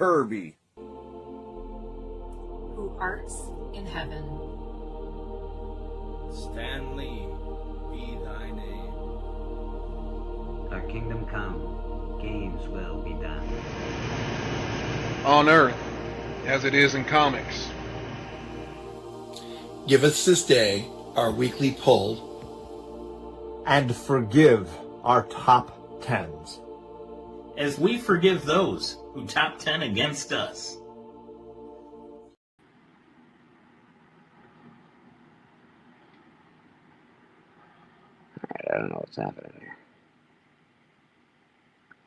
Kirby, who art in heaven. Stanley, be thy name. Our kingdom come, games will be done. On Earth, as it is in comics. Give us this day our weekly pull. And forgive our top tens. As we forgive those who top 10 against us. I don't know what's happening here.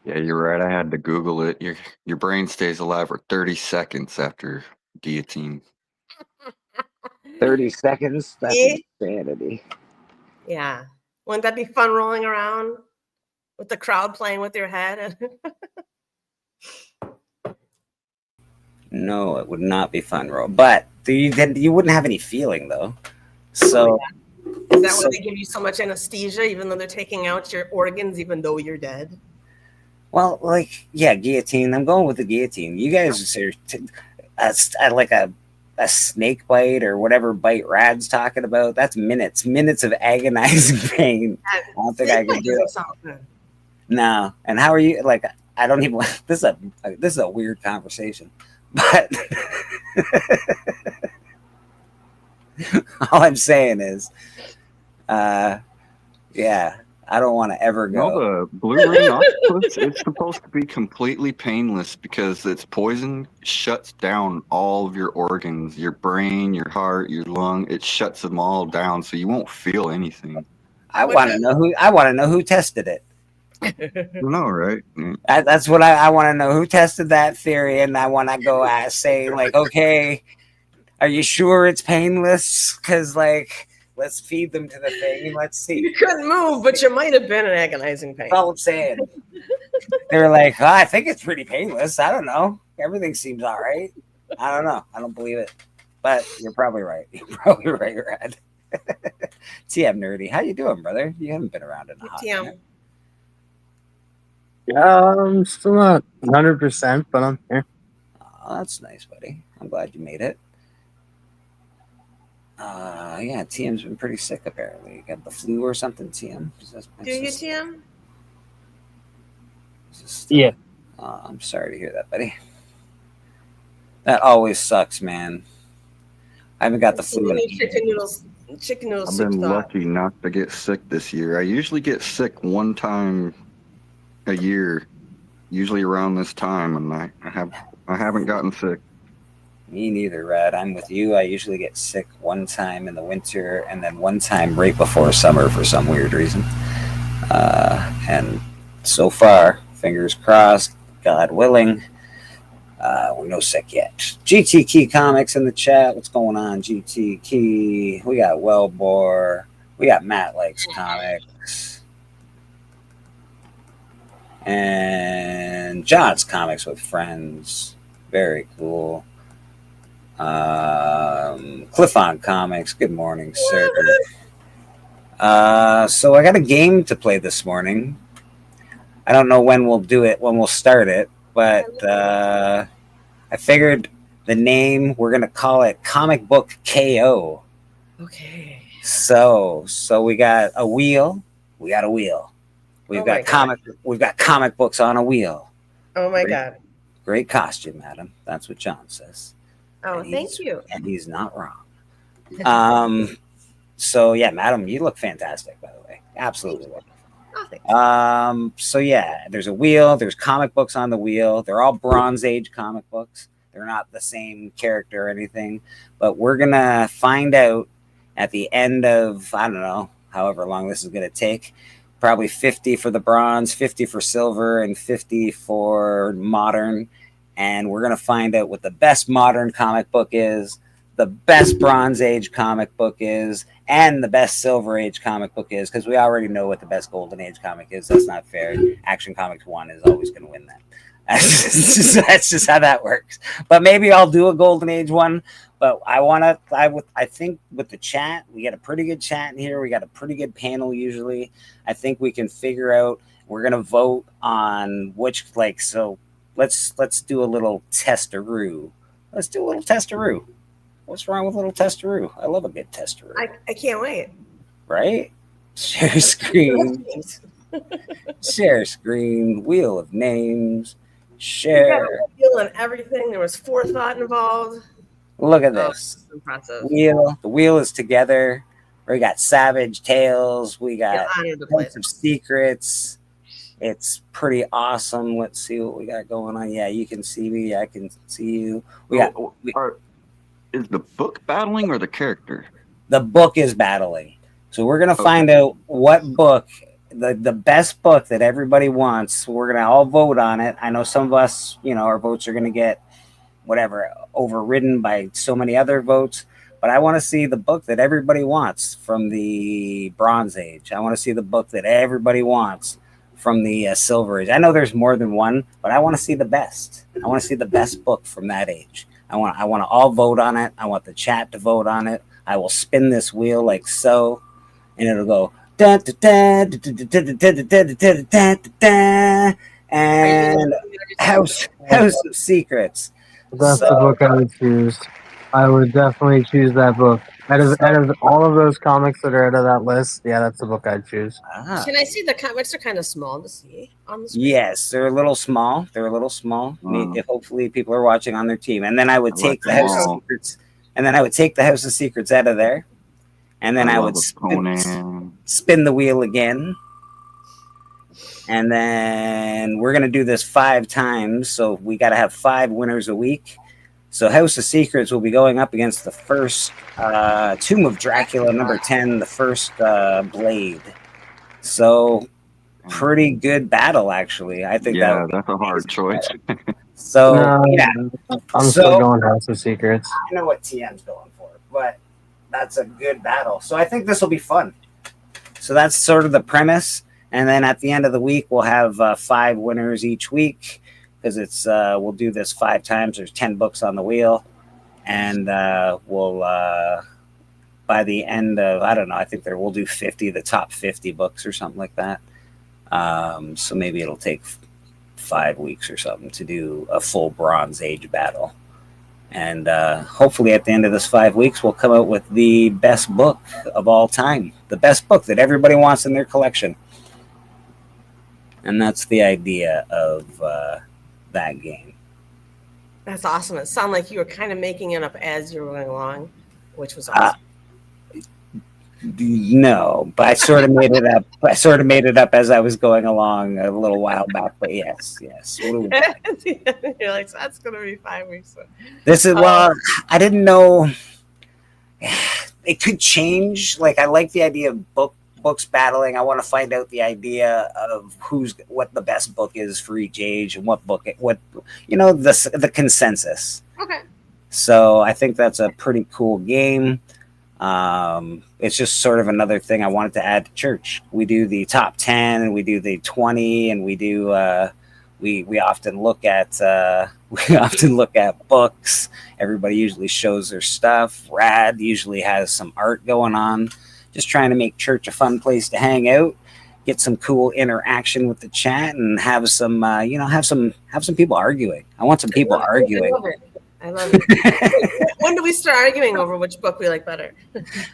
Yeah, you're right. I had to Google it. Your brain stays alive for 30 seconds after guillotine. 30 seconds? That's insanity. Yeah. Wouldn't that be fun rolling around with the crowd playing with your head? No, it would not be fun, roll. But you wouldn't have any feeling, though. So, Is that why they give you so much anesthesia, even though they're taking out your organs, even though you're dead? well, like, yeah, guillotine. I'm going with the guillotine. You guys are like a snake bite or whatever bite Rad's talking about. That's minutes of agonizing pain. I don't think I can do it. No. And how are you? Like, I don't even. This is a weird conversation, but all I'm saying is, yeah, I don't want to ever go. No, the blue ring octopus, it's supposed to be completely painless because its poison shuts down all of your organs, your brain, your heart, your lung. It shuts them all down, so you won't feel anything. I want to know who tested it. No, right? That's what I want to know. Who tested that theory? And I want to go say, like, okay, are you sure it's painless? Because, like, let's feed them to the thing and let's see. You couldn't move, but you might have been in agonizing pain. That's all I'm saying. They're like, oh, I think it's pretty painless. I don't know. Everything seems all right. I don't know. I don't believe it. But you're probably right. You're probably right, Rad. TM Nerdy. How you doing, brother? You haven't been around in a hot minute. I'm still not 100%, but I'm here. Oh, that's nice, buddy. I'm glad you made it. Yeah, TM's been pretty sick apparently. You got the flu or something, TM? Do you, TM? Yeah. I'm sorry to hear that, buddy. That always sucks, man. I haven't got the flu. Chicken noodles. I've been lucky not to get sick this year. I usually get sick one time a year, usually around this time, and I haven't gotten sick. Me neither, Rad. I'm with you. I usually get sick one time in the winter and then one time right before summer for some weird reason. And so far, fingers crossed, God willing, we're no sick yet. GT Key Comics in the chat. What's going on, GT Key? We got Wellbore. We got Matt Likes Comics. And John's Comics with Friends. Very cool. Cliff-On Comics. Good morning, sir. So I got a game to play this morning. I don't know when we'll do it, when we'll start it, but I figured the name, we're going to call it Comic Book KO. Okay. So we got a wheel. We got a wheel. We've got comic books on a wheel. Oh my God. Great costume, madam. That's what John says. Oh, thank you. And he's not wrong. So yeah, madam, you look fantastic, by the way. Absolutely wonderful. Oh, so yeah, there's a wheel, there's comic books on the wheel. They're all Bronze Age comic books. They're not the same character or anything, but we're gonna find out at the end of, I don't know, however long this is gonna take. Probably 50 for the bronze, 50 for silver, and 50 for modern. And we're going to find out what the best modern comic book is, the best Bronze Age comic book is, and the best Silver Age comic book is, because we already know what the best Golden Age comic is. That's not fair. Action Comics 1 is always going to win that. That's just how that works. But maybe I'll do a Golden Age one. But I think with the chat, we got a pretty good chat in here. We got a pretty good panel usually. I think we can figure out, we're going to vote on which, like, so let's do a little testaroo. Let's do a little testaroo. What's wrong with a little testaroo? I love a good testaroo. I can't wait. Right? Share screen. Share screen. Wheel of names. Share. Wheel and everything. There was forethought involved. Look at this. Impressive. Wheel. The wheel is together. We got Savage Tales. We got House of Secrets. It's pretty awesome. Let's see what we got going on. Yeah, you can see me. I can see you. Is the book battling or the character? The book is battling. So we're gonna find out what book, the best book that everybody wants. We're gonna all vote on it. I know some of us, our votes are gonna get overridden by so many other votes. But I want to see the book that everybody wants from the Bronze Age. I want to see the book that everybody wants from the Silver Age. I know there's more than one, but I want to see the best. I want to see the best book from that age. I want to all vote on it. I want the chat to vote on it. I will spin this wheel like so, and it'll go da da da da da da da da, and House of Secrets. That's the book I would choose. I would definitely choose that book. Out of all of those comics that are out of that list, yeah, that's the book I'd choose. Can I see the comics? Are kind of small to see on the screen. Yes, they're a little small. Hopefully, people are watching on their team. And then I would take the House of Secrets, and then I would take the House of Secrets out of there, and then I would spin the wheel again. And then we're gonna do this 5 times, so we got to have 5 winners a week. So House of Secrets will be going up against the first Tomb of Dracula, number 10, the first Blade. So pretty good battle, actually. I think that's a hard choice. So I'm still going House of Secrets. I know what TM's going for, but that's a good battle. So I think this will be fun. So that's sort of the premise. And then at the end of the week, we'll have 5 winners each week. Because it's we'll do this 5 times. There's 10 books on the wheel, and we'll by the end of I think we'll do 50, the top 50 books or something like that. So maybe it'll take 5 weeks or something to do a full Bronze Age battle, and hopefully at the end of this 5 weeks, we'll come out with the best book of all time, the best book that everybody wants in their collection, and that's the idea of that game. That's awesome. It sounded like you were kind of making it up as you were going along, which was awesome. No, but I sort of made it up. I sort of made it up as I was going along a little while back. But yes. You're like, so that's going to be 5 weeks. This is I didn't know. It could change. Like I like the idea of books battling. I want to find out the idea of what the best book is for each age and what the consensus. Okay. So I think that's a pretty cool game. It's just sort of another thing I wanted to add to church. We do the top 10 and we do the 20 and we do we often look at books. Everybody usually shows their stuff. Rad usually has some art going on. Just trying to make church a fun place to hang out, get some cool interaction with the chat, and have some people arguing. I want some people arguing. I love it. When do we start arguing over which book we like better?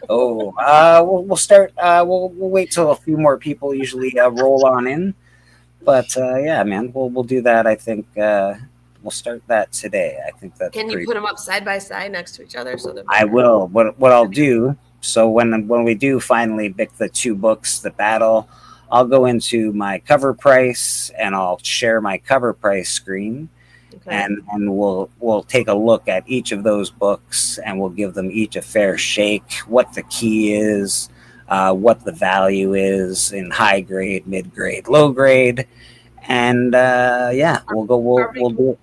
We'll start. We'll wait till a few more people usually roll on in. But yeah, man, we'll do that. I think we'll start that today. I think that's. Can you put them up side by side next to each other so that I will. What I'll do. So when we do finally pick the 2 books, the battle, I'll go into my cover price and I'll share my cover price screen, and we'll take a look at each of those books and we'll give them each a fair shake. What the key is, what the value is in high grade, mid grade, low grade, and we'll do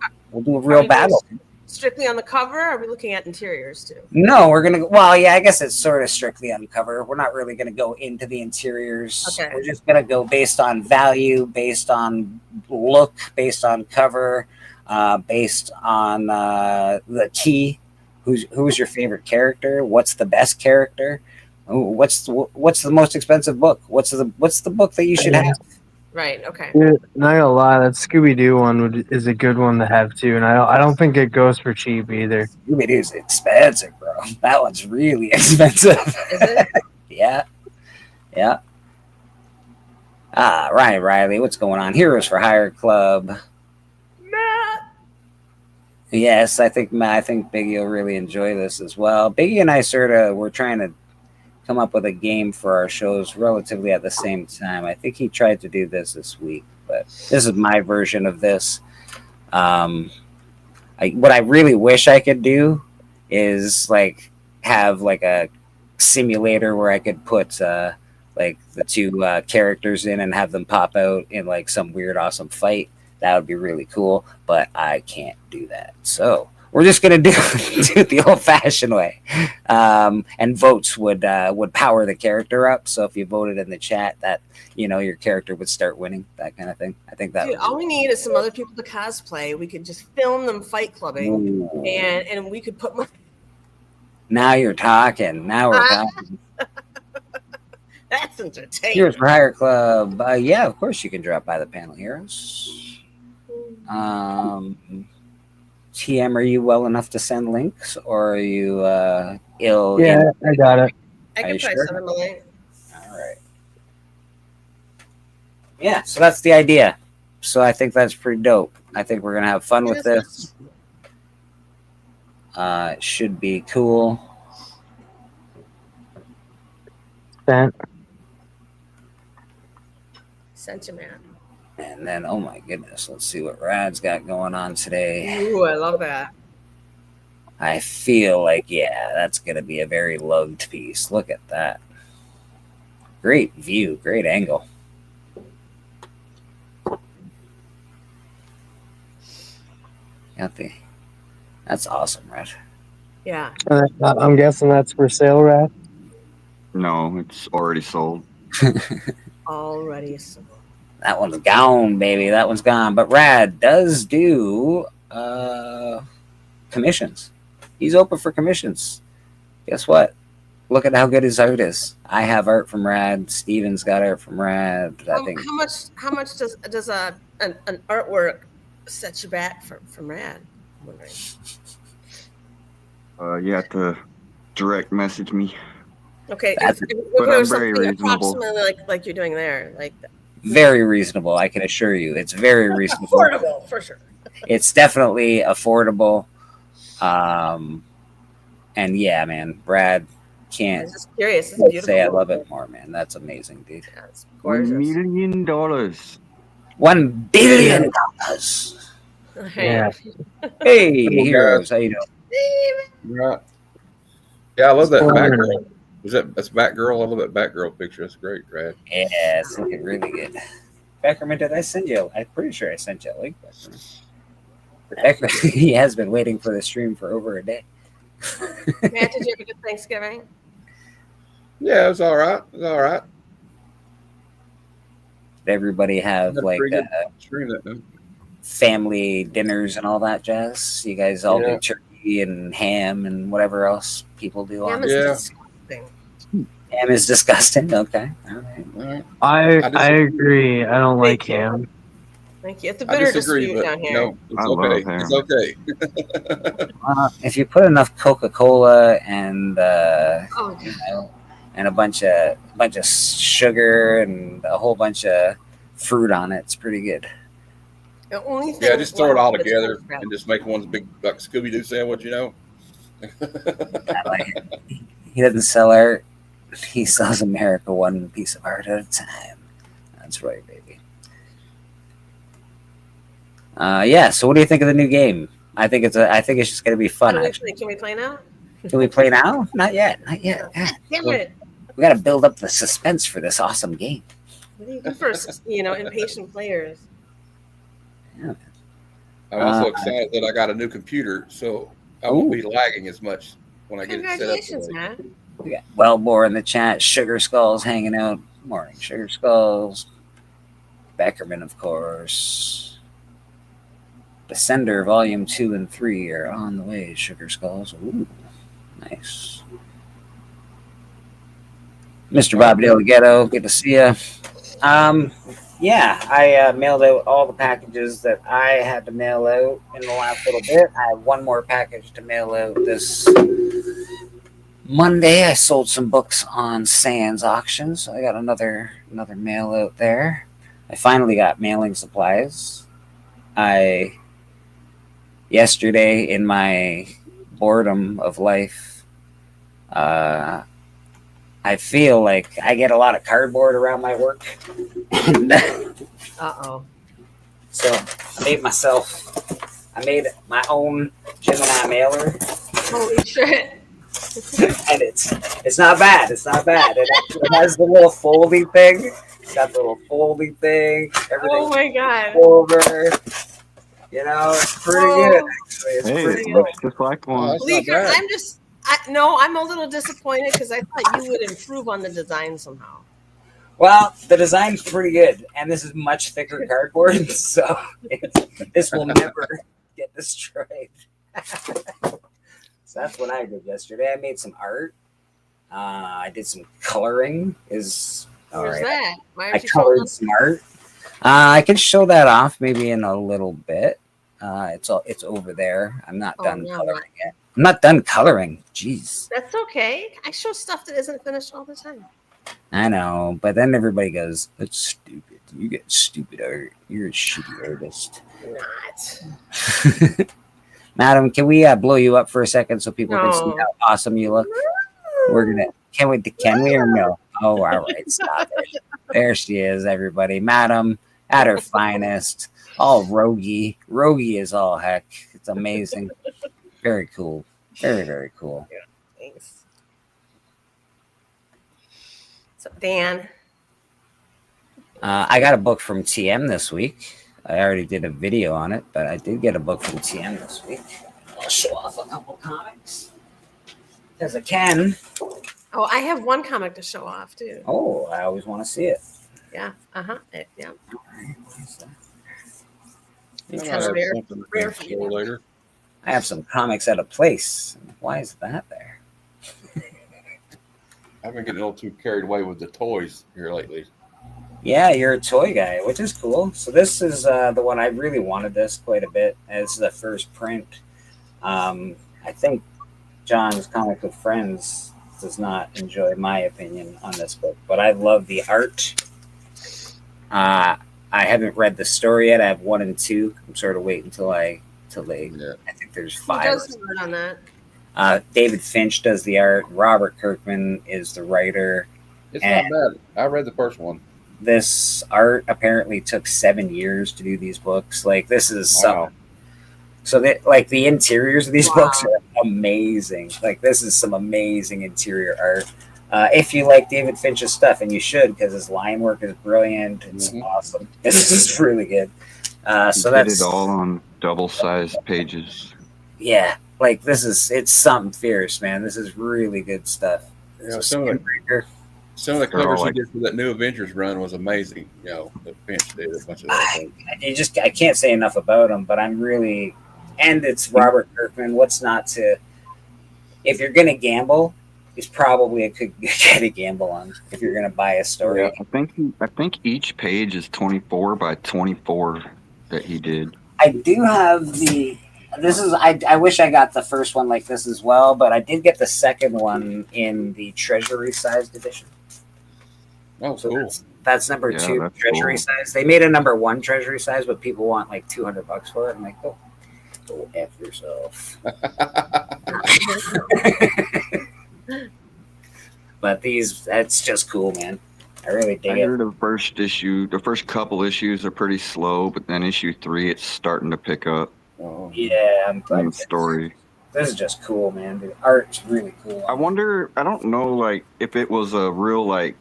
a real battle. Strictly on the cover? Or are we looking at interiors too? No, we're gonna. Well, yeah, I guess it's sort of strictly on cover. We're not really gonna go into the interiors. Okay. We're just gonna go based on value, based on look, based on cover, based on the key. Who's your favorite character? What's the best character? What's the most expensive book? What's the book that you should have? Right. Okay. Dude, not gonna lie, that Scooby Doo one is a good one to have too, and I don't think it goes for cheap either. Scooby Doo's expensive, bro. That one's really expensive. Is it? Yeah. Yeah. Ryan Riley, what's going on? Heroes for Hire Club. Matt. Yes, I think Biggie will really enjoy this as well. Biggie and I we're trying to come up with a game for our shows relatively at the same time. I think he tried to do this week, but this is my version of this. What I really wish I could do is like have like a simulator where I could put like the two characters in and have them pop out in like some weird awesome fight. That would be really cool, but I can't do that. So we're just gonna do it the old-fashioned way, and votes would power the character up. So if you voted in the chat, that your character would start winning, that kind of thing. I think that. Dude, all we need is some other people to cosplay. We could just film them fight clubbing, and we could put. Now you're talking. Now we're talking. That's entertaining. Heroes for Hire Club. Yeah, of course you can drop by the panel, Heroes. TM, are you well enough to send links, or are you ill? Yeah, I got it. I can try send them a link. All right. Yeah, so that's the idea. So I think that's pretty dope. I think we're gonna have fun with this. It should be cool. Sent you, man. And then, oh my goodness, let's see what Rad's got going on today. Ooh, I love that. I feel like, yeah, that's going to be a very lugged piece. Look at that. Great view, great angle. That's awesome, Rad. Yeah. I'm guessing that's for sale, Rad? No, it's already sold. Already sold. That one's gone, baby. That one's gone. But Rad does do commissions. He's open for commissions. Guess what? Look at how good his art is. I have art from Rad. Steven's got art from Rad. I think. How much does an artwork set you back from Rad? I'm wondering. You have to direct message me. Okay, but I'm very reasonable. Approximately like you're doing there, like. Very reasonable, I can assure you. It's very reasonable. Affordable, for sure. It's definitely affordable. And yeah, man, Brad can't. I'm just curious. It's beautiful. Say I love it more, man. That's amazing, dude. Yeah, it's gorgeous. $1 million. $1 billion. Yeah. Hey, Heroes, how you doing? Right. Yeah, I love that Batgirl. That's Batgirl. I love that Batgirl picture. That's great, Brad. Yeah, it's looking really good. Beckerman, did I send you? I'm pretty sure I sent you a link, Beckerman. He has been waiting for the stream for over a day. Matt, did you have a good Thanksgiving? Yeah, it was all right. It was all right. Did everybody have like family dinners and all that jazz? You guys all do turkey and ham and whatever else people do. Ham is disgusting. Ham is disgusting. Okay. All right. I agree. I don't like ham. Thank you. It's a bitter dispute down here. No, it's okay. It's okay. If you put enough Coca-Cola and and a bunch of sugar and a whole bunch of fruit on it, it's pretty good. The only thing just throw it all together and just make one big like Scooby-Doo sandwich, I like it. He doesn't sell art. He sells America one piece of art at a time. That's right, baby. Yeah. So, what do you think of the new game? I think it's just going to be fun. Can we play now? Can we play now? Not yet. Not yet. Damn it! We got to build up the suspense for this awesome game. What do you do for impatient players? Yeah. I'm also excited that I got a new computer, so I won't be lagging as much when I get it set up. Congratulations, man. We got Wellbore in the chat. Sugar Skulls hanging out. Morning, Sugar Skulls. Beckerman, of course. Descender Volume 2 and 3 are on the way, Sugar Skulls. Ooh, nice. Mr. Bob Del Ghetto, good to see you. Yeah, I mailed out all the packages that I had to mail out in the last little bit. I have one more package to mail out this Monday. I sold some books on Sands auction, so I got another mail out there. I finally got mailing supplies. Yesterday, in my boredom of life, I feel like I get a lot of cardboard around my work. And Uh-oh. so I made my own Gemini mailer, Holy shit. and it's not bad. It's not bad. It actually has the little folding thing. It's got the little folding thing. Everything Oh my god. over. You know, it's pretty good. Actually, it's Hey, pretty it good. looks just like Oh, one. that's not Bleeker, bad. I'm a little disappointed because I thought you would improve on the design somehow. Well, the design's pretty good, and this is much thicker cardboard, so this will never get destroyed. So that's what I did yesterday. I made some art. I did some coloring. All Where's right. that? Why I aren't you showing colored us? some art. I can show that off maybe in a little bit. It's over there. I'm not Oh, done no, coloring yet. I'm not done coloring. Jeez. That's okay. I show stuff that isn't finished all the time. I know, but then everybody goes, "That's stupid. You get stupid art. You're a shitty artist." Not. Madam, can we blow you up for a second so people can see No. how awesome you look? We're gonna. Can we or no? Oh, all right. Stop it. There she is, everybody. Madam at her finest. All roguey. Roguey is all heck. It's amazing. Very cool. Very, very cool. Thanks. So, Dan. I got a book from TM this week. I already did a video on it, but I did get a book from TM this week. I'll show off a couple comics. Because I can. Oh, I have one comic to show off too. Oh, I always want to see it. Yeah. Uh-huh. Yeah. It's kind of rare. Rare for you later. I have some comics out of place. Why is that there? I've been getting a little too carried away with the toys here lately. Yeah, you're a toy guy, which is cool. So this is the one I really wanted this quite a bit. This is the first print. I think John's Comic with Friends does not enjoy my opinion on this book, but I love the art. I haven't read the story yet. I have 1 and 2. I'm sort of waiting until I think there's 5. Who does the art on that? David Finch does the art. Robert Kirkman is the writer. It's not bad. I read the first one. This art apparently took 7 years to do these books. Like, this is Wow. so that, like, the interiors of these books are amazing. Like, this is some amazing interior art. If you like David Finch's stuff, and you should, because his line work is brilliant. It's awesome. This is really good. So He that's did it all on double-sized pages. yeah. Like, it's something fierce, man. This is really good stuff. You know, So some of Skinbreaker. the They're covers all he like- did for that new Avengers run was amazing. You know, the Finch did a bunch of that. I can't say enough about him, but I'm really, and it's Robert Kirkman. What's not to? If you're gonna gamble, he's probably a good guy to gamble on. If you're gonna buy a story, Yeah, I think each page is 24 by 24 that he did. I do have the. This is I wish I got the first one like this as well, but I did get the second one in the treasury sized edition. Oh, So cool. that's number Yeah, 2 that's treasury cool. size. They made a number 1 treasury size, but people want like $200 for it. I'm like, go F yourself. But that's just cool, man. I really dig I it. heard the first couple issues are pretty slow, but then issue 3, it's starting to pick up Oh. Yeah, I'm in glad. the story. This is just cool, man. The art's really cool. I wonder, I don't know, like, if it was a real, like,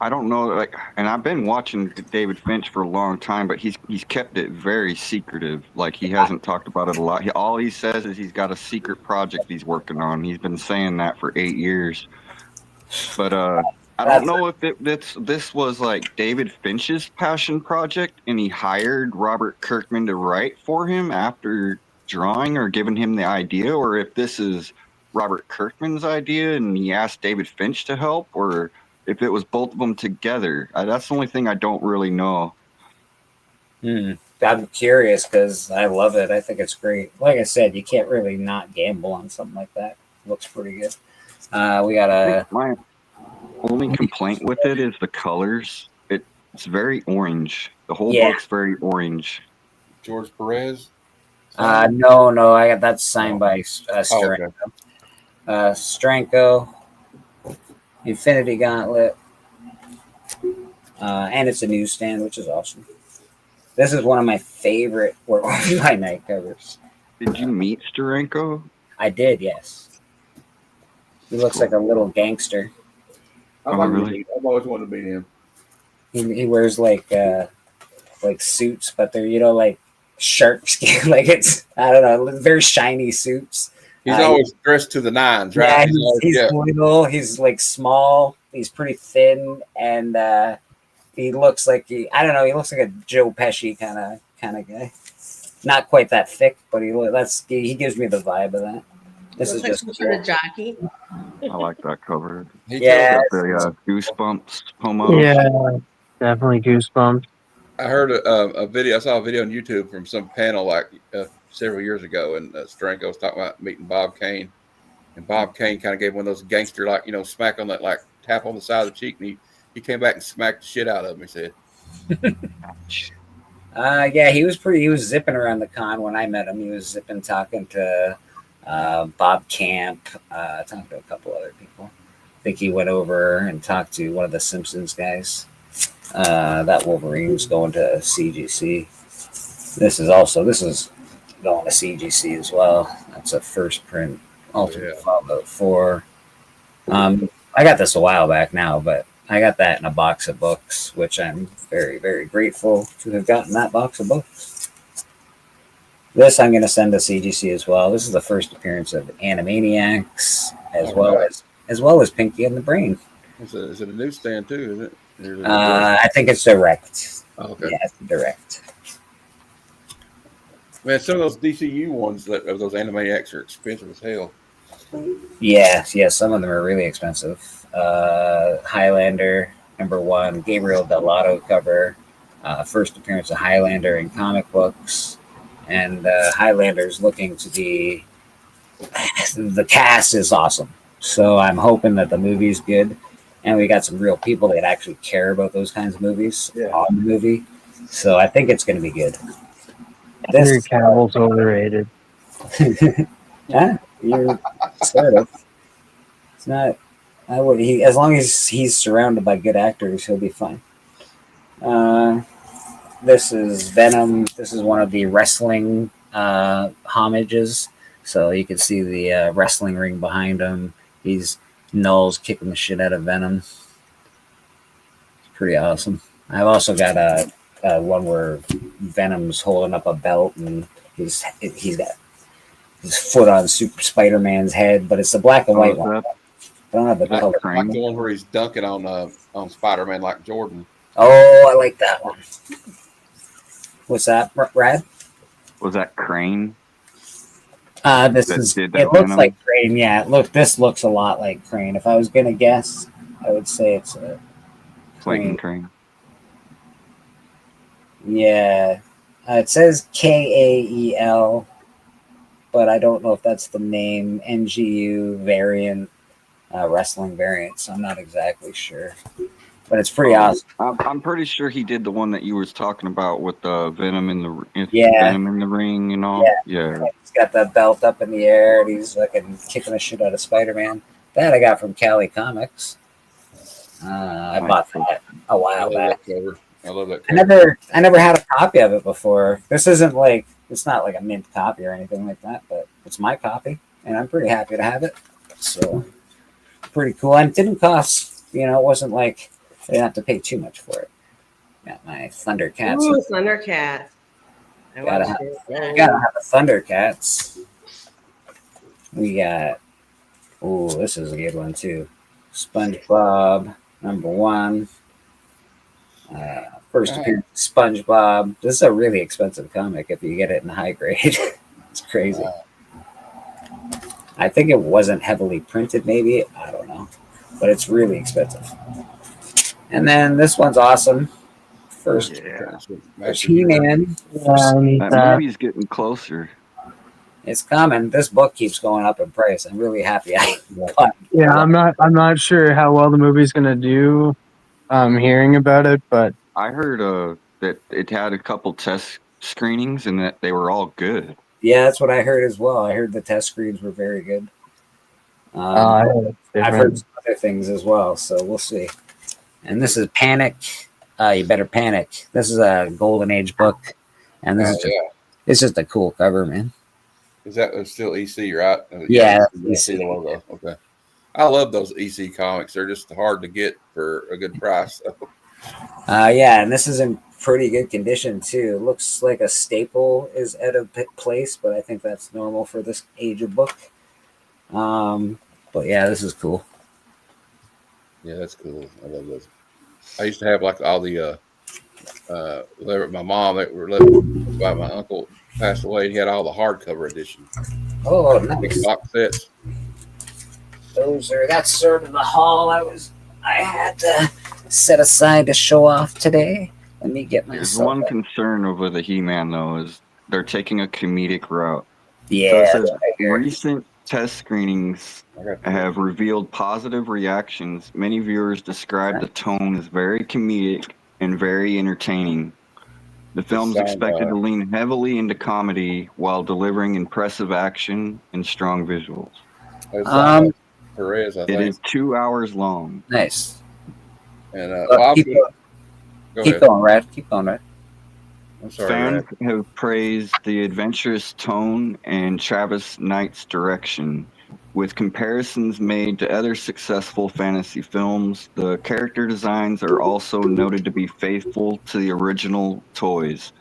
I don't know, like, and I've been watching David Finch for a long time, but he's kept it very secretive. Like, he hasn't talked about it a lot. All he says is he's got a secret project he's working on. He's been saying that for 8 years. But I don't know if this was like David Finch's passion project, and he hired Robert Kirkman to write for him after drawing or giving him the idea, or if this is Robert Kirkman's idea and he asked David Finch to help, or if it was both of them together. That's the only thing I don't really know. I'm curious because I love it. I think it's great. Like I said, you can't really not gamble on something like that. Looks pretty good. We got a. My only complaint with it is the colors. It's very orange. The whole book's very orange. George Perez? No, I got that's signed by Steranko. Steranko, Infinity Gauntlet, and it's a newsstand, which is awesome. This is one of my favorite Werewolf by Night covers. Did you meet Steranko? I did, yes. He looks like a little gangster. I've always wanted to meet him. He wears like suits, but they're like shark skin, like it's I don't know, very shiny suits. He's always dressed to the nines, right? Yeah, he's little. He's like small. He's pretty thin, and he looks like he looks like a Joe Pesci kind of guy. Not quite that thick, but he gives me the vibe of that. This is like just some sort of jockey. I like that cover. Yeah, the Goosebumps homo. Yeah, definitely Goosebumps. I heard a video. I saw a video on YouTube from some panel like several years ago, and Steranko was talking about meeting Bob Kane, and Bob Kane kind of gave one of those gangster smack on that tap on the side of the cheek, and he came back and smacked the shit out of him. He said, yeah, he was zipping around the con when I met him. He was zipping, talking to Bob Camp, talking to a couple other people. I think he went over and talked to one of the Simpsons guys. That Wolverine's going to CGC. This is going to CGC as well. That's a first print Ultimate Fallout 4. I got this a while back now, but I got that in a box of books, which I'm very, very grateful to have gotten that box of books. This I'm going to send to CGC as well. This is the first appearance of Animaniacs, as well as Pinky and the Brain. Is it a newsstand too? Is it? I think it's direct. Oh, okay. Yeah, it's direct. Man, some of those DCU ones of those Animaniacs are expensive as hell. Yeah, some of them are really expensive. Highlander #1, Gabriel Dell'Otto cover, first appearance of Highlander in comic books, and Highlander's looking to be. The cast is awesome, so I'm hoping that the movie's good, and we got some real people that actually care about those kinds of movies on the movie, so I think it's going to be good. Henry Cavill's overrated. Yeah, you're sort of. It's not. As long as he's surrounded by good actors, he'll be fine. This is Venom. This is one of the wrestling homages. So you can see the wrestling ring behind him. Null's kicking the shit out of Venom. It's pretty awesome. I've also got a one where Venom's holding up a belt and he's got his foot on Super Spider-Man's head, but it's the black and white one. I don't have the color. Like the one where he's dunking on Spider-Man like Jordan. Oh, I like that one. What's that, Brad? Was that Crane? It looks like Crane. Yeah, this looks a lot like Crane. If I was gonna guess, I would say it's a Crane. Yeah, it says Kael, but I don't know if that's the name. NGU variant, wrestling variant. So I'm not exactly sure, but it's pretty awesome. I'm pretty sure he did the one that you were talking about with the Venom in the Venom in the ring, Yeah. He's got that belt up in the air, and he's fucking kicking the shit out of Spider-Man. That I got from Cali Comics. I bought that a while back. I love that cover. I never had a copy of it before. This isn't it's not like a mint copy or anything like that, but it's my copy, and I'm pretty happy to have it. So pretty cool. And it didn't cost, it wasn't like I didn't have to pay too much for it. Got my Thundercats. Ooh, Thundercats. Gotta have the Thundercats. We got. Ooh, this is a good one too. SpongeBob #1. First appearance of SpongeBob. This is a really expensive comic if you get it in high grade. It's crazy. I think it wasn't heavily printed. Maybe I don't know. but it's really expensive. And then this one's awesome. First, Yeah. first He-Man. Yeah, I need That that. movie's getting closer. It's coming. This book keeps going up in price. I'm really happy I bought. Yeah, I'm not sure how well the movie's gonna do. I'm hearing about it, but I heard that it had a couple test screenings and that they were all good. Yeah, that's what I heard as well. I heard the test screens were very good. I heard it's I've heard different. some other things as well, so we'll see. And this is Panic. You better panic. This is a Golden Age book, and this is just, it's just a cool cover, man. Is that still EC, right? Yeah, I see the logo. Okay. I love those EC comics. They're just hard to get for a good price. Yeah, and this is in pretty good condition too. It looks like a staple is out of place, but I think that's normal for this age of book. But yeah, this is cool. Yeah, that's cool. I love those. I used to have like all the my mom that were left by my uncle passed away. He had all the hardcover edition. Oh, nice. Box sets. That's sort of the haul I had to set aside to show off today. Let me get There's myself. one concern over the He-Man though is they're taking a comedic route. Yeah, So it says, that's what I hear. recent test screenings have revealed positive reactions. Many viewers describe the tone as very comedic and very entertaining. The film's sound, expected to lean heavily into comedy while delivering impressive action and strong visuals. It's Perez, I It think. is 2 hours long. Nice. And Well, keep go ahead. going, Rad. Keep going, Rad. I'm sorry. Fans Rad. have praised the adventurous tone and Travis Knight's direction. With comparisons made to other successful fantasy films, the character designs are also noted to be faithful to the original toys.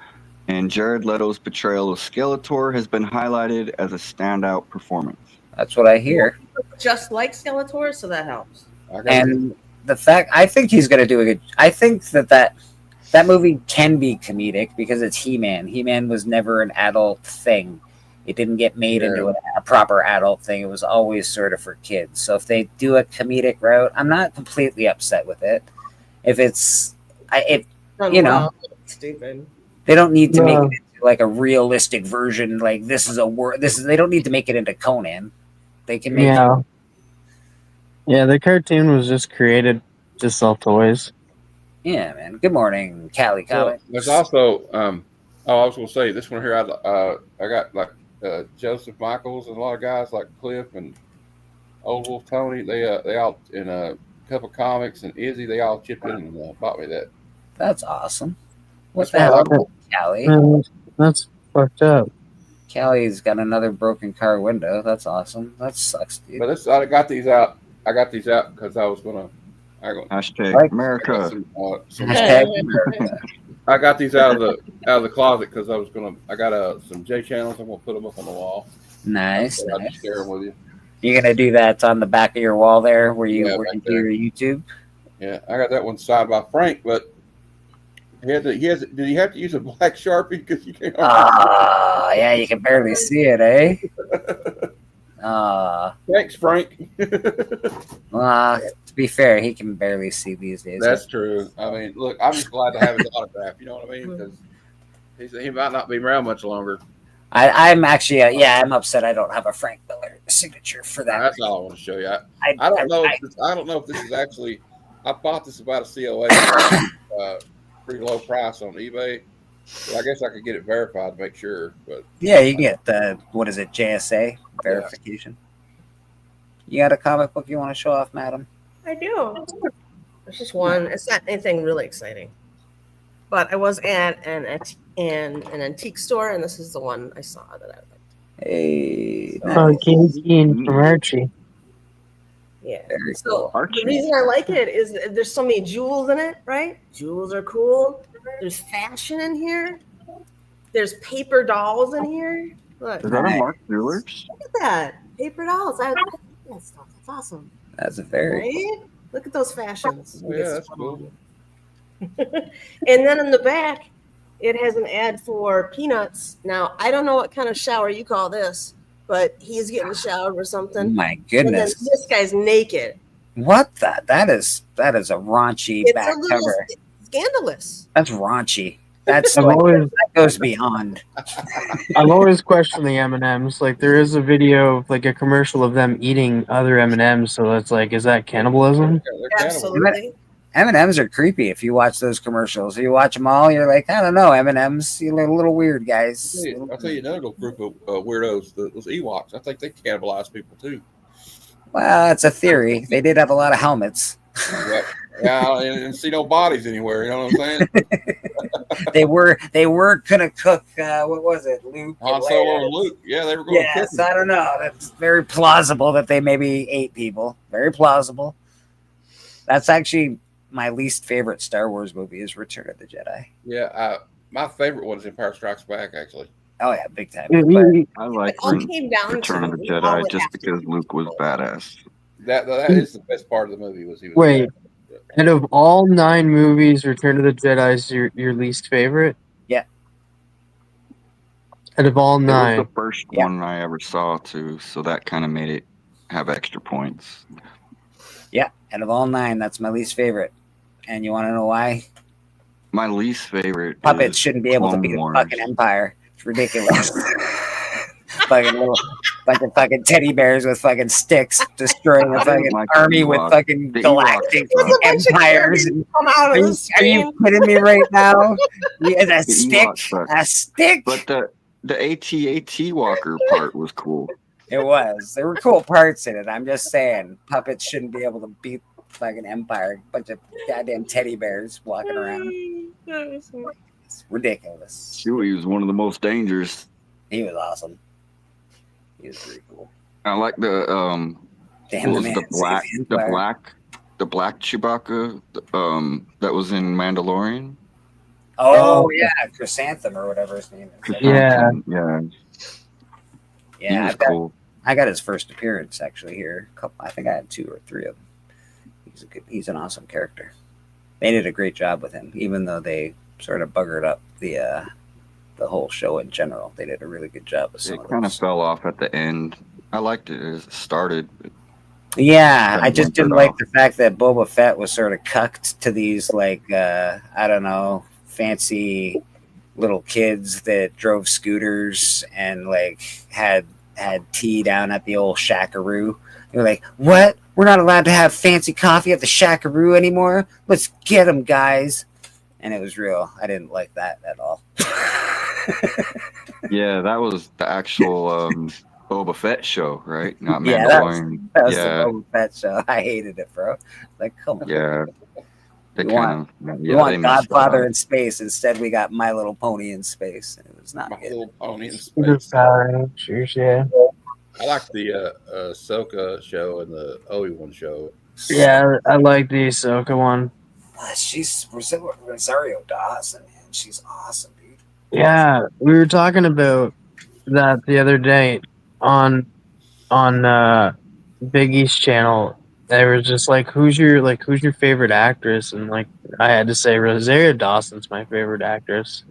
And Jared Leto's portrayal of Skeletor has been highlighted as a standout performance. That's what I hear. Just like Skeletor, so that helps. And the fact, I think he's going to do a good. I think that movie can be comedic because it's He-Man. He-Man was never an adult thing. It didn't get made into a proper adult thing. It was always sort of for kids. So if they do a comedic route, I'm not completely upset with it. If it's, you know, Stupid. they don't need to make No. it into like a realistic version. Like this is a word. They don't need to make it into Conan. They can make Yeah. Yeah, the cartoon was just created to sell toys. Yeah, man. Good morning, Cali So, Comics. there's also I was going to say this one here. I got like Joseph Michaels and a lot of guys like Cliff and Old Wolf Tony. They all in a couple comics and Izzy. They all chipped in and bought me that. That's awesome. What That's the why I hell, like Callie? That's fucked up. Callie's got another broken car window. That's awesome. That sucks, dude. But I got these out. I got these out because I was gonna. Hashtag Like- America. I got these out of the closet because I was gonna. I got some J channels. I'm gonna put them up on the wall. Nice, So I'll nice. just share them with you. You're gonna do that on the back of your wall there, where you Yeah, where back you do there. your YouTube. Yeah, I got that one signed by Frank, but did he have to use a black Sharpie because you can't? Ah, yeah, you can barely see it, eh? Thanks, Frank. To be fair, he can barely see these days. That's true. I mean, look, I'm just glad to have his autograph. You know what I mean? Because he might not be around much longer. I'm actually, I'm upset I don't have a Frank Miller signature for that. That's all I want to show you. I don't know. I don't know if this is actually. I bought this about a COA, pretty low price on eBay. But I guess I could get it verified to make sure. But Yeah, you can get the JSA verification. You got a comic book you want to show off, madam? I do. There's just one. It's not anything really exciting. But I was at an antique store, and this is the one I saw that I liked. Hey, Oh, Casey and from Archie. Yeah. Very So cool. the reason I like it is that there's so many jewels in it, right? Jewels are cool. There's fashion in here. There's paper dolls in here. Look. Is that a Mark Jewelers? Look at that. Paper dolls. I like that stuff. That's awesome. That's a very Right? Look at those fashions. oh, yeah, that's cool. And then in the back, it has an ad for Peanuts. Now, I don't know what kind of shower you call this, but he's getting showered or something. My And then goodness. this guy's naked. What the? That is a raunchy It's back a little cover. scandalous. That's raunchy. That's I've like, always that goes beyond. I've always questioned the M&Ms. Like there is a video of like a commercial of them eating other M&Ms. So it's like, is that cannibalism? Yeah, they're cannibals. Absolutely. M&Ms are creepy. If you watch those commercials, you watch them all, you're like, I don't know, M&Ms, you're a little weird, guys. I'll tell you another group of weirdos, those Ewoks. I think they cannibalize people too. Well, it's a theory. They did have a lot of helmets. Yeah, and see no bodies anywhere. You know what I'm saying? They were gonna cook. What was it, Luke? Han Solo and Luke. Yeah, they were going to cook Yes, them. I don't know. That's very plausible that they maybe ate people. Very plausible. That's actually my least favorite Star Wars movie is Return of the Jedi. Yeah, my favorite one is Empire Strikes Back, actually. Oh yeah, big time. I like It all came down Return to of the we all Jedi would just have to because be Luke was equal. badass. That is the best part of the movie was he was. Wait. bad. Out of all 9 movies, Return of the Jedi is your least favorite? Yeah. Out of all It was 9. the first one I ever saw too, so that kind of made it have extra points. Yeah, out of all 9, that's my least favorite. And you want to know why? My least favorite Puppets is shouldn't be able to Clone beat a Wars. fucking empire. It's ridiculous. fucking teddy bears with fucking sticks destroying a I didn't fucking like the army with Ewoks. fucking The galactic It was a bunch of empires. characters come out of the Are screen. you kidding me right now? Yeah, a The stick, Ewoks suck. a stick. But the AT-AT Walker part was cool. It was. There were cool parts in it. I'm just saying, puppets shouldn't be able to beat fucking empire. Bunch of goddamn teddy bears walking around. It's ridiculous. Chewie was one of the most dangerous. He was awesome. He was pretty cool. I like the Damn, what the was man saved the empire. the black Chewbacca that was in Mandalorian. Oh yeah, Chrysanthemum or whatever his name is. Yeah. Yeah, he Yeah, was cool. I got his first appearance actually here. I think I had 2 or 3 of them. He's an awesome character. They did a great job with him, even though they sort of buggered up the whole show in general. They did a really good job with some It of kind of those. fell off at the end. I liked it as it started. Yeah, Kinda I just went didn't it like off. the fact that Boba Fett was sort of cucked to these like I don't know, fancy little kids that drove scooters and like had tea down at the old Shackaroo. They were like, "What? We're not allowed to have fancy coffee at the Shackaroo anymore? Let's get them, guys!" And it was real. I didn't like that at all. Yeah, that was the actual Boba Fett show, right? Not Yeah, that was- Mandalorian. That was Yeah, the Boba Fett show. I hated it, bro. Like, come on. yeah. They We kind of We yeah, they want messed that Godfather up. in space. Instead, we got My Little Pony in space. And it was not My good. little pony in The space. Power Rangers, yeah. I like the Ahsoka show and the Obi-Wan show. Yeah, I like the Ahsoka one. She's Rosario Dawson, man. She's awesome, dude. Yeah, we were talking about that the other day on Big East channel. They were just like, who's your favorite actress? And like I had to say Rosario Dawson's my favorite actress.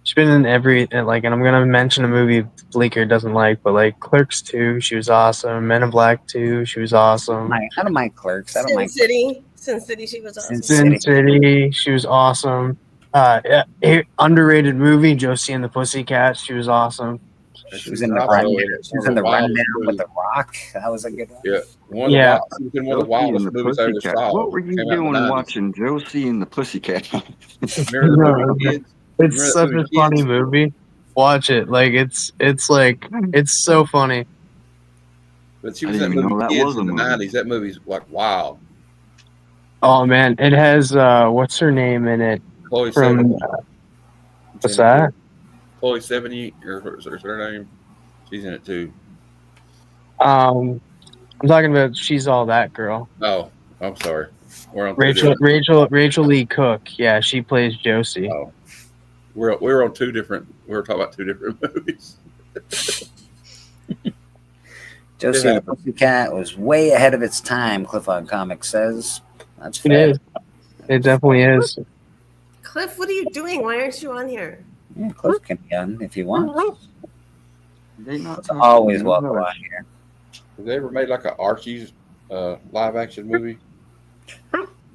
She's been in and I'm gonna mention a movie Bleeker doesn't like, but like Clerks 2, she was awesome. Men in Black 2, she was awesome. I don't mind Clerks. I don't Sin mind. City. Sin City, she was awesome. Sin City, she was awesome. Underrated movie, Josie and the Pussycats, she was awesome. She was in the Also rundown. in She was in the Wild rundown too. with the Rock. That was a good one. Yeah, Yeah. She was in one of the Josie and wildest the movies I ever Pussycat. saw. What were you Came out in the doing 90s. watching Josie and the Pussycat? Remember the No, movie Kids? It's Remember such that a movie, funny Kids? movie. Watch it. Like it's so funny. But she I was in that didn't even movie know that Kids was a in the movie. 90s. That movie's like wild. Oh man, it has what's her name in it Chloe from Sevigny. what's that? Chloe Sevigny, or is her name? She's in it too. I'm talking about She's All That Girl. Oh, I'm sorry. We're on two Rachel Lee Cook. Yeah, she plays Josie. Oh, we're on two different. We're talking about two different movies. Josie and the Pussycat was way ahead of its time, Cliff-On Comics says. That's It fair. is. It definitely is. Cliff, what are you doing? Why aren't you on here? Yeah, Cliff can be on if you want. They not It's talking always to welcome us. on here. Have they ever made like an Archie's live action movie.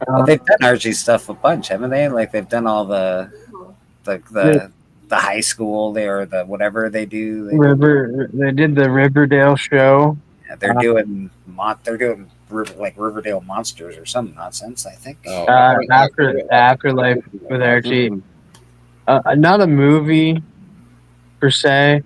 Well, they've done Archie stuff a bunch, haven't they? Like they've done all the high school or the whatever they do. They did the Riverdale show. Yeah, they're doing like Riverdale Monsters or some nonsense, I think. Oh, Afterlife with Archie. Not a movie per se,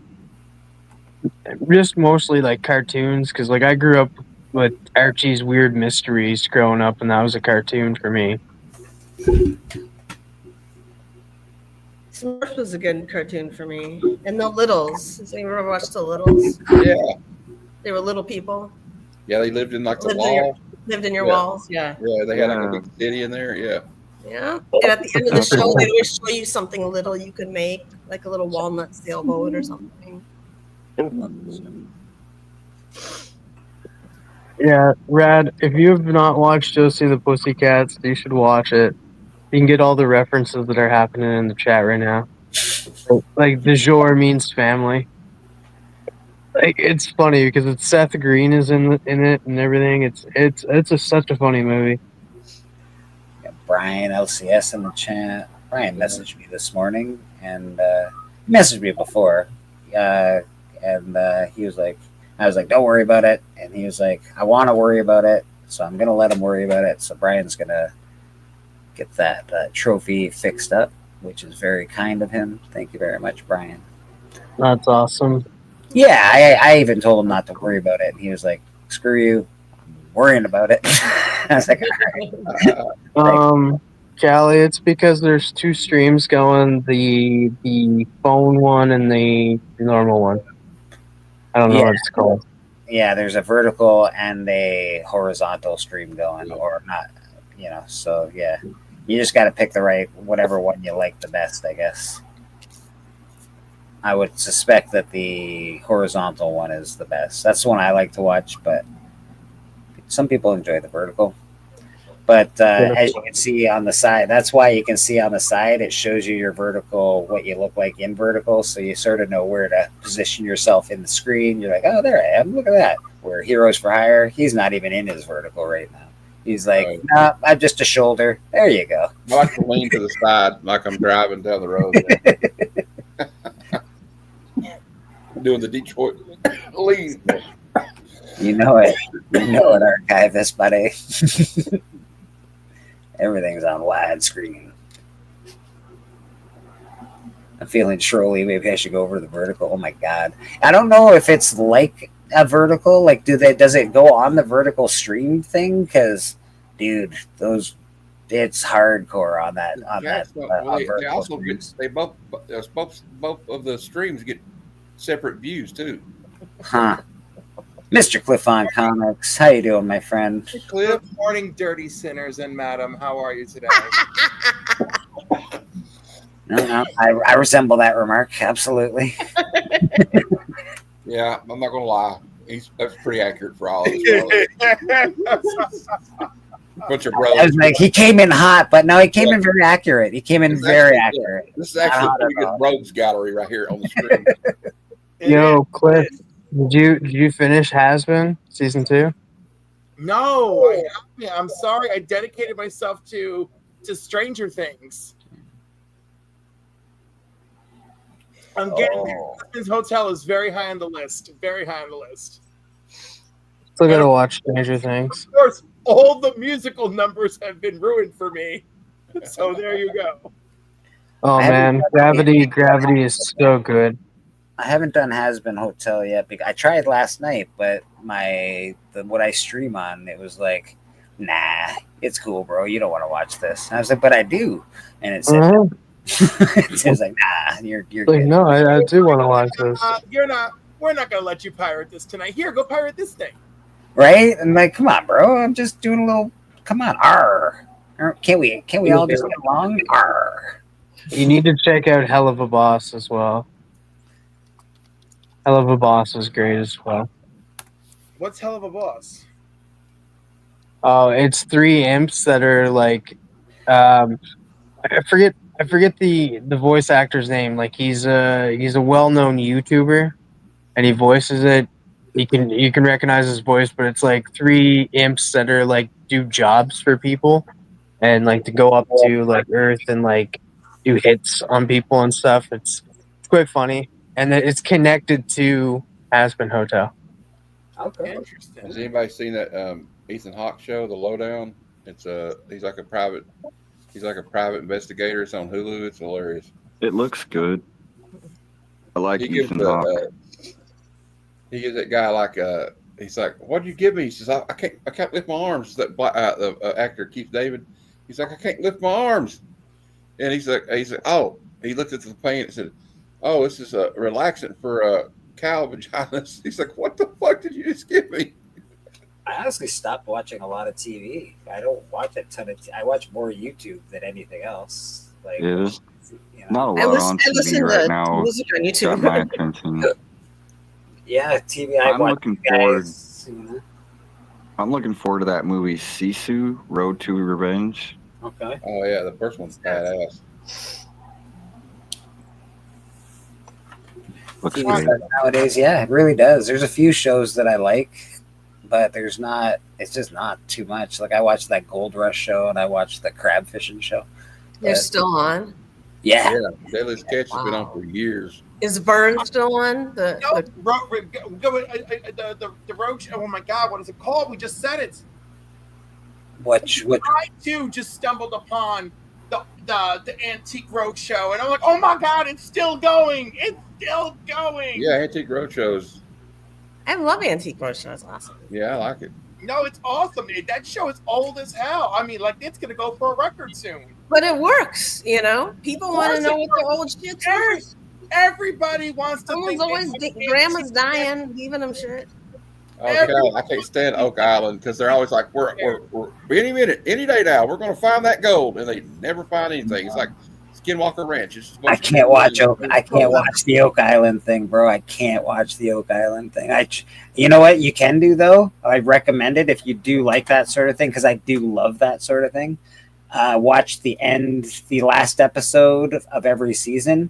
just mostly like cartoons. Because like I grew up with Archie's Weird Mysteries growing up, and that was a cartoon for me. Smurfs was a good cartoon for me. And the Littles. Has anyone ever watched the Littles? Yeah. They were little people. Yeah, they lived in like the Lived wall. in your Yeah. walls. Yeah. Yeah, they had like a big city in there. Yeah. Yeah. And at the end of the show, they always show you something little you could make, like a little walnut sailboat or something. Yeah, Rad, if you have not watched Josie and the Pussycats, you should watch it. You can get all the references that are happening in the chat right now. Like, the jour means family. Like, it's funny because it's Seth Green is in it and everything. It's such a funny movie. Got Brian LCS in the chat. Brian messaged me this morning and he messaged me before. And he was like, I was like, don't worry about it. And he was like, I want to worry about it, so I'm going to let him worry about it. So Brian's going to get that trophy fixed up, which is very kind of him. Thank you very much, Brian. That's awesome. Yeah, I even told him not to worry about it. And he was like, screw you. I'm worrying about it. I was like, all right. Callie, it's because there's two streams going, the phone one and the normal one. I don't know what it's called. Yeah, there's a vertical and a horizontal stream going, or not, so yeah. You just got to pick whatever one you like the best, I guess. I would suspect that the horizontal one is the best. That's the one I like to watch, but some people enjoy the vertical. But as you can see on the side, that's why you can see on the side, it shows you your vertical, what you look like in vertical. So you sort of know where to position yourself in the screen. You're like, oh, there I am. Look at that. Where Heroes for Hire, he's not even in his vertical right now. He's like, nah, I'm just a shoulder. There you go. I like to lean to the side like I'm driving down the road. Doing the Detroit lean. You know it, archivist, buddy. Everything's on widescreen. I'm feeling Shirley. Maybe I should go over to the vertical. Oh my god! I don't know if it's like a vertical. Like, does it go on the vertical stream thing? Because, dude, it's hardcore on that. They also get both of the streams get separate views too. Huh. Mr. Cliff on Comics, how you doing, my friend? Good morning, dirty sinners and madam. How are you today? No, I resemble that remark, absolutely. Yeah, I'm not gonna lie. That's pretty accurate for all of us. Bunch of brothers. I was like, he came in hot, but no, he came in very accurate. He came in very accurate. This is actually a pretty good rogues gallery right here on the screen. Yo, Cliff, did you finish Has-Been season 2? No, I haven't. I'm sorry. I dedicated myself to Stranger Things. I'm getting there. Husband's Hotel is very high on the list. Very high on the list. Still gotta watch Stranger Things. Of course, all the musical numbers have been ruined for me. So there you go. Oh man, Gravity is so good. I haven't done Has-Been Hotel yet. Because I tried last night, but what I stream on, it was like, nah, it's cool, bro. You don't want to watch this. And I was like, but I do. And it said, it was like, nah, you're like, good. no, I do want to watch this. We're not gonna let you pirate this tonight. Here, go pirate this thing. Right? And like, come on, bro. I'm just doing a little. Come on, R. Can't we all just get along? R. You need to check out Hell of a Boss as well. Hell of a Boss is great as well. What's Hell of a Boss? Oh, it's 3 imps that are like, I forget the voice actor's name. Like he's a well-known YouTuber, and he voices it you can recognize his voice, but it's like three imps that are like do jobs for people, and like to go up to like Earth and like do hits on people and stuff. It's quite funny, and it's connected to Aspen Hotel. Okay. Interesting. Has anybody seen that Ethan Hawke show, The Lowdown? It's he's like a private investigator. It's on Hulu. It's hilarious. It looks good. I like Ethan Hawke. He gives that guy like he's like, "What do you give me?" He says, "I can't lift my arms." That the actor Keith David, he's like, "I can't lift my arms," and he's like, "Oh," he looked at the pain and said, "Oh, this is a relaxant for cow vaginas." He's like, "What the fuck did you just give me?" I honestly stopped watching a lot of TV. I don't watch a ton of. I watch more YouTube than anything else. Like, Yeah, there's you not a know. lot on TV right now. music on YouTube. Got my attention. Yeah, TV. I I'm watch looking you guys, I'm looking forward to that movie Sisu: Road to Revenge. Okay. Oh yeah, the first one's badass. Looks TV great. nowadays, yeah, it really does. There's a few shows that I like, but there's not. It's just not too much. Like I watched that Gold Rush show, and I watched the crab fishing show. They're But- still on. Yeah. Daily Sketch has been on for years. Is Vern still on? The road show. Oh my God, what is it called? We just said it. Which I too just stumbled upon the Antique Roadshow, and I'm like, oh my God, it's still going. It's still going. Yeah, Antique Roadshows. I love Antique Roadshow. It's awesome. Yeah, I like it. No, it's awesome. That show is old as hell. I mean, like it's gonna go for a record soon. But it works, you know. People want to know what the old shit's worth. Everybody wants to. Someone's always grandma's dying, leaving them shit. Okay, I can't stand Oak Island because they're always like, we're any minute, any day now, we're going to find that gold, and they never find anything. It's like Skinwalker Ranch. It's I can't watch I can't watch the Oak Island thing, bro. I can't watch the Oak Island thing. You know what you can do though? I recommend it if you do like that sort of thing, because I do love that sort of thing. Watch the last episode of every season.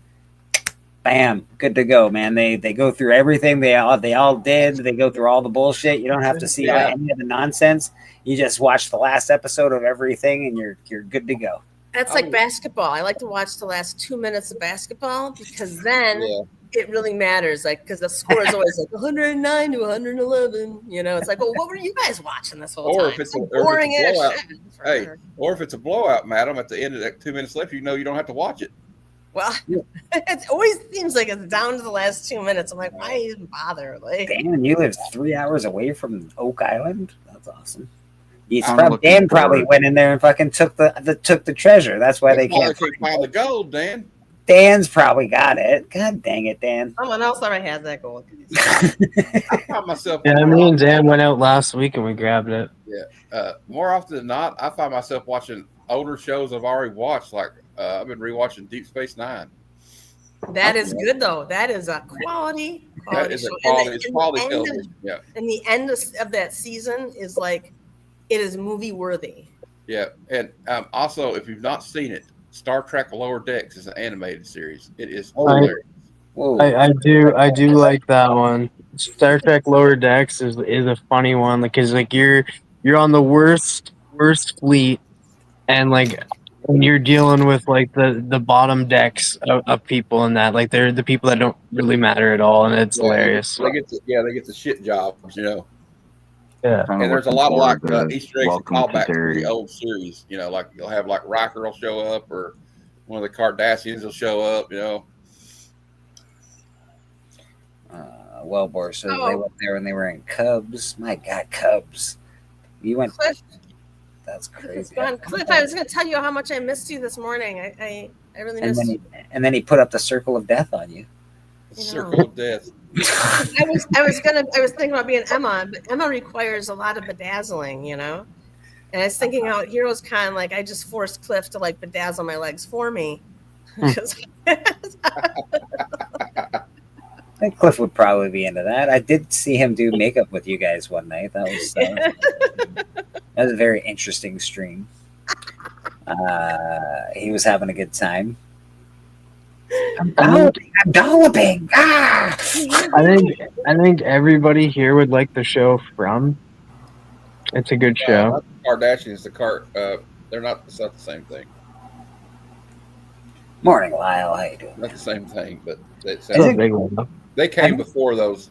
Bam, good to go, man. They go through everything they all did. They go through all the bullshit. You don't have to see any of the nonsense. You just watch the last episode of everything, and you're good to go. That's like basketball. I like to watch the last 2 minutes of basketball because then it really matters. Like, because the score is always like 109 to 111. You know, it's like, well, what were you guys watching this whole time? If it's Boring ass blowout, shit. or if it's a blowout, madam, at the end of that 2 minutes left, you know you don't have to watch it. Well, it always seems like it's down to the last 2 minutes. I'm like, why even bother? Like, Damn, you live 3 hours away from Oak Island. That's awesome. I'm Dan looking probably forward- went in there and fucking took the treasure. That's why they can't. find the gold, Dan. Dan's probably got it. God dang it, Dan. someone else already has that gold. I find myself. Yeah, me and Dan went out last week and we grabbed it. Yeah. More often than not, I find myself watching older shows I've already watched. Like I've been rewatching Deep Space Nine. That is good though. That is a quality. That is a show. quality. And It's the quality end of- television. Yeah. And the end of that season is like, it is movie worthy. Yeah, and also, if you've not seen it, Star Trek Lower Decks is an animated series. It is hilarious. I do like that one. Star Trek Lower Decks is a funny one because like you're on the worst fleet, and like when you're dealing with like the bottom decks of people and that, like they're the people that don't really matter at all, and it's hilarious. They get the shit jobs, you know. Yeah, And there's a lot of like Easter eggs and Welcome to callbacks to Derry. the old series. You know, like you'll have like Riker will show up, or one of the Kardashians will show up. You know. Wellbore says they went there when they were in Cubs. My God, Cubs. You went. Cliff. That's It's crazy. gone. Cliff, I was going to tell you how much I missed you this morning. I really And missed then, you. and then he put up the circle of death on you. Circle of Death. I was thinking about being Emma, but Emma requires a lot of bedazzling, you know. And I was thinking how Heroes Con, like I just forced Cliff to like bedazzle my legs for me. I think Cliff would probably be into that. I did see him do makeup with you guys one night. That was a very interesting stream. He was having a good time. I'm dolloping. Ah! I think everybody here would like the show From. It's a good show. Not the Kardashians, they're not. It's not the same thing. Morning, Lyle. How you doing? Not the same thing, but They came before those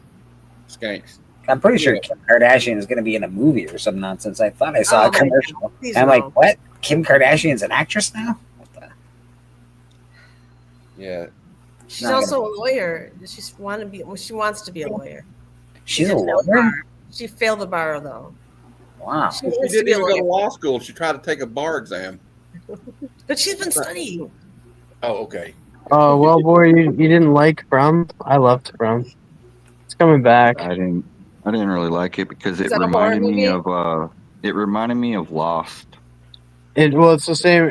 skanks. I'm pretty sure Kim Kardashian is going to be in a movie or some nonsense. I thought I saw a commercial. I'm like, what? Kim Kardashian's an actress now? What the? Yeah. She's also a lawyer. She wants to be a lawyer. She's a lawyer? She failed the bar though. Wow. She didn't even go to law school. She tried to take a bar exam. But she's been studying. Oh, okay. Oh well, boy, you didn't like From? I loved From. It's coming back. I didn't really like it because it that a horror reminded me of Lost. It's the same.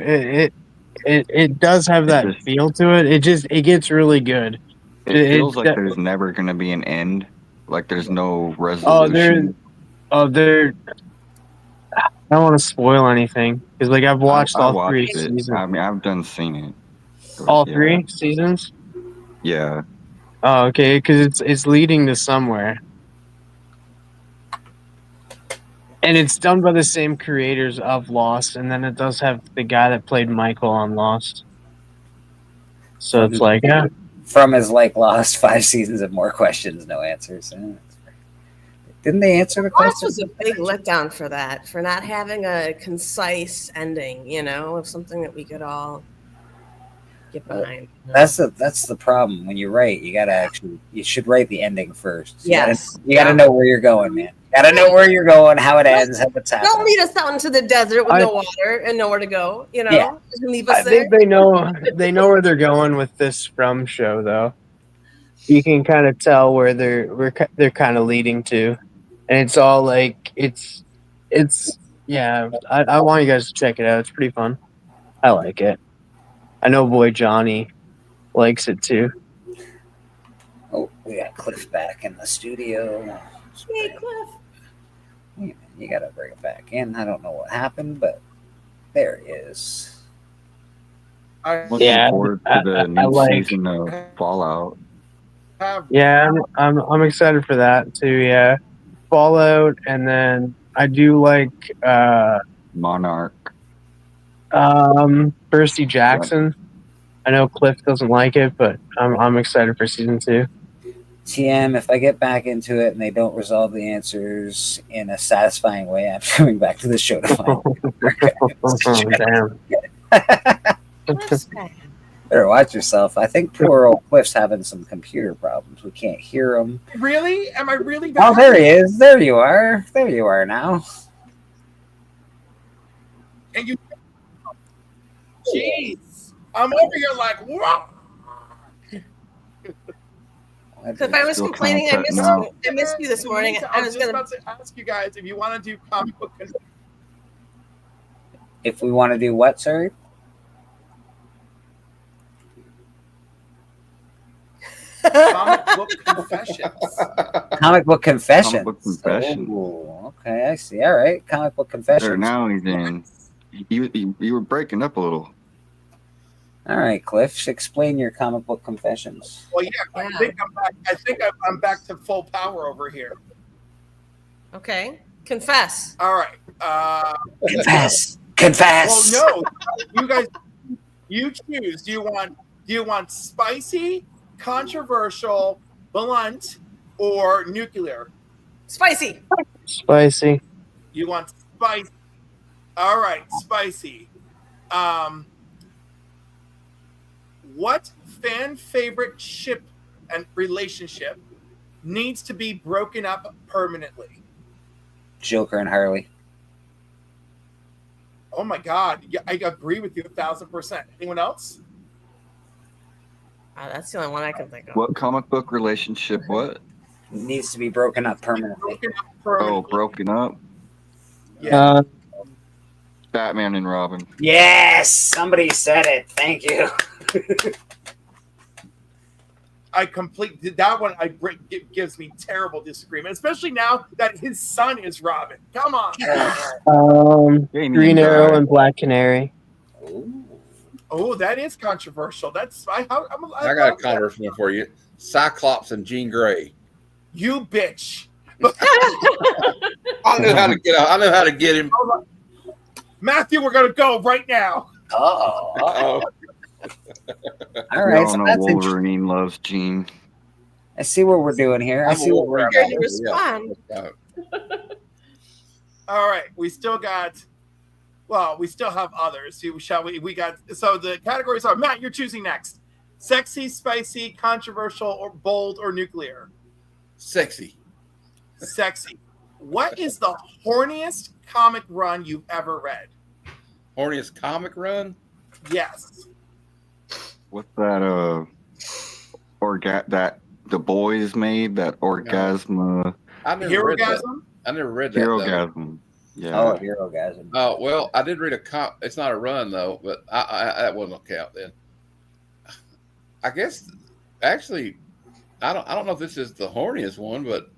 It does have that feel to it. It gets really good. It feels like there's never going to be an end. Like there's no resolution. I don't want to spoil anything because like I've watched all 3 seasons. I mean, I've done seen it. All 3 seasons. Yeah. Oh, okay. Because it's leading to somewhere, and it's done by the same creators of Lost, and then it does have the guy that played Michael on Lost. So it's like, yeah. From is like Lost, 5 seasons of more questions, no answers. Didn't they answer the question? Lost was a big letdown for that, for not having a concise ending, of something that we could all get behind. That's the problem. When you write, you should write the ending first. Yes. You gotta know where you're going, man. You gotta know where you're going, how it ends, how it's happening. Don't lead us out into the desert with no water and nowhere to go. Yeah. Just leave us I there. think they know where they're going with this From show, though. You can kind of tell where they're kind of leading to, and it's all like it's yeah. I want you guys to check it out. It's pretty fun. I like it. I know boy Johnny likes it too. Oh, we got Cliff back in the studio. Hey, Cliff. You gotta bring it back in. I don't know what happened, but there he is. Looking forward to the new season of Fallout. Yeah, I'm excited for that too. Yeah, Fallout, and then I do like Monarch. Percy Jackson. I know Cliff doesn't like it, but I'm excited for season 2. TM, if I get back into it and they don't resolve the answers in a satisfying way, I'm coming back to the show to find Damn. Better watch yourself. I think poor old Cliff's having some computer problems. We can't hear him. Really? Am I really bad? Oh, there he is. There you are. There you are now. And you... Jeez. I'm over here like, what? If I was complaining, I missed you this morning. I was just about to ask you guys if you want to do comic book. If we want to do what, sorry? Comic book confessions. Comic book confessions. Comic book confessions. Oh, okay, I see. All right, comic book confessions. There, now he's in. You were breaking up a little. All right, Cliff, explain your comic book confessions. Well, yeah, I think I'm back. I think I'm back to full power over here. Okay, confess. All right. Confess. Confess. Well, no, you guys, you choose. Do you want spicy, controversial, blunt, or nuclear? Spicy. Spicy. You want spicy. All right, spicy. What fan favorite ship and relationship needs to be broken up permanently? Joker and Harley. Oh my God, yeah, I agree with you 1,000%. Anyone else? That's the only one I can think of. What comic book relationship? What needs to be broken up permanently? Oh, broken up. Yeah. Batman and Robin. Yes, somebody said it. Thank you. I completely that one. It gives me terrible disagreement, especially now that his son is Robin. Come on. Green Arrow and Black Canary. Ooh. Oh, that is controversial. That's I got a controversial one for you. Cyclops and Jean Grey. You bitch. I knew how to get out. I know how to get him. Matthew, we're gonna go right now. Oh. Uh-oh. All right. So no, that's Wolverine loves Jean. I see what we're doing here. I see what we're Scared doing. to respond. All right, we still got. Well, we still have others. Shall we? We got. So the categories are Matt. You're choosing next. Sexy, spicy, controversial, or bold, or nuclear. Sexy. Sexy. What is the horniest comic run you've ever read? Horniest comic run? Yes. What's that? That the boys made that orgasm. I never read that. I never read that. Herogasm. Yeah. Oh, Herogasm. Oh well, I did read it's not a run though, but I that wouldn't count then. I guess actually, I don't know if this is the horniest one, but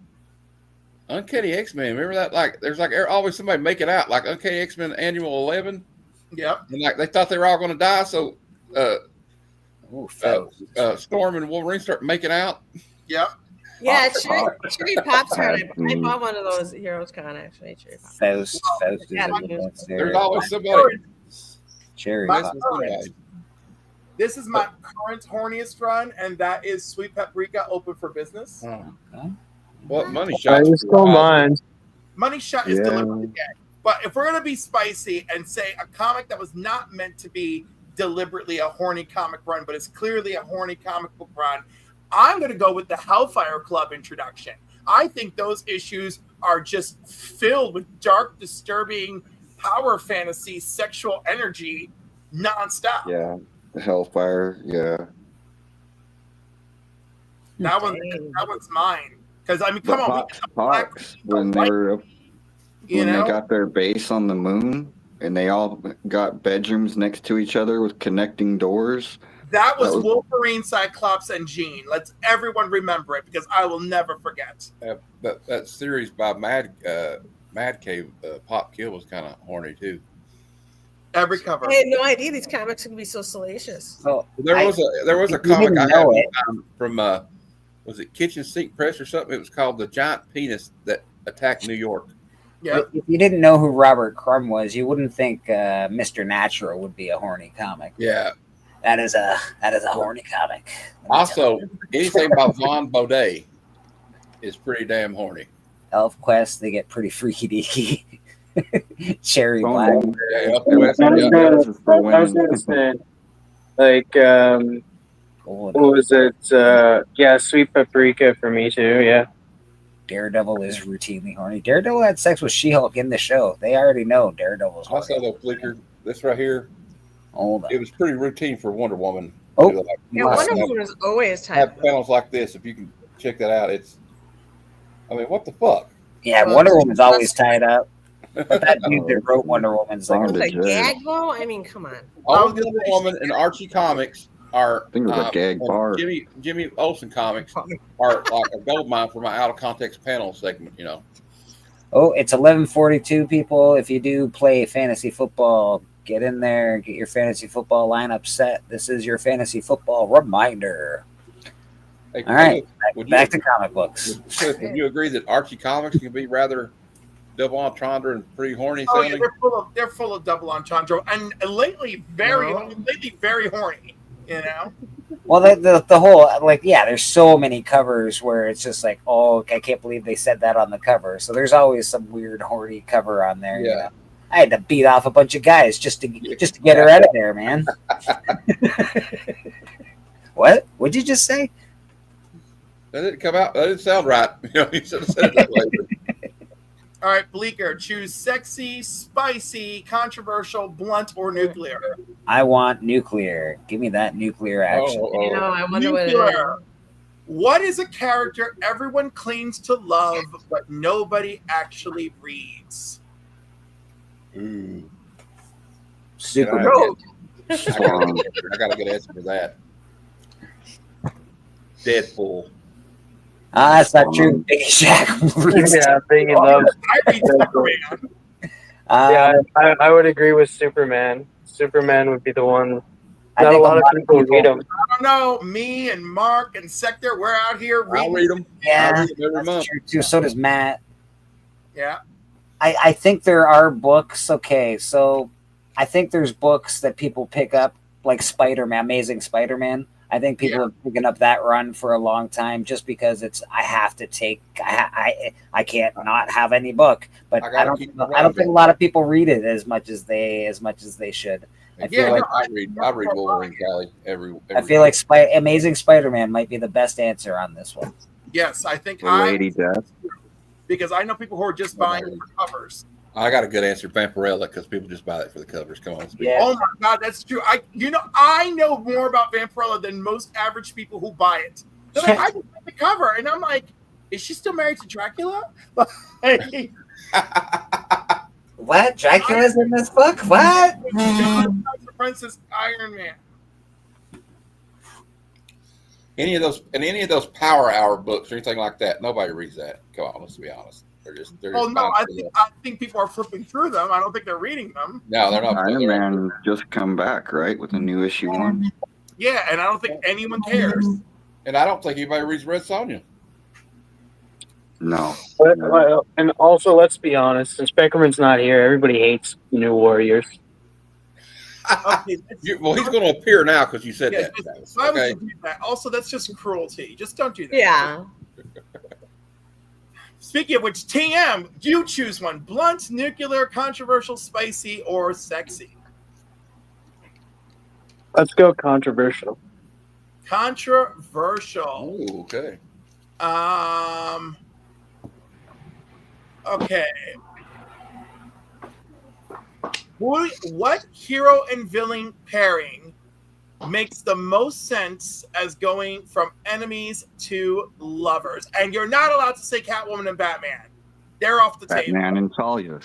Uncanny X-Men. Remember that? Like, there's like always somebody make it out like Uncanny X-Men Annual 11. Yep. And like they thought they were all going to die, so Storm and Wolverine start making out. Yep. Yeah, Cherry Pop's hard. I bought one of those at Heroes Con actually. Cherry Pop. Faust is There's always somebody. Cherry My Pop. current- This is my current horniest run, and that is Sweet Paprika Open for Business. What Money Shot? I still mind. Money Shot is deliberately gay. But if we're going to be spicy and say a comic that was not meant to be deliberately a horny comic run, but is clearly a horny comic book run, I'm going to go with the Hellfire Club introduction. I think those issues are just filled with dark, disturbing power fantasy, sexual energy nonstop. Yeah. The Hellfire. Yeah. That one's mine. Because, I mean, come on. Hawks, when they were they got their base on the moon and they all got bedrooms next to each other with connecting doors. That was Wolverine, Cyclops, and Jean. Let's everyone remember it because I will never forget. That series by Mad Cave, Pop Kill was kind of horny too. Every cover. I had no idea these comics can be so salacious. So there was a comic I had from was it Kitchen Sink Press or something? It was called The Giant Penis That Attacked New York. Yeah. If you didn't know who Robert Crumb was, you wouldn't think Mr. Natural would be a horny comic. Yeah. That is a horny comic. Also, anything by Von Baudet is pretty damn horny. Elf Quest, they get pretty freaky deaky. Cherry Black. Yeah, Elf Quest, I was gonna say, like, what was it? Yeah, Sweet Paprika for me too. Yeah. Daredevil is routinely horny. Daredevil had sex with She-Hulk in the show. They already know Daredevil's horny. Also, though, Flicker, this right here, Hold on. it was pretty routine for Wonder Woman. Oh, to, like, Yeah, Wonder Woman was always tight. have panels like this. If you can check that out, I mean, what the fuck? Yeah, Wonder Woman's always tied up. But that dude that wrote Wonder Woman's like Like gag though? I mean, come on. All of Wonder Woman and Archie comics are. I think it was a gag and bar. Jimmy Olsen comics are like a gold mine for my out of context panel segment. You know. Oh, it's 11:42, people. If you do play fantasy football, get in there, get your fantasy football lineup set. This is your fantasy football reminder. Hey, all right, would back you, to comic books. Would you agree that Archie comics can be rather double entendre and pretty horny Oh, yeah, sounding? they're full of double entendre, and lately very horny. You know. Well, the whole, like, yeah, there's so many covers where it's just like, oh, I can't believe they said that on the cover. So there's always some weird horny cover on there. Yeah. You know? I had to beat off a bunch of guys just to get her out of there, man. What? What'd you just say? That didn't come out. That didn't sound right. You know, you should have said it that way. All right, Bleecker, choose sexy, spicy, controversial, blunt, or nuclear. I want nuclear. Give me that nuclear action. You know, I wonder what it is. Nuclear. What is a character everyone claims to love, but nobody actually reads? Ooh. Super. I got a good answer for that. Deadpool. Ah, that's not true. Big Shaq. Yeah, Biggie loves. I read Superman. Yeah, I would agree with Superman. Superman would be the one I Not a think lot of people read them. I don't know. Me and Mark and Sector, we're out here I'll reading. read them. Yeah, I read them every that's month. true too. So does Matt. Yeah. I think there are books. Okay, so I think there's books that people pick up, like Spider-Man, Amazing Spider-Man. I think people have picking up that run for a long time just because it's I have to take I can't not have any book, but I don't think a lot of people read it as much as they should. I feel like I read Wolverine Cali every I feel like Amazing Spider-Man might be the best answer on this one. Yes, I think Lady Death. Because I know people who are just buying it for covers. I got a good answer, Vampirella, because people just buy it for the covers. Come on, Yeah. Oh my God, that's true. I know more about Vampirella than most average people who buy it. They're like, I just like the cover, and I'm like, is she still married to Dracula? What? Dracula's in this book? What? Princess Iron Man. Any of those Power Hour books or anything like that, nobody reads that. Come on, let's be honest. They're just Oh no, I think people are flipping through them. I don't think they're reading them. No, they're not. Iron Man just come back, right, with a new issue 1. Yeah, and I don't think anyone cares. And I don't think anybody reads Red Sonja. No. And also, let's be honest, since Beckerman's not here, everybody hates New Warriors. Okay, Well, he's going to appear now because you said that. Why would you do that? Also, that's just cruelty. Just don't do that. Yeah. Speaking of which, TM, you choose one: blunt, nuclear, controversial, spicy, or sexy. Let's go controversial. Controversial. Ooh, okay. Okay. What hero and villain pairing makes the most sense as going from enemies to lovers? And you're not allowed to say Catwoman and Batman. They're off the table. Batman and Talia.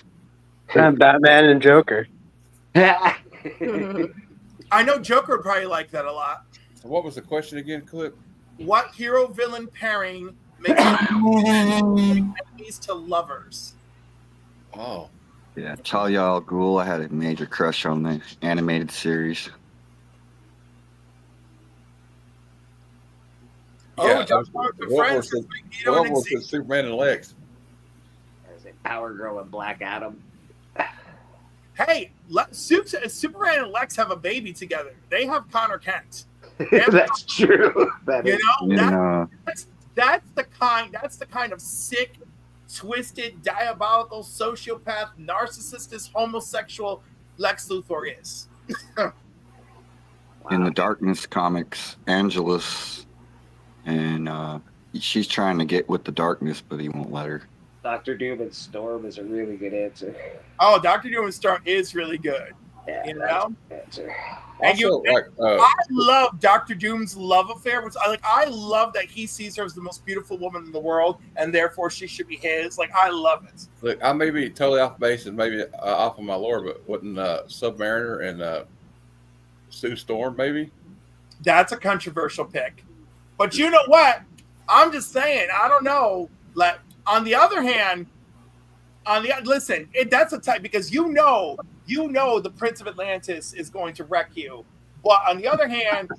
Batman and Joker. I know Joker would probably like that a lot. What was the question again, Clip? What hero villain pairing makes enemies to lovers? Oh. Yeah, Talia al Ghul. I had a major crush on the animated series. Yeah, what was Superman and Lex? There's a Power Girl and Black Adam. Hey, Superman and Lex have a baby together. They have Connor Kent. That's true. That's the kind of sick, twisted, diabolical, sociopath, narcissistic, homosexual Lex Luthor is. In the Darkness comics, Angelus, and she's trying to get with the Darkness, but he won't let her. Dr. Doom and Storm is a really good answer. Oh, Dr. Doom and Storm is really good. Yeah, you know? Answer. And I love Dr. Doom's love affair. Which I love that he sees her as the most beautiful woman in the world, and therefore she should be his. Like, I love it. Look, I may be totally off base and maybe off of my lore, but wouldn't Submariner and Sue Storm maybe? That's a controversial pick. But you know what? I'm just saying. I don't know. Like, on the other hand, listen, that's a type because you know the Prince of Atlantis is going to wreck you. But on the other hand,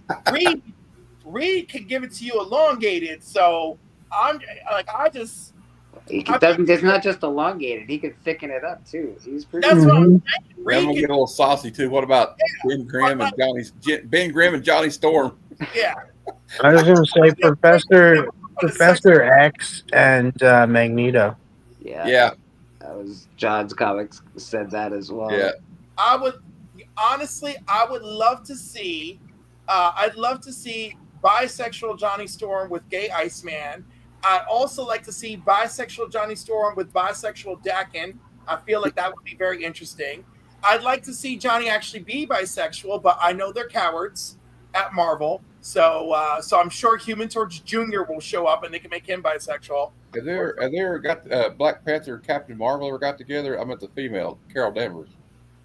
Reed can give it to you elongated. So it's not just elongated. He could thicken it up too. He's pretty. That's what I'm saying. I'm gonna get a little saucy too. What about Ben Grimm and Johnny Storm? Yeah. I was going to say Professor X and Magneto. Yeah. That was John's comics said that as well. Yeah. I would love to see. I'd love to see bisexual Johnny Storm with gay Iceman. I'd also like to see bisexual Johnny Storm with bisexual Daken. I feel like that would be very interesting. I'd like to see Johnny actually be bisexual, but I know they're cowards at Marvel. So I'm sure Human Torch Jr. will show up and they can make him bisexual. Have they ever got Black Panther and Captain Marvel ever got together? I meant the female, Carol Danvers.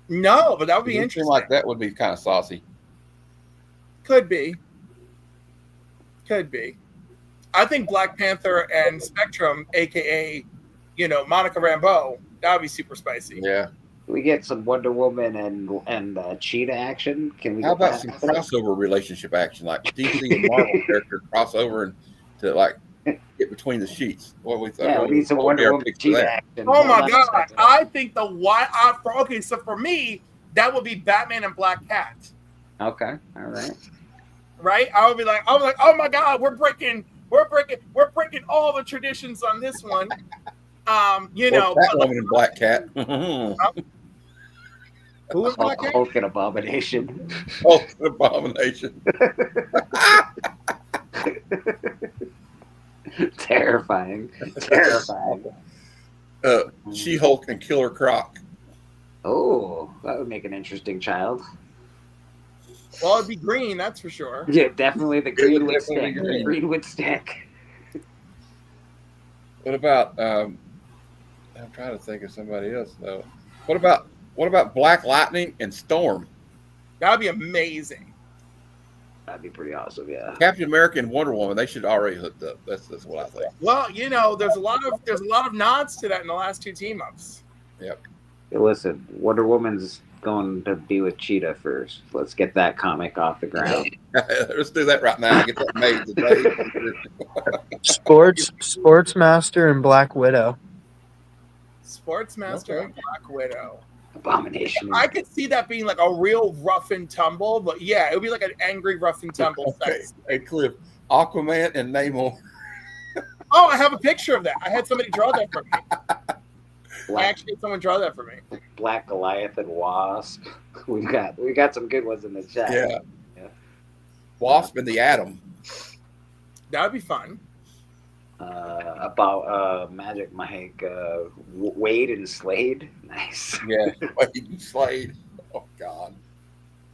No, but that would be interesting. Seem like that would be kind of saucy. Could be. I think Black Panther and Spectrum, aka, Monica Rambeau, that would be super spicy. Yeah. we get some Wonder Woman and Cheetah action? Can we? How get about that some happening? crossover relationship action, like DC and Marvel characters cross over and to like get between the sheets? What we thought? Yeah, we need some what would be Wonder our Woman pick for Cheetah that? action. Oh Hold my on a god! second. I think okay, so for me, that would be Batman and Black Cat. Okay, all right. Right? I would be like, oh my god, we're breaking all the traditions on this one. You know, Batwoman and Black Cat. Who was Black Cat? Hulk and Abomination. Hulk and Abomination. Terrifying. She-Hulk and Killer Croc. Oh, that would make an interesting child. Well, it'd be green, that's for sure. Yeah, definitely the Greenwood definitely stick. green. The Greenwood stick. What about? I'm trying to think of somebody else though. What about Black Lightning and Storm? That'd be amazing. That'd be pretty awesome. Yeah. Captain America and Wonder Woman, they should already hooked up. That's what I think. Well, you know, there's a lot of nods to that in the last two team ups. Yep. Hey, listen, Wonder Woman's going to be with Cheetah first. Let's get that comic off the ground. Let's do that right now. Get that made today. Sportsmaster and Black Widow. Sportsmaster and Black Widow. Abomination. I could see that being like a real rough and tumble, but yeah, it would be like an angry rough and tumble. Okay. Hey, Cliff, Aquaman and Namor. Oh, I have a picture of that. I had somebody draw that for me. I actually had someone draw that for me. Black Goliath and Wasp. We got some good ones in the chat. Yeah. Wasp and the Atom. That would be fun. About Magic Mike, Wade and Slade. Nice. Yeah, Wade and Slade. Oh God.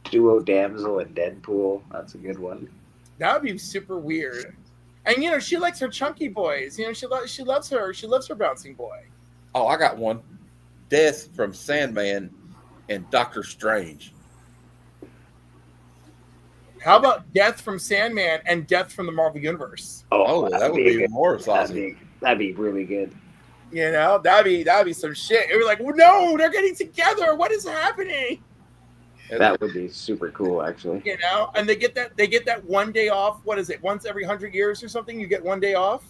Duo Damsel and Deadpool. That's a good one. That would be super weird. And you know, she likes her chunky boys. You know, she loves her bouncing boy. Oh, I got one. Death from Sandman and Doctor Strange. How about Death from Sandman and Death from the Marvel Universe? Oh, that would be even more saucy. That'd be really good. You know, that'd be some shit. It was like, well, no, they're getting together. What is happening? That would be super cool, actually. You know, and they get that 1 day off. What is it? Once every 100 years or something, you get 1 day off.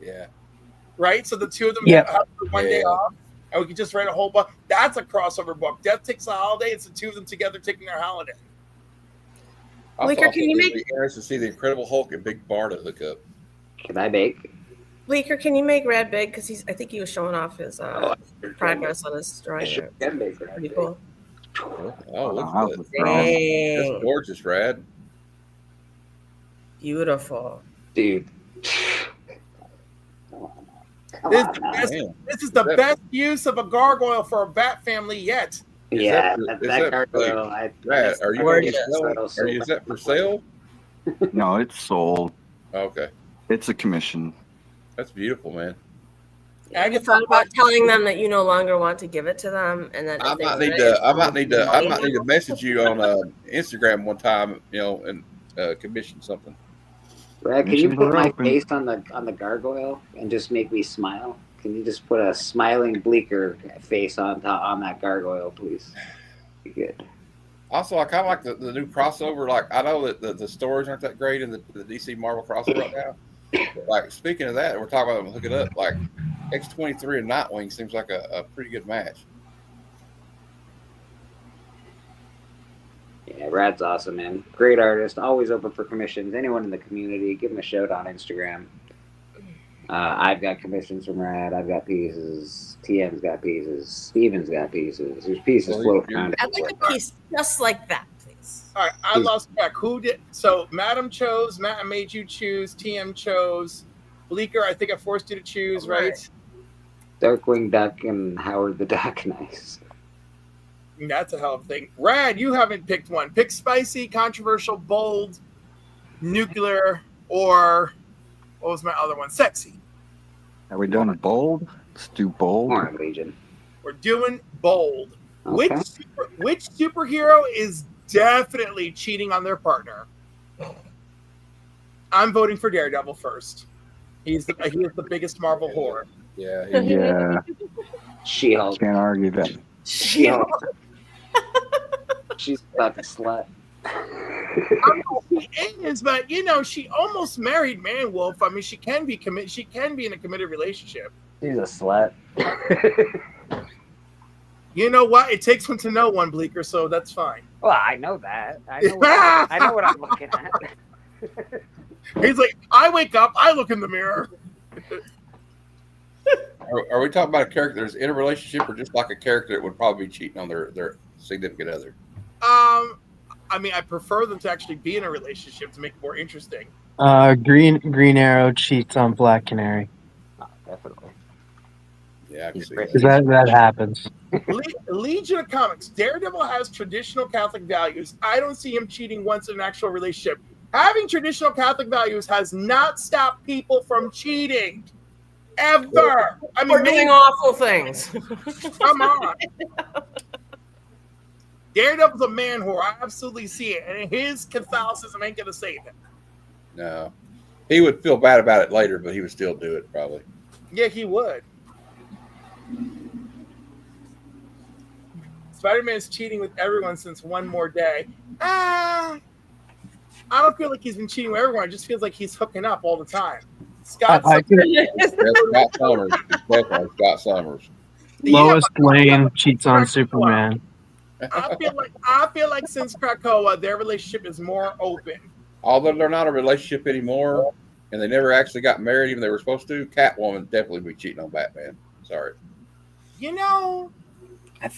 Yeah. Right. So the two of them Yeah. have 1 day off, and we could just write a whole book. That's a crossover book. Death takes a holiday. It's the two of them together taking their holiday. Bleeker, can you make interested to see the Incredible Hulk and Big Barda hook up? Can I make? Bleeker? Can you make Rad big? Because I think he was showing off his progress on his drawing. Sure can make Rad Pretty big. cool. Oh, look at that. Dang. That's gorgeous, Rad. Beautiful. Dude. This is the best use of a gargoyle for a bat family yet. Yeah, Is that that gargoyle. Rad, are you Gorgeous. is that for sale? No, it's sold. Okay. It's a commission. That's beautiful, man. I just thought about telling them that you no longer want to give it to them, and that I might need to message you on Instagram one time, you know, and commission something. Brad, can you Missions put are my open. face on the gargoyle and just make me smile? Can you just put a smiling Bleeker face on that gargoyle, please? Be good. Also, I kind of like the new crossover. Like, I know that the stories aren't that great in the DC Marvel crossover right now. But, like, speaking of that, we're talking about them hooking up. Like, X-23 and Nightwing seems like a pretty good match. Yeah, Rad's awesome, man. Great artist. Always open for commissions. Anyone in the community, give him a shout on Instagram. I've got commissions from Rad. I've got pieces. TM's got pieces. Steven's got pieces. There's pieces floating around. I'd like a piece just like that, please. All right, I lost track. Who did? So, Madam chose. Matt made you choose. TM chose. Bleeker, I think I forced you to choose, right? Darkwing Duck and Howard the Duck. Nice. That's a hell of a thing. Rad, you haven't picked one. Pick spicy, controversial, bold, nuclear, or what was my other one? Sexy. Are we doing bold? Let's do bold. More Legion. We're doing bold. Okay. Which superhero is definitely cheating on their partner? I'm voting for Daredevil first. He is the biggest Marvel whore. Yeah. Yeah, She-Hulk. can't argue that. She-Hulk. She's about to slut. I know she is, but you know, she almost married Man Wolf. I mean, she can be She can be in a committed relationship. She's a slut. You know what? It takes one to know one, Bleecker. So that's fine. Well, I know that. I know what I'm looking at. He's like, I wake up, I look in the mirror. Are we talking about a character that's in a relationship, or just like a character that would probably be cheating on their significant other? I mean, I prefer them to actually be in a relationship to make it more interesting. Green Arrow cheats on Black Canary. Oh, definitely. Yeah, I can see Because that happens. Legion of Comics. Daredevil has traditional Catholic values. I don't see him cheating once in an actual relationship. Having traditional Catholic values has not stopped people from cheating. Ever. I mean, Or doing awful things. Come on. Daredevil's a man whore. I absolutely see it. And his Catholicism ain't going to save him. No. He would feel bad about it later, but he would still do it, probably. Yeah, he would. Spider-Man's cheating with everyone since One More Day. I don't feel like he's been cheating with everyone. It just feels like he's hooking up all the time. Scott Summers. Definitely Scott Summers. Lois Lane cheats on Superman. I feel like since Krakoa, their relationship is more open. Although they're not a relationship anymore, and they never actually got married, even though they were supposed to, Catwoman definitely be cheating on Batman. Sorry. You know, I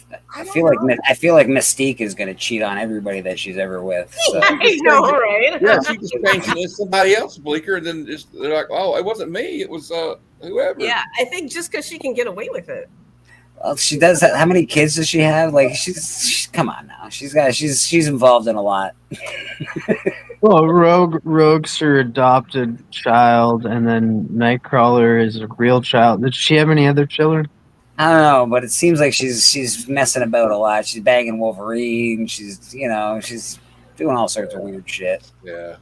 feel like Mystique is going to cheat on everybody that she's ever with. So. I know, right? Yeah, she just thinks somebody else, Bleecker, and then they're like, "Oh, it wasn't me; it was whoever." Yeah, I think just because she can get away with it. Well, she does. How many kids does she have? Like, she's come on now. She's involved in a lot. Well, Rogue's her adopted child, and then Nightcrawler is a real child. Did she have any other children? I don't know, but it seems like she's messing about a lot. She's banging Wolverine. She's doing all sorts of weird shit. Yeah.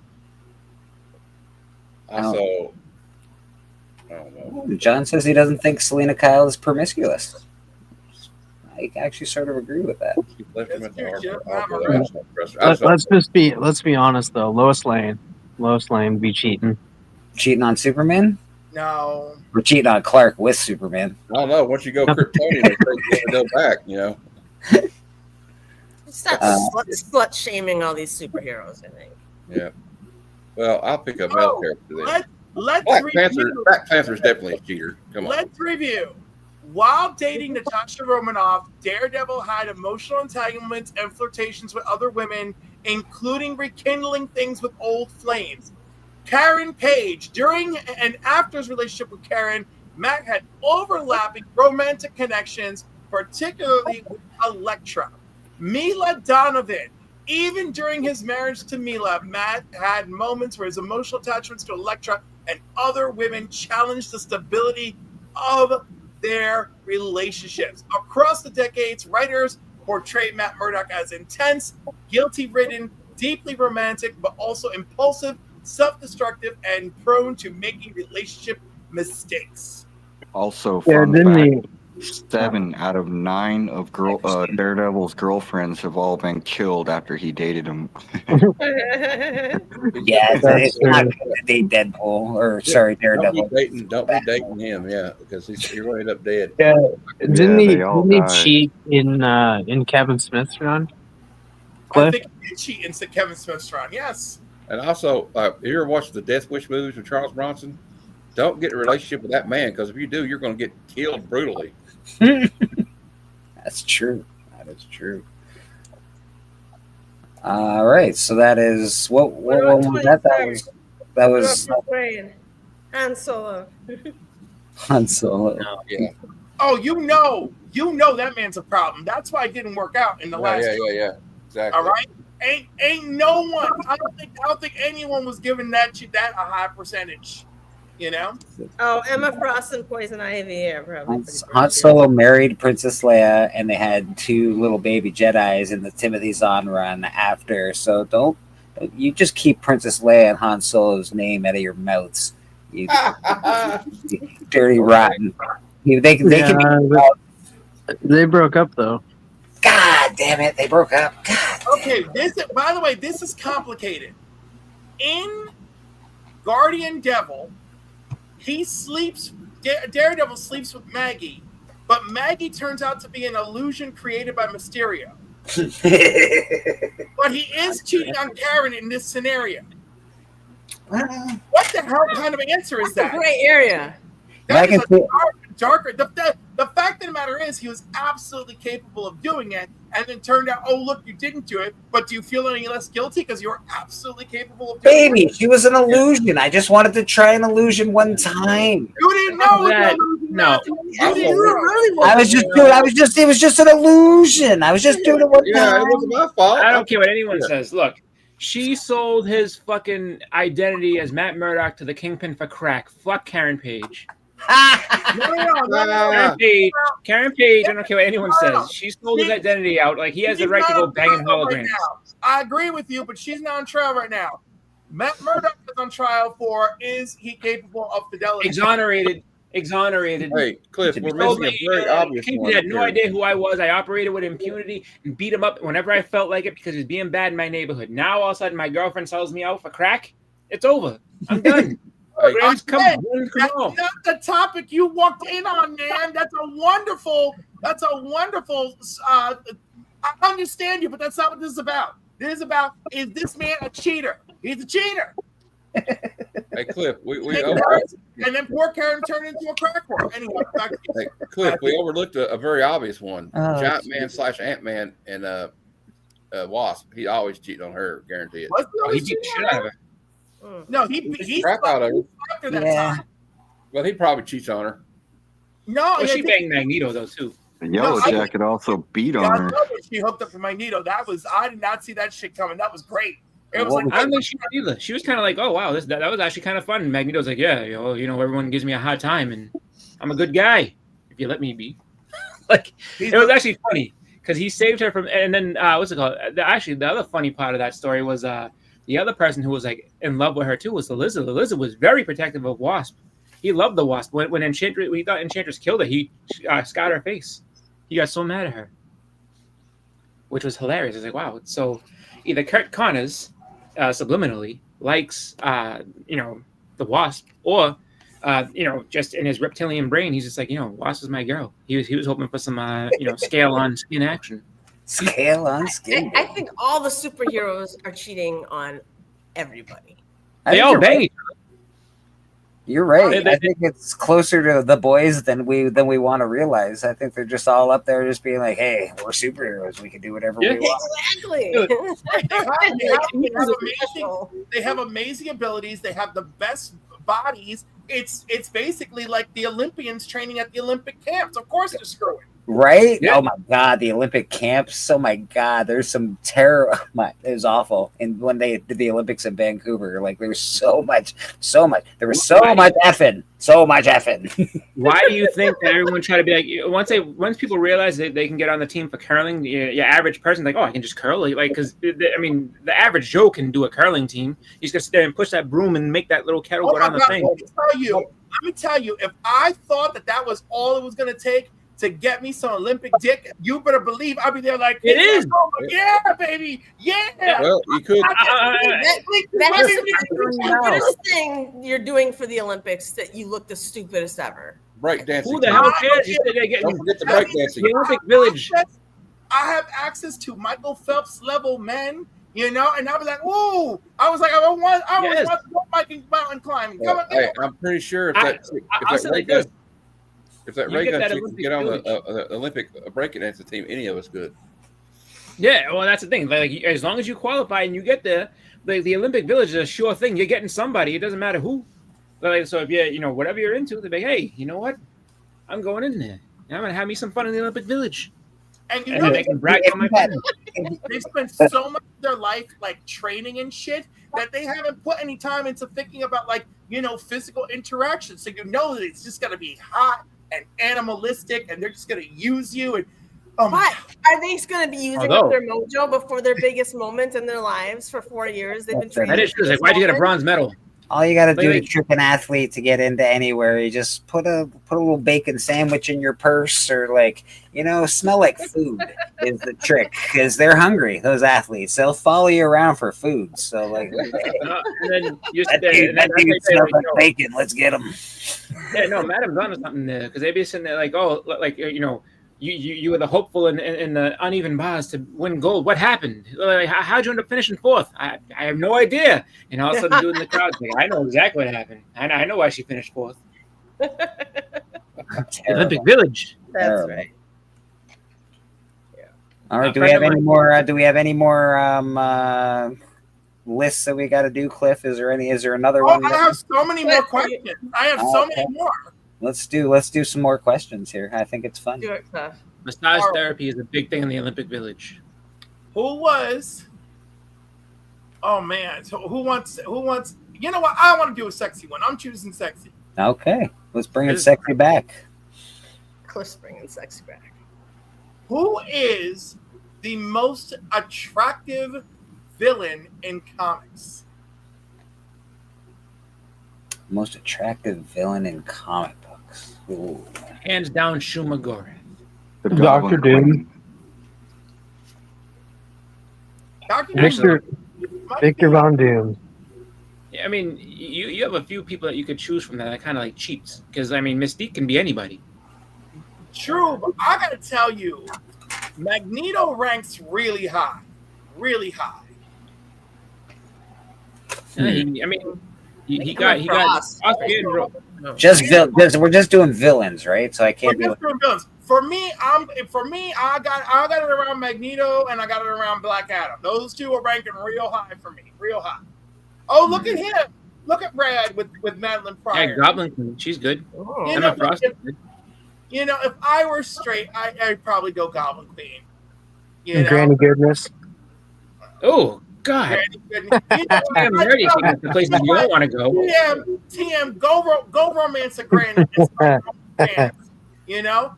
Also, I don't know. John says he doesn't think Selena Kyle is promiscuous. I actually sort of agree with that. Let's be honest though. Lois Lane be cheating on Superman. No, we're cheating on Clark with Superman. I don't know. Once you go Kryptonian, they go back. You know. Stop slut shaming all these superheroes. I think. Yeah. Well, I'll pick a male character then. Let's Black Panther's definitely a cheater. Come on. Let's review. While dating Natasha Romanoff, Daredevil had emotional entanglements and flirtations with other women, including rekindling things with old flames. Karen Page, during and after his relationship with Karen, Matt had overlapping romantic connections, particularly with Elektra. Mila Donovan, even during his marriage to Mila, Matt had moments where his emotional attachments to Elektra and other women challenged the stability of their relationships. Across the decades, writers portrayed Matt Murdock as intense, guilty-ridden, deeply romantic, but also impulsive, self-destructive, and prone to making relationship mistakes. Also, fun fact, 7 out of 9 of Daredevil's girlfriends have all been killed after he dated them. Yeah, it's not good to date Deadpool, or sorry, Daredevil. Don't be dating him, yeah, because he will end up dead. Yeah, didn't he cheat in Kevin Smith's run? I think he did cheat in Kevin Smith's run, yes. And also, you ever watched the Death Wish movies with Charles Bronson? Don't get in a relationship with that man, because if you do, you're going to get killed brutally. That's true. That is true. All right, so that is what was that? That was Han Solo. Han Solo. Yeah. Oh, you know that man's a problem. That's why it didn't work out in the last. Yeah. Exactly. All right. Ain't no one. I don't think anyone was giving that a high percentage. You know. Oh, Emma Frost and Poison Ivy are probably. Han Solo married Princess Leia, and they had 2 little baby Jedis in the Timothy Zahn run after. So don't you just keep Princess Leia and Han Solo's name out of your mouths. You dirty rotten. They broke up though. damn it, they broke up. God. Okay, by the way, this is complicated. In Guardian Devil, Daredevil sleeps with Maggie, but Maggie turns out to be an illusion created by Mysterio. But he is cheating on Karen in this scenario. What the hell kind of answer is that? That's a gray area. That is darker. The fact of the matter is, he was absolutely capable of doing it, and then turned out, oh look, you didn't do it. But do you feel any less guilty because you were absolutely capable of doing it? Baby, she was an illusion. I just wanted to try an illusion one time. You didn't know that. No, I was just doing. It was just an illusion. I was just doing it one time. Yeah, it wasn't my fault. I don't care what anyone says. Look, she sold his fucking identity as Matt Murdock to the Kingpin for crack. Fuck Karen Page. Karen Page, I don't care what anyone says. She sold his identity out. Like, he has the right to go banging holograms. I agree with you, but she's not on trial right now. Matt Murdock is on trial for, is he capable of fidelity? Exonerated. Hey, Cliff, we're missing a very obvious Kingpin one. had no idea who I was. I operated with impunity and beat him up whenever I felt like it because he was being bad in my neighborhood. Now, all of a sudden, my girlfriend sells me out for crack. It's over. I'm done. That's not the topic you walked in on, man. That's a wonderful. I understand you, but that's not what this is about. This is about, is this man a cheater? He's a cheater. Hey, Cliff, and then poor Karen turned into a crack whore. Anyway, back to Hey, Cliff, we overlooked a very obvious one. Giant Man / Ant-Man and Wasp. He always cheated on her, guarantee it. He beat the shit out of her. No, he's crap out of her. After that time. Well, he probably cheats on her. No, well, she banged Magneto though too. The Yellow Jacket also beat on her. She hooked up for Magneto. I did not see that shit coming. That was great. It was I don't think she did either. She was kind of like, oh wow, that was actually kind of fun. And Magneto's like, yeah, you know, everyone gives me a hard time, and I'm a good guy if you let me be. Like, it was actually funny because he saved her from. And then what's it called? Actually, the other funny part of that story was the other person who was like in love with her too was the Lizard. The Lizard was very protective of Wasp. He loved the Wasp. When Enchantress, we thought Enchantress killed her, he scarred her face. He got so mad at her, which was hilarious. It's like, wow. So either Kurt Connors subliminally likes, the Wasp, or, just in his reptilian brain, he's just like, Wasp is my girl. He was hoping for some, scale on skin action. Scale on skin. I think all the superheroes are cheating on everybody. They all bang each other. You're right. I think it's closer to the boys than we want to realize. I think they're just all up there just being like, hey, we're superheroes. We can do whatever we want. Exactly. They have amazing abilities. They have the best bodies. It's basically like the Olympians training at the Olympic camps. Of course they're screwing. Right? Yeah. Oh my God, the Olympic camps. Oh my God, there's some terror. It was awful. And when they did the Olympics in Vancouver, like there was so much. There was so much effing. Why do you think that everyone try to be like, once people realize that they can get on the team for curling, your average person's like, oh, I can just curl, because the average Joe can do a curling team. He's gonna sit there and push that broom and make that little kettle go down the thing. Let me tell you, if I thought that was all it was gonna take to get me some Olympic dick, you better believe I'll be there like, it is. Oh, yeah, baby. Yeah. Well, you could. That is the stupidest thing you're doing for the Olympics, that you look the stupidest ever. Breakdancing. Who the hell cares? Don't forget the breakdancing. The Olympic Village. I have access to Michael Phelps level men, and I'll be like, "Ooh!" I was like, "I want to go mountain climbing." Hey, I'm pretty sure if that Ray gun chick can get on the Olympic breakdancing team, any of us could. Yeah, well, that's the thing. Like, as long as you qualify and you get there, the Olympic Village is a sure thing. You're getting somebody. It doesn't matter who. So if you, whatever you're into, they're like, hey, you know what? I'm going in there. I'm gonna have me some fun in the Olympic Village. And they can brag on my fun. They spend so much of their life training and shit that they haven't put any time into thinking about physical interaction. So that it's just gonna be hot and animalistic, and they're just gonna use you. And but are they going to be using up their mojo before their biggest moment in their lives for 4 years? They've been training. That is true. Like, why'd you get a bronze medal? All you got to do Like- to trick an athlete to get into anywhere, you just put a little bacon sandwich in your purse, or like, smell like food is the trick, because they're hungry. Those athletes, they'll follow you around for food. So like, And then you that dude smells like bacon. Let's get him. Yeah, no, Madam's onto something there, because they'd be sitting there like, oh, like you were the hopeful in the uneven bars to win gold. What happened? Like, how'd you end up finishing fourth? I have no idea. And all of a sudden, dude in the crowd's like, I know exactly what happened. I know why she finished fourth. Olympic Village. That's right. All right. Do we have any more? Do we have any more lists that we got to do, Cliff? Is there another one? I have so many more questions. I have so many more. Let's do some more questions here. I think it's fun. Do it, Cliff. Massage therapy is a big thing in the Olympic Village. Who was? Oh man! So who wants? You know what? I want to do a sexy one. I'm choosing sexy. Okay, let's bring it sexy back. Cliff's bringing sexy back. Who is the most attractive villain in comics? Most attractive villain in comic books. Ooh. Hands down, Shumagorath. Doctor Doom. Victor Von Doom. Yeah, I mean, you have a few people that you could choose from that are kind of like cheats, because I mean, Mystique can be anybody. True, but I gotta tell you, Magneto ranks really high, really high. I mean, he got we're just doing villains, right? So I can't do villains. For me, I got it around Magneto and I got it around Black Adam. Those two are ranking real high for me, real high. Oh, look at him! Look at Brad with Madeline Pryor. Yeah, Goblin Queen, she's good. You Emma know, Frost is good. If I were straight, I'd probably go Goblin Queen. Granny Goodness. Oh God! Granny Goodness. I'm ready to get the places you don't want to go. TM, go romance a granny.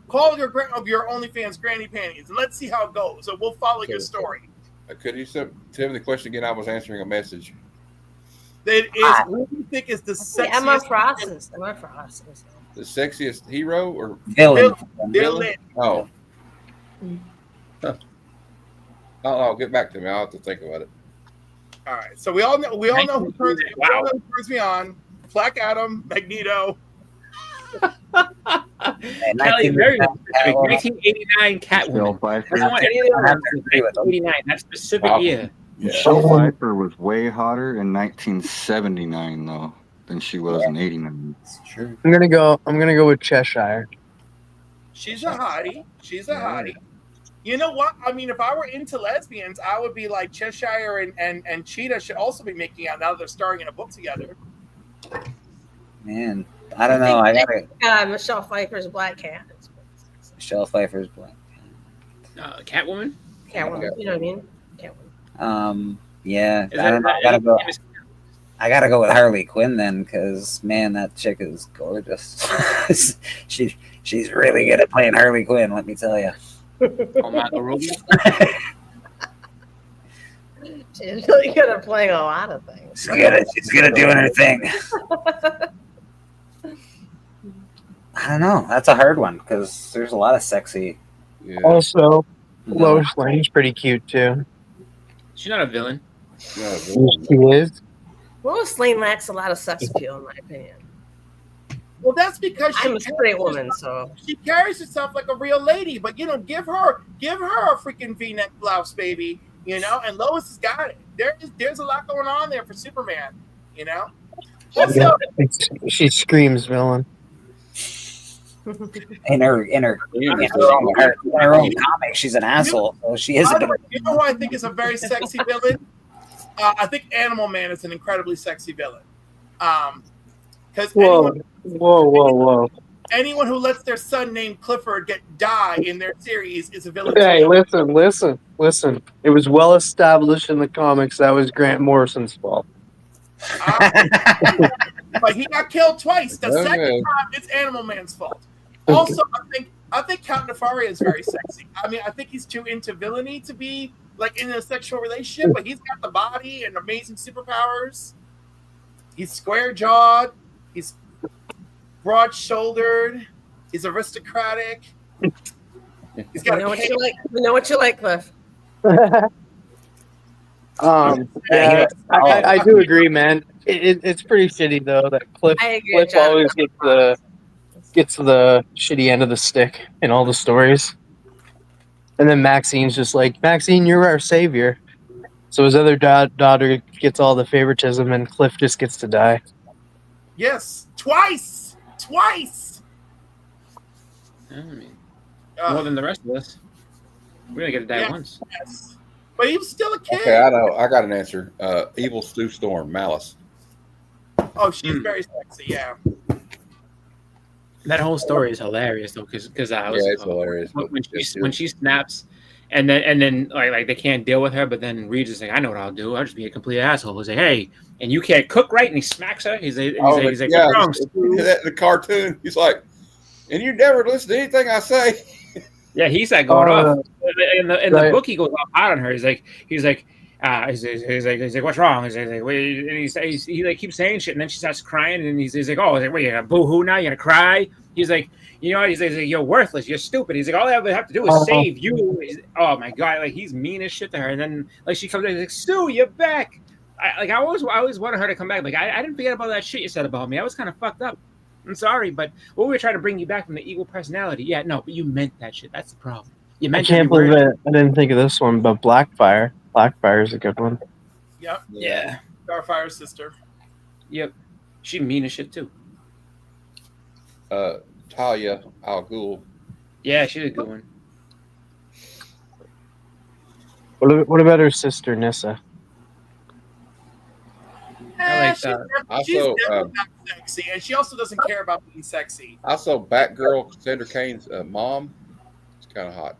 Call your OnlyFans Granny Panties and let's see how it goes. So we'll follow your story. Could you tell me the question again? I was answering a message. It is. Who do you think is the sexiest? Emma Frost. The sexiest hero or villain? Oh. Huh. I'll get back to me. I'll have to think about it. All right. So we all know who turns me on. Black Adam, Magneto. Kelly, very specific. 1989 Catwoman. I don't want any of the 89. That specific year. Michelle Pfeiffer was way hotter in 1979 though than she was in 89. That's true. I'm gonna go with Cheshire. She's a hottie. You know what? I mean, if I were into lesbians, I would be like Cheshire and Cheetah should also be making out now that they're starring in a book together. Man, I don't know. I gotta. Michelle Pfeiffer's Black Cat. Michelle Pfeiffer's Black Catwoman. Catwoman. You know what I mean? Yeah. I don't know. I gotta go with Harley Quinn then, because man, that chick is gorgeous. she's really good at playing Harley Quinn. Let me tell you. Oh, Margot Robbie. She's really good at playing a lot of things. She's good at doing her thing. I don't know. That's a hard one because there's a lot of sexy. Yeah. Also, Lois Lane's pretty cute too. She's not a villain. She is. Lois Lane lacks a lot of sex appeal, in my opinion. Well, that's because I'm a straight woman, so she carries herself like a real lady. But give her a freaking V-neck blouse, baby. And Lois has got it. There's a lot going on there for Superman. Also, she screams villain. In her own comic, she's an asshole. So she is a bit. You know who I think is a very sexy villain? I think Animal Man is an incredibly sexy villain. Because Whoa. anyone who lets their son named Clifford die in their series is a villain. Hey, listen. It was well established in the comics that was Grant Morrison's fault. But he got killed twice. The second time, it's Animal Man's fault. Also, I think Count Nefaria is very sexy. I mean, I think he's too into villainy to be like in a sexual relationship, but he's got the body and amazing superpowers. He's square jawed. He's broad shouldered. He's aristocratic. He's got We know what you like. We know what you like, Cliff. Yeah, I do agree, man. It's pretty shitty though that Cliff I agree with John. always gets the shitty end of the stick in all the stories, and then Maxine's just like, Maxine, you're our savior. So his other daughter gets all the favoritism, and Cliff just gets to die. Yes, twice. I mean, more than the rest of us. We're gonna get to die once. Yes. But he was still a kid. Okay, I know. I got an answer. Evil Stu Storm, Malice. Oh, she's very sexy. Yeah. That whole story is hilarious though, because I was it's hilarious. When she snaps, and then like they can't deal with her, but then Reed's just like, I know what I'll do. I'll just be a complete asshole. He's like, hey, and you can't cook right, and he smacks her. He's like, what's wrong, Stu? The cartoon. He's like, and you never listen to anything I say. Yeah, he's like going off. In the book, he goes off hard on her. He's like, he's like, what's wrong? He's like, wait, and he like keeps saying shit, and then she starts crying, and he's like, oh, wait, you're gonna boo-hoo now? You're gonna cry? He's like, you know, he's like, you're worthless, you're stupid. He's like, all I have to do is save you. Oh my god, like he's mean as shit to her, and then like she comes in, he's like, Sue, you're back. I always wanted her to come back. Like I didn't forget about that shit you said about me. I was kind of fucked up. I'm sorry, but we were trying to bring you back from the evil personality. Yeah, no, but you meant that shit. That's the problem. You meant. I can't believe it. I didn't think of this one, but Blackfire. Blackfire is a good one. Yep. Yeah. Starfire's sister. Yep. She mean as shit too. Talia Al Ghul. Yeah, she's a good one. What about her sister Nissa? I like She's that. definitely not sexy, and she also doesn't care about being sexy. Also, Batgirl, Sandra Kane's mom. It's kind of hot.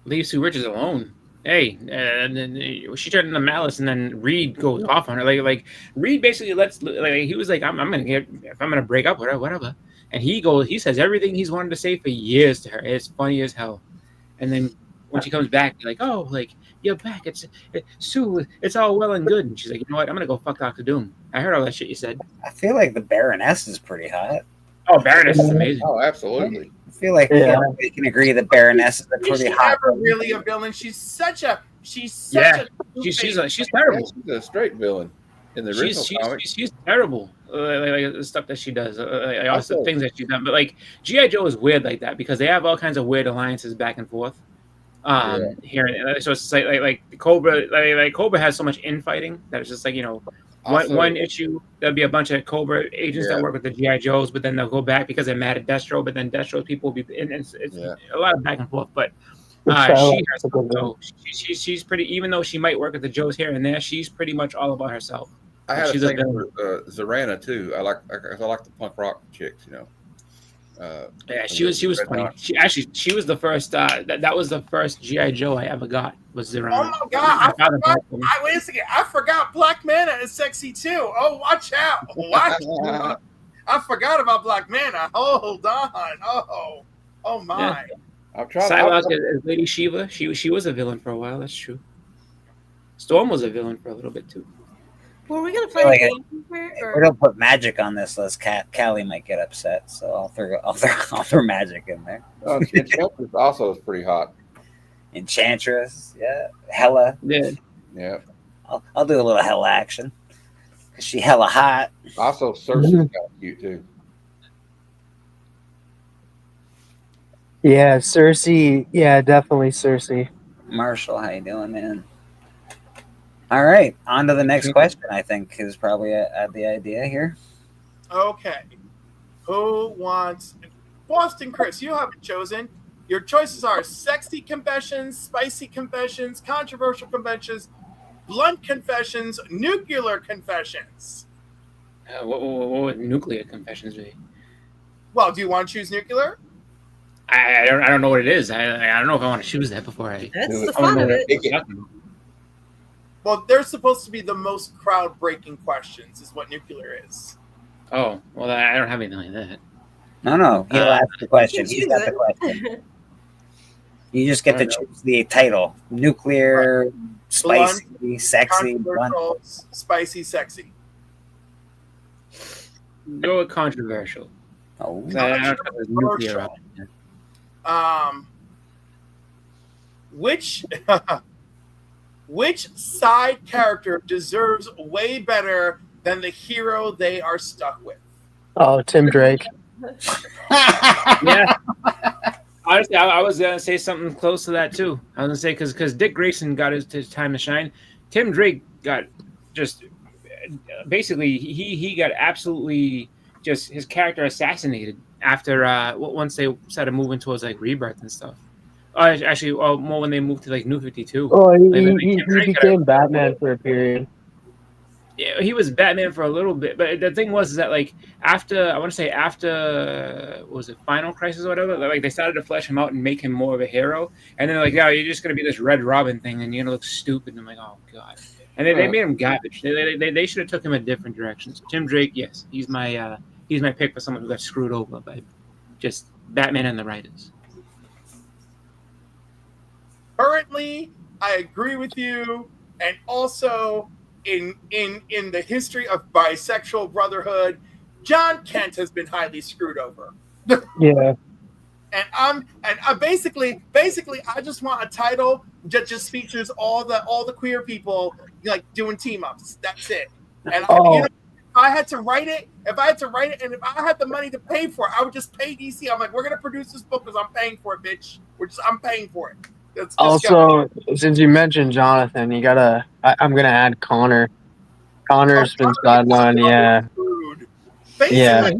Leave Sue Richards alone. Hey, and then she turned into Malice, and then Reed goes off on her. Like Reed basically he was like, I'm gonna break up with her, whatever. And he says everything he's wanted to say for years to her. It's funny as hell. And then when she comes back, like, oh, like you're back. Sue. It's all well and good. And she's like, you know what? I'm gonna go fuck Dr. Doom. I heard all that shit you said. I feel like the Baroness is pretty hot. Oh, Baroness is amazing. Oh, absolutely. I feel like we can agree that Baroness is a pretty hot. Never really a villain. She's terrible. She's a straight villain in the original comic. She's terrible. Like the stuff that she does, also things that she's done. But like G.I. Joe is weird like that because they have all kinds of weird alliances back and forth. Here, so it's like Cobra. Like Cobra has so much infighting that it's just like, you know, one issue there'll be a bunch of Cobra agents that work with the G.I. Joes, but then they'll go back because they're mad at Destro. But then Destro's people will be, and it's a lot of back and forth. But she's pretty. Even though she might work with the Joes here and there, she's pretty much all about herself. I had a thing for Zarana too. I like the punk rock chicks, you know. Yeah, she was funny. She was the first. That was the first GI Joe I ever got. Was Zarana. Oh my god! Wait a second. I forgot Black Manta is sexy too. Oh, watch out! Watch out. I forgot about Black Manta. Hold on. Oh my. Yeah. I'm trying. Psylocke as Lady Shiva. She was a villain for a while. That's true. Storm was a villain for a little bit too. Were we gonna play a game? We're gonna put magic on this list. Callie might get upset, so I'll throw magic in there. Enchantress also is pretty hot. Enchantress, yeah. Hella, yeah. I'll do a little Hella action because she hella hot. Also, Cersei's kind of cute too. Yeah, Cersei. Yeah, definitely Cersei. Marshall, how you doing, man? All right, on to the next question. I think is probably the idea here. Okay, who wants Boston? Chris, you haven't chosen. Your choices are sexy confessions, spicy confessions, controversial confessions, blunt confessions, nuclear confessions. What would nuclear confessions be? Well, do you want to choose nuclear? I don't know what it is. I don't know if I want to choose that before I. That's the fun of it. Well, they're supposed to be the most crowd-breaking questions, is what nuclear is. Oh, well, I don't have anything like that. No, he'll ask the question. He's got the question. You just get to choose the title: nuclear, spicy, Blunt, sexy, blunt. controversial, spicy, sexy. Go with controversial. Oh, 'Cause I don't know if there's nuclear out there. Which side character deserves way better than the hero they are stuck with? Oh, Tim Drake. Yeah. Honestly, I was gonna say something close to that too. I was gonna say because Dick Grayson got his time to shine. Tim Drake got just basically he got absolutely just his character assassinated after once they started moving towards like Rebirth and stuff. Actually, more when they moved to like New 52. Oh, Like, he became Batman for a period. Yeah, he was Batman for a little bit, but the thing was that like after was it Final Crisis or whatever, like they started to flesh him out and make him more of a hero, and then like, yeah, you're just gonna be this Red Robin thing, and you're gonna look stupid. And I'm like, oh god, and they made him garbage. They should have took him a different direction. So Tim Drake, yes, he's my pick for someone who got screwed over by just Batman and the writers. Currently, I agree with you, and also in the history of bisexual brotherhood, John Kent has been highly screwed over. Yeah. And I basically I just want a title that just features all the queer people like doing team ups. That's it. And if I had to write it, and if I had the money to pay for it, I would just pay DC. I'm like, we're gonna produce this book because I'm paying for it, bitch. I'm paying for it. Also, since you mentioned Jonathan, I'm gonna add Connor. Connor's been sidelined, yeah. Basically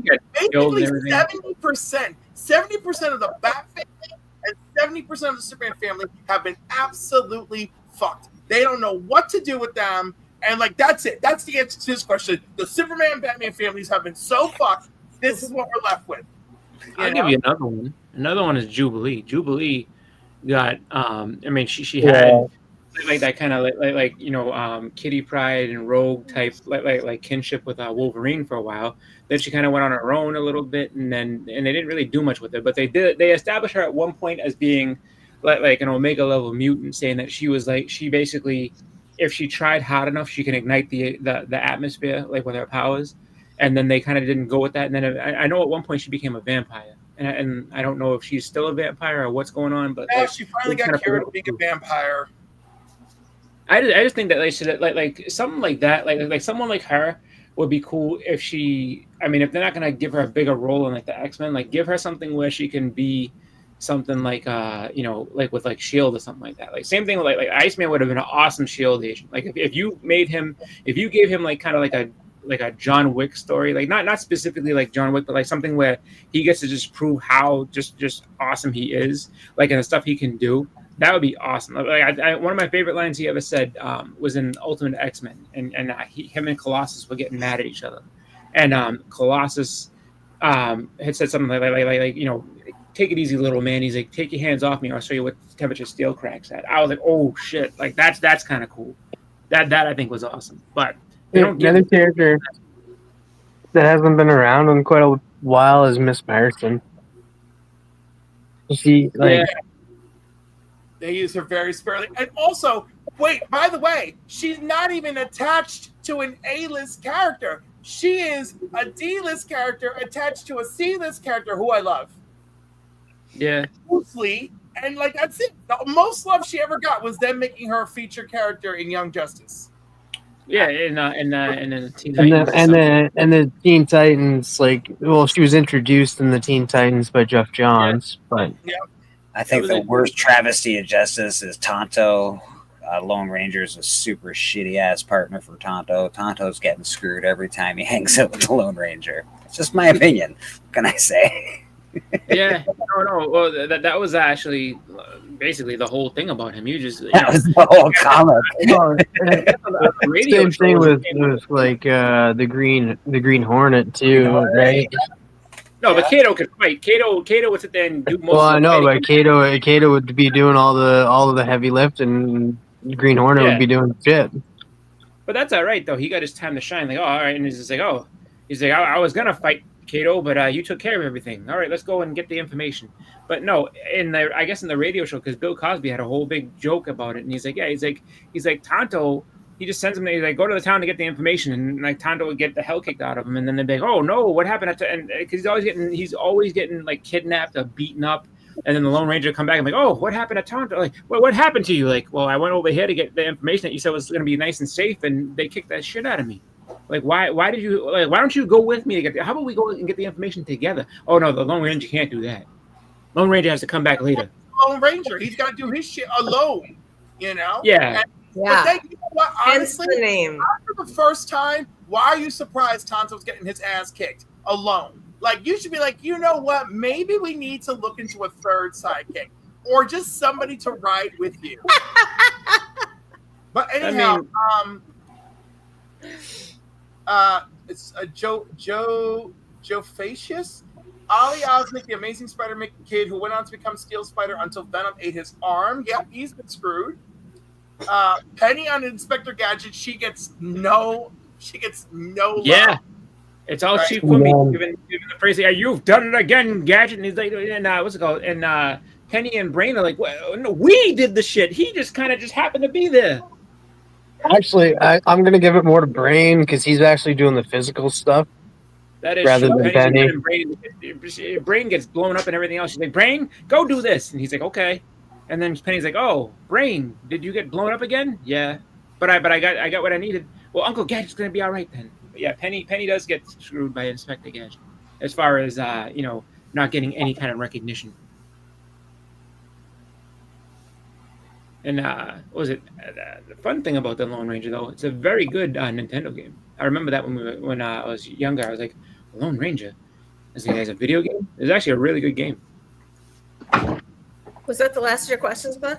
70% of the Bat family and 70% of the Superman family have been absolutely fucked. They don't know what to do with them, and like that's it. That's the answer to this question. The Superman Batman families have been so fucked. This is what we're left with. I'll give you another one. Another one is Jubilee. Jubilee got she had like that kind of like Kitty Pryde and Rogue type like kinship with Wolverine for a while. Then she kind of went on her own a little bit, and they didn't really do much with it. But they established her at one point as being like an Omega level mutant, saying that she was like, she basically, if she tried hard enough, she can ignite the atmosphere like with her powers. And then they kind of didn't go with that. And then I know at one point she became a vampire. And I don't know if she's still a vampire or what's going on, but she finally got cured of being a vampire. I just think that they should like something like that, like someone like her would be cool if she. I mean, if they're not gonna give her a bigger role in like the X-Men, like give her something where she can be something like like with like Shield or something like that. Like same thing with like Iceman would have been an awesome Shield agent. Like if you gave him like kind of like a John Wick story, like not specifically like John Wick, but like something where he gets to just prove how just awesome he is, like and the stuff he can do. That would be awesome. Like one of my favorite lines he ever said was in Ultimate X-Men, and him and Colossus were getting mad at each other, and Colossus had said something like take it easy, little man. He's like, take your hands off me, or I'll show you what temperature steel cracks at. I was like, oh shit, like that's kind of cool. That I think was awesome, but. Another character that hasn't been around in quite a while is Miss Marston. She they use her very sparingly, and also wait. By the way, she's not even attached to an A-list character. She is a D-list character attached to a C-list character who I love. Yeah, mostly, and like that's it. The most love she ever got was them making her a feature character in Young Justice. Yeah, and then Teen Titans. And the Teen Titans, she was introduced in the Teen Titans by Jeff Johns, but I think the worst travesty of Justice is Tonto. Lone Ranger is a super shitty ass partner for Tonto. Tonto's getting screwed every time he hangs out with the Lone Ranger. It's just my opinion. What can I say? Yeah, no. Well, that was actually basically the whole thing about him. You just that was the whole comic. Same thing with like the Green Hornet too, right? No, but Kato could fight. Kato would sit there and do most. Well, of the I know, fighting. but Kato would be doing all of the heavy lifting. Green Hornet would be doing shit. But that's all right though. He got his time to shine. Like, oh, all right, and he's just like, oh, he's like, I was gonna fight Kato, but you took care of everything. All right, let's go and get the information. But no, I guess in the radio show, because Bill Cosby had a whole big joke about it, and he's like Tonto. He just sends him. He's like, go to the town to get the information, and like Tonto would get the hell kicked out of him, and then they'd be like, oh no, what happened? And because he's always getting like kidnapped or beaten up, and then the Lone Ranger would come back and like, oh, what happened to Tonto? Like, what happened to you? Like, well, I went over here to get the information that you said was going to be nice and safe, and they kicked that shit out of me. Like, why don't you go with me to get how about we go and get the information together? Oh no, the Lone Ranger can't do that. Lone Ranger has to come back later. Lone Ranger, he's got to do his shit alone. You know? Yeah. But then, you know what? Honestly, the name. after the first time, why are you surprised Tonto's getting his ass kicked alone? Like, you should be like, you know what? Maybe we need to look into a third sidekick or just somebody to ride with you. But anyhow, it's Joe Facius. Ollie Osnick, the Amazing Spider-Man kid who went on to become Steel Spider until Venom ate his arm. Yep, he's been screwed. Penny on Inspector Gadget, she gets no love. Yeah, it's all Right. Chief Quimby giving the phrase, "Yeah, you've done it again, Gadget." And he's like, and what's it called? And Penny and Brain are like, well, no, we did the shit. He just kind of just happened to be there. Actually, I'm gonna give it more to Brain because he's actually doing the physical stuff. That is rather true. than Penny's Penny. Brain gets blown up and everything else. She's like, Brain, go do this, and he's like, okay. And then Penny's like, oh, Brain, did you get blown up again? Yeah, but I got what I needed. Well, Uncle Gadget's gonna be all right then. But yeah, Penny does get screwed by Inspector Gadget as far as not getting any kind of recognition. And what was it? The fun thing about the Lone Ranger, though, it's a very good Nintendo game. I remember that when I was younger. I was like, Lone Ranger? Is it a video game? It's actually a really good game. Was that the last of your questions, Bud?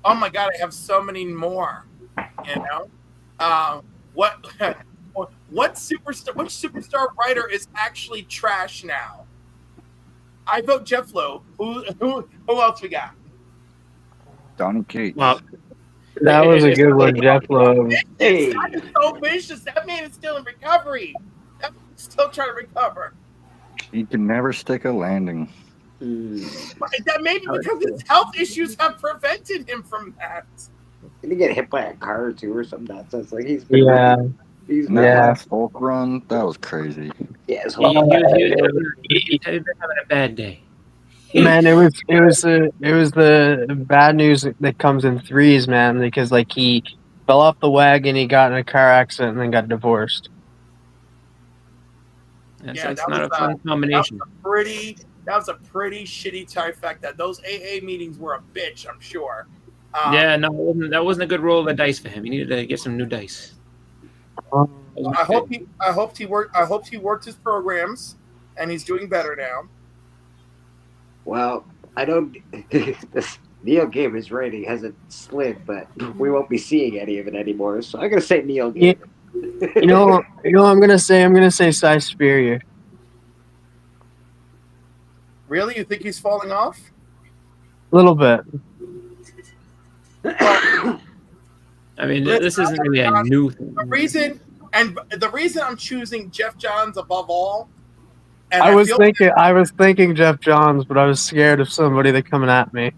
Oh my god, I have so many more. You know, which superstar writer is actually trash now? I vote Jeff Loeb. Who else we got? Donny Cates. Well, that was a good one, Jeff Loeb. Hey, that is so vicious. That man is still in recovery. That man's still trying to recover. He can never stick a landing. But that may be because his health issues have prevented him from that. Did he get hit by a car or two or something nonsense? Like he's That last Hulk run, that was crazy. Yeah, He's been having a bad day. Man, it was the bad news that comes in threes, man, because like he fell off the wagon, he got in a car accident, and then got divorced. That's not a fun combination. That was a pretty shitty trifecta. Those AA meetings were a bitch, I'm sure. Yeah, no, that wasn't a good roll of the dice for him. He needed to get some new dice. I hoped he worked his programs, and he's doing better now. Well, I don't. This Neil Gaiman's rating hasn't slid, but we won't be seeing any of it anymore. So I'm gonna say Neil Gaiman. You know what I'm gonna say? I'm gonna say Cy Spurrier. Really, you think he's falling off? A little bit. I mean, this isn't really a new thing. The reason I'm choosing Jeff Johns above all. And I was thinking Jeff Johns, but I was scared of somebody that coming at me.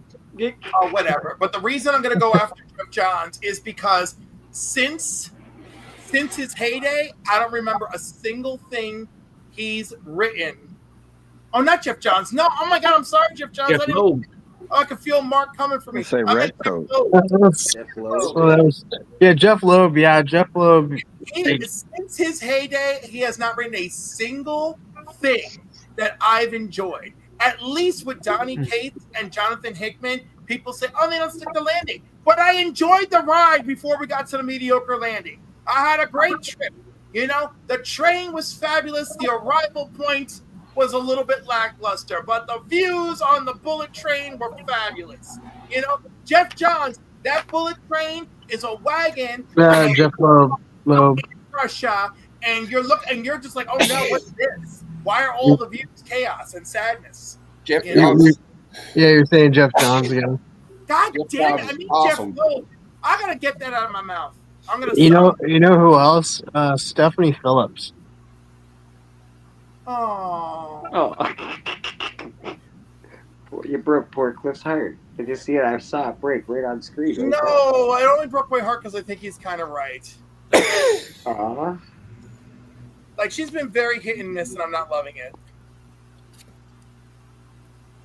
Oh, whatever. But the reason I'm going to go after Jeff Johns is because since his heyday, I don't remember a single thing he's written. Oh, not Jeff Johns. No, oh my God, I'm sorry, Jeff Johns. Jeff Loeb. I can feel Mark coming for me. Say Red Coat. Jeff Loeb. Yeah, Jeff Loeb. Yeah, Jeff Loeb. Since his heyday, he has not written a single thing that I've enjoyed. At least with Donny Cates and Jonathan Hickman, people say, oh, they don't stick the landing. But I enjoyed the ride before we got to the mediocre landing. I had a great trip. You know, the train was fabulous. The arrival point was a little bit lackluster, but the views on the bullet train were fabulous. You know, Jeff Johns, that bullet train is a wagon. Jeff Loeb. Russia, and you're just like, oh no, what's this? Why are all the views chaos and sadness? Jeff Johns. Yeah, you're saying Jeff Johns again. God damn it! I mean, awesome. Jeff Loeb. I gotta get that out of my mouth. I'm gonna. You know who else? Stephanie Phillips. Oh. Oh. You broke poor Cliff's heart. Did you see it? I saw it break right on screen. Right No, I only broke my heart because I think he's kind of right. Aw. Like, she's been very hit and miss, and I'm not loving it.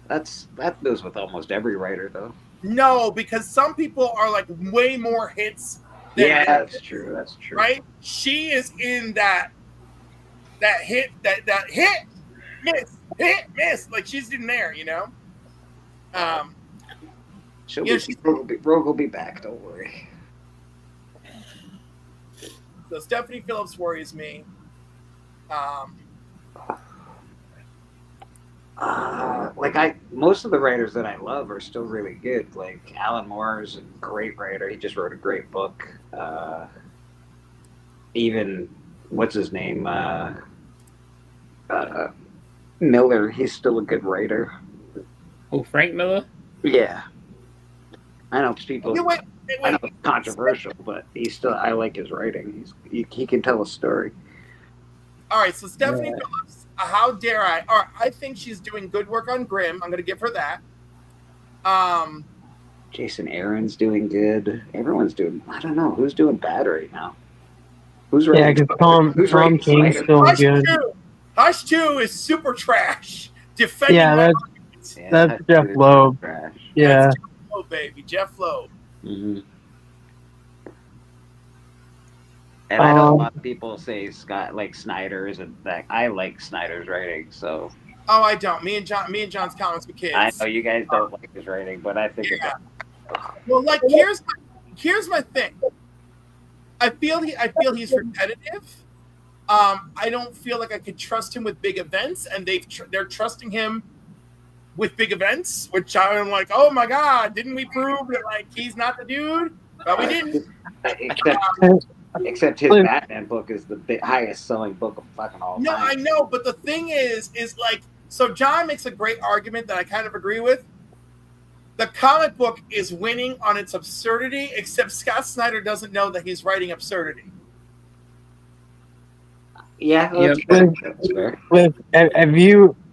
That goes with almost every writer, though. No, because some people are like way more hits. Than That's true. That's true. Right? She is in that hit, that hit, miss. Like, she's in there, you know. Rogue will be back. Don't worry. So Stephanie Phillips worries me. Most of the writers that I love are still really good. Like Alan Moore is a great writer. He just wrote a great book. Even what's his name? Miller. He's still a good writer. Oh, Frank Miller. Yeah. I know people. Wait. I know it's controversial, but I like his writing. He can tell a story. All right, so Stephanie Phillips, how dare I? All right, I think she's doing good work on Grimm. I'm going to give her that. Jason Aaron's doing good. Everyone's doing. I don't know who's doing bad right now. Who's writing? Yeah, because Tom King's still good. Hush 2 is super trash. Defending that's Jeff Loeb. Yeah. That's Jeff Loeb, baby. Jeff Loeb. Mm-hmm. And I know a lot of people say Scott like Snyder isn't that. I like Snyder's writing, so. Oh, I don't. Me and John's comics with kids. I know you guys don't like his writing, but I think it's. Well, like here's my thing. I feel he's repetitive. I don't feel like I could trust him with big events, and they're trusting him with big events, which I'm like, oh my god, didn't we prove that like he's not the dude? But we didn't. Except his Batman book is the highest selling book of fucking all time. No, I know, but the thing is like, so John makes a great argument that I kind of agree with. The comic book is winning on its absurdity, except Scott Snyder doesn't know that he's writing absurdity. Yeah.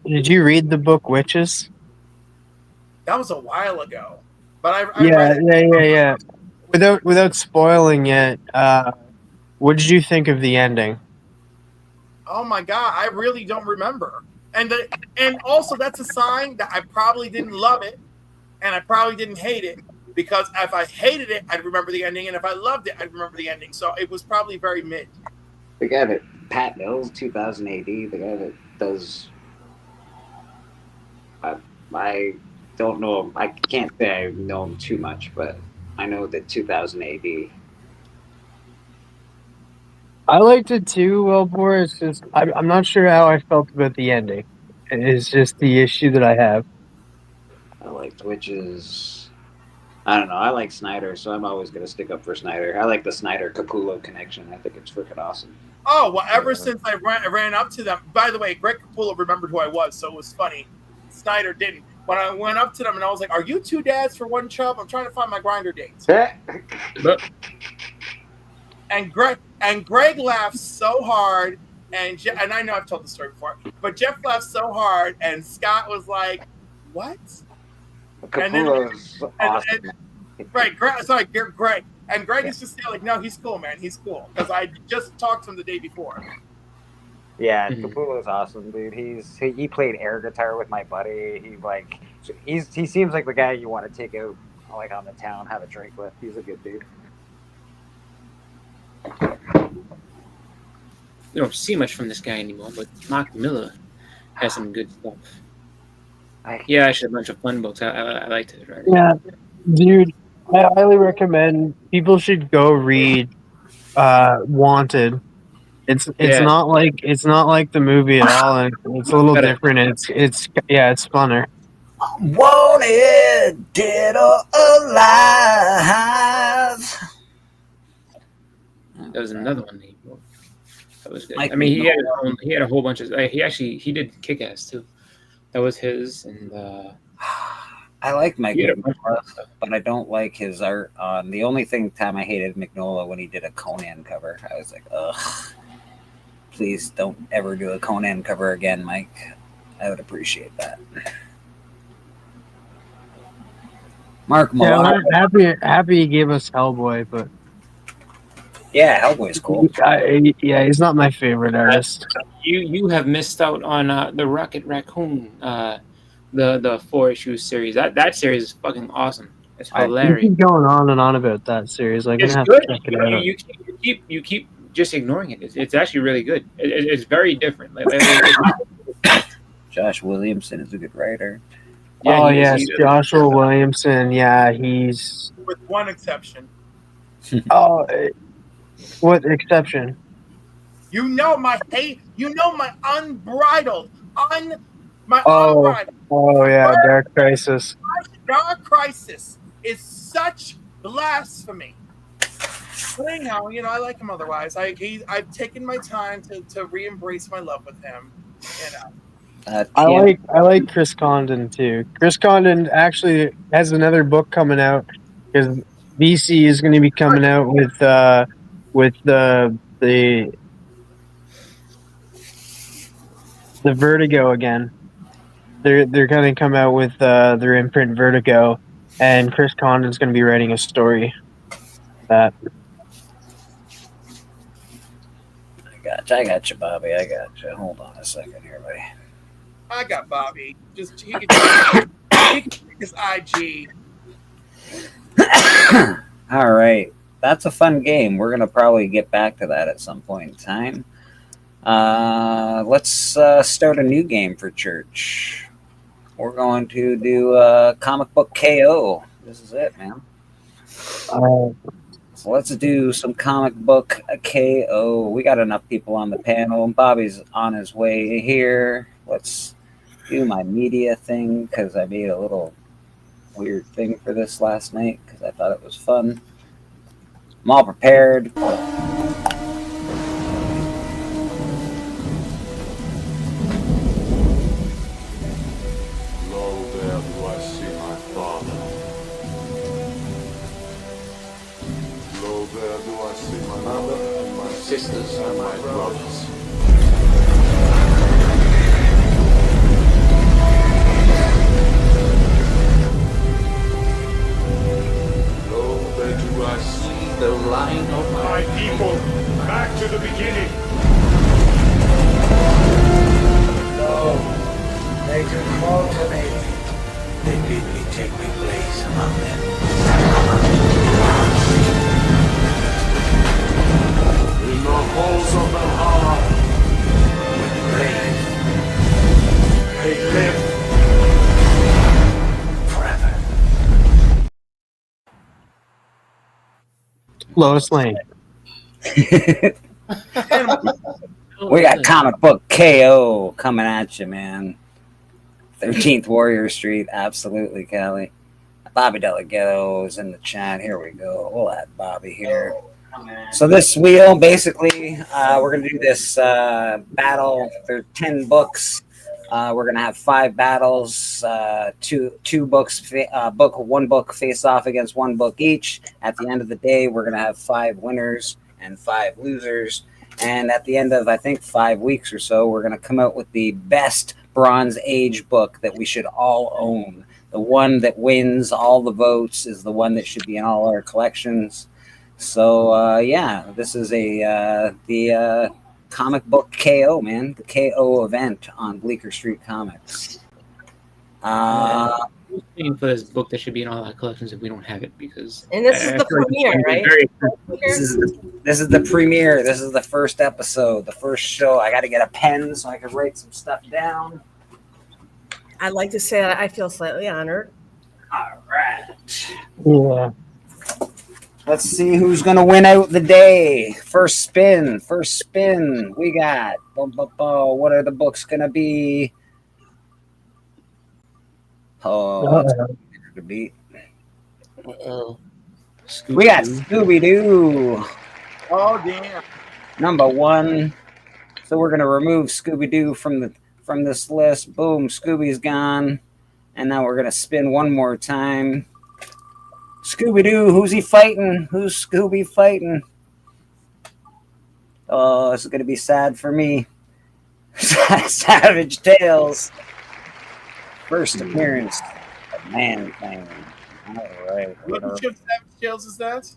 Did you read the book Witches? That was a while ago, but I yeah, read it. Without spoiling it, what did you think of the ending? Oh my god, I really don't remember. And also that's a sign that I probably didn't love it, and I probably didn't hate it, because if I hated it, I'd remember the ending, and if I loved it, I'd remember the ending. So it was probably very mid. The guy that Pat Mills, 2000 AD, the guy that does. I don't know him. I can't say I know him too much, but I know that 2000 AD. I liked it too, Wellbore. It's just I'm not sure how I felt about the ending. It's just the issue that I have. I liked Witches. I don't know. I like Snyder, so I'm always going to stick up for Snyder. I like the Snyder-Capullo connection. I think it's freaking awesome. Oh, well, ever since I ran up to them. By the way, Greg Capullo remembered who I was, so it was funny. Snyder didn't. When I went up to them and I was like, "Are you two dads for one chub? I'm trying to find my grinder dates." And Greg laughed so hard, and I know I've told the story before, but Jeff laughed so hard, and Scott was like, "What?" Capullo's awesome. Right, Greg. And Greg is just like, "No, he's cool, man. He's cool." Because I just talked to him the day before. Yeah, Capullo's awesome, dude. He played air guitar with my buddy. He seems like the guy you want to take out like on the town, have a drink with. He's a good dude. You don't see much from this guy anymore, but Mark Miller has some good stuff. Yeah, actually, a bunch of fun books. I liked it. Right? Yeah, dude, I highly recommend people should go read Wanted. It's not like the movie at all, and it's a little different. It's funner. Wanted, dead or alive. There was another one he wrote. That was good. I mean, he had a whole bunch of. He did Kick-Ass too. That was his, and I like Mike Mignola, but I don't like his art the only time I hated Mignola when he did a Conan cover. I was like, ugh. please don't ever do a Conan cover again, Mike. I would appreciate that. Mark Yeah, Millar. I'm happy he gave us Hellboy, but yeah, Hellboy's cool. Yeah, he's not my favorite artist. You have missed out on the Rocket Raccoon, the 4-issue series. That series is fucking awesome. It's You hilarious. keep going on and on about that series. Like, I'm It's gonna have good. to check it out. You keep just ignoring it. It's actually really good. It's very different. Josh Williamson is a good writer. Oh he is. yes, Joshua Williamson. Yeah, he's. With one exception. Oh, what exception? You know my hate. You know my unbridled. Oh yeah, Dark Crisis. Dark Crisis is such blasphemy. But anyhow, I like him otherwise. I've taken my time to re-embrace my love with him. I like Chris Condon too. Chris Condon actually has another book coming out because DC is going to be coming out with the Vertigo again. They're going to come out with their imprint Vertigo, and Chris Condon's going to be writing a story. That. I got you, Bobby. I got you. Hold on a second here, buddy. I got Bobby. He can take his IG. All right. That's a fun game. We're going to probably get back to that at some point in time. Let's start a new game for church. We're going to do Comic Book KO. This is it, man. So let's do some Comic Book KO. We got enough people on the panel. Bobby's on his way here. Let's do my media thing because I made a little weird thing for this last night because I thought it was fun. I'm all prepared. Sisters and my brothers. Lo, there do I see the line of my people back to the beginning. Lo, they do call to me. They bid me take my place among them. In the halls of Valhalla, they live forever. Lois Lane. We got Comic Book KO coming at you, man. 13th Warrior Street, absolutely, Callie. Bobby Delgado is in the chat. Here we go. We'll add Bobby here. So this wheel, basically, we're going to do this battle. There's 10 books. We're going to have 5 battles, two books, one book face off against one book each. At the end of the day, we're going to have 5 winners and 5 losers. And at the end of, I think, 5 weeks or so, we're going to come out with the best Bronze Age book that we should all own. The one that wins all the votes is the one that should be in all our collections. So, yeah, this is the Comic Book KO, man. The KO event on Bleecker Street Comics. I'm waiting for this book that should be in all our collections if we don't have it because. And this is the premiere, right? This is the premiere. This is the first episode, the first show. I got to get a pen so I can write some stuff down. I'd like to say that I feel slightly honored. All right. Yeah. Let's see who's going to win out the day. First spin. We got. What are the books going to be? Oh, to beat. We got Scooby-Doo. Oh, damn. Number 1. So we're going to remove Scooby-Doo from this list. Boom, Scooby's gone. And now we're going to spin one more time. Scooby-Doo, who's he fighting? Who's Scooby fighting? Oh, this is gonna be sad for me. Savage Tales. First appearance of Man Thing. All right. What issue of Savage Tales is that?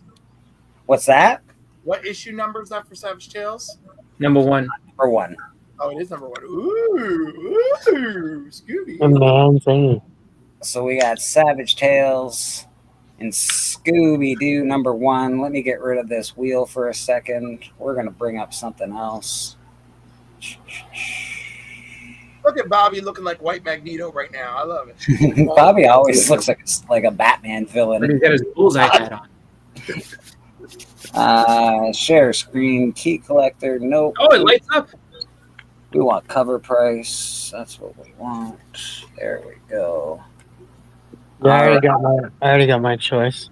What's that? What issue number is that for Savage Tales? Number 1. Number 1. Oh, it is number 1. Ooh, Scooby. The Man Thing. So we got Savage Tales and Scooby-Doo number 1. Let me get rid of this wheel for a second. We're going to bring up something else. Look at Bobby looking like White Magneto right now. I love it. Bobby always looks like a Batman villain. He's got his bullseye hat on. Share screen, key collector. Nope. Oh, it lights up. We want cover price. That's what we want. There we go. Yeah, I already got my choice.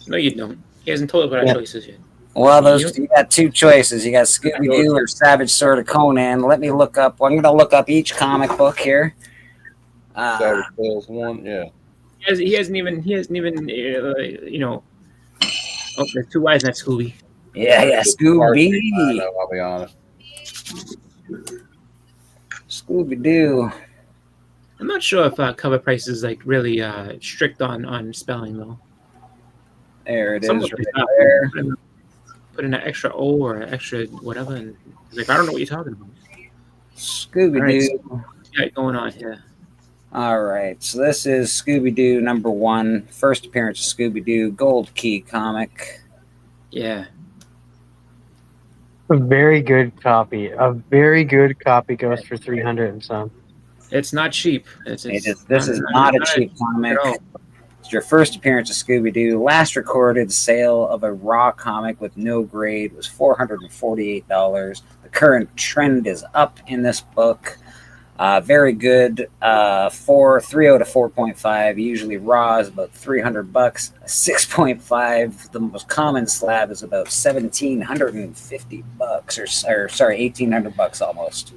No, you don't. He hasn't told us what our choices yet. Well, you got 2 choices. You got Scooby-Doo or Savage Sword of Conan. Let me look up. I'm going to look up each comic book here. Savage Tales 1, yeah. He hasn't even. You know. Oh, there's 2 Y's in that Scooby. Yeah, Scooby. I'll be honest. Scooby-Doo. I'm not sure if cover price is like really strict on spelling though. There it Some is. of Right them there. put in an extra O or an extra whatever, and it's like I don't know what you're talking about. Scooby-Doo. All right, so what got going on here? All right, so this is Scooby-Doo number 1. First appearance of Scooby-Doo. Gold Key comic. Yeah. A very good copy. A very good copy goes for 300 and some. It's not cheap. This is not a cheap comic. It's your first appearance of Scooby-Doo. Last recorded sale of a Raw comic with no grade was $448. The current trend is up in this book. Very good. 3.0 to 4.5. Usually Raw is about $300. 6.5. The most common slab is about $1,750 or sorry, $1,800 almost.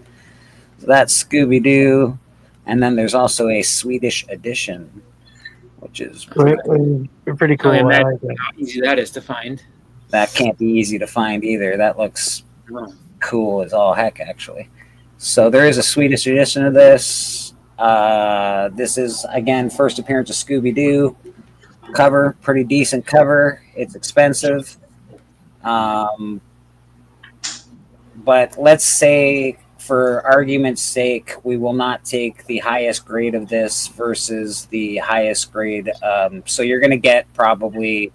So that's Scooby-Doo. And then there's also a Swedish edition, which is pretty cool. I I imagine like it. how easy that is to find. That can't be easy to find either. That looks cool as all heck, actually. So there is a Swedish edition of this. This is, again, first appearance of Scooby-Doo. Cover, pretty decent cover. It's expensive. But let's say, for argument's sake, we will not take the highest grade of this versus the highest grade. So you're going to get probably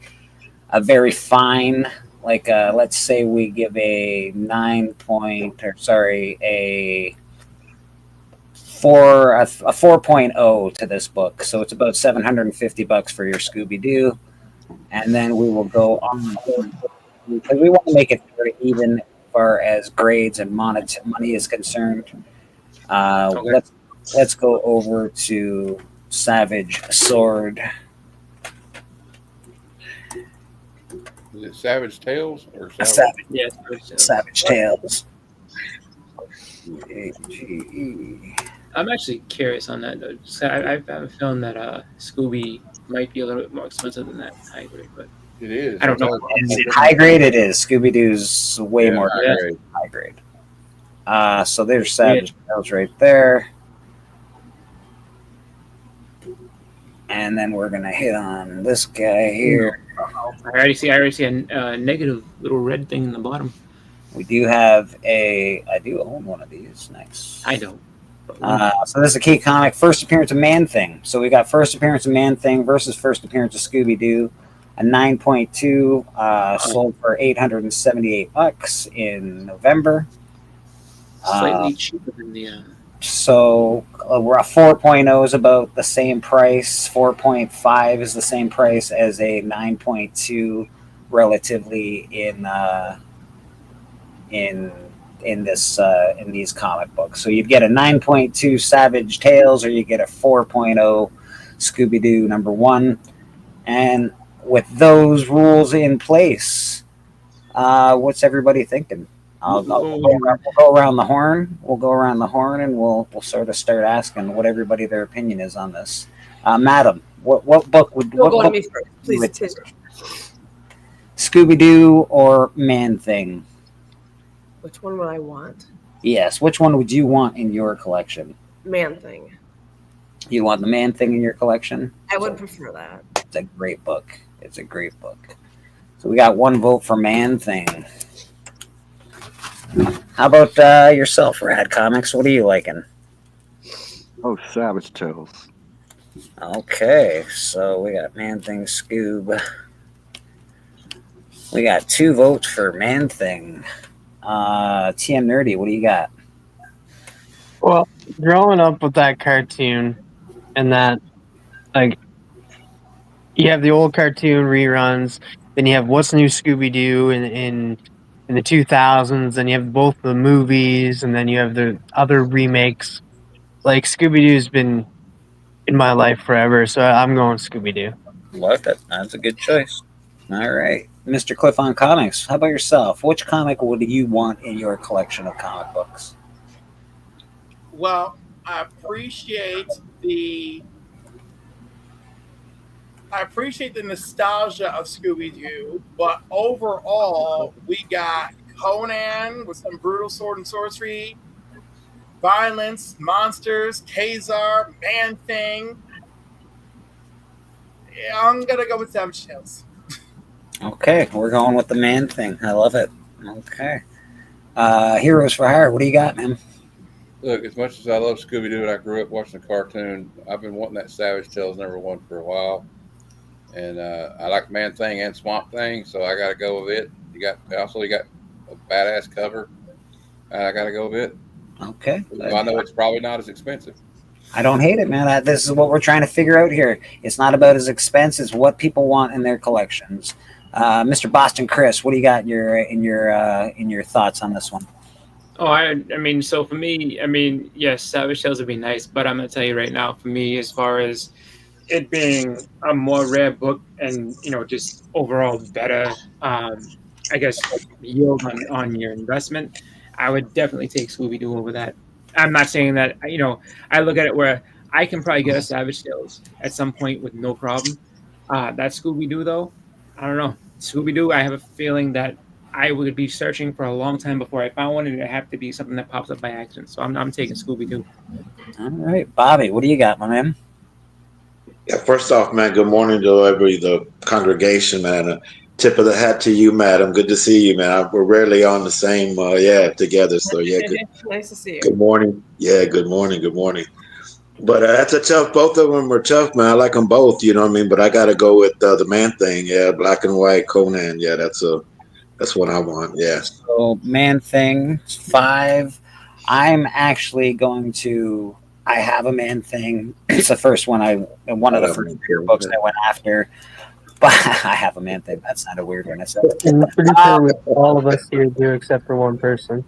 a very fine, like let's say we give a 4.0 to this book. So it's about $750 for your Scooby-Doo. And then we will go on, because we want to make it very even as far as grades and money is concerned. Let's go over to Savage Sword. Is it Savage Tales or Savage? Yes, Savage Tales. I'm actually curious on that though. So I have a feeling that Scooby might be a little bit more expensive than that high grade, but it is. I don't know. Is it high grade? It is. Scooby-Doo's way more high grade. So there's Savage Tales right there. And then we're gonna hit on this guy here. I already see a negative little red thing in the bottom. We do have I do own one of these. Nice. I don't. So this is a key comic. First appearance of Man-Thing. So we got first appearance of Man-Thing versus first appearance of Scooby-Doo. A 9.2 sold for $878 in November. Slightly cheaper than the. So we're a 4.0 is about the same price. 4.5 is the same price as a 9.2, relatively in these comic books. So you'd get a 9.2 Savage Tales, or you get a 4.0 Scooby-Doo number 1. And with those rules in place, what's everybody thinking? We'll go around the horn. We'll go around the horn, and we'll sort of start asking what everybody their opinion is on this. Madam, what book would go to me first, please? Scooby-Doo or Man-Thing? Which one would I want? Yes. Which one would you want in your collection? Man Thing. You want the Man Thing in your collection? I would prefer that. It's a great book. It's a great book. So we got one vote for Man Thing. How about yourself, Rad Comics? What are you liking? Oh, Savage Tales. Okay, so we got Man Thing, Scoob. We got 2 votes for Man Thing. TM Nerdy, what do you got? Well, growing up with that cartoon and that, like, you have the old cartoon reruns, then you have What's New Scooby-Doo in the 2000s, then you have both the movies, and then you have the other remakes. Like, Scooby-Doo's been in my life forever, so I'm going Scooby-Doo. Love that. That's a good choice. All right. Mr. Cliff on Comics, how about yourself? Which comic would you want in your collection of comic books? Well, I appreciate the nostalgia of Scooby-Doo, but overall, we got Conan with some brutal sword and sorcery, violence, monsters, Kazar, Man Thing. Yeah, I'm gonna go with Savage Tales. Okay, we're going with the Man Thing. I love it. Okay. Heroes for Hire, what do you got, man? Look, as much as I love Scooby-Doo and I grew up watching the cartoon, I've been wanting that Savage Tales #1 for a while. And I like Man Thing and Swamp Thing, so I got to go with it. You got a badass cover. I got to go with it. Okay. I know it's probably not as expensive. I don't hate it, man. This is what we're trying to figure out here. It's not about as expense as what people want in their collections. Mr. Boston Chris, what do you got in your thoughts on this one? Oh, I mean, so for me, I mean, yes, Savage Tales would be nice, but I'm gonna tell you right now, for me, as far as it being a more rare book and just overall better, I guess, yield on your investment, I would definitely take Scooby-Doo over that. I'm not saying that, I look at it where I can probably get a Savage Tales at some point with no problem. That Scooby-Doo, though, I don't know. Scooby-Doo, I have a feeling that I would be searching for a long time before I found one, and it'd have to be something that pops up by accident. So I'm taking Scooby-Doo. All right, Bobby, what do you got, my man? Yeah, first off, man, good morning to the congregation, man. Tip of the hat to you, madam. Good to see you, man. We're rarely on the same, together. So, yeah, good. Nice to see you. Good morning. Yeah, good morning. Good morning. But that's a tough. Both of them are tough, man. I like them both. You know what I mean. But I got to go with the Man Thing. Yeah, black and white Conan. Yeah, that's what I want. Yeah. So Man Thing 5. I'm actually going to. I have a Man Thing. It's the first one one of the first books I went after. But I have a Man Thing. That's not a weird one. I'm pretty sure all of us here do, except for one person.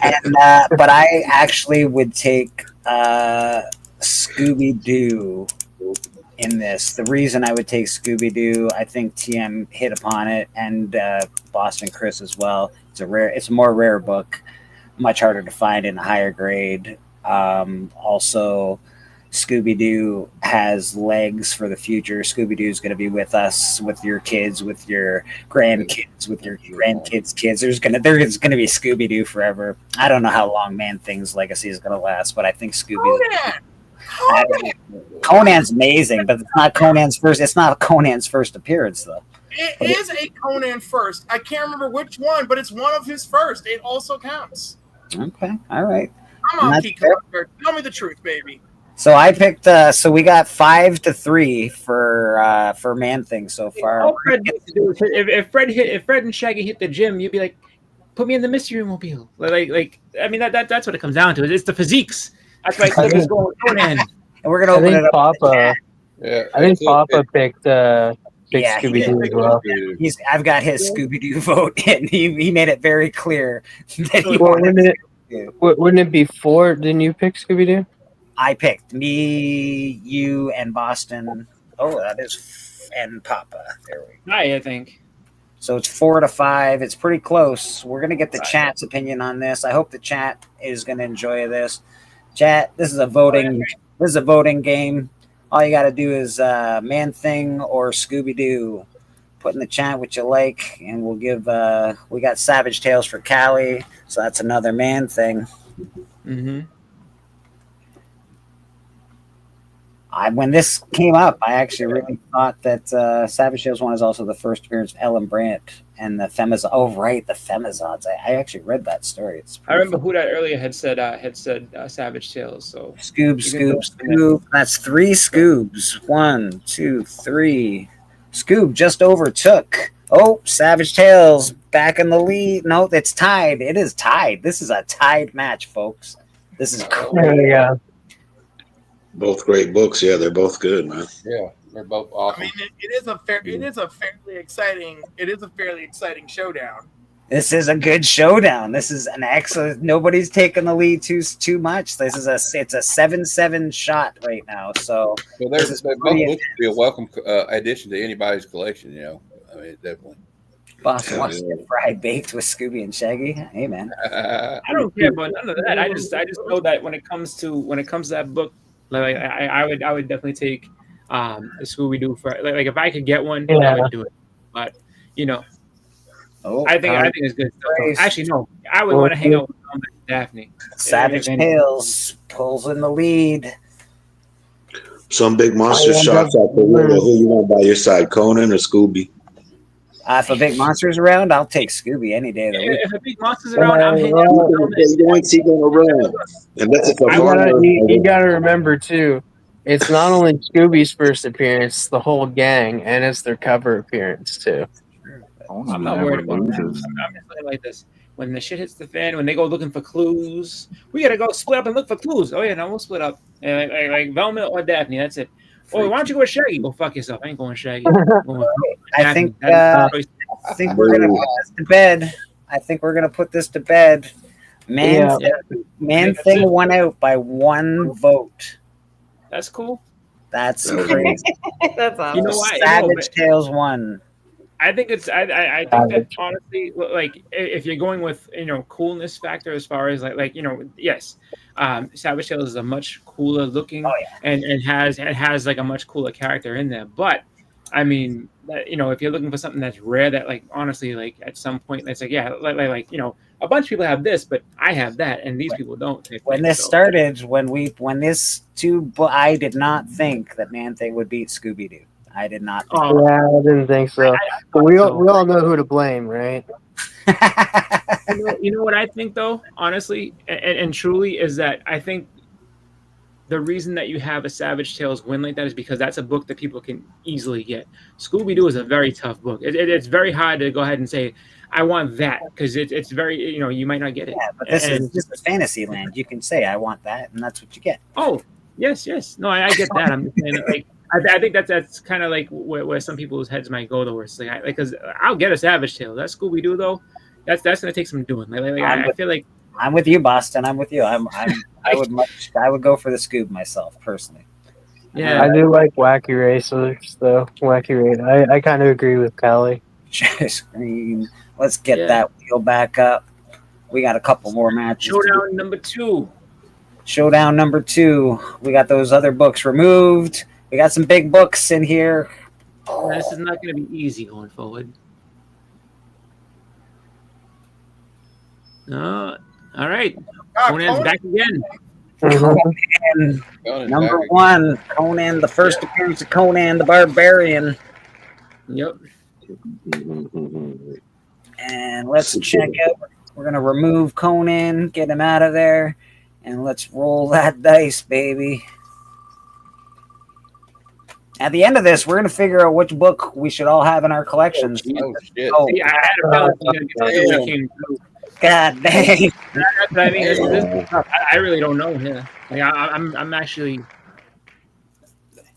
And but I actually would take Scooby-Doo in this. The reason I would take Scooby-Doo, I think TM hit upon it, and Boston Chris as well. It's a more rare book, much harder to find in a higher grade. Also, Scooby-Doo has legs for the future. Scooby-Doo is going to be with us, with your kids, with your grandkids, with your grandkids' kids. There's going to be Scooby-Doo forever. I don't know how long Man Thing's legacy is going to last, but I think Conan's amazing, but it's not Conan's first. It's not Conan's first appearance, though. It is a Conan first. I can't remember which one, but it's one of his first. It also counts. Okay, all right. Come on, tell me the truth, baby. So I picked. So we got 5-3 for Man Thing so far. All Fred needs to do is if Fred and Shaggy hit the gym, you'd be like, put me in the Mystery Mobile. Like I mean that's what it comes down to. It's the physiques. That's why Cliff is going Conan. And we're gonna open it up. Papa. Yeah, I think Papa picked Scooby-Doo as well. I've got his Scooby-Doo vote, and he made it very clear that he wouldn't it be 4? Didn't you pick Scooby-Doo? I picked me, you, and Boston. Oh, that is and Papa. There we go. I think. So it's 4-5. It's pretty close. We're gonna get the chat's opinion on this. I hope the chat is gonna enjoy this. Chat, this is a voting game. All you got to do is Man Thing or Scooby-Doo. put in the chat what you like, and we'll give. We got Savage Tales for Callie, so that's another Man Thing. Mm-hmm. When this came up, I actually really thought that Savage Tales 1 is also the first appearance of Ellen Brandt and the Femizons. Oh, right, the Femizons. I actually read that story. I remember who that earlier had said Savage Tales. So Scoob. That's 3 Scoobs. 1, 2, 3. Scoob just overtook. Oh, Savage Tales back in the lead. No, it's tied. It is tied. This is a tied match, folks. This is cool. Yeah. Both great books. Yeah, they're both good, man. Yeah, they're both awesome. I mean, it is a fairly exciting showdown. This is a good showdown. This is an excellent. Nobody's taking the lead too much. It's a 7-7 shot right now. So they both look to be a welcome addition to anybody's collection. You know, I mean, definitely. Boss wants to get fried baked with Scooby and Shaggy. Hey, man. I don't care about none of that. I just know that when it comes to that book, like I would definitely take the Scooby Doo for like if I could get one, I would do it. But you know, I think it's good stuff. Actually, no, I would want to hang out with Daphne. Savage Tales pulls in the lead. Some big monster shots out the window. Who you want by your side, Conan or Scooby? If a big monster's around, I'll take Scooby any day of the week. If a big monster's around, I'm hanging out. You ain't see going around. And that's you gotta remember too, it's not only Scooby's first appearance, the whole gang, and it's their cover appearance too. I'm not worried about that. I'm just looking like this. When the shit hits the fan, when they go looking for clues, we gotta go split up and look for clues. Oh yeah, no, we'll split up. And like Velma or Daphne, that's it. Oh, why don't you go with Shaggy? Go fuck yourself. I ain't going Shaggy. I think we're gonna put this to bed. Man Thing won out by 1 vote. That's cool. That's crazy. That's awesome. You know why? Savage Tales won. I think it's. I think that honestly, like, if you're going with coolness factor as far as like yes, Savage Tales is a much cooler looking, and has like a much cooler character in there. But I mean, if you're looking for something that's rare, that like honestly, like at some point, it's like like a bunch of people have this, but I have that, and these people don't. When this started, I did not think that Man Thing would beat Scooby Doo. I did not. Yeah, I didn't think so. But we all know who to blame, right? You know what I think, though, honestly and truly, is that I think the reason that you have a Savage Tales win like that is because that's a book that people can easily get. Scooby Doo is a very tough book. It's very hard to go ahead and say, I want that, because it's very, you might not get it. Yeah, but this is fantasy land. You can say, I want that, and that's what you get. Oh, yes. No, I get that. I'm just saying, like, I think that's kind of like where some people's heads might go, though, where it's like, because I'll get a Savage Tale. That Scooby Doo, though, that's gonna take some doing. I feel like I'm with you, Boston. I'm with you. I would go for the Scoob myself personally. Yeah, I do like Wacky Racers though. Wacky Race. I kind of agree with Callie. Screen. Let's get that wheel back up. We got a couple more matches. Showdown number 2. We got those other books removed. We got some big books in here. This is not going to be easy going forward. All right. Conan's back again. Conan, number 1. Conan, the first appearance of Conan the Barbarian. Yep. And let's check out. We're going to remove Conan, get him out of there, and let's roll that dice, baby. At the end of this, we're going to figure out which book we should all have in our collections. Oh, shit. See, I had a feeling God dang. I mean, I really don't know. Yeah. I'm actually.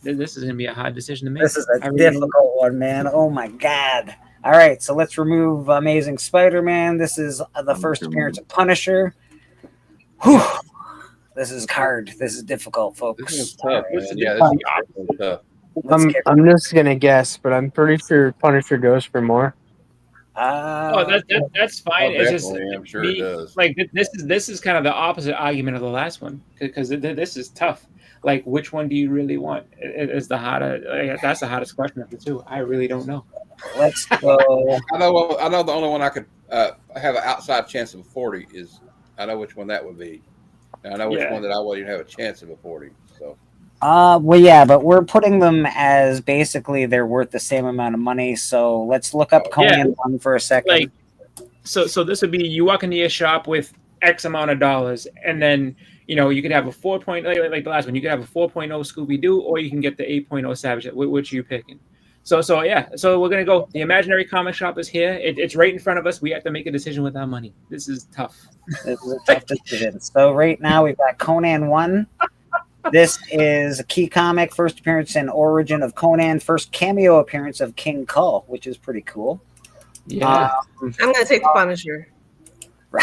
This is going to be a hard decision to make. This is a difficult one, man. Oh, my God. All right, so let's remove Amazing Spider-Man. This is the first appearance of Punisher. Whew. This is hard. This is difficult, folks. This is tough, man. Yeah, this is tough. I'm just gonna guess, but I'm pretty sure Punisher goes for more. That's fine. It's just I'm sure it does. Like this is kind of the opposite argument of the last one, because this is tough. Like, which one do you really want? Is the harder? That's the hardest question of the two. I really don't know. let's go. I know the only one I could have an outside chance of a 40 is. I know which one that would be. And I know which one that I wouldn't even have a chance of a 40. So. Well, yeah, but we're putting them as basically they're worth the same amount of money. So let's look up Conan one for a second. Like, so this would be you walk into your shop with X amount of dollars, and then you could have a 4.0 like the last one. You could have a 4.0 Scooby Doo, or you can get the 8.0 Savage. Which are you picking? So we're gonna go. The imaginary comic shop is here. It's right in front of us. We have to make a decision with our money. This is tough. This is a tough decision. So right now we've got Conan 1. This is a key comic, first appearance and origin of Conan, first cameo appearance of King Kull, which is pretty cool. Yeah. I'm going to take the Punisher. All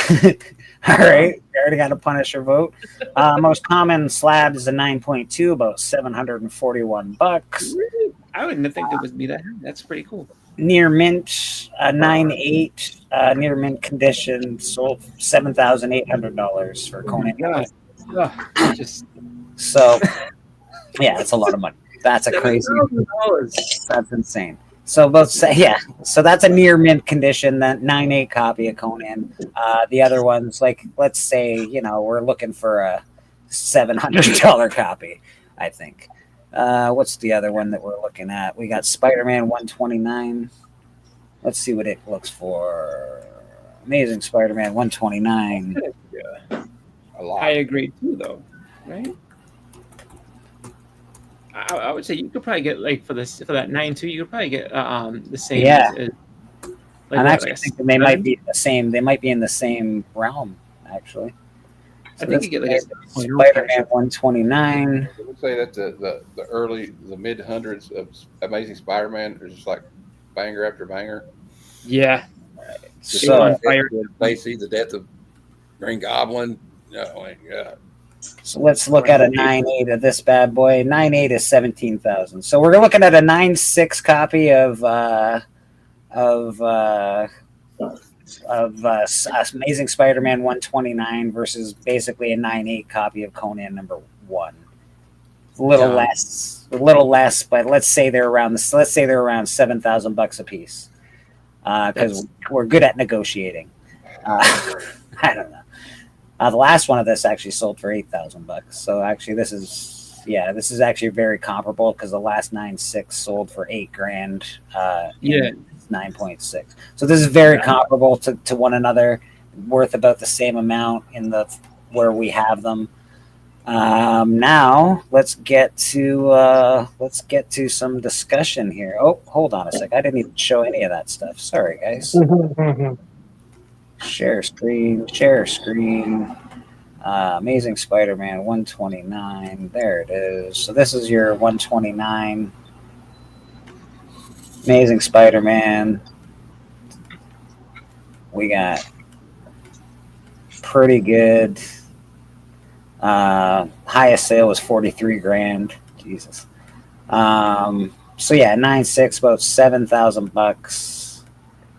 right. We already got a Punisher vote. Most common slab is a 9.2, about $741. I wouldn't think it would be that. That's pretty cool. Near mint, 9.8, near mint condition, sold $7,800 for Conan. So, yeah, it's a lot of money. That's a crazy. That's insane. So both say, so that's a near mint condition, that 9.8 copy of Conan. The other ones, like, let's say, we're looking for a $700 copy, I think. What's the other one that we're looking at? We got Spider-Man 129. Let's see what it looks for. Amazing Spider-Man 129. A lot. I agree too, though, right? I would say you could probably get for that 9.2. You could probably get the same. Yeah, I'm actually thinking they might be the same. They might be in the same realm, actually. So I think you get like a Spider-Man 129. I would say that the mid hundreds of Amazing Spider-Man are just like banger after banger. Yeah. So they see the death of Green Goblin. Oh my God. So let's look at a 9.8 of this bad boy. 9.8 is 17,000. So we're looking at a 9.6 copy of Amazing Spider-Man 129 versus basically a 9.8 copy of Conan #1. A little less, but let's say they're around $7,000 a piece. Because we're good at negotiating. I don't know. The last one of this actually sold for $8,000. So actually, this is actually very comparable because the last 9.6 sold for $8,000. 9.6. So this is very comparable to one another, worth about the same amount where we have them. Now let's get to some discussion here. Oh, hold on a sec. I didn't even show any of that stuff. Sorry, guys. Share screen. Amazing Spider-Man 129. There it is. So this is your 129. Amazing Spider-Man. We got pretty good. Highest sale was $43,000. Jesus. So yeah, 9.6, about $7,000.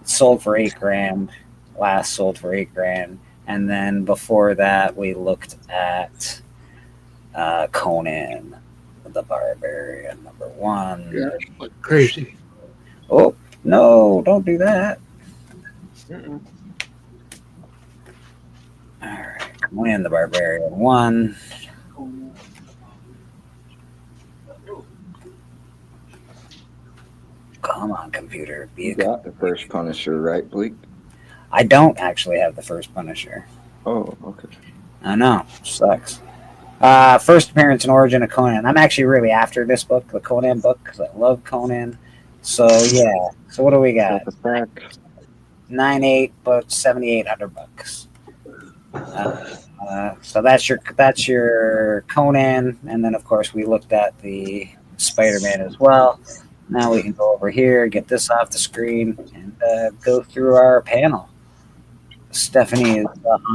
Sold for $8,000. Last sold for $8,000. And then before that, we looked at Conan the Barbarian #1. Yeah, crazy. Oh, no, don't do that. All right, Conan the Barbarian 1. Come on, computer. You got the first Punisher, right, Bleak? I don't actually have the first Punisher. Oh, okay. I know. Sucks. First appearance and origin of Conan. I'm actually really after this book, the Conan book, because I love Conan. So, yeah. So, what do we got? 9.8, about $7,800. So that's your Conan, and then of course we looked at the Spider-Man as well. Now we can go over here, get this off the screen, and go through our panel. Stephanie is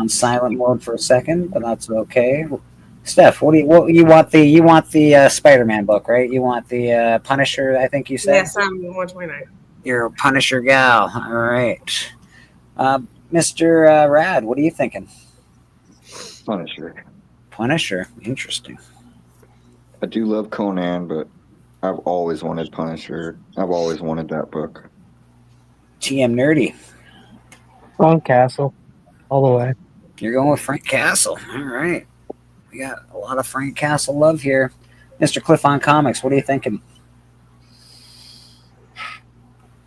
on silent mode for a second, but that's okay. Steph, what you want the Spider-Man book, right? You want the Punisher, I think you said? Yes, I'm 129. You're a Punisher gal. All right. Mr. Rad, what are you thinking? Punisher. Interesting. I do love Conan, but I've always wanted Punisher. I've always wanted that book. TM Nerdy. Frank Castle, all the way. You're going with Frank Castle. All right. We got a lot of Frank Castle love here. Mr. Cliff on Comics, what are you thinking?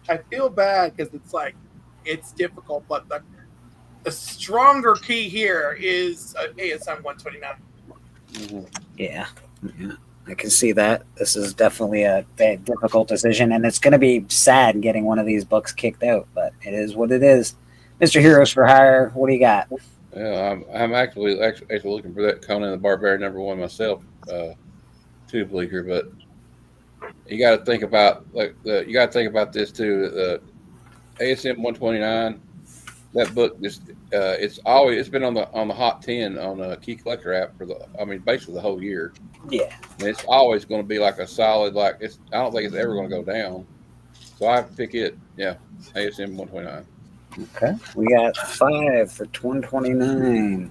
I feel bad because it's like it's difficult, but the stronger key here is ASM 129. Yeah, I can see that. This is definitely a difficult decision, and it's going to be sad getting one of these books kicked out, but it is what it is. Mr. Heroes for Hire, what do you got? Yeah, I'm actually looking for that Conan the Barbarian #1 myself, too, Bleeker. But you got to think about this too. The ASM 129, that book just it's been on the hot 10 on the Key Collector app basically the whole year. Yeah, and it's always going to be like a solid I don't think it's ever going to go down. So I pick it. Yeah, ASM 129. Okay, we got 5 for 129.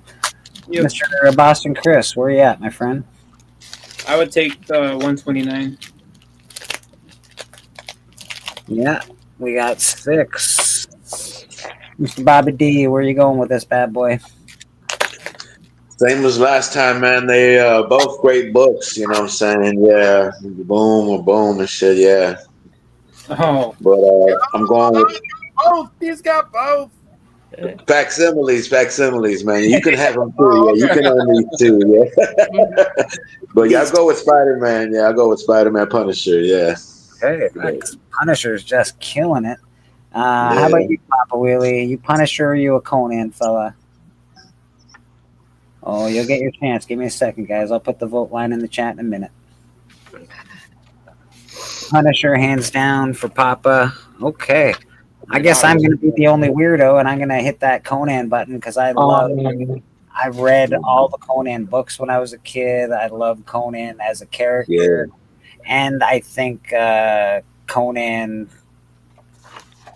Yep. Mr. Boston Chris, where are you at, my friend? I would take the 129. Yeah, we got 6. Mr. Bobby D, where are you going with this bad boy? Same as last time, man. They both great books, you know what I'm saying? Yeah, boom or boom and shit, yeah. Oh. But I'm going with both. He's got both. Facsimiles, man. You can have them too. Yeah, you can own these too. Yeah. But yeah, I'll go with Spider-Man. Yeah, I'll go with Spider-Man Punisher. Yeah. Hey, Punisher's just killing it. How about you, Papa Wheelie? You Punisher or you a Conan fella? Oh, you'll get your chance. Give me a second, guys. I'll put the vote line in the chat in a minute. Punisher, hands down for Papa. Okay. I guess I'm going to be the only weirdo, and I'm going to hit that Conan button because I've read all the Conan books when I was a kid. I love Conan as a character. Yeah. And I think Conan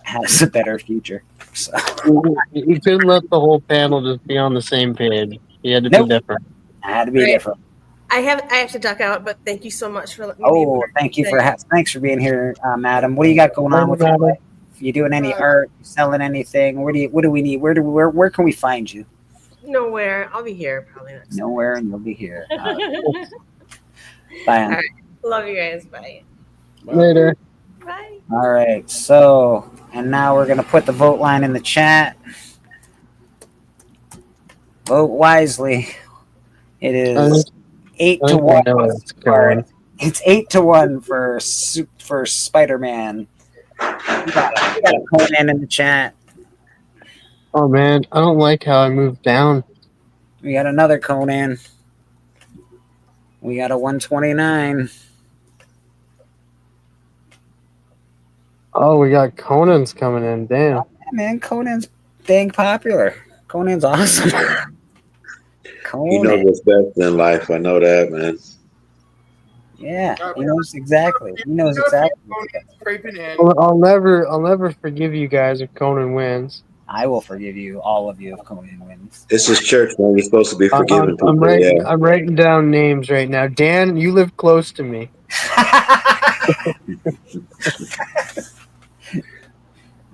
has a better future. So. You couldn't let the whole panel just be on the same page. You had to be different. I had to be different. I have to duck out, but thank you so much for letting me. Oh, thanks for being here, madam. What do you got going on with you? You doing any art? Selling anything? What do we need? Where can we find you? Nowhere. I'll be here probably next. Nowhere, and you'll be here. Bye. All right. Love you guys. Bye. Later. Bye. All right. So, and now we're gonna put the vote line in the chat. Vote wisely. It is 8-1. It's 8-1 for Spider-Man. We got a Conan in the chat. Oh man, I don't like how I moved down. We got another Conan. We got a 129. Oh, we got Conan's coming in. Damn. Yeah, man, Conan's dang popular. Conan's awesome. Conan. He knows what's best in life. I know that, man. Yeah, he knows exactly. He knows exactly. I'll never forgive you guys if Conan wins. I will forgive you, all of you, if Conan wins. This is church, man. You're supposed to be forgiving people. I'm writing down names right now. Dan, you live close to me.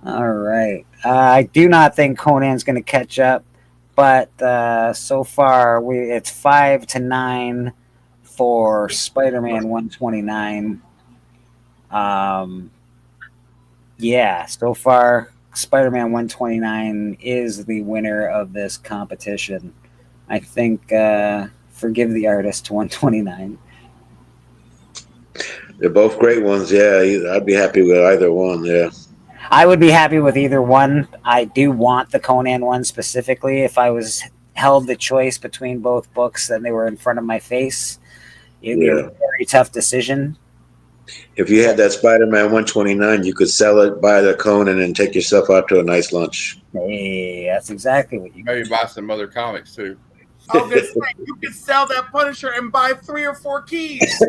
All right. I do not think Conan's going to catch up, but so far it's 5-9 for Spider-Man 129. Yeah, so far Spider-Man 129 is the winner of this competition. I think forgive the artist 129. They're both great ones. Yeah, I'd be happy with either one. Yeah. I would be happy with either one. I do want the Conan one specifically. If I was held the choice between both books and they were in front of my face, it'd be a very tough decision. If you had that Spider-Man 129, you could sell it, buy the Conan, and take yourself out to a nice lunch. Hey, that's exactly what you maybe buy some other comics too. I was gonna say, you could sell that Punisher and buy 3 or 4 keys.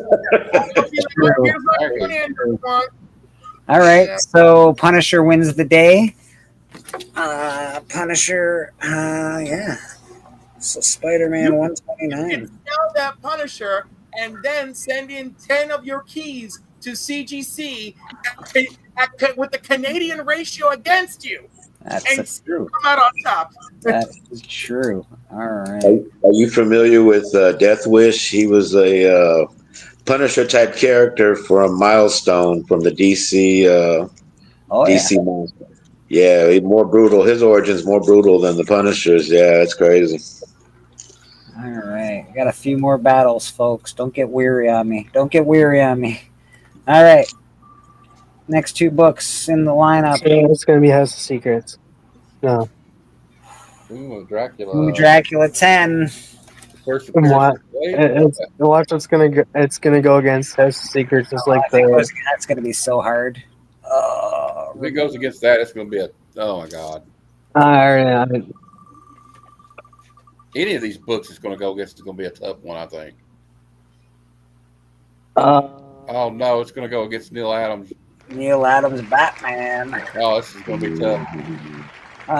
All right, so Punisher wins the day. Punisher, yeah. So Spider-Man 129. You can sell that Punisher and then send in 10 of your keys to CGC with the Canadian ratio against you. That's true. Come out on top. That is true. All right. Are you familiar with Death Wish? He was a Punisher type character from Milestone from the DC DC monster. Yeah, he's more brutal. His origin's more brutal than the Punisher's. Yeah, it's crazy. All right. We got a few more battles, folks. Don't get weary on me. Don't get weary on me. All right. Next two books in the lineup. So it's going to be House of Secrets. No. Ooh, Dracula. Ooh, Dracula 10. First Watch what's going to go. It's going to go against House of Secrets. Just like that's going to be so hard. If it goes against that, it's going to be oh my god. Any of these books is going to go against. It's going to be a tough one, I think. Oh no, it's going to go against Neil Adams. Neil Adams Batman. Oh, this is going to be tough.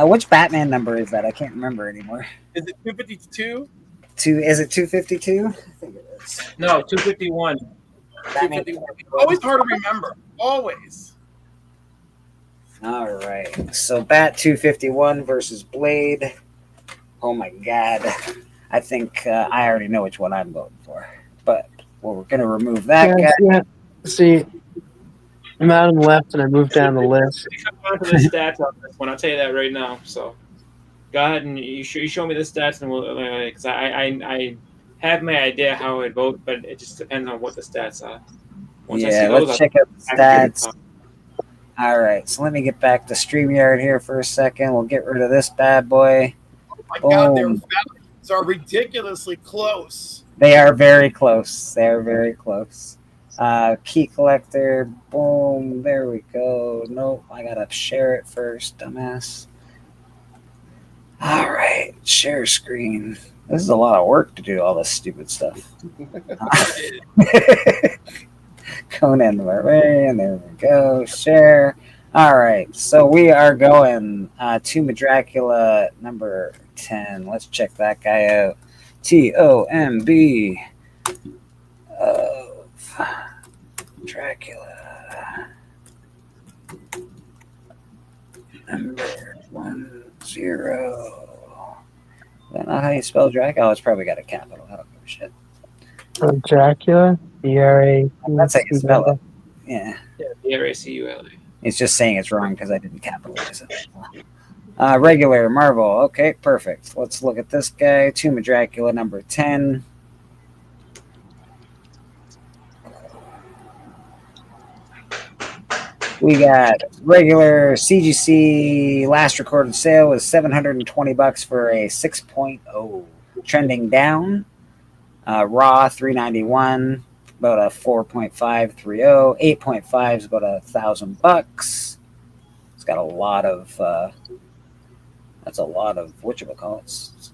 Which Batman number is that? I can't remember anymore. Is it 252? Is it 252? I think it is. No, 251. 251. Always hard to remember. Always. All right. So Bat 251 versus Blade. Oh my god. I think I already know which one I'm voting for. But we're going to remove that guy. Yeah. See, I'm out on the left and I moved down the list. Come on to the stats on this one. I'll tell you that right now. So go ahead and you show me the stats, and we'll because I have my idea how I'd vote, but it just depends on what the stats are. Once I see those, let's check out the stats. All right, so let me get back to StreamYard here for a second. We'll get rid of this bad boy. Oh my god, their values are ridiculously close. They are very close. They are very close. Key collector, boom, there we go. Nope, I gotta share it first, dumbass. All right, share screen. This is a lot of work to do all this stupid stuff. Conan the Barbarian, there we go, share. All right, so we are going Tomb of Dracula number 10. Let's check that guy out. TOMB of Dracula number 10. I don't know how you spell Dracula. Oh, it's probably got a capital. I don't give a shit. Dracula? DRA. That's how you spell it. Yeah. DRACULA. It's just saying it's wrong because I didn't capitalize it. Regular Marvel. Okay, perfect. Let's look at this guy. Tomb of Dracula number 10. We got regular CGC last recorded sale was $720 for a 6.0. Trending down. Raw $391, about a 4.530. 8.5 is about $1,000. It's got a lot of that's a lot of whatchamacallits.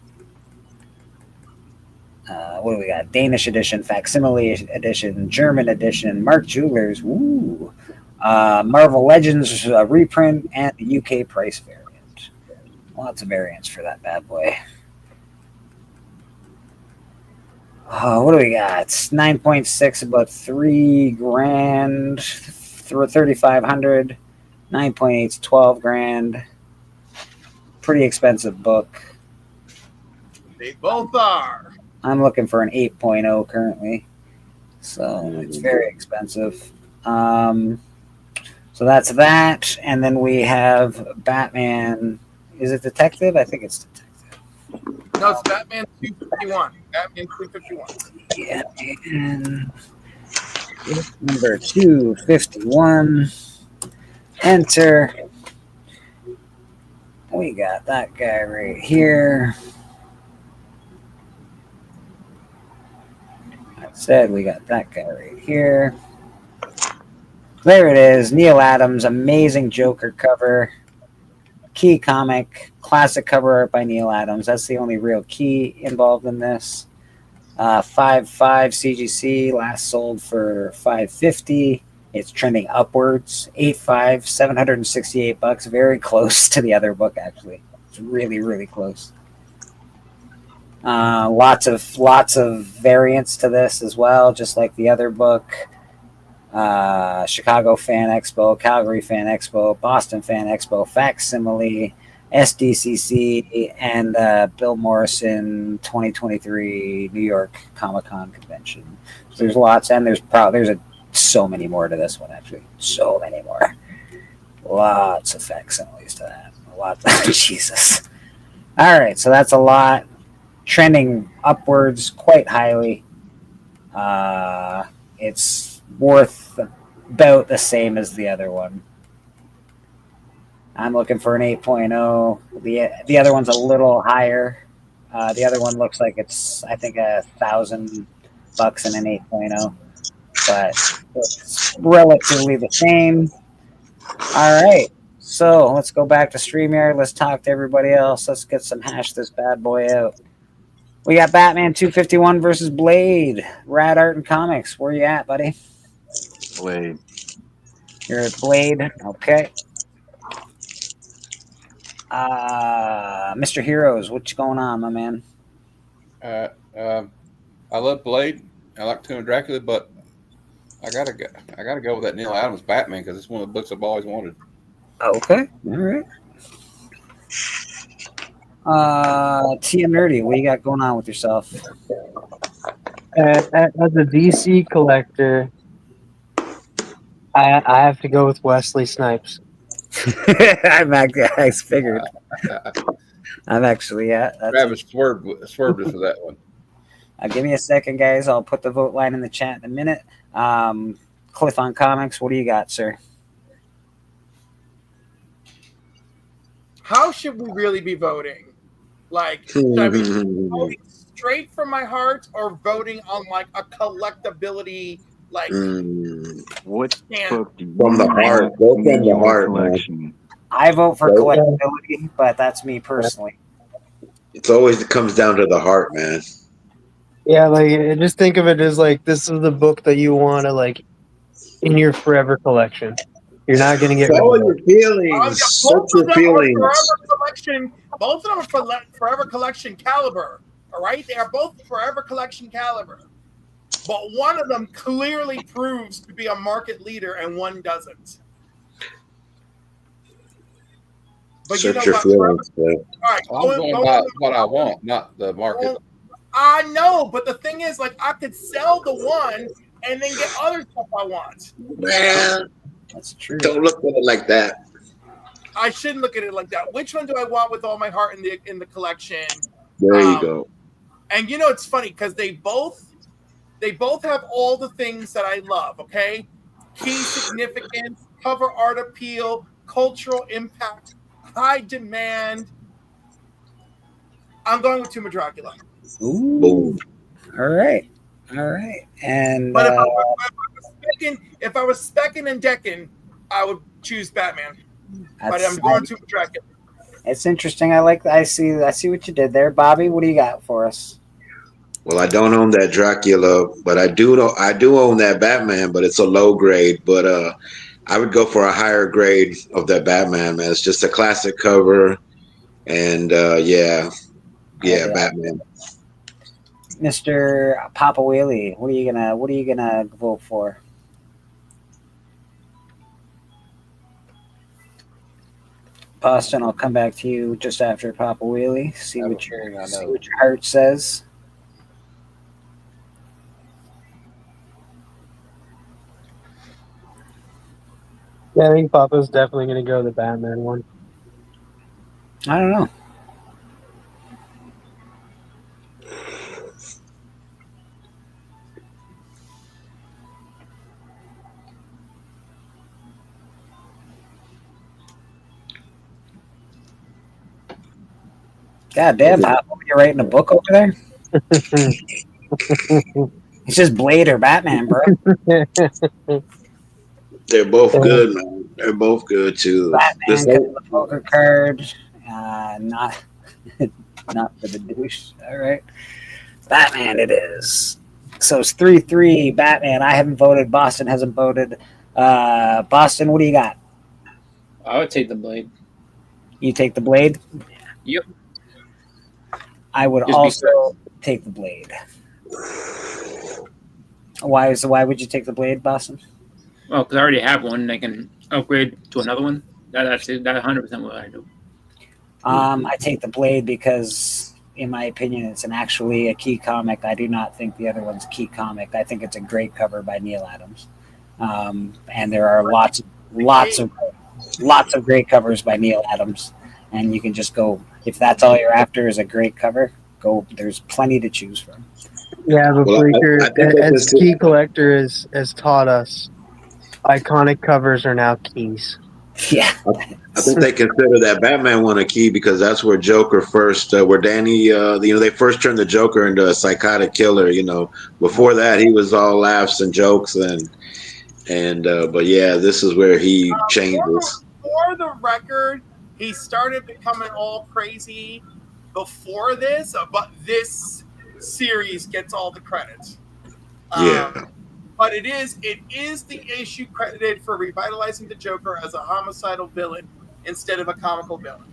What do we got? Danish edition, facsimile edition, German edition, Mark Jewelers, woo. Marvel Legends reprint and the UK price variant. Lots of variants for that bad boy. What do we got? 9.6, about $3,000, 3,500. 9.8 is $12,000. Pretty expensive book. They both are. I'm looking for an 8.0 currently, so it's very expensive. So that's that, and then we have Batman. Is it Detective? I think it's Detective. No, it's Batman 251. Batman 251. Yeah, and number 251. Enter. We got that guy right here. I said we got that guy right here. There it is. Neil Adams, amazing Joker cover. Key comic, classic cover art by Neil Adams. That's the only real key involved in this. 5.5 CGC, last sold for $550. It's trending upwards. 8.5, $768. Very close to the other book, actually. It's really, really close. Lots of variants to this as well, just like the other book. Chicago Fan Expo, Calgary Fan Expo, Boston Fan Expo, Facsimile, SDCC, and Bill Morrison 2023 New York Comic Con convention. So there's lots, and there's so many more to this one, actually. So many more. Lots of facsimiles to that. Lots of Jesus. All right, so that's a lot. Trending upwards quite highly. It's worth about the same as the other one. I'm looking for an 8.0. The other one's a little higher. The other one looks like it's, I think, $1,000 in an 8.0, but it's relatively the same. All right, so let's go back to StreamYard. Let's talk to everybody else. Let's get some hash this bad boy out. We got Batman 251 versus Blade. Rad Art and Comics. Where you at, buddy? Blade. You're at Blade. Okay. Mr. Heroes, what's going on, my man? I love Blade. I like Tomb of Dracula, but I gotta go with that Neil Adams Batman because it's one of the books I've always wanted. Okay, all right. Tia Nerdy, what you got going on with yourself? As a DC collector, I have to go with Wesley Snipes. I figured. I'm actually, yeah. Travis swerved us for that one. Give me a second, guys. I'll put the vote line in the chat in a minute. Cliff on Comics, what do you got, sir? How should we really be voting? Like, should I be voting straight from my heart or voting on like a collectability, like what book do you from the heart? Go from the heart, man. I vote for collectability, but that's me personally. It's always it comes down to the heart, man. Yeah, like just think of it as like this is the book that you want to like in your forever collection. You're not going to get all your feelings. Such your feelings. Both of them are forever collection caliber. All right, they are both forever collection caliber, but one of them clearly proves to be a market leader, and one doesn't. But Search your feelings. All right, I'm going by what I want, not the market. I know, but the thing is, like, I could sell the one and then get other stuff I want. Man, that's true. Don't look at it like that. I shouldn't look at it like that. Which one do I want with all my heart in the collection? There you go. And you know, it's funny because they both have all the things that I love. Okay, key significance, cover art appeal, cultural impact, high demand. I'm going with Tomb of Dracula. Ooh. All right. And but if I was specking and decking, I would choose Batman. But I'm going to Dracula. It's interesting. I see what you did there, Bobby. What do you got for us? Well, I don't own that Dracula, but I do own that Batman, but it's a low grade. But I would go for a higher grade of that Batman, man. It's just a classic cover, and yeah, Batman. Mr. Papa Whaley, what are you gonna vote for? Boston, I'll come back to you just after Papa Whaley. See what your heart says. Yeah, I think Papa's definitely going to go the Batman one. I don't know. God damn, Papa, you're writing a book over there? It's just Blade or Batman, bro. They're both good, man. They're both good too. Batman, the poker card, not for the douche. All right, Batman, it is. So it's 3-3. Batman. I haven't voted. Boston hasn't voted. Boston, what do you got? I would take the Blade. You take the Blade? Yep. I would also take the Blade. Why would you take the Blade, Boston? Well, because I already have one, and I can upgrade to another one. That's 100% what I do. I take the Blade because, in my opinion, it's actually a key comic. I do not think the other one's a key comic. I think it's a great cover by Neil Adams, and there are lots of great covers by Neil Adams. And you can just go, if that's all you're after is a great cover, go. There's plenty to choose from. Yeah, but Bleaker, as key collector has taught us, iconic covers are now keys. Yeah, I think they consider that Batman one a key because that's where Joker first, where Danny, they first turned the Joker into a psychotic killer. Before that he was all laughs and jokes but yeah, this is where he changes. For the record, he started becoming all crazy before this, but this series gets all the credit. Yeah. But it is the issue credited for revitalizing the Joker as a homicidal villain instead of a comical villain.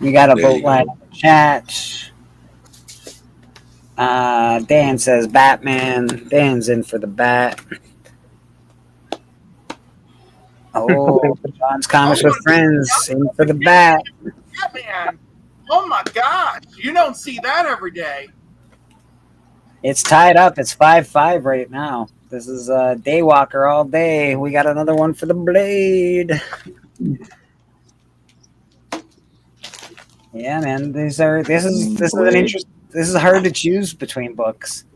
You got a vote line in the chat. Dan says Batman. Dan's in for the bat. Oh, John's Comics with Friends in for the bat. Batman. Oh my gosh. You don't see that every day. It's tied up. It's 5-5 right now. This is Daywalker all day. We got another one for the Blade. Yeah, man. This is hard to choose between books.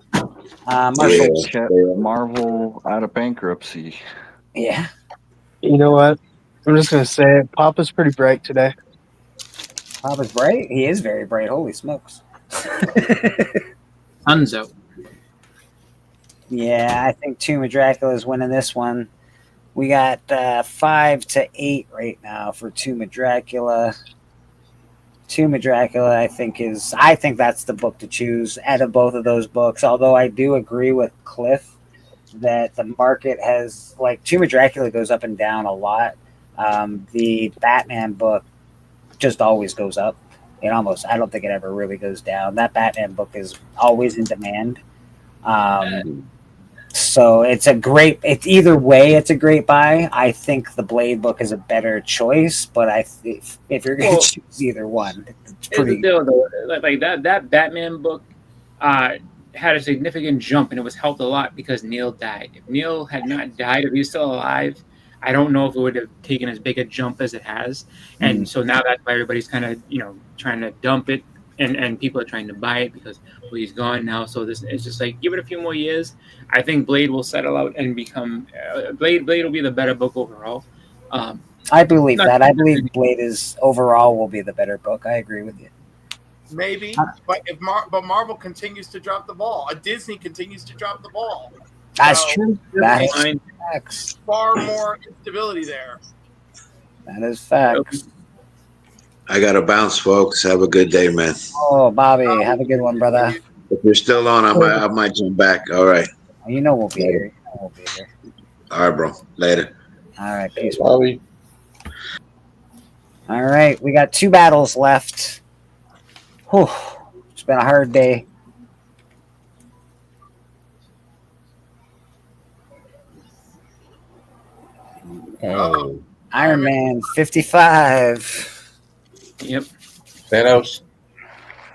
Marvel out of bankruptcy. Yeah. You know what? I'm just gonna say it. Papa's pretty bright today. Papa's bright? He is very bright. Holy smokes. Sun's out. Yeah, I think Tomb of Dracula is winning this one. We got 5-8 right now for Tomb of Dracula. Tomb of Dracula, I think that's the book to choose out of both of those books. Although I do agree with Cliff that the market has, like, Tomb of Dracula goes up and down a lot. The Batman book just always goes up. I don't think it ever really goes down. That Batman book is always in demand. So it's either way, it's a great buy. I think the Blade book is a better choice, but if you're going to choose either one, it's pretty. The deal, though, like that Batman book had a significant jump, and it was helped a lot because Neil died. If Neil had not died, if he was still alive, I don't know if it would have taken as big a jump as it has. And so now that's why everybody's kind of trying to dump it, and people are trying to buy it because he's gone now. So this it's just like, give it a few more years. I think Blade will settle out and become Blade will be the better book overall. I believe that. I believe Blade overall will be the better book. I agree with you. Maybe, but Marvel continues to drop the ball. Disney continues to drop the ball. That's true. That is facts. Far more instability there. That is facts. I got to bounce, folks. Have a good day, man. Oh, Bobby, have a good one, brother. If you're still on, I might jump back. All right. We'll be here. All right, bro. Later. All right, peace, Bobby. All right, we got 2 battles left. Whew. It's been a hard day. Oh. Iron Man 55. Yep. Thanos.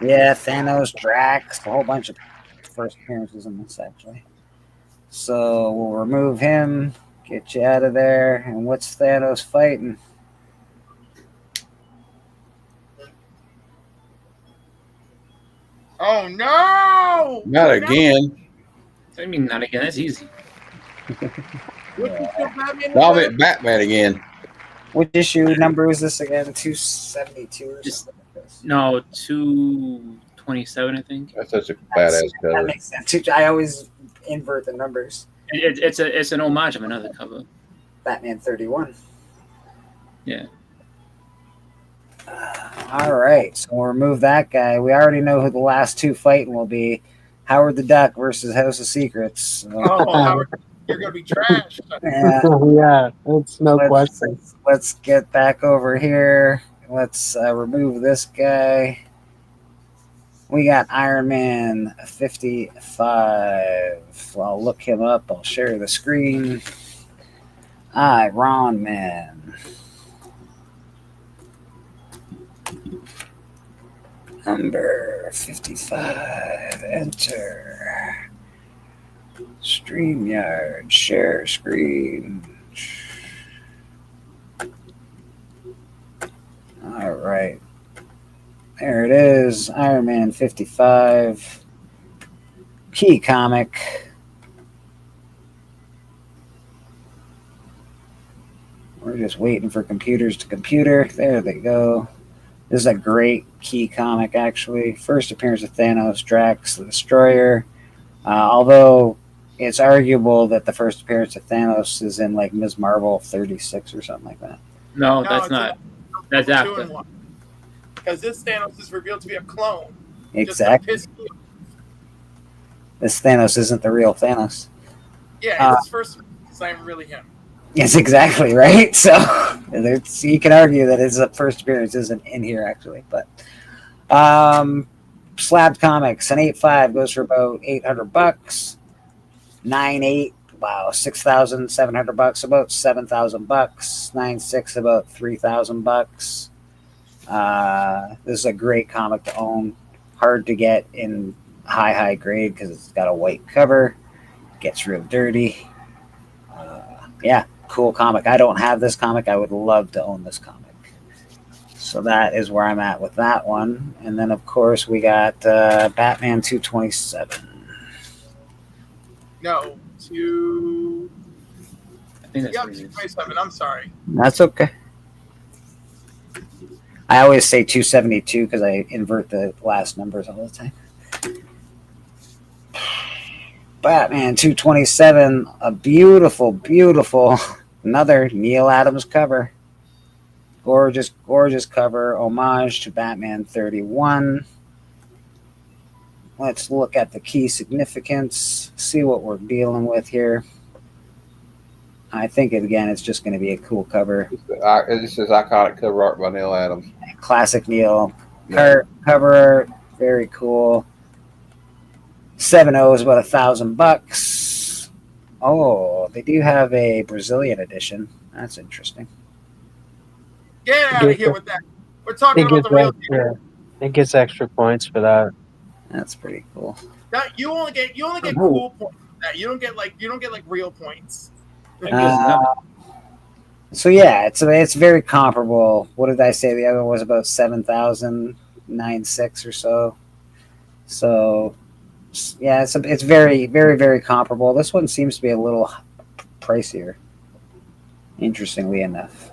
Yeah, Thanos, Drax, a whole bunch of first appearances in this, actually. So we'll remove him, get you out of there. And what's Thanos fighting? Oh, no! Not again. I mean, not again. That's easy. Batman again. What issue number is this again? 272 or something like this? No, 227, I think. That's such a badass cover. That makes sense. I always invert the numbers. It's an homage of another cover. Batman 31. Yeah. All right, so we'll remove that guy. We already know who the last 2 fighting will be. Howard the Duck versus House of Secrets. So. Howard, you're going to be trashed. Yeah, that's no question. Let's get back over here. Let's remove this guy. We got Iron Man 55. I'll look him up. I'll share the screen. Iron Man. Number 55. Enter. StreamYard. Share screen. All right. There it is. Iron Man 55. Key comic. We're just waiting for computers to computer. There they go. This is a great key comic, actually. First appearance of Thanos, Drax the Destroyer. Although it's arguable that the first appearance of Thanos is in like Ms. Marvel 36 or something like that. No, that's not. That's after. Because this Thanos is revealed to be a clone. Exactly. This Thanos isn't the real Thanos. Yeah, his first is I'm really him. Yes, exactly, right? So you can argue that his first appearance isn't in here, actually. But Slab Comics, an 8.5 goes for about $800. 9.8, wow, $6,700, about $7,000. 9.6, about $3,000. This is a great comic to own. Hard to get in high grade because it's got a white cover. Gets real dirty. Yeah, cool comic. I don't have this comic. I would love to own this comic. So that is where I'm at with that one. And then, of course, we got Batman 227. No, I think that's 227. I'm sorry. That's okay. I always say 272 because I invert the last numbers all the time. Batman 227, a beautiful, another Neil Adams cover. Gorgeous cover, homage to Batman 31. Let's look at the key significance, see what we're dealing with here. I think, again, it's just going to be a cool cover. This is iconic cover art by Neil Adams. Classic Neil. Cover art, very cool. 7.0 is about $1,000. Oh, they do have a Brazilian edition. That's interesting. Get out of here with that. We're talking about the real deal. It gets extra points for that. That's pretty cool. You only get cool points for that. You don't get like real points. So yeah, it's very comparable. What did I say? The other one was about 7,000, 9.6 or so. So yeah, it's very, very, very comparable. This one seems to be a little pricier. Interestingly enough,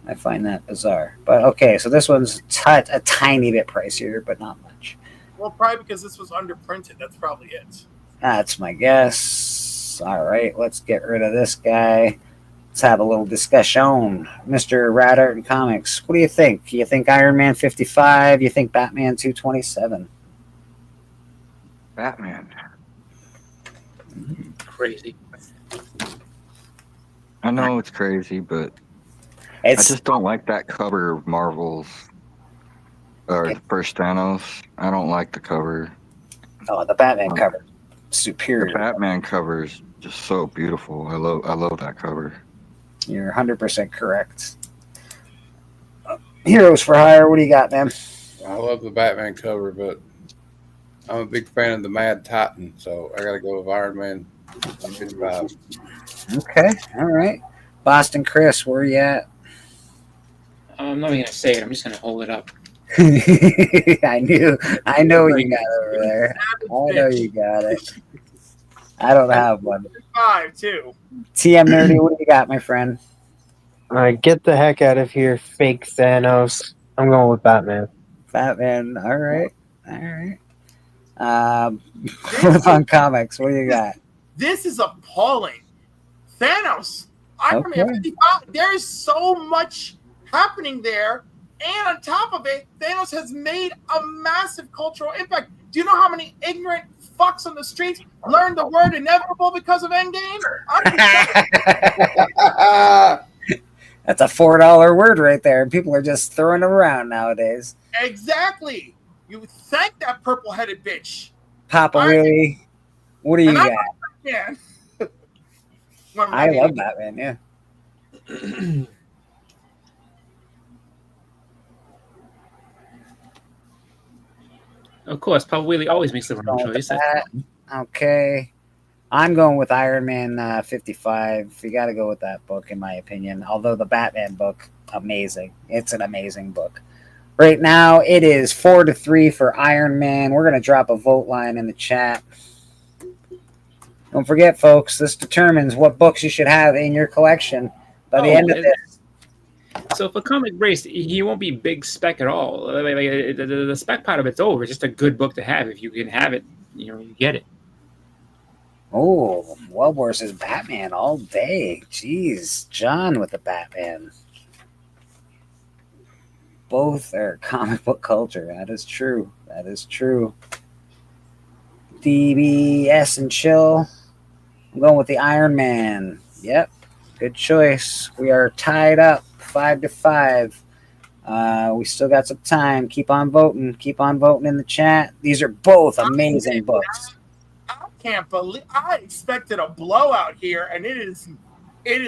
I find that bizarre. But okay, so this one's a tiny bit pricier, but not much. Well, probably because this was underprinted. That's probably it. That's my guess. All right, let's get rid of this guy. Let's have a little discussion. Mr. Rad Art and Comics, what do you think? You think Iron Man 55? You think Batman 227? Batman. Crazy. I know it's crazy, but I just don't like that cover of Marvel's or the first Thanos. I don't like the cover. Oh, the Batman cover, superior. The Batman cover is just so beautiful. I love that cover. You're 100% correct. Heroes for Hire, what do you got, man? I love the Batman cover, but I'm a big fan of the Mad Titan, so I got to go with Iron Man 55. Okay, all right. Boston Chris, where are you at? I'm not even going to say it. I'm just going to hold it up. I know you got it over there. I know you got it. I don't have one. 5 too. TM Nerdy, what do you got, my friend? All right, get the heck out of here, fake Thanos. I'm going with Batman. Batman, all right. On comics, what do you got? This is appalling. Thanos, Iron Man 55. There is so much happening there. And on top of it, Thanos has made a massive cultural impact. Do you know how many ignorant fucks on the streets learned the word inevitable because of Endgame? That's a $4 word right there. And people are just throwing it around nowadays. Exactly. You thank that purple-headed bitch. Papa Willie, what do you got? Yeah. I love Batman. Yeah. Of course, Papa Wheelie always makes the wrong choice. Okay. I'm going with Iron Man 55. You got to go with that book, in my opinion. Although the Batman book, amazing. It's an amazing book. Right now, it is 4-3 for Iron Man. We're going to drop a vote line in the chat. Don't forget, folks, this determines what books you should have in your collection by the end of this. So for Comic Brace, he won't be big spec at all. The spec part of it's over. It's just a good book to have. If you can have it, you get it. Oh, World versus Batman all day. Jeez, John with the Batman. Both are comic book culture. That is true. That is true. DBS and Chill. I'm going with the Iron Man. Yep, good choice. We are tied up 5-5. We still got some time. Keep on voting. Keep on voting in the chat. These are both amazing books. I can't believe I expected a blowout here, and it is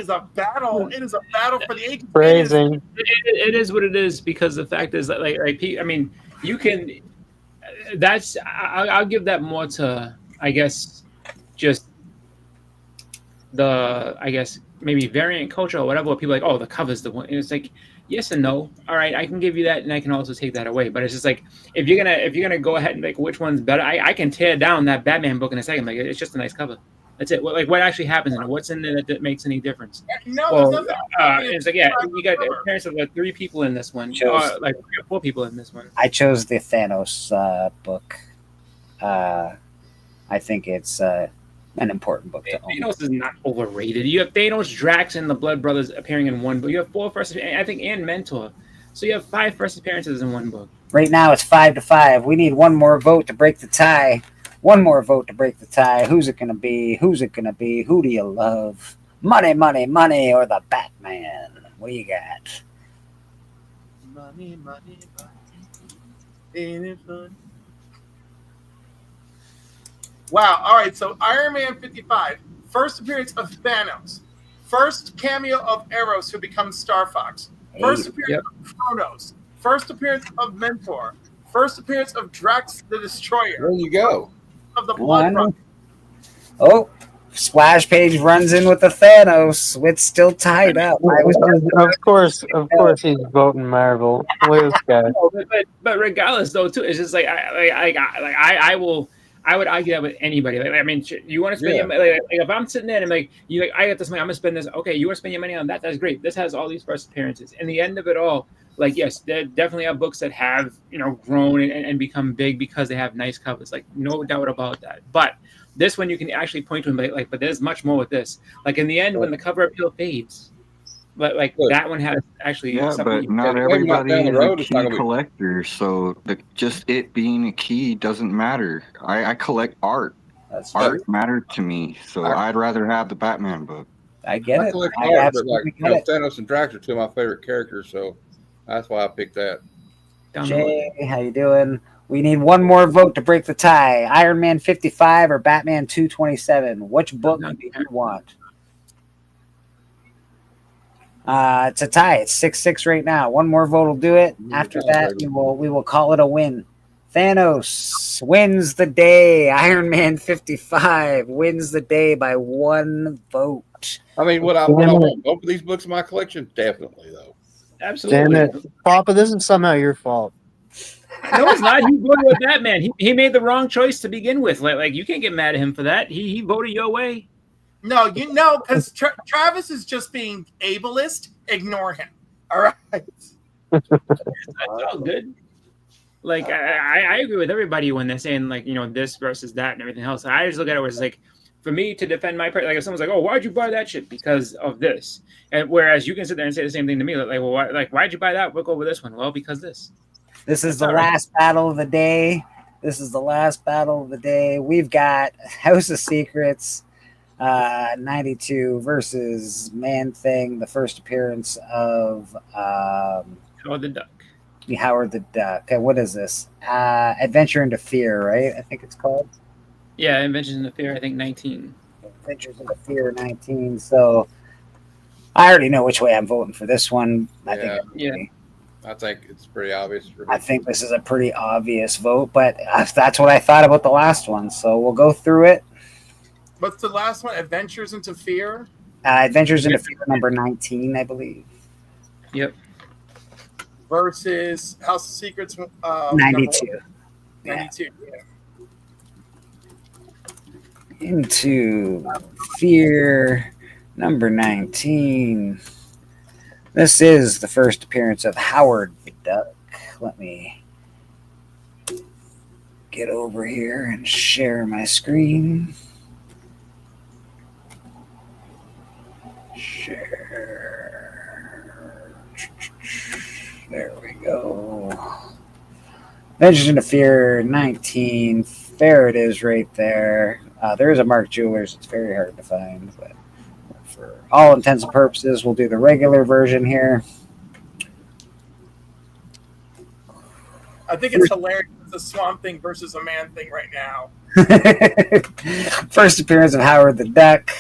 a battle. It is a battle for the ages. Phrasing. It is what it is, because the fact is that I mean, you can. That's I'll give that more to, I guess, just maybe variant culture or whatever. Where people are like, oh, the cover's the one, and it's like, yes and no. All right, I can give you that, and I can also take that away. But it's just like, if you're gonna go ahead and like which one's better, I can tear down that Batman book in a second. Like, it's just a nice cover. That's it. What actually happens in it? What's in it that makes any difference? No, it's like, yeah, you got appearance of like 3 people in this one, or like 3 or 4 people in this one. I chose the Thanos book. I think it's an important book to own. Thanos is not overrated. You have Thanos, Drax, and the Blood Brothers appearing in one book. You have 4 first, I think, and Mentor. So you have 5 first appearances in one book. Right now it's 5-5. We need one more vote to break the tie. One more vote to break the tie. Who's it going to be? Who's it going to be? Who do you love? Money, money, money, or the Batman? What do you got? Money, money, money. Ain't it fun? Wow. All right. So Iron Man 55. First appearance of Thanos. First cameo of Eros, who becomes Star Fox. First appearance of Kronos. First appearance of Mentor. First appearance of Drax the Destroyer. There you go. Of the Blood Brothers. Oh, Splash Page runs in with the Thanos. It's still tied up. Of course, he's voting Marvel. Look at this guy. But regardless, though, too, it's just like I would argue that with anybody. Like, I mean, you want to spend your money, like if I'm sitting there and I'm like, I got this money, I'm gonna spend this. Okay, you want to spend your money on that? That's great. This has all these first appearances. In the end of it all, like, yes, there definitely are books that have, grown and become big because they have nice covers. Like, no doubt about that. But this one, you can actually point to and like, but there's much more with this. Like, in the end, when the cover appeal fades, but like that one has actually. Yeah, but not everybody is a key collector, so just it being a key doesn't matter. I collect art. Art mattered to me, so I'd rather have the Batman book. I get it. Collect art, but Thanos and Drax are 2 of my favorite characters, so that's why I picked that. Jay, how you doing? We need one more vote to break the tie. Iron Man 55 or Batman 227. Which book do you want? It's a tie. It's 6-6 right now. One more vote will do it. After that, we will call it a win. Thanos wins the day. Iron Man 55 wins the day by 1 vote. I mean, would I want both of these books in my collection? Definitely, though. Absolutely. Damn it, Papa! This is somehow your fault. No, it's not. He voted with Batman. He made the wrong choice to begin with. Like you can't get mad at him for that. He voted your way. No, because Travis is just being ableist. Ignore him. All right. That's all good. Like I agree with everybody when they're saying like this versus that and everything else. I just look at it as like, for me to defend my part, like if someone's like, oh, why'd you buy that shit? Because of this. And whereas you can sit there and say the same thing to me, like, well, why'd you buy that book over this one? Well, because this. This is the last battle of the day. This is the last battle of the day. We've got House of Secrets 92 versus Man-Thing, the first appearance of Howard the Duck. Howard the Duck. Okay, what is this? Adventure into Fear, right? I think it's called. Yeah, Inventions into Fear, I think 19. Adventures into Fear 19. So I already know which way I'm voting for this one. I think it's pretty obvious. I think this is a pretty obvious vote, but that's what I thought about the last one. So we'll go through it. What's the last one? Adventures into Fear? Adventures into Fear number 19, I believe. Yep. Versus House of Secrets 92. 92, yeah. Into Fear number 19. This is the first appearance of Howard the Duck. Let me get over here and share my screen. Share. There we go. Adventures into Fear 19. There it is right there. There is a Mark Jewelers. It's very hard to find, but for all intents and purposes, we'll do the regular version here. I think it's hilarious. It's a Swamp Thing versus a Man Thing right now. First appearance of Howard the Duck.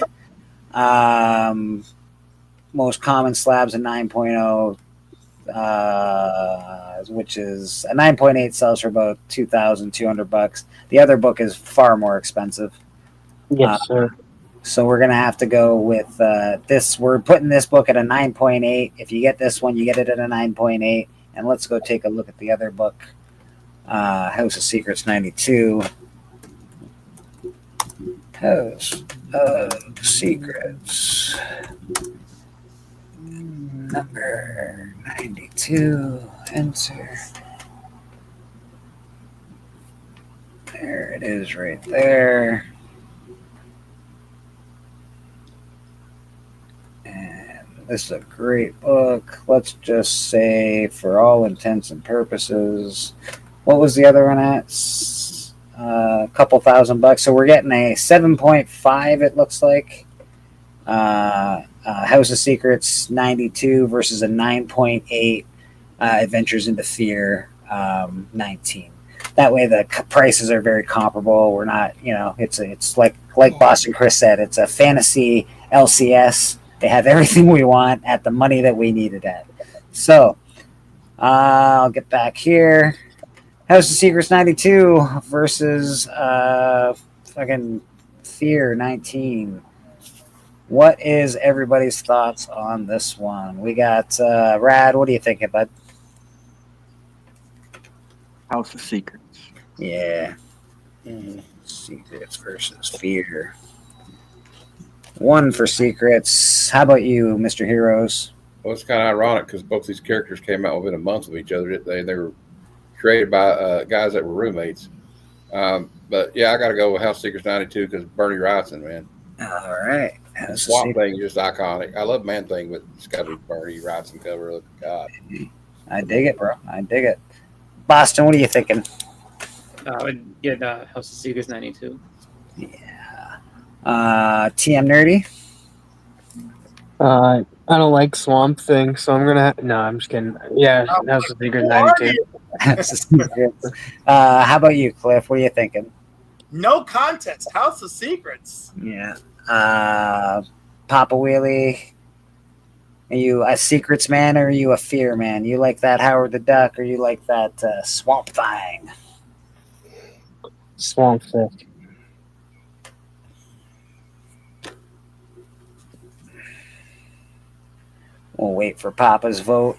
Most common slabs a 9.0, which is a 9.8 sells for about $2,200. The other book is far more expensive. Yes, sir. So we're gonna have to go with this. We're putting this book at a 9.8. If you get this one, you get it at a 9.8. And let's go take a look at the other book, House of Secrets 92. House of Secrets number 92. Enter. There it is right there. And this is a great book. Let's just say, for all intents and purposes, what was the other one at? A couple $1,000. So we're getting a 7.5, it looks like. House of Secrets 92 versus a 9.8 Adventures into Fear 19. That way the prices are very comparable. We're not, it's like Boston Chris said, it's a fantasy LCS. They have everything we want at the money that we need it at. So I'll get back here. House of Secrets 92 versus fucking Fear 19. What is everybody's thoughts on this one? We got Rad. What do you think, bud? House of Secrets. Yeah. Secrets versus Fear. One for Secrets. How about you, Mr. Heroes? Well, it's kind of ironic because both these characters came out within a month of each other. They were created by guys that were roommates. But yeah, I got to go with House of Secrets 92 because Bernie Wrightson, man. All right. Swamp Thing is just iconic. I love Man Thing, but it's got to be Bernie Wrightson cover. Look, God. I dig it, bro. I dig it. Boston, what are you thinking? I would get House of Secrets 92. Yeah. TM Nerdy? I don't like Swamp Thing, so I'm gonna. No, I'm just kidding. Yeah, House of Secrets 92. How about you, Cliff? What are you thinking? No contest. House of Secrets. Yeah. Papa Wheelie, are you a Secrets man or are you a Fear man? You like that Howard the Duck or you like that Swamp Thing? Swamp Thing. We'll wait for Papa's vote.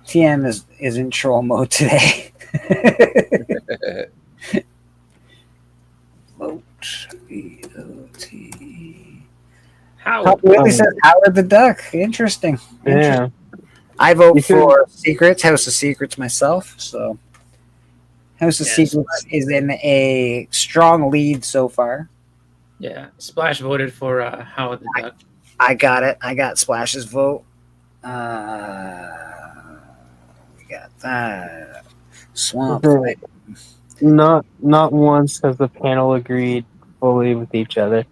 TM is in troll mode today. Vote. V-O-T. Howard. Really says Howard the Duck. Interesting. Yeah. I vote for Secrets, House of Secrets myself. So House of Secrets is in a strong lead so far. Yeah. Splash voted for Howard the Duck. I got it. I got Splash's vote. We got that. Swamp Thing. Not once has the panel agreed fully with each other.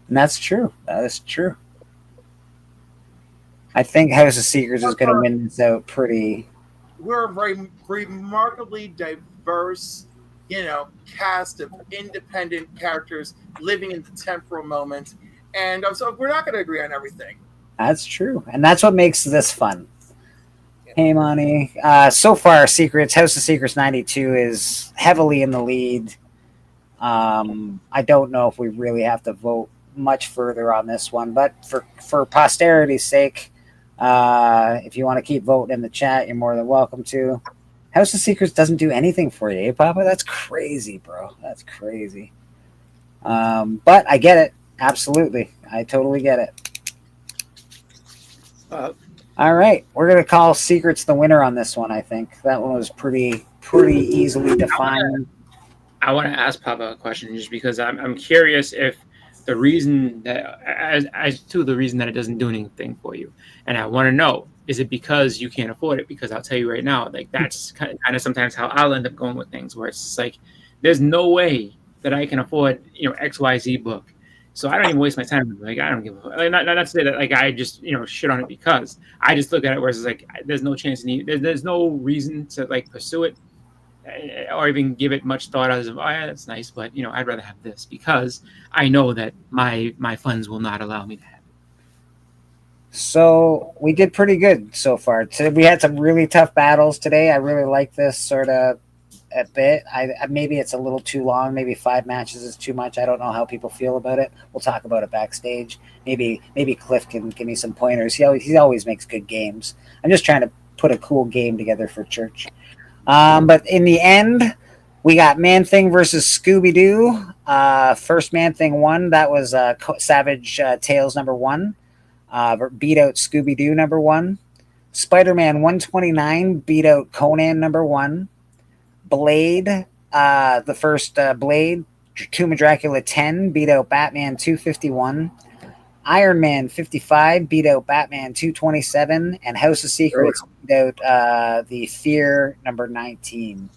And that's true. That is true. I think House of Secrets is going to win this out pretty. We're a very remarkably diverse cast of independent characters living in the temporal moment. And so we're not going to agree on everything. That's true. And that's what makes this fun. Hey, Monty. So far, House of Secrets 92 is heavily in the lead. I don't know if we really have to vote much further on this one, but for posterity's sake, if you want to keep voting in the chat, you're more than welcome to. House of Secrets doesn't do anything for you, eh, Papa? That's crazy, bro. That's crazy. But I get it. Absolutely. I totally get it. All right. We're going to call Secrets the winner on this one, I think. That one was pretty easily defined. I want to ask Papa a question just because I'm curious if the reason that as to the reason that it doesn't do anything for you, and I want to know, is it because you can't afford it? Because I'll tell you right now, like that's kind of sometimes how I'll end up going with things, where it's like there's no way that I can afford XYZ book, so I don't even waste my time. Like I don't give a like, not to say that like I just shit on it, because I just look at it where it's like there's no chance there's no reason to like pursue it or even give it much thought as of, oh yeah, that's nice, but I'd rather have this because I know that my funds will not allow me to have it. So we did pretty good so far. We had some really tough battles today. I really like this sort of a bit. I maybe it's a little too long. Maybe 5 matches is too much. I don't know how people feel about it. We'll talk about it backstage. Maybe Cliff can give me some pointers. He always makes good games. I'm just trying to put a cool game together for church. But in the end, we got Man-Thing versus Scooby-Doo. First Man-Thing won. That was Savage Tales #1. Beat out Scooby-Doo #1. Spider-Man 129 beat out Conan #1. Blade, the first Blade, Tomb of Dracula 10 beat out Batman 251. Iron Man 55 beat out Batman 227, and House of Secrets beat out the Fear #19.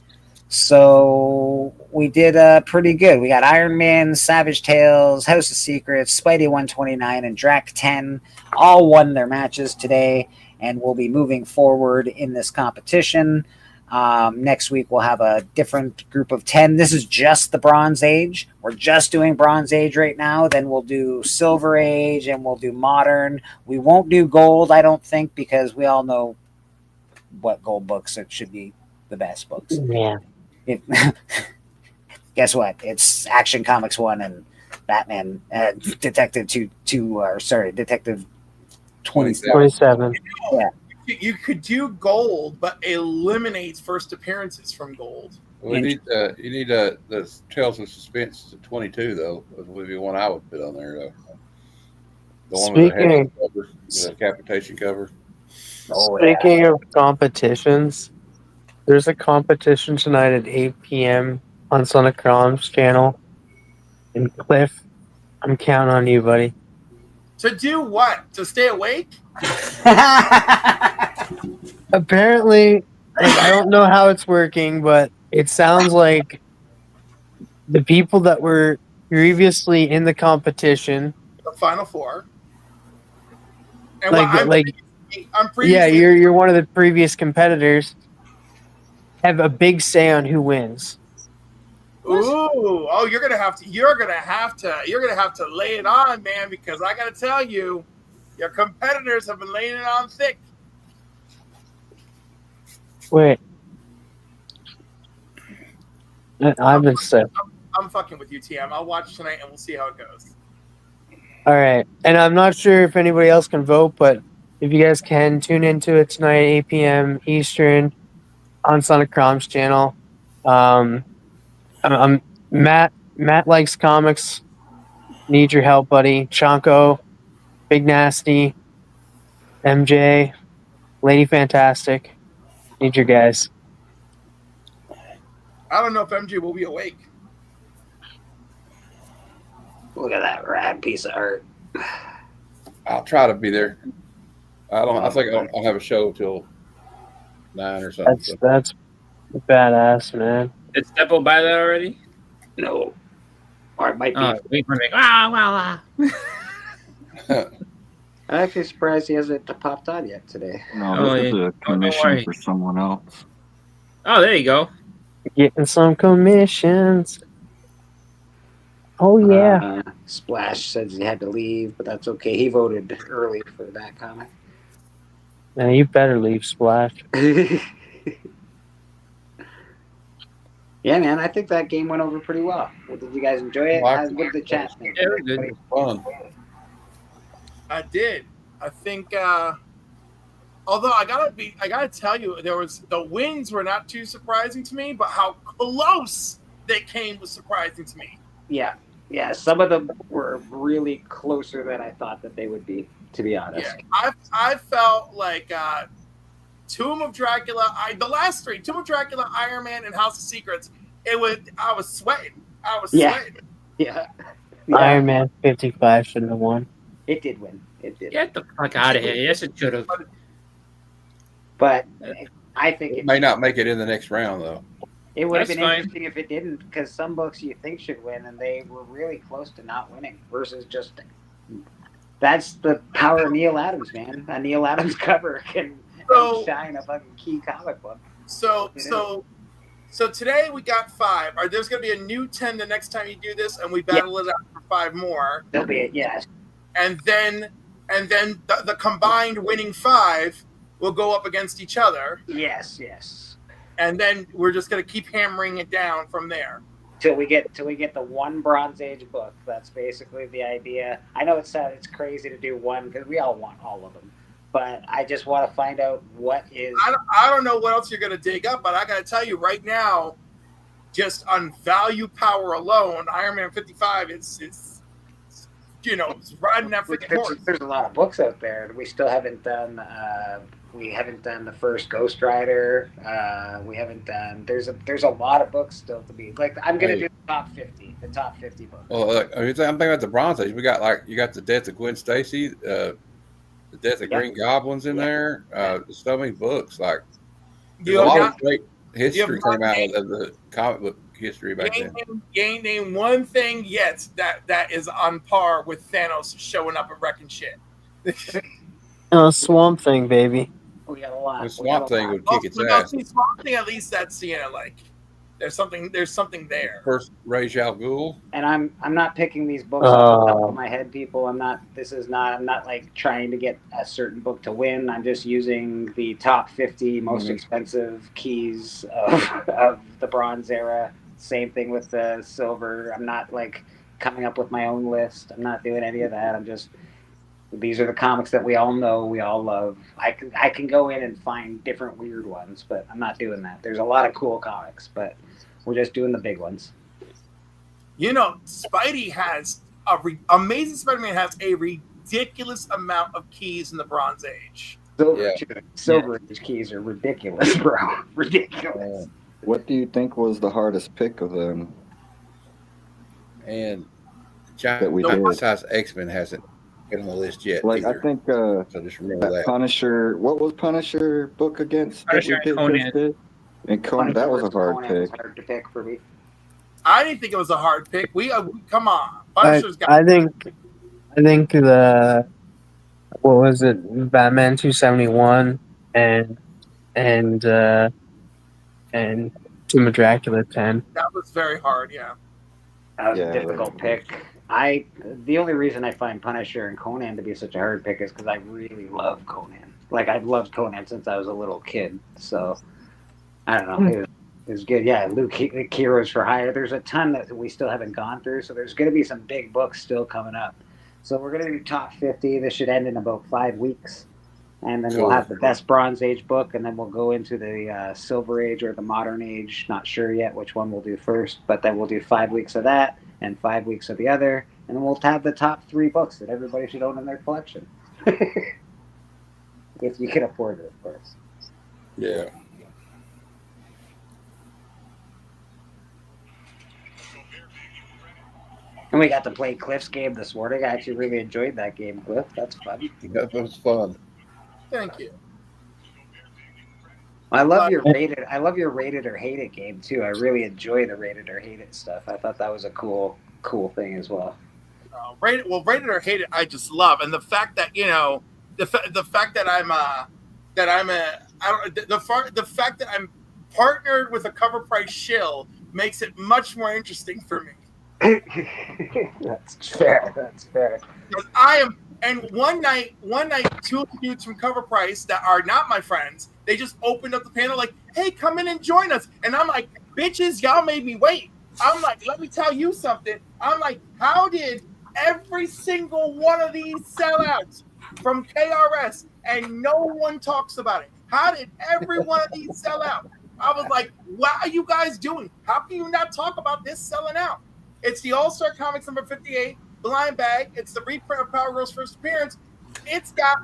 So we did pretty good. We got Iron Man, Savage Tales, House of Secrets, Spidey 129, and Drac 10 all won their matches today, and will be moving forward in this competition. Next week we'll have a different group of 10. This is just the Bronze Age. We're just doing Bronze Age right now. Then we'll do Silver Age, and we'll do Modern. We won't do Gold, I don't think, because we all know what Gold books it should be the best books. Yeah. Guess what? It's Action Comics 1 and Batman, Detective 27. Yeah. You could do Gold, but eliminates first appearances from Gold. Well, you need the Tales of Suspense to 22 though. That would be one I would put on there though. The one with the head cover, the capitation cover. Speaking of competitions, there's a competition tonight at 8 p.m. on Sonic Crom's channel. And Cliff, I'm counting on you, buddy. To do what? To stay awake? Apparently, I don't know how it's working, but it sounds like the people that were previously in the competition, The Final Four. And you're one of the previous competitors, have a big say on who wins. Ooh, oh, you're gonna have to lay it on, man, because I gotta tell you, your competitors have been laying it on thick. Wait. I've been sick. I'm fucking with you, TM. I'll watch tonight and we'll see how it goes. All right. And I'm not sure if anybody else can vote, but if you guys can, tune into it tonight, 8 p.m. Eastern on Sonic Crom's channel. Matt likes comics. Need your help, buddy. Chonko, Big Nasty, MJ, Lady Fantastic. Need your guys. I don't know if MJ will be awake. Look at that rad piece of art. I'll try to be there. I think I'll have a show till 9 or something. That's badass, man. Did Steppo buy that already? No. Or it might be. I'm actually surprised he hasn't popped on yet today. No, this is a commission for someone else. Oh, there you go. Getting some commissions. Oh yeah. Splash says he had to leave, but that's okay. He voted early for that comic. Now you better leave, Splash. Yeah, man, I think that game went over pretty well. Did you guys enjoy it? What did the chat think? Yeah, it was fun. I did. I think. Although I gotta tell you, the wins were not too surprising to me, but how close they came was surprising to me. Yeah, some of them were really closer than I thought that they would be, to be honest. Yeah, I felt like Tomb of Dracula, the last three, Tomb of Dracula, Iron Man, and House of Secrets. I was sweating. Sweating. Yeah. Iron Man 55 shouldn't have won. It did win. It did. Get the fuck out of here. Yes, it should have. But I think it may not make it in the next round, though. It would have been interesting if it didn't, because some books you think should win, and they were really close to not winning. Versus just that's the power of Neil Adams, man. A Neil Adams cover can shine a fucking key comic book. So today we got 5. There's going to be a new 10 the next time you do this, and we battle it out for 5 more. There'll be it, yes. And then the combined winning 5 will go up against each other. Yes. And then we're just going to keep hammering it down from there. Till we get the one Bronze Age book. That's basically the idea. I know it's crazy to do one because we all want all of them. But I just want to find out what is. I don't know what else you're going to dig up, but I got to tell you right now, just on value power alone, Iron Man 55 it's riding that freaking horse. There's a lot of books out there. We still haven't done. We haven't done the first Ghost Rider. We haven't done. There's a lot of books still to be. Like I'm gonna do the top 50 books. Well, I'm thinking about the Bronze Age. We got you got the death of Gwen Stacy, the death of Green Goblins in there. So many books. Like there's a lot of great history came out of the comic book history back then. You ain't named one thing yet that is on par with Thanos showing up and wrecking shit. Swamp Thing, baby. We got a lot. The Swamp Thing would kick its ass. Swamp Thing, at least that's there's something there. First Ra's al Ghul. And I'm not picking these books off the top of my head, people. I'm not like trying to get a certain book to win. I'm just using the top 50 most expensive keys of the Bronze era. Same thing with the Silver. I'm not like coming up with my own list. I'm not doing any of that. I'm just these are the comics that we all know, we all love. I can go in and find different weird ones, but I'm not doing that. There's a lot of cool comics, but we're just doing the big ones. Spidey has Amazing Spider-Man has a ridiculous amount of keys in the Bronze Age. Silver Age keys are ridiculous, bro. Ridiculous. What do you think was the hardest pick of them? And Giant Size X-Men hasn't been on the list yet. Like either. I think so just remember that. Punisher. What was Punisher book against? Punisher and Conan. And Conan, that was a hard pick. Hard to pick for me. I didn't think it was a hard pick. Come on. Punisher's got. I think the what was it? Batman 271 and Tomb of Dracula 10. That was very hard. Yeah. That was a difficult pick. The only reason I find Punisher and Conan to be such a hard pick is because I really love Conan. Like I've loved Conan since I was a little kid. So I don't know. It was good. Yeah, Luke Heroes for Hire. There's a ton that we still haven't gone through. So there's going to be some big books still coming up. So we're going to do top 50. This should end in about 5 weeks. And then we'll have the best Bronze Age book, and then we'll go into the Silver Age or the Modern Age. Not sure yet which one we'll do first, but then we'll do 5 weeks of that and 5 weeks of the other, and then we'll have the top 3 books that everybody should own in their collection. If you can afford it, of course. Yeah. And we got to play Cliff's game this morning. I actually really enjoyed that game, Cliff. That's fun. That was fun. Thank you. I love your rated or hate it game too. I really enjoy the rated or hate it stuff. I thought that was a cool thing as well. Rated or hate it, I just love, and the fact that the fact that I'm partnered with a Cover Price shill makes it much more interesting for me. That's fair. That's fair. Because I am, and one night, two of the dudes from Cover Price that are not my friends, they just opened up the panel like, "Hey, come in and join us." And I'm like, "Bitches, y'all made me wait." I'm like, "Let me tell you something." I'm like, "How did every single one of these sell out from KRS and no one talks about it? How did every one of these sell out?" I was like, "What are you guys doing? How can you not talk about this selling out?" It's the All-Star Comics number 58 blind bag. It's the reprint of Power Girl's first appearance. It's got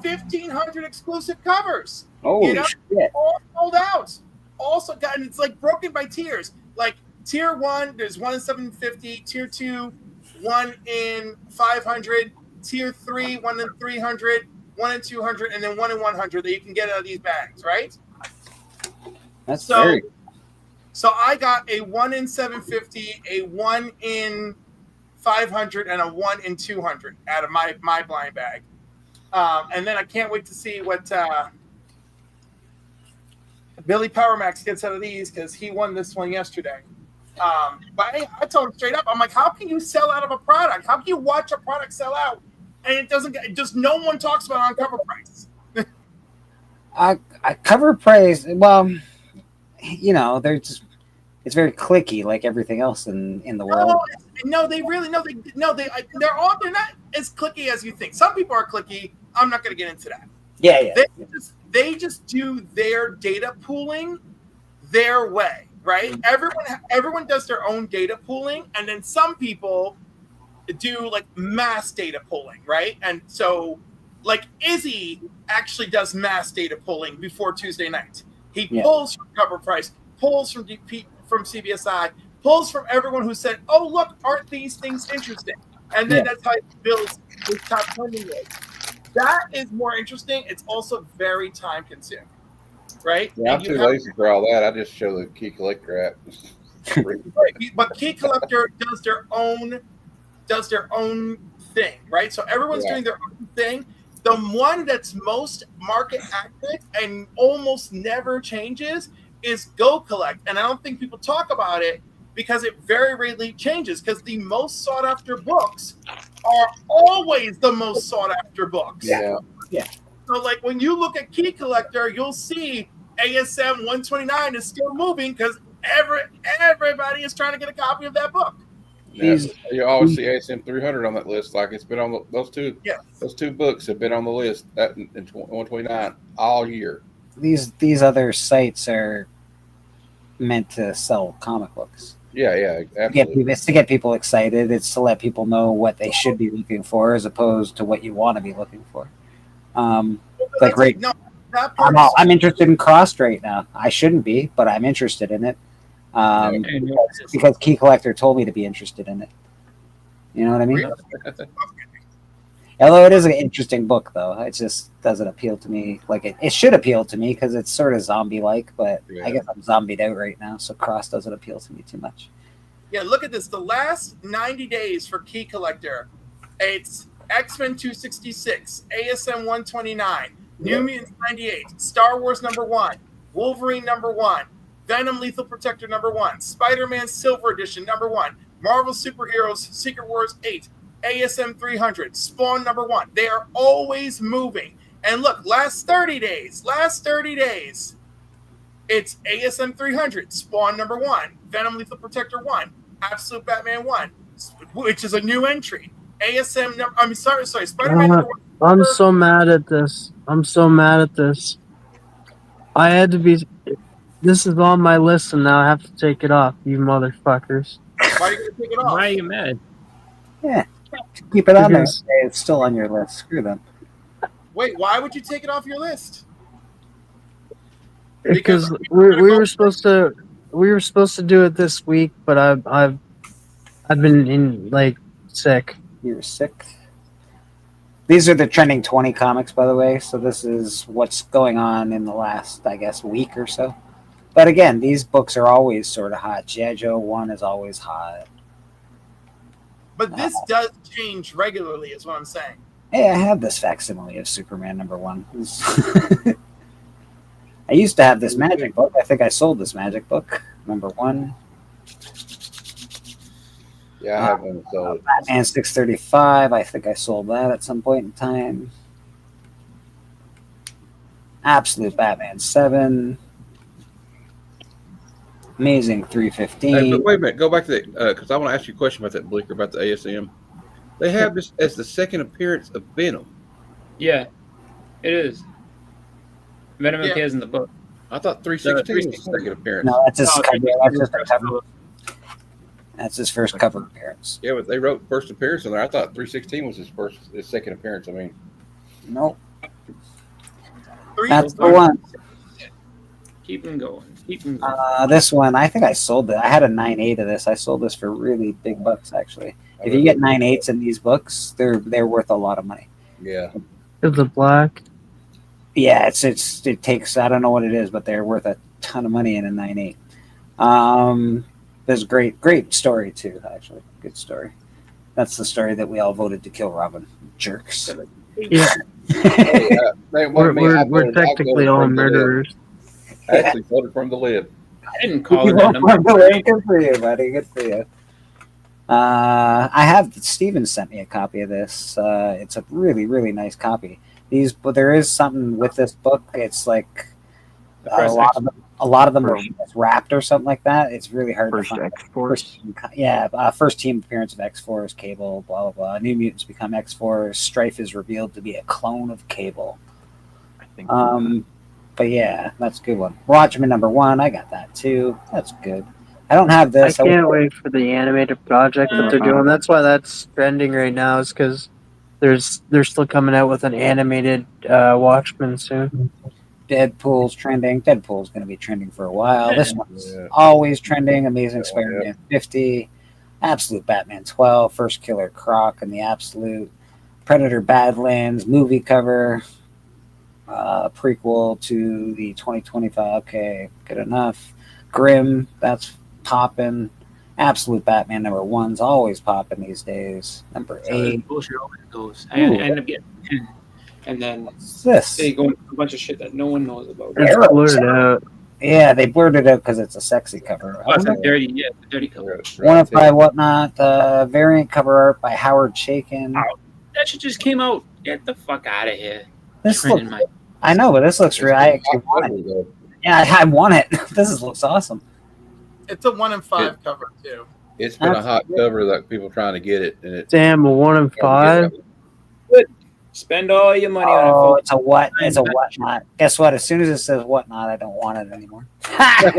1,500 exclusive covers. Oh, shit. All sold out. Also got, and it's like broken by tiers. Like tier 1, there's 1 in 750. Tier 2, 1 in 500. Tier 3, 1 in 300. 1 in 200, and then 1 in 100 that you can get out of these bags, right? That's very. So I got a 1 in 750, a 1 in 500, and a 1 in 200 out of my blind bag. And then I can't wait to see what Billy Powermax gets out of these because he won this one yesterday. But I told him straight up, I'm like, how can you sell out of a product? How can you watch a product sell out and it doesn't get, just no one talks about it on Cover Price? Cover Price, well, you know, they're just, it's very clicky like everything else in the world. No, they're not as clicky as you think. Some people are clicky. I'm not going to get into that. Yeah. They just do their data pooling their way, right? Everyone does their own data pooling, and then some people do like mass data pooling, right? And so, like Izzy actually does mass data pooling before Tuesday night. He pulls from Cover Price, pulls from CBSI, pulls from everyone who said, "Oh, look, aren't these things interesting?" And then that's how he builds his top 20 list. That is more interesting. It's also very time consuming, right? Yeah, I'm too lazy for all that. I just show the Key Collector app. But Key Collector does their own thing, right? So everyone's doing their own thing. The one that's most market active and almost never changes is Go Collect. And I don't think people talk about it because it very rarely changes, because the most sought after books are always the most sought after books. Yeah. So like when you look at Key Collector, you'll see ASM 129 is still moving because everybody is trying to get a copy of that book. Yeah, you always see ASM 300 on that list. Like it's been on those two books have been on the list in 129 all year. These other sites are meant to sell comic books. Yeah, absolutely. It's to get people excited. It's to let people know what they should be looking for, as opposed to what you want to be looking for. I'm interested in Crossed right now. I shouldn't be, but I'm interested in it. Because Key Collector told me to be interested in it. You know what I mean? Although it is an interesting book, though. It just doesn't appeal to me. Like it should appeal to me because it's sort of zombie-like, but I guess I'm zombied out right now, so Cross doesn't appeal to me too much. Yeah, look at this. The last 90 days for Key Collector, it's X-Men 266, ASM 129, New Mutants 98, Star Wars #1, Wolverine #1, Venom Lethal Protector #1, Spider-Man Silver Edition #1, Marvel Superheroes Secret Wars 8, ASM 300, Spawn #1. They are always moving. And look, last 30 days, it's ASM 300, Spawn #1, Venom Lethal Protector 1, Absolute Batman 1, which is a new entry. ASM Spider-Man #1. I'm so mad at this. I had to be. This is on my list, and now I have to take it off, you motherfuckers. Why are you going to take it off? Why are you mad? Yeah, keep it on there. It's still on your list. Screw them. Wait, why would you take it off your list? Because we were supposed to do it this week, but I've been sick. You were sick. These are the trending 20 comics, by the way. So this is what's going on in the last, I guess, week or so. But again, these books are always sort of hot. G.I. Joe 1 is always hot. But this does change regularly, is what I'm saying. Hey, I have this facsimile of Superman #1. I used to have this magic book. I think I sold this magic book. Number 1. Yeah, I have one sold. Batman 635. I think I sold that at some point in time. Absolute Batman 7. Amazing 315. Hey, but wait a minute. Go back to the because I want to ask you a question about that Bleecker about the ASM. They have this as the second appearance of Venom. Yeah, it is. Venom appears in the book. I thought 316 was the second appearance. No, that's his cover. That's just a cover. That's his first cover appearance. Yeah, but they wrote first appearance in there. I thought 316 was his second appearance. I mean, nope. That's the one. Keep them going. Keep them going. This one, I think I sold it. I had a 9.8 of this. I sold this for really big bucks, actually. If you get 9.8s in these books, they're worth a lot of money. Yeah. Is it black? Yeah, it takes, I don't know what it is, but they're worth a ton of money in a 9.8. There's a great story too, actually. Good story. That's the story that we all voted to kill Robin. Jerks. Yeah. We're technically all murderers. I actually voted from the lid. I didn't call it that number. Good for you, buddy. Good for you. I have Steven sent me a copy of this. It's a really, really nice copy. But there is something with this book. It's like a lot of them are wrapped or something like that. It's really hard to find. X-Force. First team appearance of X-Force, Cable, blah blah blah. New Mutants become X-Force. Strife is revealed to be a clone of Cable. I think. But yeah, that's a good one. Watchmen number 1. I got that too. That's good. I don't have this. I can't wait for the animated project that they're doing. That's why that's trending right now. Is because they're still coming out with an animated Watchmen soon. Deadpool's trending. Deadpool's going to be trending for a while. This one's always trending. Amazing Spider-Man 50. Absolute Batman 12. First Killer Croc and the Absolute. Predator Badlands movie cover. Prequel to the 2025. Okay, good enough. Grimm, that's popping. Absolute Batman number 1's always popping these days. Number 8. Bullshit always goes. I end up getting 10. And then they go into a bunch of shit that no one knows about. It's blurred out. Yeah, they blurred it out because it's a sexy cover. Oh, it's a dirty cover. 1 of 5 Whatnot. Variant cover art by Howard Chaykin. Oh, that shit just came out. Get the fuck out of here. I know, but this looks real. I actually want it. Yeah, I want it. Looks awesome. It's a 1 in 5 cover too. It's been a hot cover that people trying to get it, and it's damn a 1 in 5. Spend all your money on it. It's a what? It's a Whatnot. Guess what? As soon as it says Whatnot, I don't want it anymore. I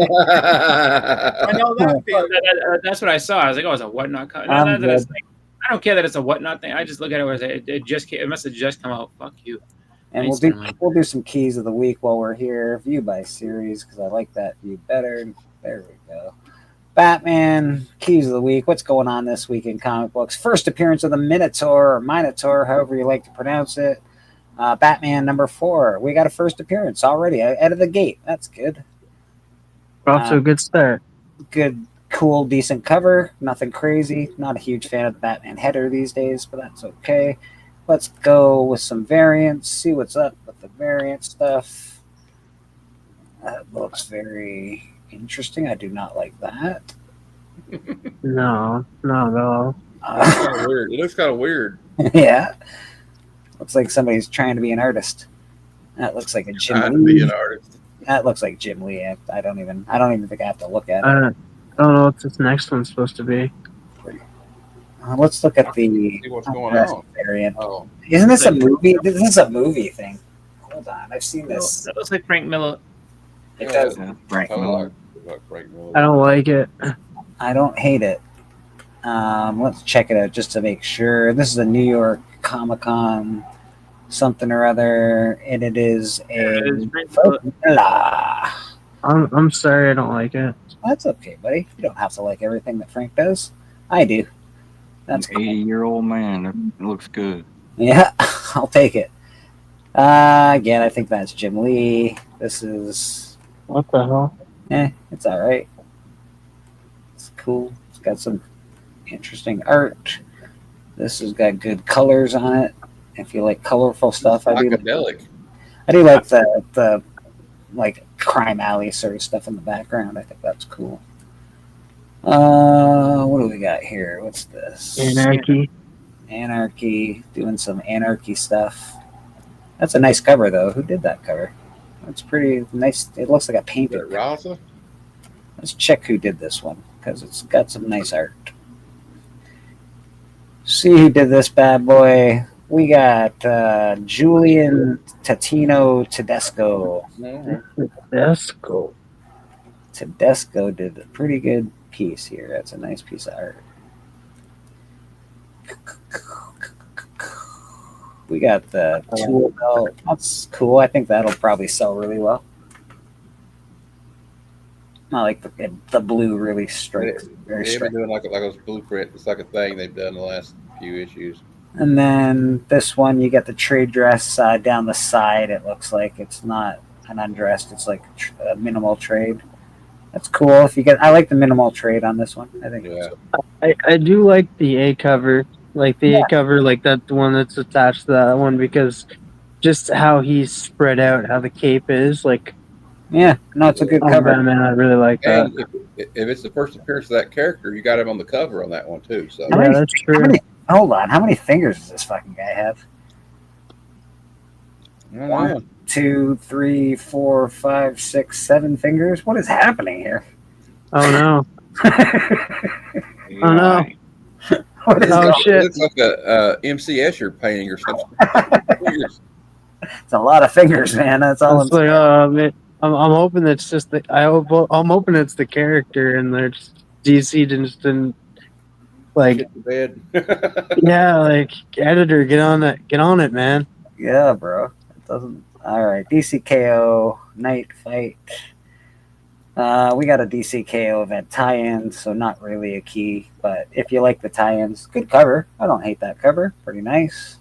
know that feeling. That's what I saw. I was like, oh, it's a Whatnot cover. I don't care that it's a Whatnot thing. I just look at it as it must have just come out. Fuck you. And we'll do some keys of the week while we're here. View by series because I like that view better. There we go. Batman keys of the week. What's going on this week in comic books? First appearance of the Minotaur or Minotaur, however you like to pronounce it. Batman number 4. We got a first appearance already out of the gate. That's good. Off to a good start. Good, cool, decent cover. Nothing crazy. Not a huge fan of the Batman header these days, but that's okay. Let's go with some variants. See what's up with the variant stuff. That looks very interesting. I do not like that. No, not at all. Weird. It looks kind of weird. Yeah. Looks like somebody's trying to be an artist. That looks like a Jim Lee. Trying to be an artist. That looks like Jim Lee. I don't even think I have to look at it. I don't know what this next one's supposed to be. Let's look at the See what's going on. variant. Oh. Isn't this a movie? This is a movie thing. Hold on, I've seen this. That looks like Frank Miller. It does. Frank Miller. I don't like it. I don't hate it. Let's check it out just to make sure. This is a New York Comic-Con something or other, and it is a. I'm sorry, I don't like it. That's okay, buddy. You don't have to like everything that Frank does. I do. That's an 80-year-old man. It looks good. Yeah, I'll take it. Again, I think that's Jim Lee. This is. What the hell? It's all right. It's cool. It's got some interesting art. This has got good colors on it. If you like colorful stuff, I do. Psychedelic. I do like the like crime alley sort of stuff in the background. I think that's cool. What do we got here? What's this? Anarchy, doing some anarchy stuff. That's a nice cover, though. Who did that cover? That's pretty nice. It looks like a painted. Raza? Let's check who did this one, because it's got some nice art. See who did this bad boy. We got Julian Tedesco. Tedesco did a pretty good piece here. That's a nice piece of art. We got the tool belt. That's cool. I think that'll probably sell really well. I like the blue really strikes. Very They've been striking. doing like a blueprint. It's like a thing they've done the last few issues. And then this one, you get the trade dress down the side. It looks like it's not an undressed. It's like a minimal trade. That's cool. If you get, I like the minimal trade on this one. I think. Yeah. I do like the A cover, like the A cover, like that one that's attached to that one, because just how he's spread out, how the cape is, like. Yeah, no, it's a good cover. Batman, I really like that. And if it's the first appearance of that character, you got him on the cover on that one too. So that's true. Hold on, how many fingers does this fucking guy have? Oh, 1, 2, 3, 4, 5, 6, 7 fingers. What is happening here? Oh no! Oh no! What is Oh going- shit! It looks like a MC Escher painting or something. It's a lot of fingers, man. That's all. It's like, I'm hoping it's just the. I'm hoping it's the character, and there's DC didn't like. Bed. Yeah, like editor, get on it, man. Yeah, bro. It doesn't. All right, DCKO Night Fight. We got a DCKO event tie-in, so not really a key, but if you like the tie-ins, good cover. I don't hate that cover. Pretty nice,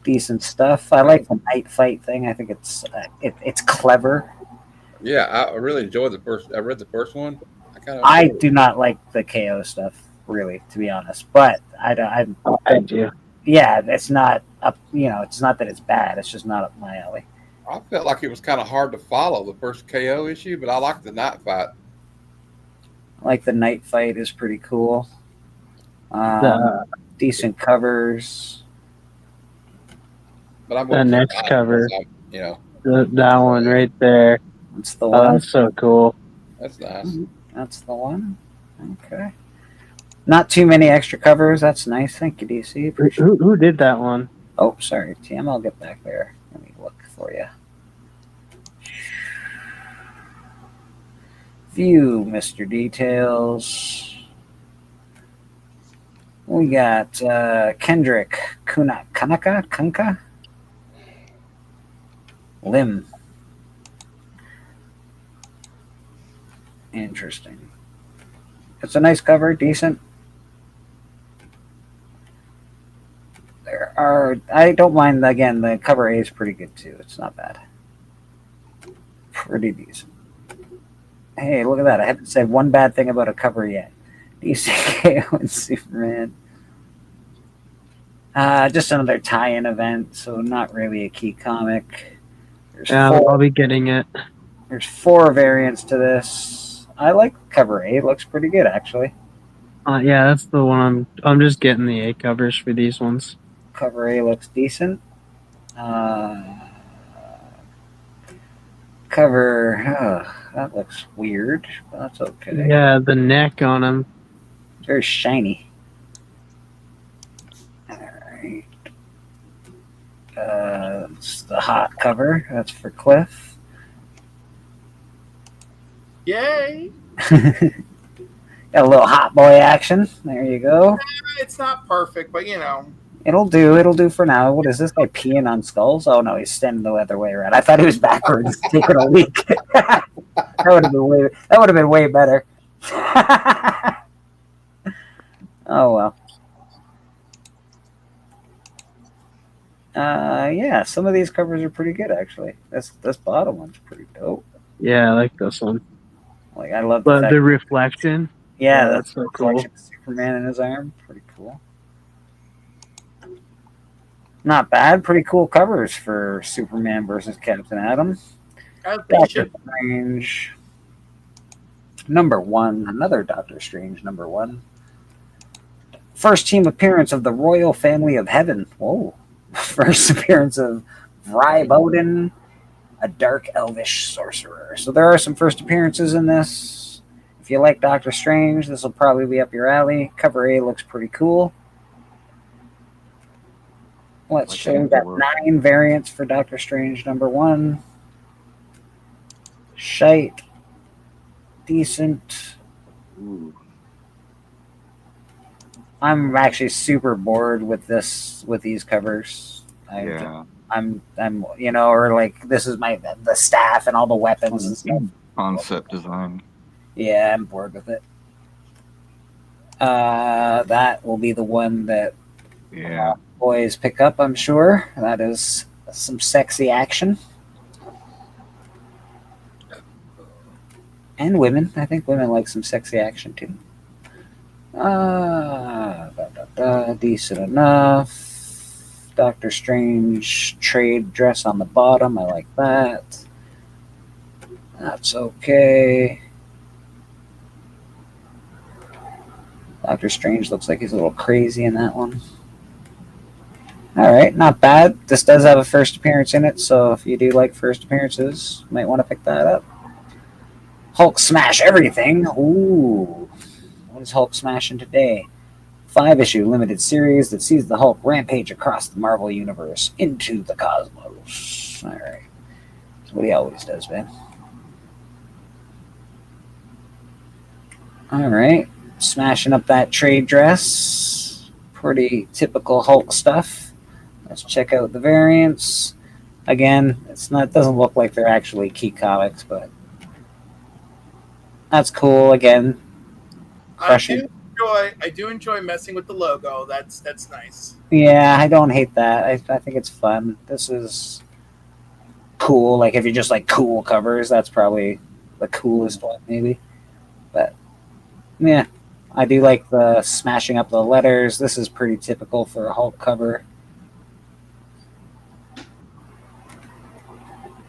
decent stuff. I like the Night Fight thing. I think it's clever. Yeah, I really enjoyed the first. I read the first one. I do not like the KO stuff, really, to be honest. But I do. Yeah, it's not up. It's not that it's bad. It's just not up my alley. I felt like it was kind of hard to follow the first KO issue, but I liked the Night Fight. Like the Night Fight is pretty cool. Decent covers. But I'm The next cover, that one right there. That's the one. That's so cool. That's nice. That's the one. Okay. Not too many extra covers. That's nice. Thank you, DC. Appreciate it. Who did that one? Oh, sorry, Tim. I'll get back there. Let me look for you. View, Mr. Details. We got Kendrick Kunka Lim. Interesting. It's a nice cover, decent. I don't mind, again, the cover A is pretty good too. It's not bad. Pretty decent. Hey, look at that. I haven't said one bad thing about a cover yet. DCKO and Superman. Just another tie-in event, so not really a key comic. I'll be getting it. There's 4 variants to this. I like cover A. It looks pretty good, actually. Yeah, that's the one. I'm just getting the A covers for these ones. Cover A looks decent. Cover, that looks weird, but that's okay. Yeah, the neck on him. Very shiny. Alright. It's the hot cover. That's for Cliff. Yay! Got a little hot boy action. There you go. It's not perfect, but It'll do. It'll do for now. What is this guy peeing on skulls? Oh no, he's standing the other way around. I thought he was backwards, taking a leak. That would have been way better. Oh well. Yeah, some of these covers are pretty good actually. This bottom one's pretty dope. Yeah, I like this one. Like I love But fact- the reflection. Yeah, that's so the cool. reflection of Superman in his arm. Pretty cool. Not bad. Pretty cool covers for Superman versus Captain Atom. As they Doctor should. Strange. Number 1. Another Doctor Strange number 1. First team appearance of the Royal Family of Heaven. Whoa. First appearance of Vrybodin, a dark elvish sorcerer. So there are some first appearances in this. If you like Doctor Strange, this will probably be up your alley. Cover A looks pretty cool. Let's show you got 9 variants for Doctor Strange number 1. Shite. Decent. Ooh. I'm actually super bored with these covers. Yeah. I'm or like this is the staff and all the weapons and stuff. Concept design. Yeah, I'm bored with it. That will be the one that boys pick up, I'm sure. That is some sexy action. And women. I think women like some sexy action too. Decent enough. Doctor Strange trade dress on the bottom. I like that. That's okay. Doctor Strange looks like he's a little crazy in that one. Alright, not bad. This does have a first appearance in it, so if you do like first appearances, you might want to pick that up. Hulk smash everything. Ooh. What is Hulk smashing today? 5-issue limited series that sees the Hulk rampage across the Marvel Universe into the cosmos. Alright. That's what he always does, man. Alright. Smashing up that trade dress. Pretty typical Hulk stuff. Let's check out the variants. Again, it doesn't look like they're actually key comics, but that's cool. Again, crushing. I do enjoy messing with the logo. That's nice. Yeah, I don't hate that. I think it's fun. This is cool. Like if you just like cool covers, that's probably the coolest one, maybe. But yeah, I do like the smashing up the letters. This is pretty typical for a Hulk cover.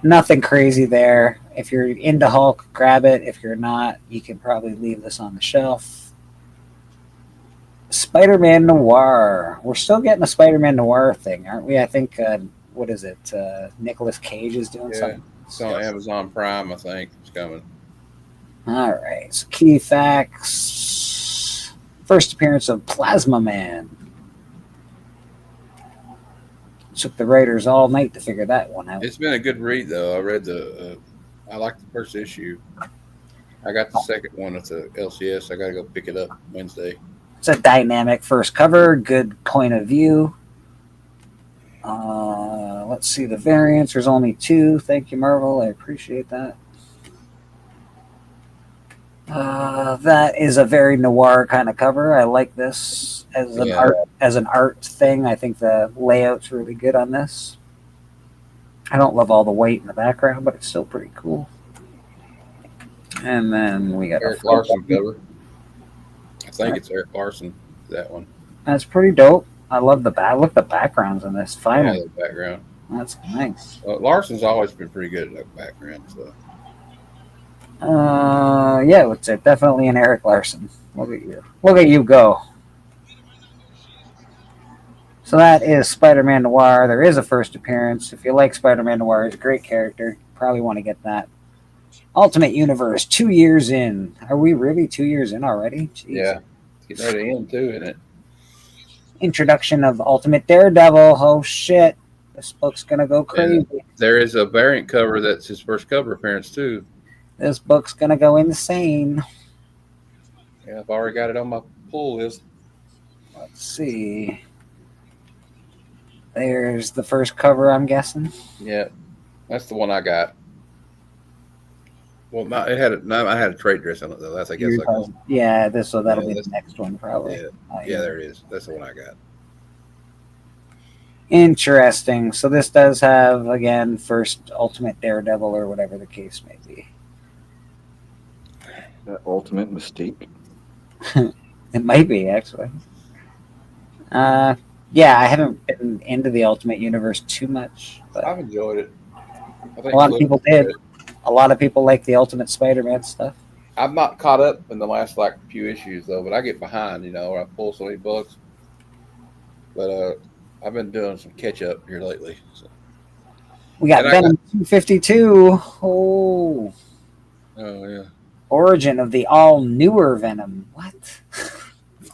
Nothing crazy there. If you're into Hulk, grab it. If you're not, you can probably leave this on the shelf. Spider-Man Noir. We're still getting a Spider-Man Noir thing, aren't we? I think, what is it? Nicolas Cage is doing something. It's on Amazon Prime, I think. It's coming. All right. So key facts. First appearance of Plasma Man. Took the writers all night to figure that one out. It's been a good read, though. I read I liked the first issue. I got the second one at the LCS. I got to go pick it up Wednesday. It's a dynamic first cover, good point of view. Let's see the variants. There's only 2. Thank you, Marvel. I appreciate that. That is a very noir kind of cover. I like this as an art thing. I think the layout's really good on this. I don't love all the white in the background, but it's still pretty cool. And then we got Eric Larson cover. I think it's Eric Larson, that one. That's pretty dope. I love the look at the backgrounds in this. Finally, the background. That's nice. Larson's always been pretty good at that background stuff. Yeah, it's definitely an Eric Larson. Look at you go. So that is Spider-Man Noir. There is a first appearance. If you like Spider-Man Noir, he's a great character. Probably want to get that. Ultimate Universe, 2 years in. Are we really 2 years in already? Jeez. Yeah. Getting ready to end, too, isn't it? Introduction of Ultimate Daredevil. Oh, shit. This book's going to go crazy. And there is a variant cover that's his first cover appearance, too. This book's going to go insane. Yeah, I've already got it on my pull list. Let's see. There's the first cover, I'm guessing. Yeah, that's the one I got. Well, I had a trade dress on it though. That's I guess. Yeah, that'll be the next one probably. Yeah, there it is. That's the one I got. Interesting. So this does have again first Ultimate Daredevil or whatever the case may be. That Ultimate Mystique. It might be actually. Yeah, I haven't been into the Ultimate Universe too much, but I've enjoyed it. I think a lot of people did. A lot of people like the Ultimate Spider-Man stuff. I'm not caught up in the last like few issues though, but I get behind, or I pull so many books. But I've been doing some catch up here lately. So. We got Venom 252. Oh yeah. Origin of the all newer Venom. What?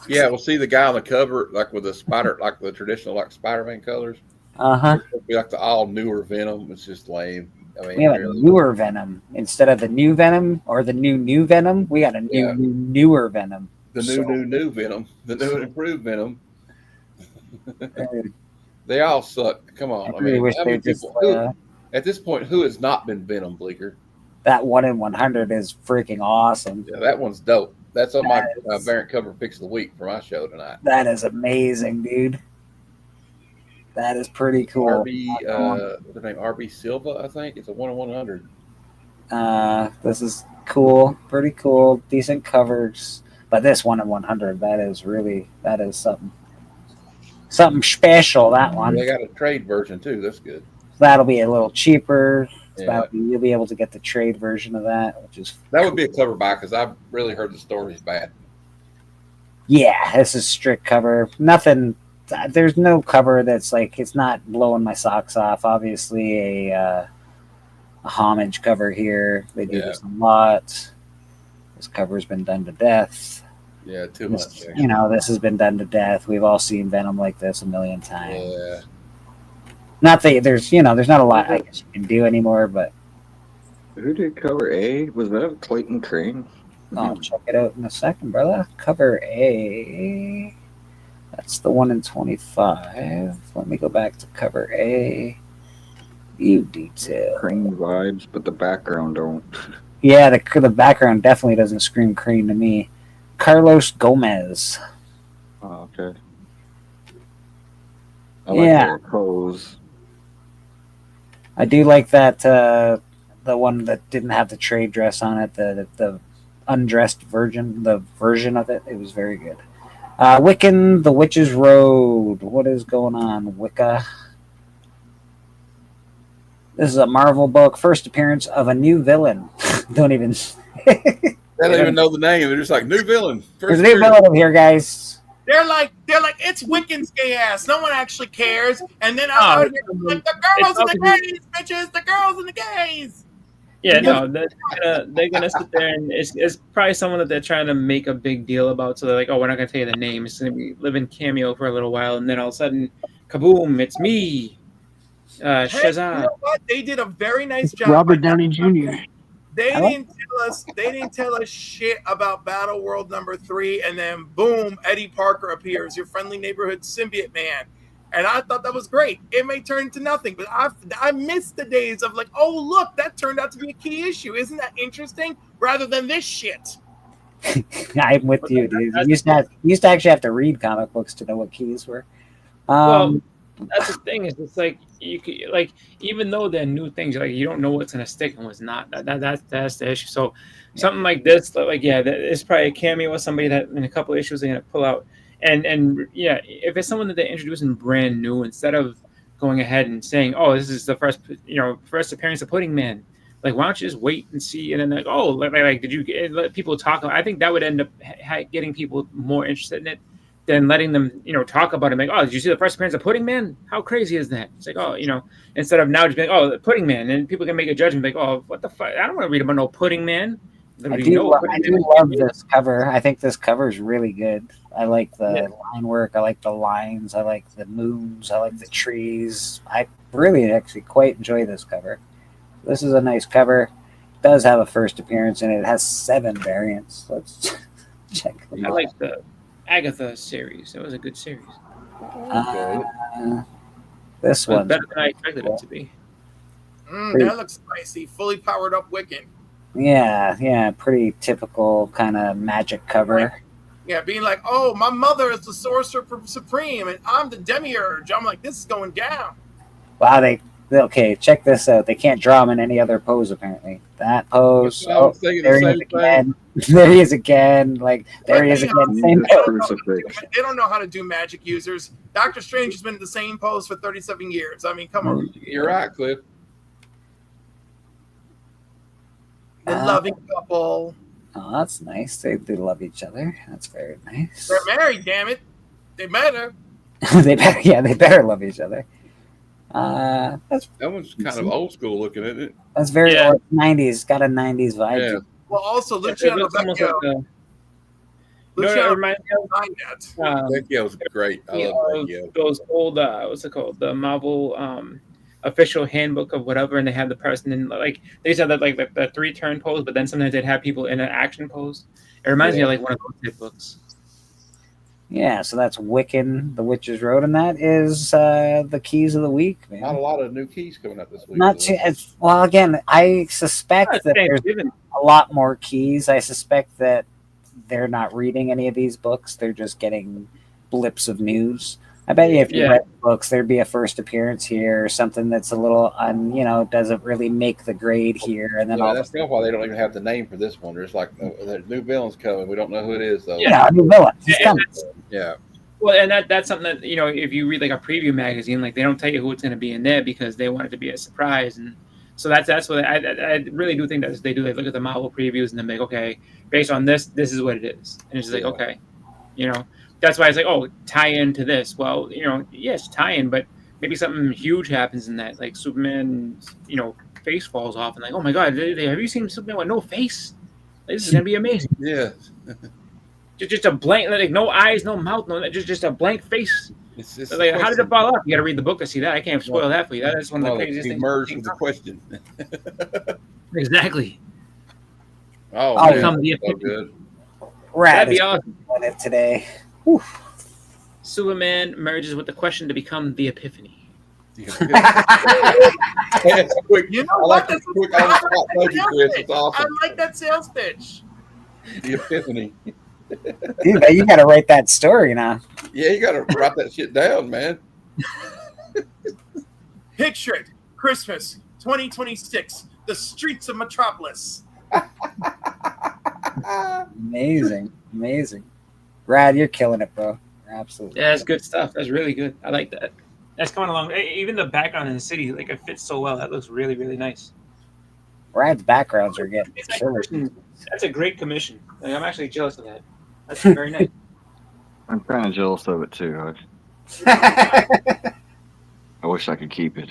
Yeah, we'll see the guy on the cover, like with the spider, like the traditional like Spider-Man colors. It'll be like the all newer Venom. It's just lame. I mean, we have a newer Venom instead of the new Venom or the new Venom. We got a newer Venom. The new Venom, the new and improved Venom. They all suck. Come on, I mean, how many people, at this point, who has not been Venom, Bleeker? That 1 in 100 is freaking awesome. Yeah, that one's dope. That's on my variant cover picks of the week for my show tonight. That is amazing, dude. That is pretty cool. What's her name? RB Silva, I think. It's a 1 in 100. This is cool. Pretty cool. Decent covers. But this 1 in 100, that is something special, that one. They got a trade version too. That's good. That'll be a little cheaper. Yeah. You'll be able to get the trade version of that, which is that would be a cover buy because I've really heard the story's bad. Yeah, this is strict cover. Nothing. There's no cover that's like it's not blowing my socks off. Obviously, a homage cover here. They do this a lot. This cover's been done to death. Yeah, too much. This has been done to death. We've all seen Venom like this a million times. Yeah. Not that there's not a lot I guess you can do anymore, but who did cover A? Was that Clayton Crane? I'll check it out in a second, brother. Cover A. That's the 1 in 25. Let me go back to cover A. View detail. Crane vibes, but the background don't. Yeah, the background definitely doesn't scream Crane to me. Carlos Gomez. Oh, okay. I like their pose. I do like that the one that didn't have the trade dress on it, the undressed version, the version of it. It was very good. Wiccan, The Witch's Road. What is going on, Wicca? This is a Marvel book. First appearance of a new villain. Don't even. They don't even know the name. They're just like new villain. There's a new villain over here, guys. They're like, it's Wiccan's gay ass. No one actually cares. And then I'm like, the girls and the gays, bitches. The girls and the gays. Yeah, no, they're gonna sit there and it's probably someone that they're trying to make a big deal about. So they're like, oh, we're not gonna tell you the name. It's gonna be living cameo for a little while, and then all of a sudden, kaboom! It's me, Shazam. You know what? They did a very nice job. Robert Downey Jr. They didn't tell us shit about Battle World #3, and then boom, Eddie Parker appears, your friendly neighborhood symbiote man. And I thought that was great. It may turn into nothing, but I missed the days of like, oh look, that turned out to be a key issue. Isn't that interesting? Rather than this shit. I'm with you, dude. You used to actually have to read comic books to know what keys were. Well, that's the thing. Is it's like you could, like, even though they're new things, like you don't know what's gonna stick and what's not. That's the issue. So something like this, like it's probably a cameo with somebody that in a couple of issues they're gonna pull out. And yeah, if it's someone that they're introducing brand new, instead of going ahead and saying, "Oh, this is the first appearance of Pudding Man," like why don't you just wait and see? And then like, oh, like did you let people talk? I think that would end up getting people more interested in it than letting them, talk about it. Like, oh, did you see the first appearance of Pudding Man? How crazy is that? It's like, oh, instead of now just being, oh, the Pudding Man, and people can make a judgment, like, oh, what the fuck? I don't want to read about no Pudding Man. I do love this cover. I think this cover is really good. I like the line work. I like the lines. I like the moons. I like the trees. I really actually quite enjoy this cover. This is a nice cover. It does have a first appearance in it. It has 7 variants. Let's check them out. I like the Agatha series. That was a good series. This one better than I expected it to be. That looks spicy. Fully powered up Wiccan. Yeah, pretty typical kind of magic cover. Yeah, being like, oh, my mother is the Sorcerer Supreme, and I'm the Demiurge. I'm like, this is going down. Wow, okay, check this out. They can't draw him in any other pose, apparently. That pose. Oh, there he is again. There he is again. Like, there he is again. Same pose. They don't know how to do magic users. Doctor Strange has been in the same pose for 37 years. I mean, come on. You're right, Cliff. The loving couple. Oh, that's nice. They love each other. That's very nice. They're married, damn it. They better. they better love each other. That one's kind of old school looking, isn't it? That's very old 90s. Got a 90s vibe. Yeah. to it. Well, also Luciano Vecchio. Luciano Vecchio's great. I love Vecchio. Those old, what's it called? The Marvel official handbook of whatever, and they have the person in like they said that like the 3-turn pose, but then sometimes they'd have people in an action pose. It reminds me of like one of those type books. Yeah, so that's Wiccan, The Witch's Road, and that is the keys of the week, man. Not a lot of new keys coming up this week. Not too. Well, again, I suspect that there's a lot more keys. I suspect that they're not reading any of these books. They're just getting blips of news. I bet you if you read books, there'd be a first appearance here or something that's a little, doesn't really make the grade here. And then that's why they don't even have the name for this one. There's like the new villain's coming. We don't know who it is though. Yeah, new villain. He's coming. Yeah. Well, and that's something that if you read like a preview magazine, like they don't tell you who it's going to be in there because they want it to be a surprise. And so that's what I really do think that they do. They look at the Marvel previews and then like, okay, based on this is what it is, and it's just like okay, That's why it's like, oh, tie into this. Well, yes, tie in, but maybe something huge happens in that, like Superman, face falls off, and like, oh my God, have you seen Superman with no face? Like, this is gonna be amazing. Yeah. just a blank, like no eyes, no mouth, just a blank face. It's like, how did it fall off? You got to read the book to see that. I can't spoil that for you. That's one of the craziest things. Merged with the question. Exactly. Oh, man, so good. That'd be awesome. Today. Whew. Superman merges with the question to become the Epiphany. That's I like that sales pitch. The Epiphany. Dude, you got to write that story now. Yeah, you got to write that shit down, man. Picture it. Christmas 2026. The streets of Metropolis. Amazing. Brad, you're killing it, bro. Absolutely. Yeah, that's good stuff. That's really good. I like that. That's coming along. Even the background in the city, like it fits so well. That looks really, really nice. Brad's backgrounds are getting killer. That's a great commission. Like, I'm actually jealous of that. That's very nice. I'm kind of jealous of it too. I wish I could keep it.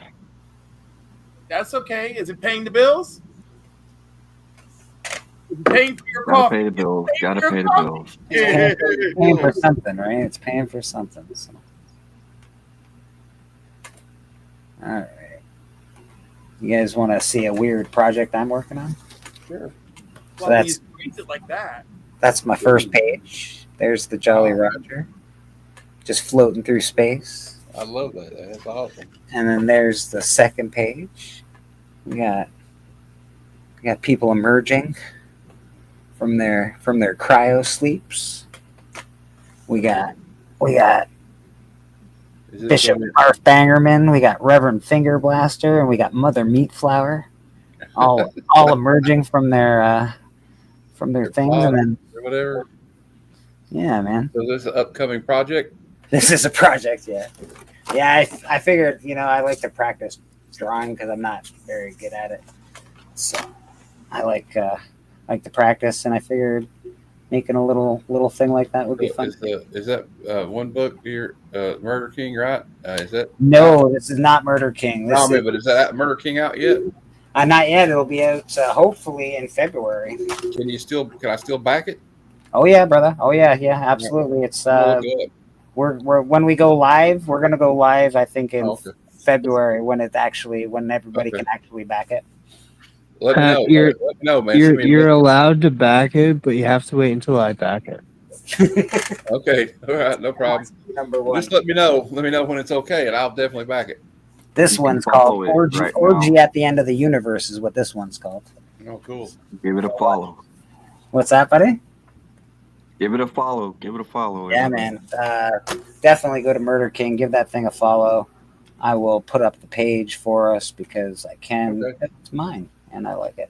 That's okay. Is it paying the bills? Is it paying for your Gotta coffee? pay the bills. Gotta pay the bills. It's paying for something, right? It's paying for something. So. All right. You guys want to see a weird project I'm working on? Sure. So that's it like that. That's my first page. There's the Jolly Roger, just floating through space. I love that. That's awesome. And then there's the second page. We got people emerging from their cryo sleeps. We got Bishop Arf Bangerman. We got Reverend Finger Blaster, and we got Mother Meatflower, all emerging from their things, and then whatever. Yeah, man. So this is an upcoming project? This is a project, yeah. Yeah, I figured, I like to practice drawing because I'm not very good at it. So I like to practice, and I figured making a little thing like that would be fun. Is that one book here, Murder King, right? Is that? No, this is not Murder King. But is that Murder King out yet? Not yet. It'll be out hopefully in February. Can I still back it? Oh yeah, brother. Oh yeah, absolutely. It's we're when we go live, we're gonna go live. I think in February when everybody can actually back it. Let me know. You're, let me know, man. You're allowed to back it, but you have to wait until I back it. Okay, all right, no problem. Number one. Just let me know. Let me know when it's okay, and I'll definitely back it. This one's called Orgy at the End of the Universe is what this one's called. Oh, cool. Give it a follow. What's that, buddy? Give it a follow. Give it a follow. Yeah, man. Definitely go to Murder King. Give that thing a follow. I will put up the page for us because I can. Okay. It's mine, and I like it.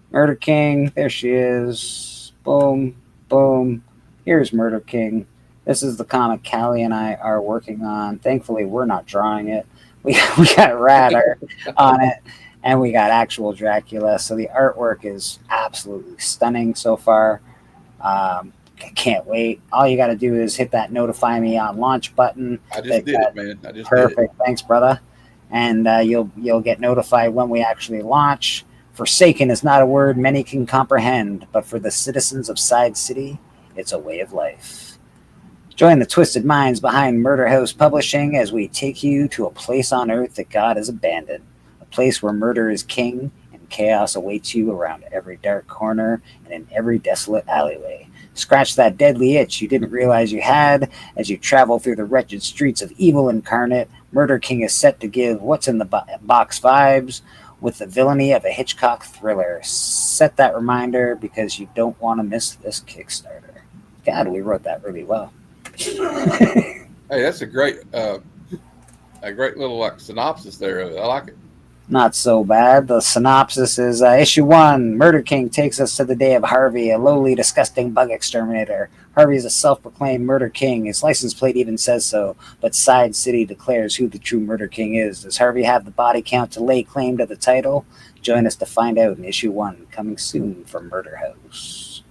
Murder King. There she is. Boom, boom. Here's Murder King. This is the comic Callie and I are working on. Thankfully, we're not drawing it. We got Radar on it. and we got actual Dracula. So the artwork is absolutely stunning so far. Can't wait. All you got to do is hit that notify me on launch button. I just did it, man. I just Perfect. did it. Thanks, brother. And you'll get notified when we actually launch. Forsaken is not a word many can comprehend, but for the citizens of Side City, it's a way of life. Join the twisted minds behind Murder House Publishing as we take you to a place on earth that God has abandoned, a place where murder is king and chaos awaits you around every dark corner and in every desolate alleyway. Scratch that deadly itch you didn't realize you had as you travel through the wretched streets of evil incarnate. Murder King is set to give what's in the box vibes with the villainy of a Hitchcock thriller. Set that reminder because you don't want to miss this Kickstarter. God, we wrote that really well. Hey, that's a great little like synopsis there. I like it. Not so bad. The synopsis is issue 1. Murder King takes us to the day of Harvey, a lowly, disgusting bug exterminator. Harvey is a self-proclaimed murder king. His license plate even says so, but Side City declares who the true murder king is. Does Harvey have the body count to lay claim to the title? Join us to find out in issue 1, coming soon from Murder House.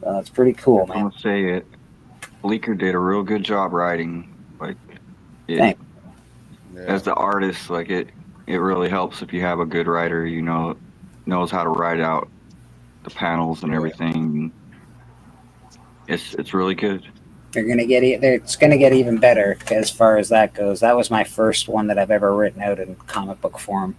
So that's pretty cool, man. I'm gonna say it. Bleecker did a real good job writing. Like, Thanks. as the artist, like it really helps if you have a good writer, knows how to write out the panels and everything. It's really good. It's gonna get even better as far as that goes. That was my first one that I've ever written out in comic book form.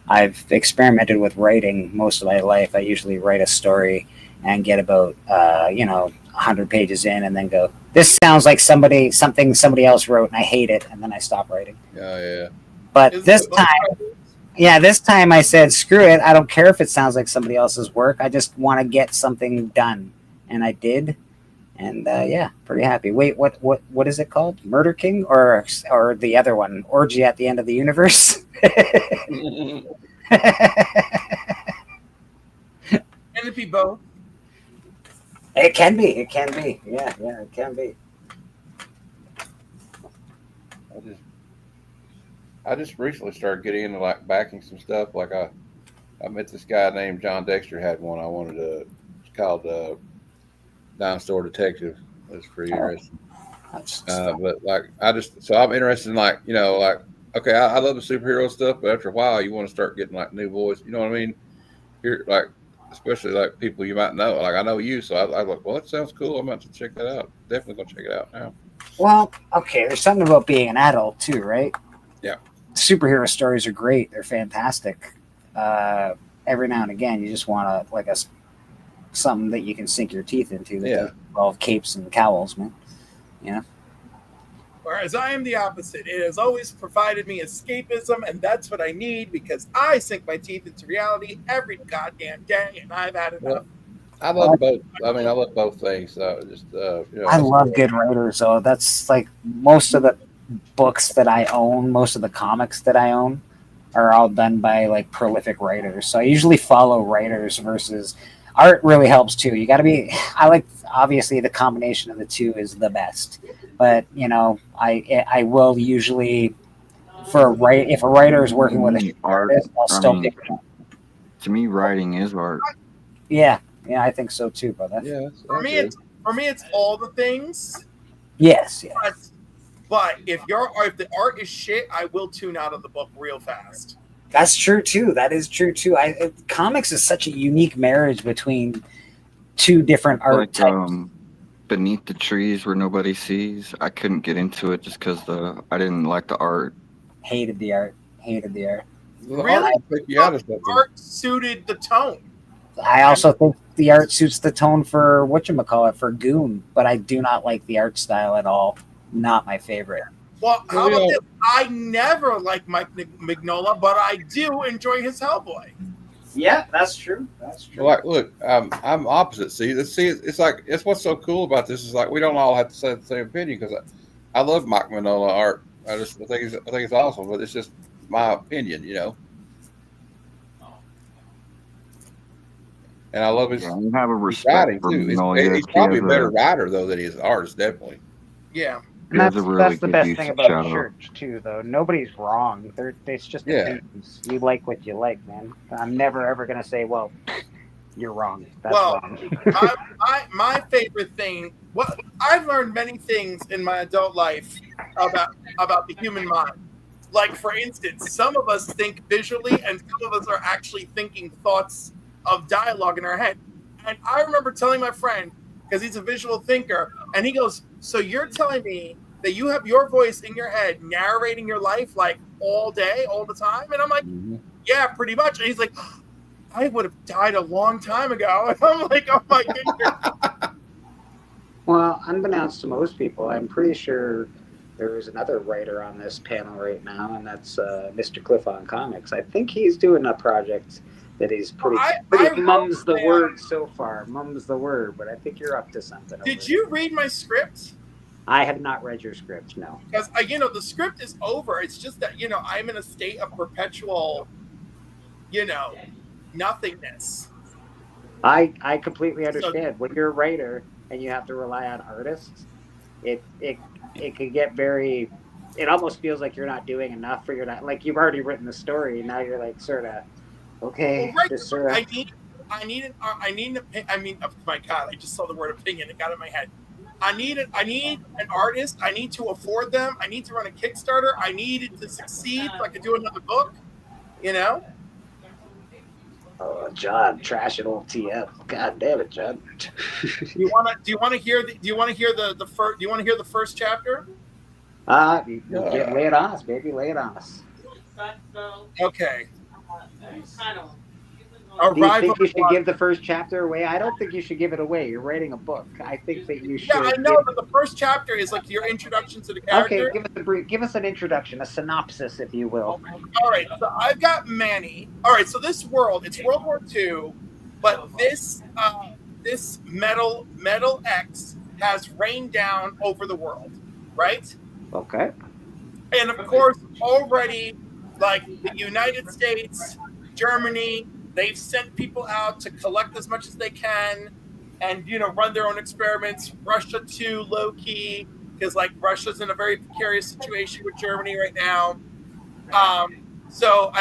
I've experimented with writing most of my life. I usually write a story and get about 100 pages in and then go, this sounds like something somebody else wrote and I hate it, and then I stop writing. Yeah. But this time I said, screw it. I don't care if it sounds like somebody else's work. I just want to get something done. And I did. And pretty happy. Wait, what is it called? Murder King or the other one? Orgy at the End of the Universe? Can it be both? It can be. Yeah, it can be. I just recently started getting into like backing some stuff. Like I met this guy named John Dexter had one. I wanted to. It's called Dime Store Detective. That's pretty interesting. But like I'm interested in like okay, I love the superhero stuff, but after a while you want to start getting like new voice. You know what I mean? Here, like especially like people you might know. Like I know you, so I like, well, that sounds cool. I'm about to check that out. Definitely gonna check it out now. Well, okay. There's something about being an adult too, right? Yeah. Superhero stories are great. They're fantastic. Every now and again, you just want something that you can sink your teeth into. That doesn't involve capes and cowls, man. Whereas I am the opposite. It has always provided me escapism, and that's what I need because I sink my teeth into reality every goddamn day, and I've had enough. Well, I love both. I mean, I love both things. So just I love good writers, though. That's like most of the books that I own, most of the comics that I own are all done by like prolific writers. So I usually follow writers versus art. Really helps too. You got to be. I like obviously the combination of the two is the best, but I will usually if a writer is working with an artist, I'll still pick it up. To me, writing is art. Yeah, I think so too, brother. Yeah. For me, it's all the things. Yes. But if the art is shit, I will tune out of the book real fast. That's true too. That is true too. Comics is such a unique marriage between two different art types. Beneath the Trees Where Nobody Sees, I couldn't get into it just because I didn't like the art. Hated the art. Really? The art suited the tone. I also think the art suits the tone for whatchamacallit, for Goon, but I do not like the art style at all. Not my favorite. Well, how about this? I never liked Mike Mignola, but I do enjoy his Hellboy. Yeah, that's true. Like, look, I'm opposite. See, it's like it's what's so cool about this is like we don't all have to say the same opinion because I love Mike Mignola art. I think it's awesome, but it's just my opinion, And I love his. Yeah, you have a respect writing too. He's probably a better writer though than he is an artist, definitely. Yeah. He has a really that's the good best use thing of about shadow. church too, though. Nobody's wrong. It's just Yeah. opinions. You like what you like, man. I'm never ever gonna say, well, you're wrong. That's Well, wrong. my favorite thing. Well, I've learned many things in my adult life about the human mind. Like, for instance, some of us think visually, and some of us are actually thinking thoughts of dialogue in our head. And I remember telling my friend, because he's a visual thinker, and he goes, "So you're telling me that you have your voice in your head narrating your life like all day, all the time?" And I'm like, "Yeah, pretty much." And he's like, "I would have died a long time ago." And I'm like, "Oh my goodness." Well, unbeknownst to most people, I'm pretty sure there is another writer on this panel right now, and that's Mr. Cliff on Comics. I think he's doing a project that he's pretty mums the word so far. Mums the word, but I think you're up to something. Did you read my script? I have not read your script, no. Because the script is over. It's just that I'm in a state of perpetual, nothingness. I completely understand. When you're a writer and you have to rely on artists, it can get very. It almost feels like you're not doing enough for your like you've already written the story. Now you're like sort of okay. Well, right. Just sort of. I need an oh my God, I just saw the word opinion. It got in my head. I need an artist. I need to afford them. I need to run a Kickstarter. I need it to succeed so I can do another book. Oh, John, trashing old TM. God damn it, John. Do you want to hear the first chapter? Lay it on us, baby. Lay it on us. Okay. Do you think you should give the first chapter away? I don't think you should give it away. You're writing a book. I think that you should. Yeah, I know, but the first chapter is like your introduction to the character. Okay, give us an introduction, a synopsis, if you will. All right, so I've got Manny. All right, so this world, it's World War II, but this metal X has rained down over the world, right? Okay. And of course, already, like the United States, Germany, they've sent people out to collect as much as they can and, run their own experiments. Russia too, low key, because like Russia's in a very precarious situation with Germany right now. So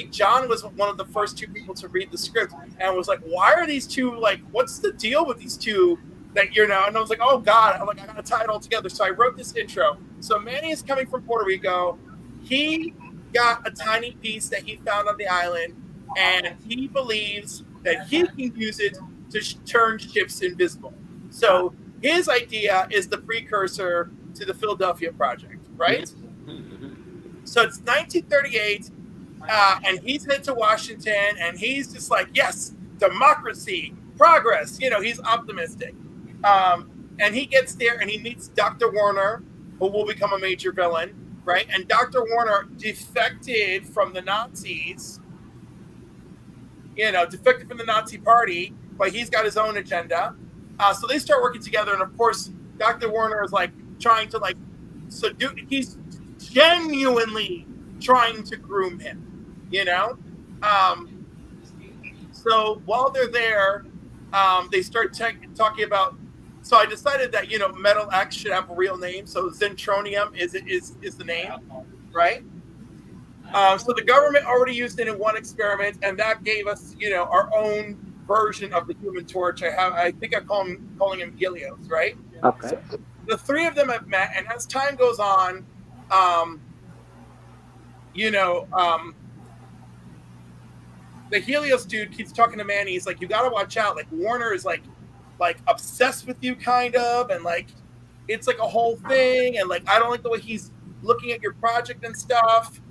John was one of the first two people to read the script and was like, why are these two, like, what's the deal with these two that and I was like, oh God, I gotta tie it all together. So I wrote this intro. So Manny is coming from Puerto Rico. He got a tiny piece that he found on the island, and he believes that he can use it to turn ships invisible. So his idea is the precursor to the Philadelphia Project, right? So it's 1938, and he's headed to Washington, and he's just like, yes, democracy, progress. He's optimistic. And he gets there, and he meets Dr. Warner, who will become a major villain, right? And Dr. Warner defected from the Nazis, defected from the Nazi party, but he's got his own agenda. So they start working together, and of course, Dr. Warner is like trying to he's genuinely trying to groom him, So while they're there, they start talking about. So I decided that Metal X should have a real name. So Zentronium is the name, right? So the government already used it in one experiment, and that gave us, our own version of the Human Torch. I think I'm calling him Helios, right? Okay. So the three of them have met, and as time goes on, the Helios dude keeps talking to Manny. He's like, you got to watch out. Like Warner is like obsessed with you, kind of, and like it's like a whole thing, and like I don't like the way he's looking at your project and stuff.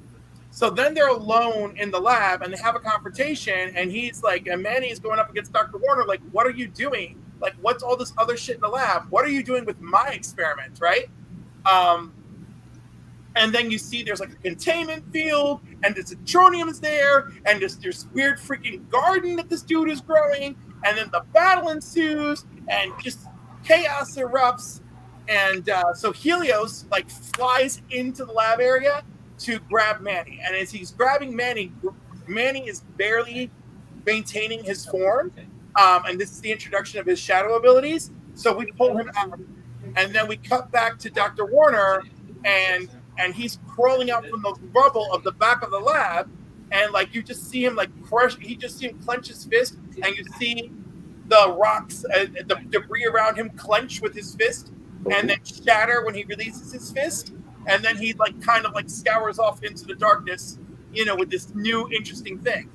So then they're alone in the lab, and they have a confrontation, and he's like, and Manny is going up against Dr. Warner, like, what are you doing? Like, what's all this other shit in the lab? What are you doing with my experiment, right? And then you see there's like a containment field, and the Zentronium is there, and there's weird freaking garden that this dude is growing, and then the battle ensues, and just chaos erupts, and so Helios like flies into the lab area to grab Manny, and as he's grabbing Manny is barely maintaining his form, and this is the introduction of his shadow abilities. So we pull him out, and then we cut back to Dr. Warner, and he's crawling out from the rubble of the back of the lab, and like you just see him like crush. You just see him clench his fist, and you see the rocks, the debris around him clench with his fist, and then shatter when he releases his fist, and then he like kind of like scours off into the darkness, with this new interesting thing.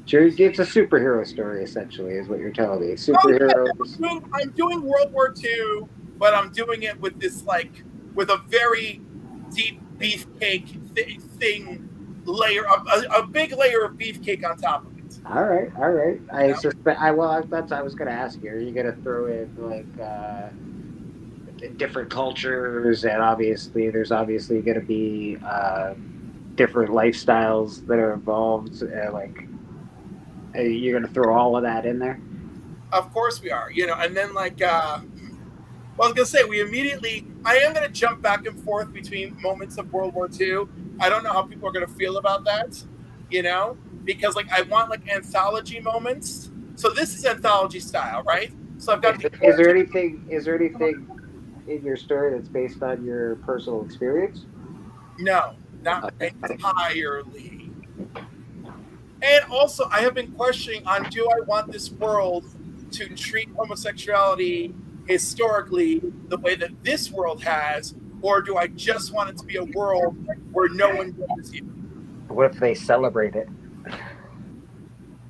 It's a superhero story, essentially, is what you're telling me. Superheroes. I'm doing World War II, but I'm doing it with this with a very deep beefcake thing layer, a big layer of beefcake on top of it. All right. I suspect. That's what I was going to ask you. Are you going to throw in different cultures, and there's obviously going to be different lifestyles that are involved, you're going to throw all of that in there? Of course we are, and then I was going to say, I am going to jump back and forth between moments of World War II. I don't know how people are going to feel about that, because I want anthology moments. So this is anthology style, right? So I've got. Is there anything in your story that's based on your personal experience? No, not entirely. And also, I have been questioning on, do I want this world to treat homosexuality historically the way that this world has, or do I just want it to be a world where no one judges you? What if they celebrate it?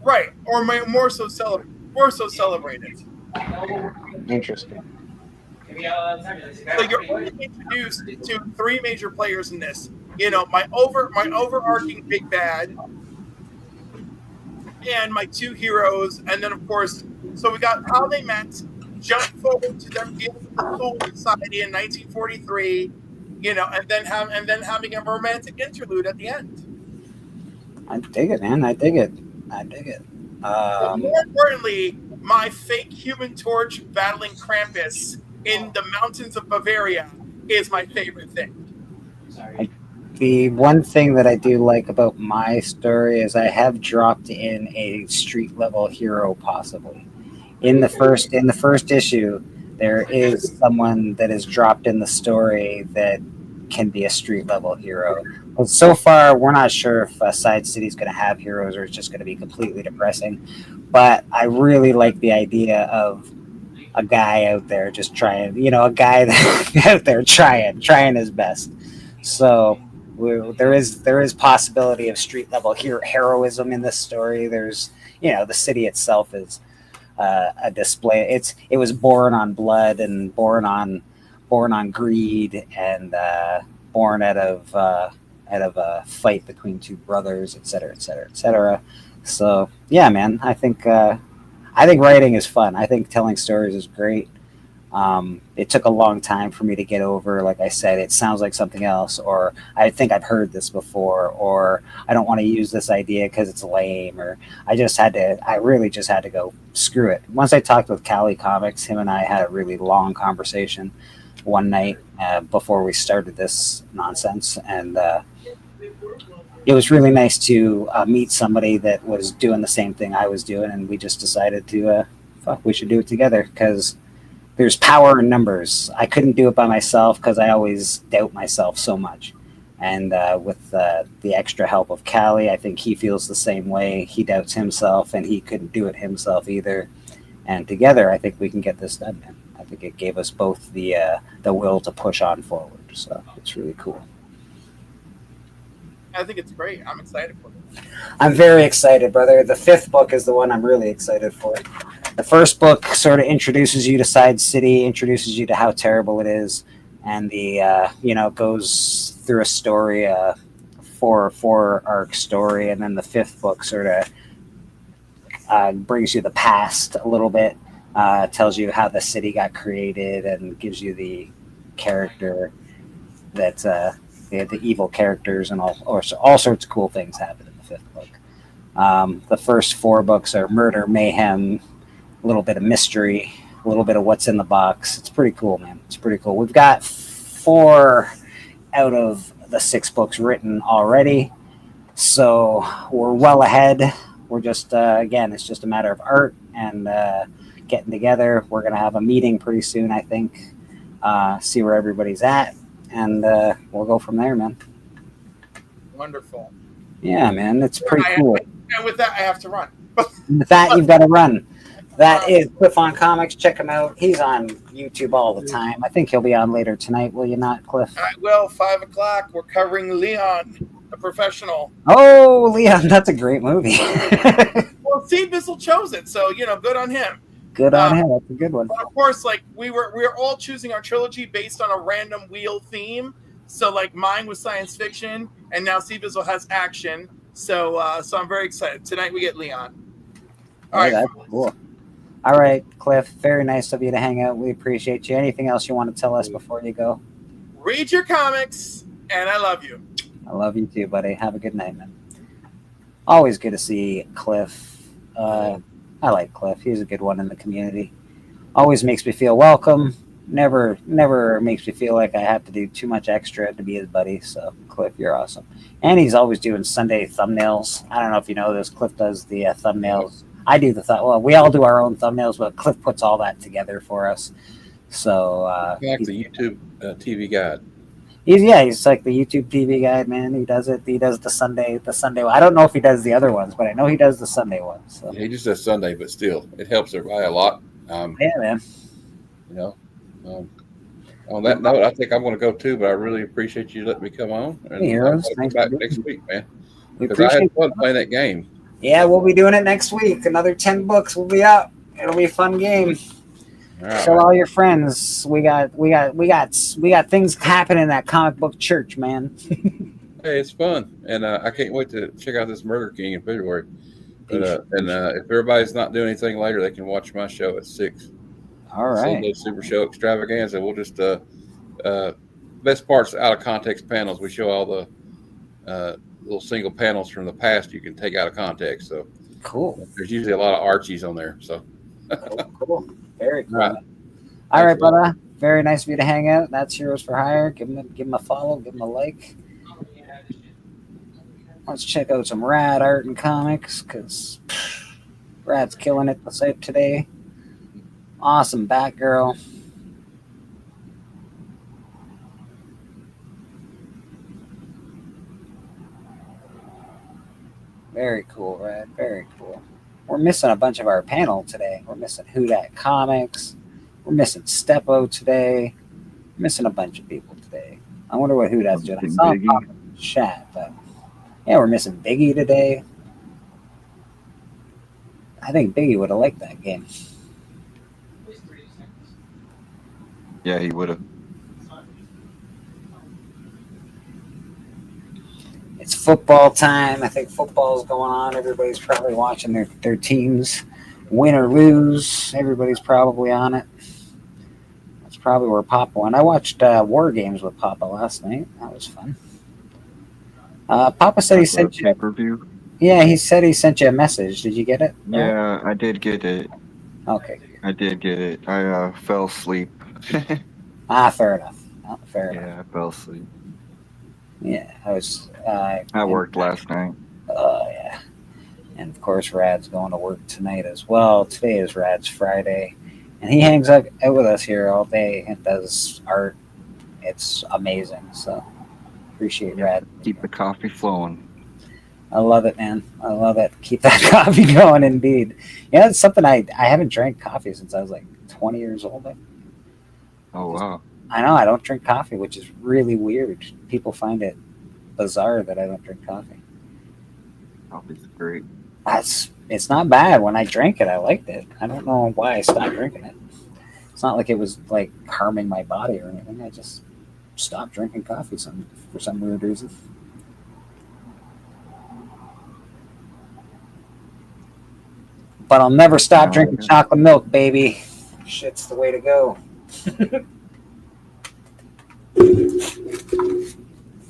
Right, or more so celebrate it. Interesting. So you're only introduced to three major players in this. My overarching big bad, and my two heroes, and then of course, so we got how they met, jump forward to them dealing with the Soul Society in 1943, and then having a romantic interlude at the end. I dig it, man. I dig it. But more importantly, my fake Human Torch battling Krampus in the mountains of Bavaria is my favorite thing. The one thing that I do like about my story is I have dropped in a street level hero, possibly. In the first issue, there is someone that is dropped in the story that can be a street level hero. But so far, we're not sure if Side City is going to have heroes or it's just going to be completely depressing. But I really like the idea of a guy out there just trying, a guy out there trying his best. So there is possibility of street level heroism in this story. There's, the city itself is a display. It was born on blood and born on greed and born out of a fight between two brothers, et cetera, et cetera, et cetera. So yeah, man, I think writing is fun. I think telling stories is great. It took a long time for me to get over, like I said, it sounds like something else, or I think I've heard this before, or I don't want to use this idea because it's lame, or I really just had to go, screw it. Once I talked with Cali Comics, him and I had a really long conversation one night before we started this nonsense, and it was really nice to meet somebody that was doing the same thing I was doing, and we just decided to, we should do it together, because there's power in numbers. I couldn't do it by myself because I always doubt myself so much. And with the extra help of Cali, I think he feels the same way. He doubts himself, and he couldn't do it himself either. And together, I think we can get this done, man. I think it gave us both the will to push on forward. So it's really cool. I think it's great. I'm excited for it. I'm very excited, brother. The 5th book is the one I'm really excited for. The first book sort of introduces you to Side City, introduces you to how terrible it is, and the goes through a story, four arc story, and then the 5th book sort of brings you the past a little bit, tells you how the city got created, and gives you the character that the evil characters and all sorts of cool things happen in the 5th book. The first 4 books are murder, mayhem, a little bit of mystery, a little bit of what's in the box. It's pretty cool, man. It's pretty cool. We've got 4 out of the 6 books written already, so we're well ahead. We're just again, it's just a matter of art and getting together. We're gonna have a meeting pretty soon, I think. See where everybody's at, and we'll go from there, man. Wonderful. Yeah, man, it's pretty cool. And with that, I have to run. With that, you've got to run. That is Cliff on Comics. Check him out. He's on YouTube all the time. I think he'll be on later tonight. Will you not, Cliff? I will. 5 o'clock. We're covering Leon, the professional. Oh, Leon, that's a great movie. Well, Steve Bissell chose it, so good on him. Good on him. That's a good one. But of course, like we're all choosing our trilogy based on a random wheel theme. So like mine was science fiction, and now Steve Bissell has action. So I'm very excited. Tonight we get Leon. All right, that's cool. All right, Cliff. Very nice of you to hang out. We appreciate you. Anything else you want to tell us before you go? Read your comics, and I love you. I love you too, buddy. Have a good night, man. Always good to see Cliff. I like Cliff. He's a good one in the community. Always makes me feel welcome. Never makes me feel like I have to do too much extra to be his buddy. So, Cliff, you're awesome. And he's always doing Sunday thumbnails. I don't know if you know this. Cliff does the thumbnails. I do well, we all do our own thumbnails, but Cliff puts all that together for us. So, like the YouTube TV guide. He's like the YouTube TV guide, man. He does it. He does the Sunday. I don't know if he does the other ones, but I know he does the Sunday ones. So. He just does Sunday, but still, it helps everybody a lot. Yeah, man. On that note, I think I'm going to go too, but I really appreciate you letting me come on. And Heroes, I'll come back next week, man. We Because I appreciate had fun playing that game. Yeah, we'll be doing it next week. Another 10 books will be up. It'll be a fun game. Show all your friends. We got things happening at Comic Book Church, man. Hey, it's fun, and I can't wait to check out this Murder King in February. But if everybody's not doing anything later, they can watch my show at 6. All right. Sunday Super Show Extravaganza. We'll just best parts out of context panels. We show all the little single panels from the past you can take out of context. So cool. There's usually a lot of Archies on there. So cool. Very cool. All right, brother. Very nice of you to hang out. That's Heroes for Hire. Give him a follow. Give him a like. Let's check out some rad art and comics because Rad's killing it today. Awesome Batgirl. Very cool, Rad. Very cool. We're missing a bunch of our panel today. We're missing Who Dat Comics. We're missing Steppo today. We're missing a bunch of people today. I wonder what Who Dat's doing. I saw him pop in the chat, but yeah, we're missing Biggie today. I think Biggie would have liked that game. Yeah, he would have. It's football time. I think football's going on. Everybody's probably watching their teams win or lose. Everybody's probably on it. That's probably where Papa went. I watched War Games with Papa last night. That was fun. Papa said he sent you pay-per-view. Yeah, he said he sent you a message. Did you get it? Yeah, I did get it. Okay. I did get it. I fell asleep. Fair enough. Fair enough. Yeah, I fell asleep. Yeah, I worked last night. Oh, yeah. And, of course, Rad's going to work tonight as well. Today is Rad's Friday. And he hangs out with us here all day and does art. It's amazing. So, appreciate Rad. Keep the coffee flowing. I love it, man. I love it. Keep that coffee going, indeed. Yeah, it's something I haven't drank coffee since I was like 20 years old. Oh, wow. I know I don't drink coffee, which is really weird. People find it bizarre that I don't drink coffee. Coffee's great. It's not bad. When I drank it, I liked it. I don't know why I stopped drinking it. It's not like it was like harming my body or anything. I just stopped drinking coffee for some weird reason. But I'll never stop drinking chocolate milk, baby. Shit's the way to go.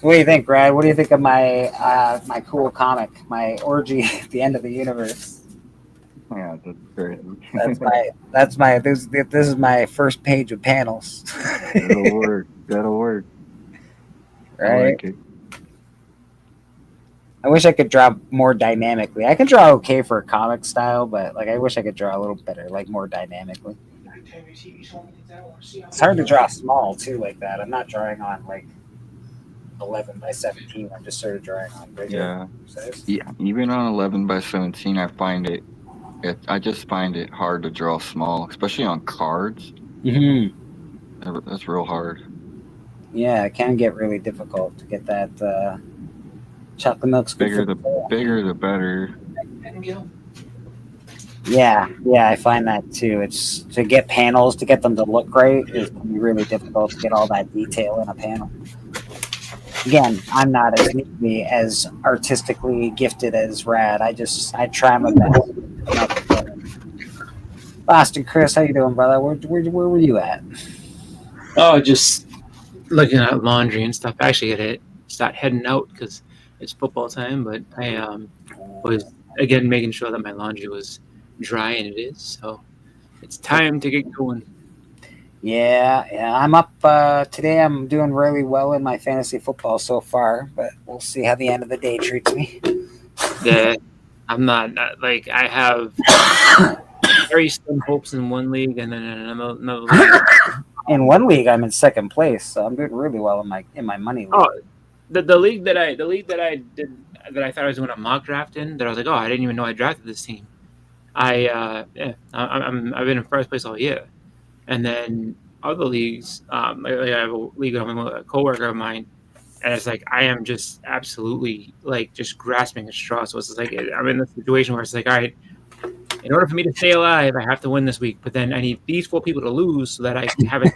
What do you think, Brad? What do you think of my my cool comic, my orgy at the end of the universe? Yeah, that's great. This is my first page of panels. That'll work. That'll work. Right? I like it. I wish I could draw more dynamically. I can draw okay for a comic style, but like I wish I could draw a little better, like more dynamically. It's hard to draw small too, like that. I'm not drawing on like 11 by 17. I'm just sort of drawing on bigger Yeah. size. Yeah. Even on 11 by 17, I just find it hard to draw small, especially on cards. Mm-hmm. That's real hard. Yeah, it can get really difficult to get that chocolate milk's good Bigger for the bigger the better. Yeah, I find that too. It's to get panels, to get them to look great, is really difficult to get all that detail in a panel. Again, I'm not as artistically gifted as Rad. I try my best. Boston Chris, how you doing, brother? Where were you at? Oh, just looking at laundry and stuff. I actually had to start heading out because it's football time, but I was again making sure that my laundry was dry, and it is. So it's time to get going. Yeah, I'm up today. I'm doing really well in my fantasy football so far, but we'll see how the end of the day treats me. Yeah, I'm not like I have very slim hopes in one league, and then in another league. In one league, I'm in second place, so I'm doing really well in my money league. Oh, the league that I did that I thought I was doing a mock draft in, that I was like, oh, I didn't even know I drafted this team. I've been in first place all year, and then other leagues, like I have a league with a coworker of mine, and it's like I am just absolutely like just grasping at straws. So it's like I'm in the situation where it's like, all right, in order for me to stay alive, I have to win this week, but then I need these 4 people to lose so that I can have it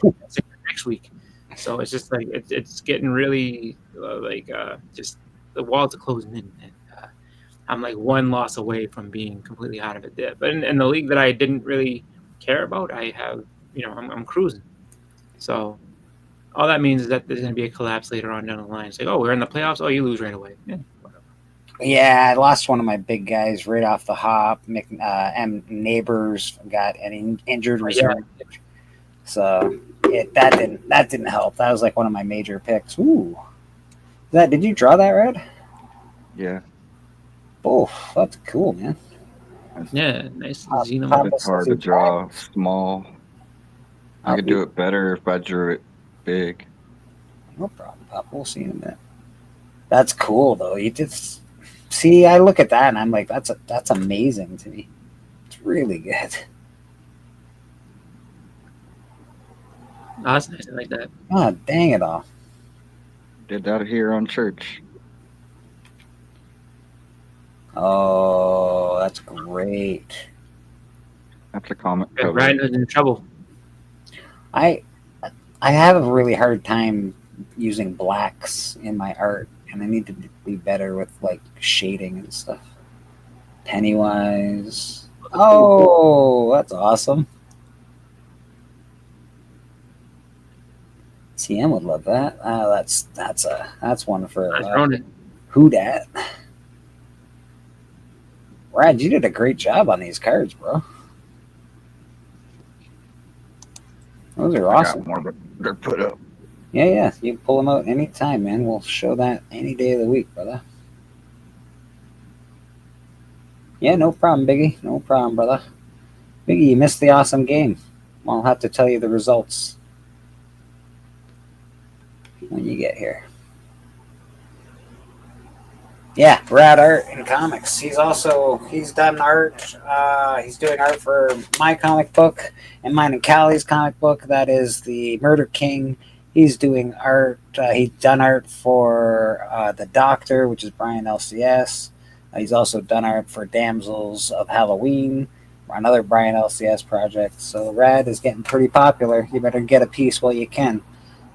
next week. So it's just like it's getting really just the walls are closing in, and I'm like one loss away from being completely out of it there. But in the league that I didn't really care about, I have I'm cruising. So all that means is that there's going to be a collapse later on down the line. It's like, oh, we're in the playoffs. Oh, you lose right away. Yeah. Yeah, I lost one of my big guys right off the hop. M. Neighbors got an injured reserve, so that didn't help. That was like one of my major picks. Ooh, did you draw that, Red? Yeah. Oh, that's cool, man. Yeah, nice. Xenomorph. It's hard to draw small. I could do it better if I drew it big. No problem, Pop. We'll see in a minute. That's cool, though. You just see. I look at that and I'm like, that's amazing to me. It's really good. Oh, that's nice. I like that. Oh, dang it all. Did that here on church. Oh, that's great. That's a comic Yeah, cover. Ryan is in trouble. I have a really hard time using blacks in my art, and I need to be better with like shading and stuff. Pennywise. Oh, that's awesome. TM would love that. That's one for who dat. Brad, you did a great job on these cards, bro. Those are awesome. More, but they're put up. Yeah. You can pull them out anytime, man. We'll show that any day of the week, brother. Yeah, no problem, Biggie. No problem, brother. Biggie, you missed the awesome game. I'll have to tell you the results when you get here. Yeah, Brad Art in comics. He's done art. He's doing art for my comic book and mine and Callie's comic book. That is the Murder King. He's doing art. He's done art for The Doctor, which is Brian LCS. He's also done art for Damsels of Halloween, another Brian LCS project. So Rad is getting pretty popular. You better get a piece while you can,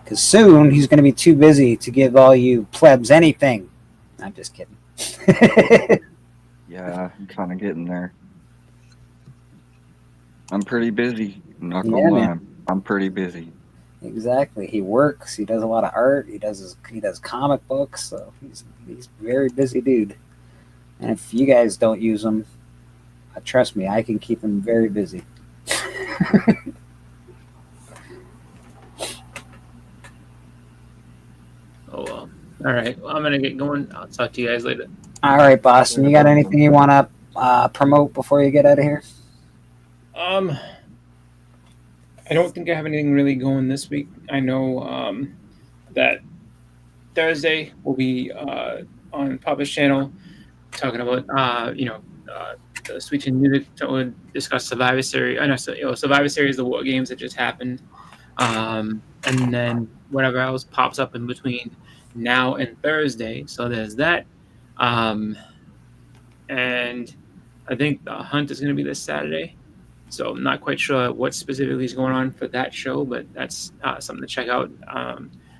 because soon he's going to be too busy to give all you plebs anything. I'm just kidding. Yeah, I'm kind of getting there. I'm pretty busy. I'm not gonna lie. Man. I'm pretty busy. Exactly. He works. He does a lot of art. He does comic books. So he's a very busy dude. And if you guys don't use him, trust me, I can keep him very busy. Oh well. All right. Well, I'm gonna get going. I'll talk to you guys later. All right, Boston. You got anything you want to promote before you get out of here? I don't think I have anything really going this week. I know that Thursday will be on Papa's channel talking about the Sweet Chin Music. We'll discuss Survivor Series. I know Survivor Series, the War Games that just happened, and then whatever else pops up in between now and Thursday. So there's that. And I think the hunt is going to be this Saturday. So I'm not quite sure what specifically is going on for that show, but that's something to check out.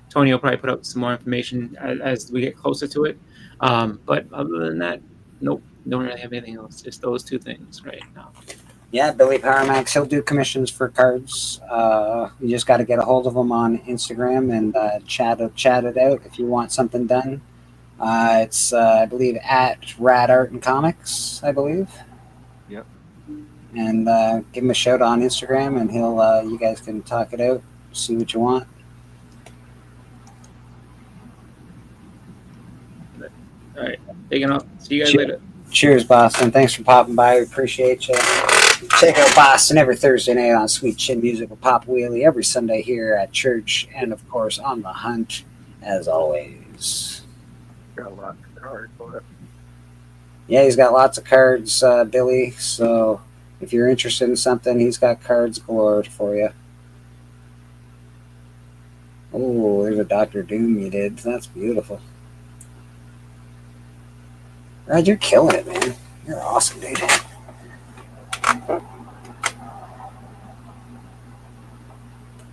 Tony will probably put up some more information as we get closer to it. But other than that, nope, don't really have anything else. Just those two things right now. Yeah, Billy Powermax, he'll do commissions for cards. You just got to get a hold of him on Instagram and chat it out if you want something done. It's, I believe, at Rad Art and Comics, I believe. Yep. And give him a shout on Instagram, and he'll you guys can talk it out, see what you want. All right, taking off. See you guys later. Cheers, Boston. Thanks for popping by. We appreciate you. Check out Boston every Thursday night on Sweet Chin Music with Pop Wheelie, every Sunday here at church, and of course on the hunt, as always. Got a lot of cards for it. Yeah, he's got lots of cards, Billy. So if you're interested in something, he's got cards galore for you. Oh, there's a Dr. Doom you did. That's beautiful. Rod, you're killing it, man. You're awesome, dude.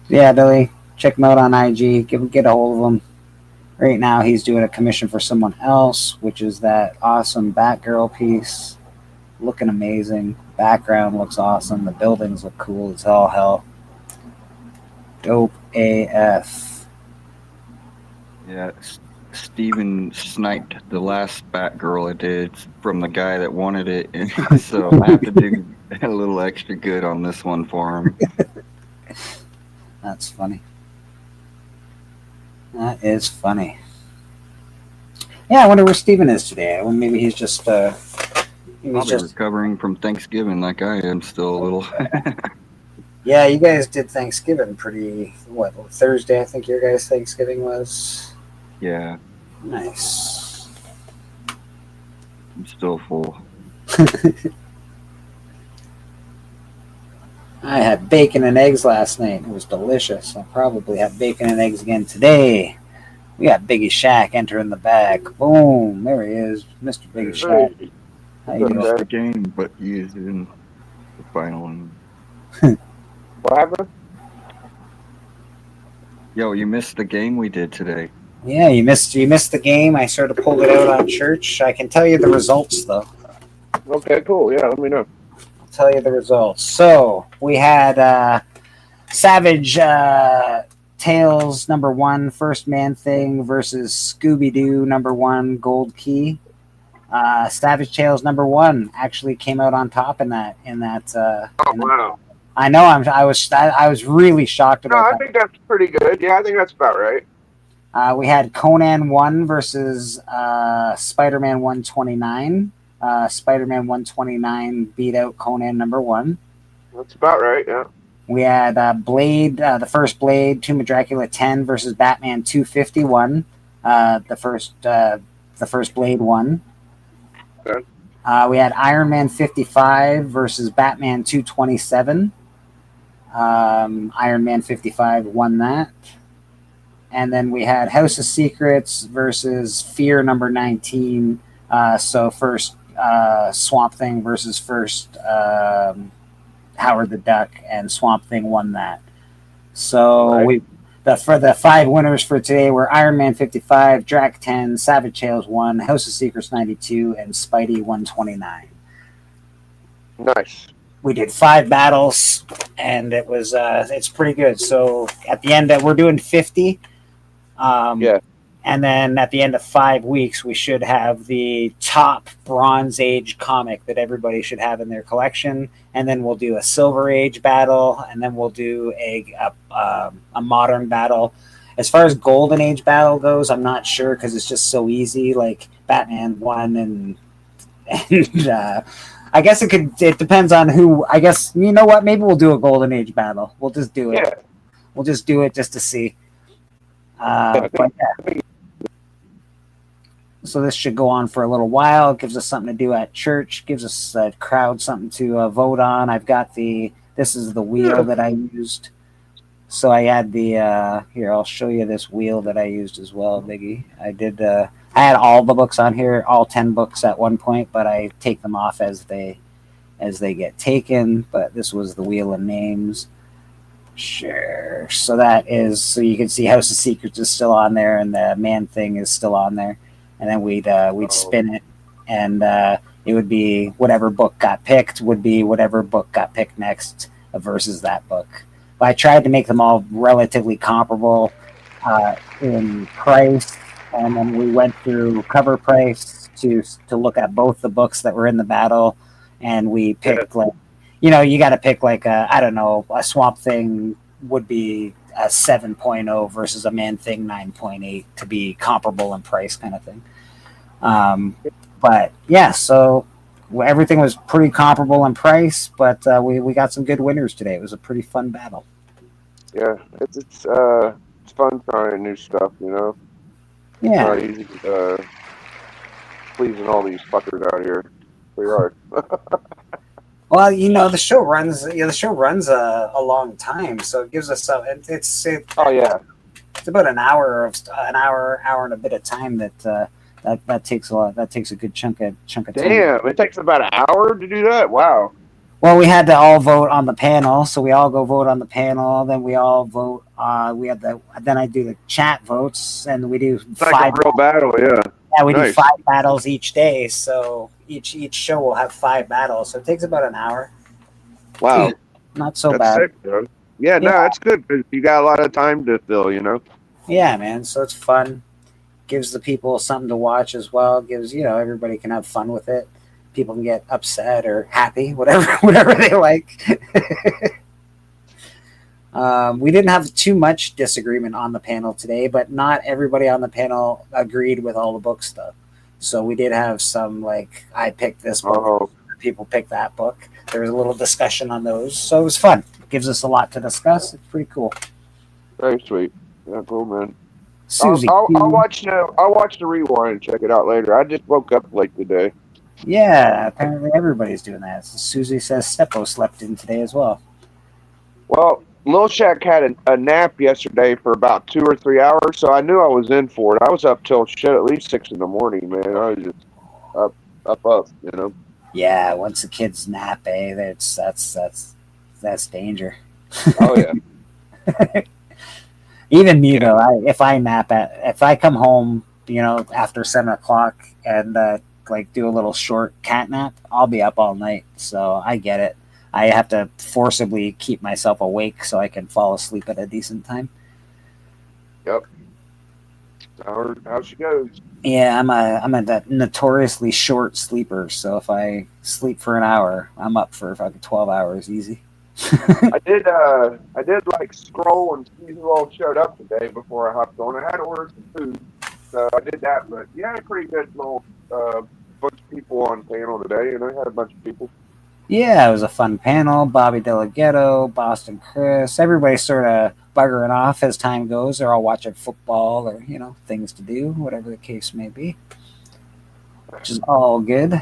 Yeah, Billy, check him out on IG. Get a hold of him. Right now, he's doing a commission for someone else, which is that awesome Batgirl piece. Looking amazing. Background looks awesome. The buildings look cool as all hell. Dope AF. Yeah, Steven sniped the last Batgirl I did from the guy that wanted it, and so I have to do a little extra good on this one for him. That's funny. That is funny. Yeah, I wonder where Steven is today. Well, maybe he's just recovering from Thanksgiving like I am still a little. Yeah, you guys did Thanksgiving Thursday, I think your guys' Thanksgiving was. Yeah. Nice. I'm still full. I had bacon and eggs last night. It was delicious. I'll probably have bacon and eggs again today. We got Biggie Shack entering the back. Boom. There he is. Mr. Biggie Shack. How you doing? The game, but he is in the final one. What happened? Yo, you missed the game we did today. Yeah, you missed the game. I sort of pulled it out on church. I can tell you the results, though. Okay, cool. Yeah, let me know. I'll tell you the results. So we had Savage Tales #1 First Man Thing versus Scooby-Doo #1 Gold Key. Savage Tales #1 actually came out on top in that. Wow. I know. I was really shocked about that. I think that's pretty good. Yeah, I think that's about right. We had Conan 1 versus Spider-Man 129. Spider-Man 129 beat out Conan #1. That's about right, yeah. We had Blade, the first Blade, Tomb of Dracula 10 versus Batman 251. The first Blade won. Okay. We had Iron Man 55 versus Batman 227. Iron Man 55 won that. And then we had House of Secrets versus Fear #19. So first Swamp Thing versus first Howard the Duck, and Swamp Thing won that. So for the 5 winners for today were Iron Man 55, Drac 10, Savage Tales 1, House of Secrets 92, and Spidey 129. Nice. We did 5 battles, and it was it's pretty good. So at the end, we're doing 50. Yeah. And then at the end of 5 weeks, we should have the top Bronze Age comic that everybody should have in their collection. And then we'll do a Silver Age battle, and then we'll do a modern battle. As far as Golden Age battle goes, I'm not sure because it's just so easy. Like Batman 1 and I guess it depends on who. I guess, you know what? Maybe we'll do a Golden Age battle. We'll just do it. Yeah. We'll just do it just to see. But yeah. So this should go on for a little while. It gives us something to do at church. Gives us a crowd something to vote on. I've got this is the wheel that I used. So I had here, I'll show you this wheel that I used as well, Biggie. I had all the books on here, all 10 books at one point, but I take them off as they get taken. But this was the wheel of names. Sure. So so you can see House of Secrets is still on there, and the Man Thing is still on there. And then we'd spin it, and it would be whatever book got picked would be whatever book got picked next versus that book. But I tried to make them all relatively comparable in price, and then we went through cover price to look at both the books that were in the battle, and we picked you got to pick a Swamp Thing would be a 7.0 versus a Man Thing 9.8 to be comparable in price, kind of thing. But yeah, so everything was pretty comparable in price, but we got some good winners today. It was a pretty fun battle. Yeah, it's fun trying new stuff, you know. Yeah. It's not easy pleasing all these fuckers out here. Pretty hard. Well, the show runs. A long time, so it gives us it's about an hour and a bit of time that takes a lot. That takes a good chunk of time. Damn, it takes about an hour to do that. Wow. Well, we had to all vote on the panel, so we all go vote on the panel. Then we all vote. Then I do the chat votes, and we do it's like a real battle. Yeah. Yeah, we do 5 battles each day, so each show will have 5 battles. So it takes about an hour. Wow. Not so that's bad. Sick, bro. Yeah, no, that's good. You got a lot of time to fill, you know. Yeah, man. So it's fun. Gives the people something to watch as well. Gives everybody can have fun with it. People can get upset or happy, whatever they like. We didn't have too much disagreement on the panel today, but not everybody on the panel agreed with all the book stuff. So we did have some, I picked this book, people picked that book. There was a little discussion on those, so it was fun. It gives us a lot to discuss. It's pretty cool. Very sweet. Yeah, cool, man. Susie, I'll watch the rewind and check it out later. I just woke up late today. Yeah, apparently everybody's doing that. So Susie says Steppo slept in today as well. Well, Lil Shaq had a nap yesterday for about 2 or 3 hours, so I knew I was in for it. I was up till at least 6 in the morning, man. I was just up, you know. Yeah, once the kids nap, that's danger. Oh yeah. Even me though, if I come home, after 7 o'clock and do a little short cat nap, I'll be up all night. So I get it. I have to forcibly keep myself awake so I can fall asleep at a decent time. Yep. How she goes. Yeah, I'm a notoriously short sleeper. So if I sleep for an hour, I'm up for fucking 12 hours easy. I did scroll and see who all showed up today before I hopped on. I had to order some food, so I did that. But you had a pretty good little bunch of people on panel today, and I had a bunch of people. Yeah, it was a fun panel. Bobby DeLaGhetto, Boston Chris, everybody sort of buggering off as time goes. They're all watching football or, things to do, whatever the case may be, which is all good.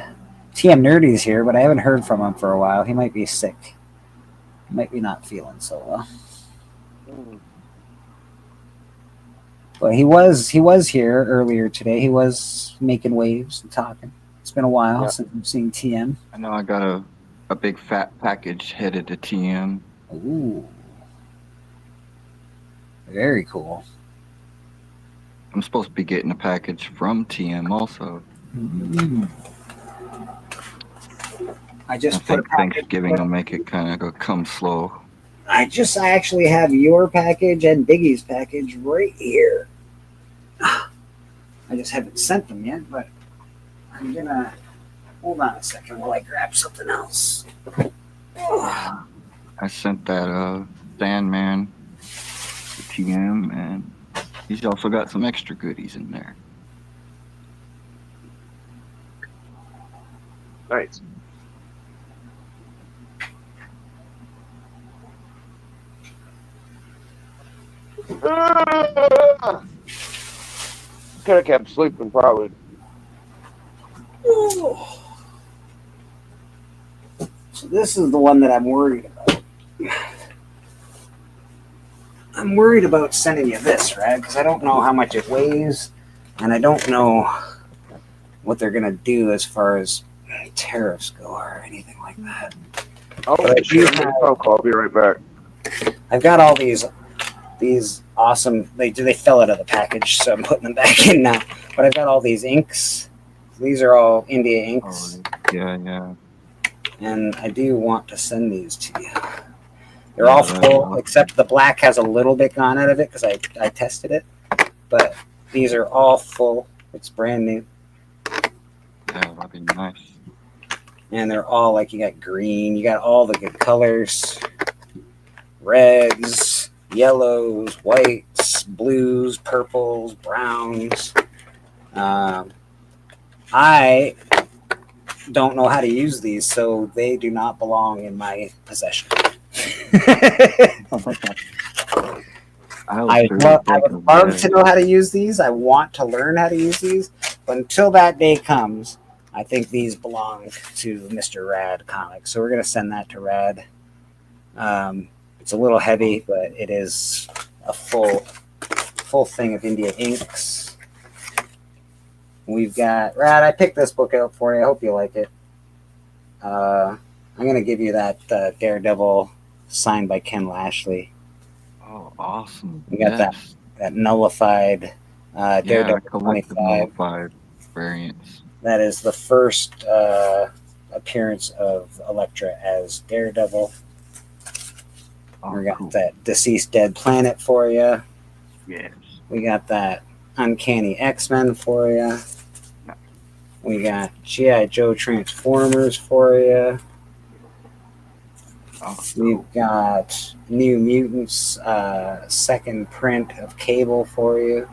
TM Nerdy's here, but I haven't heard from him for a while. He might be sick. He might be not feeling so well. But he was here earlier today. He was making waves and talking. It's been a while since I've seen TM. I know I got a big fat package headed to TM. Ooh. Very cool. I'm supposed to be getting a package from TM also. I just think Thanksgiving will make it kind of come slow. I actually have your package and Biggie's package right here. I just haven't sent them yet, but I'm gonna hold on a second while I grab something else. I sent that Sandman to TM, and He's also got some extra goodies in there. Nice. Could have kept sleeping probably. So this is the one that I'm worried about. I'm worried about sending you this, right? Because I don't know how much it weighs, and I don't know what they're gonna do as far as tariffs go or anything like that. Oh, shit! I'll be right back. I've got all these awesome. They fell out of the package, so I'm putting them back in now. But I've got all these inks. These are all India inks. Oh, yeah. And I do want to send these to you. They're all full, except the black has a little bit gone out of it because I tested it. But these are all full. It's brand new. Yeah, that'd be nice. And they're all like, you got green, you got all the good colors, reds, yellows, whites, blues, purples, browns. I don't know how to use these, so they do not belong in my possession. I would love to know how to use these. I want to learn how to use these, but until that day comes, I think these belong to Mr. Rad Comics. So we're going to send that to Rad. It's a little heavy, but it is a full thing of India inks. We've got Rad. I picked this book out for you. I hope you like it. I'm going to give you that Daredevil signed by Ken Lashley. Oh, awesome! We got that nullified Daredevil 25 nullified variants. That is the first appearance of Elektra as Daredevil. We got that Deceased Dead Planet for you. Yes. We got that Uncanny X-Men for you. We got G.I. Joe Transformers for you. We've got New Mutants second print of Cable for you.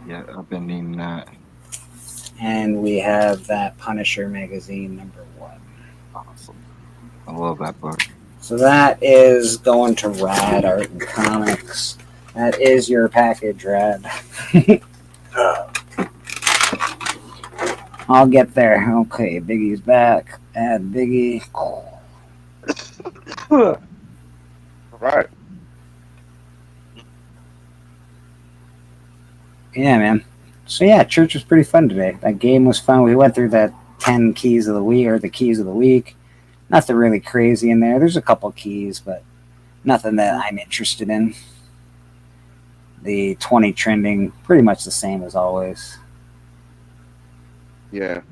Yeah, I've been needing that. And we have that Punisher magazine #1. Awesome. I love that book. So that is going to Rad Art and Comics. That is your package, Rad. I'll get there. Okay, Biggie's back. Add Biggie. All right. Yeah, man. So yeah, church was pretty fun today. That game was fun. We went through that 10 keys of the week, or the keys of the week. Nothing really crazy in there. There's a couple keys, but nothing that I'm interested in. The 20 trending, pretty much the same as always. Yeah.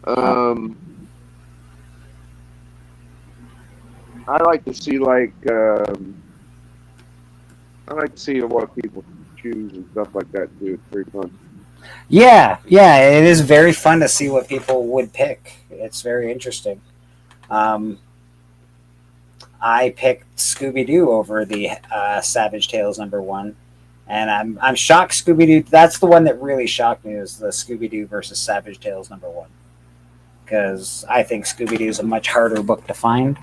I like to see I like to see what people choose and stuff like that too. It's pretty fun. Yeah, it is very fun to see what people would pick. It's very interesting. I picked Scooby-Doo over the Savage Tales #1, and I'm shocked Scooby-Doo. That's the one that really shocked me, was the Scooby-Doo versus Savage Tales #1, because I think Scooby-Doo is a much harder book to find,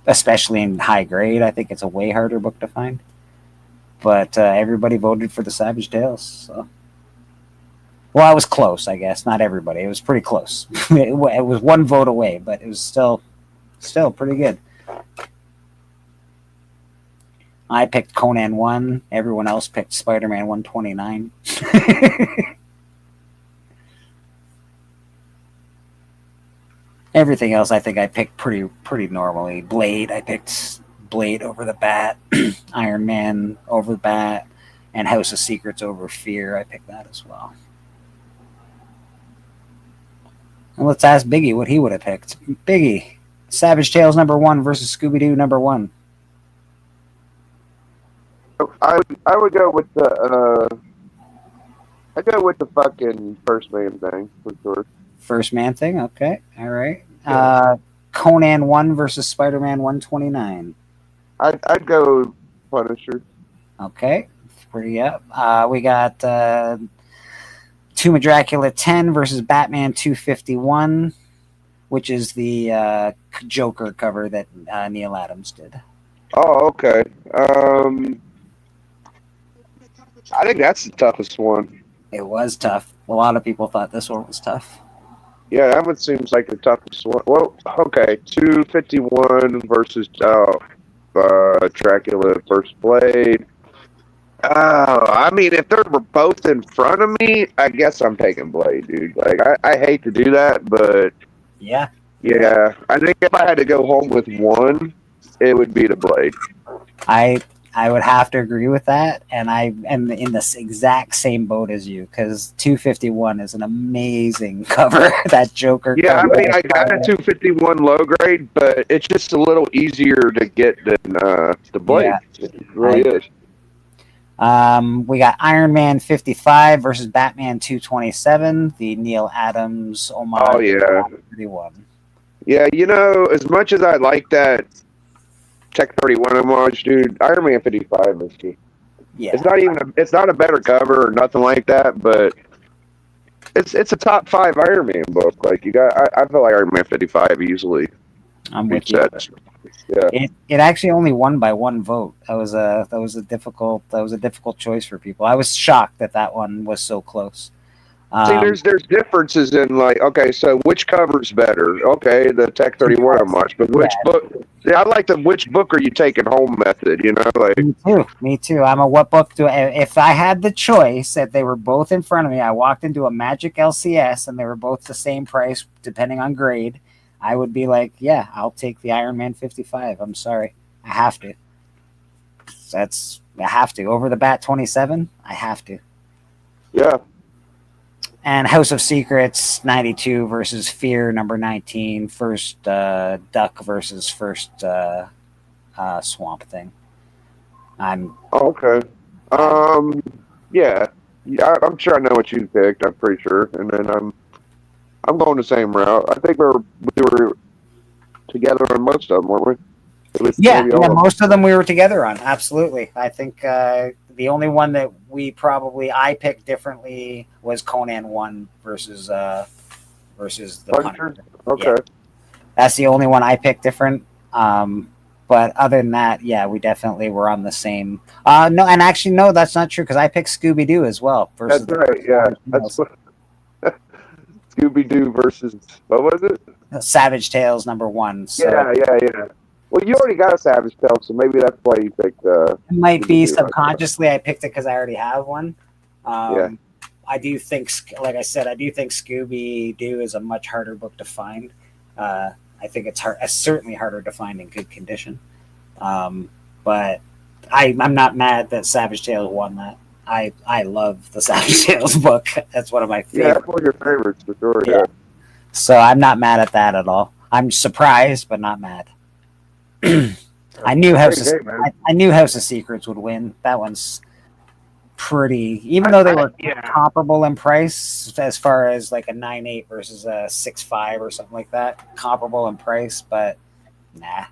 especially in high grade. I think it's a way harder book to find. But everybody voted for the Savage Tales. So. Well, I was close, I guess. Not everybody. It was pretty close. It was one vote away, but it was still pretty good. I picked Conan 1. Everyone else picked Spider-Man 129. Everything else, I think I picked pretty normally. Blade, I picked Blade over the Bat. Iron Man over the Bat. And House of Secrets over Fear. I picked that as well. And let's ask Biggie what he would have picked. Biggie, Savage Tales #1 versus Scooby-Doo #1. I would go with the fucking First Man thing for sure. First Man thing, okay, all right. Conan 1 versus Spider-Man 129. I'd go Punisher. Okay, pretty up. We got Tomb of Dracula 10 versus Batman 251, which is the Joker cover that Neil Adams did. Oh, okay. I think that's the toughest one. It was tough. A lot of people thought this one was tough. Yeah, that one seems like the toughest one. Well, okay, 251 versus Dracula First Blade. I mean, if they were both in front of me, I guess I'm taking Blade, dude. Like, I hate to do that, but yeah, I think if I had to go home with one, it would be the Blade. I would have to agree with that, and I am in this exact same boat as you, because 251 is an amazing cover. That Joker Yeah, cover. I mean, I got a 251 low grade, but it's just a little easier to get than the Blade. Yeah. It really is. We got Iron Man 55 versus Batman 227, the Neil Adams homage. Oh, yeah. 31. Yeah, you know, as much as I like that Tech 31 homage, dude, Iron Man 55 is key. Yeah. It's not a better cover or nothing like that, but it's a top 5 Iron Man book. Like, I feel like Iron Man 55 easily. I'm with you. Yeah. It actually only won by 1 vote. That was a difficult choice for people. I was shocked that one was so close. See, there's differences in, like, okay, so which cover's better? Okay, the Tech 31 homage, but which book? Yeah, I like the which book are you taking home method, you know? Like, Me too. I'm a what book do I, if I had the choice, if they were both in front of me, I walked into a Magic LCS and they were both the same price depending on grade, I would be like, yeah, I'll take the Iron Man 55. I'm sorry. I have to. I have to. Over the Bat 27, I have to. Yeah. And House of Secrets 92 versus Fear number 19. First Duck versus first Swamp Thing. Okay. Yeah. I'm sure I know what you picked. I'm pretty sure, and then I'm going the same route. I think we were together on most of them, weren't we? Yeah, most of them we were together on. Absolutely. I think the only one that I picked differently was Conan 1 versus the Punisher. Okay. Yeah. That's the only one I picked different. But other than that, yeah, we definitely were on the same. No, and actually, no, that's not true because I picked Scooby Doo as well. That's right. Yeah, that's Scooby Doo versus what was it? Savage Tales number 1. So. Yeah. Well, you already got a Savage Tale, so maybe that's why you picked. It might be subconsciously. I picked it because I already have one. I do think, like I said, Scooby Doo is a much harder book to find. I think it's certainly harder to find in good condition. But I'm not mad that Savage Tales won that. I love the Savage Tales book. That's one of my favorites. Yeah, that's one of your favorites for sure. Yeah. So I'm not mad at that at all. I'm surprised, but not mad. I knew House of Secrets would win. That one's pretty, even though they were comparable in price as far as like a 9.8 versus a 6.5 or something like that. Comparable in price, but nah,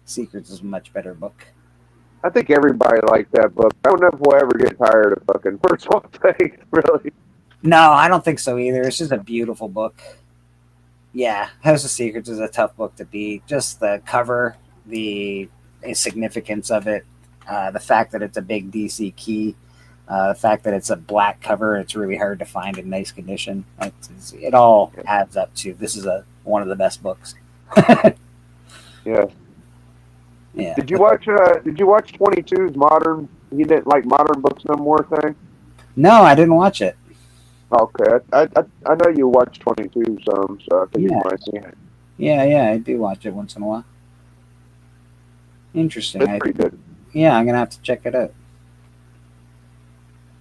Secrets is a much better book. I think everybody liked that book. I don't know if we'll ever get tired of fucking First One Thing, really. No, I don't think so either. It's just a beautiful book. Yeah, House of Secrets is a tough book to beat. Just the cover, the significance of it, the fact that it's a big DC key, the fact that it's a black cover, it's really hard to find in nice condition. It all adds up to this is one of the best books. Yeah. Yeah. Did you watch 22's modern? He didn't like modern books no more thing. No, I didn't watch it. Okay, I know you watch 22 some, so I think you might see it. Yeah, I do watch it once in a while. Interesting. It's pretty good. Yeah, I'm gonna have to check it out.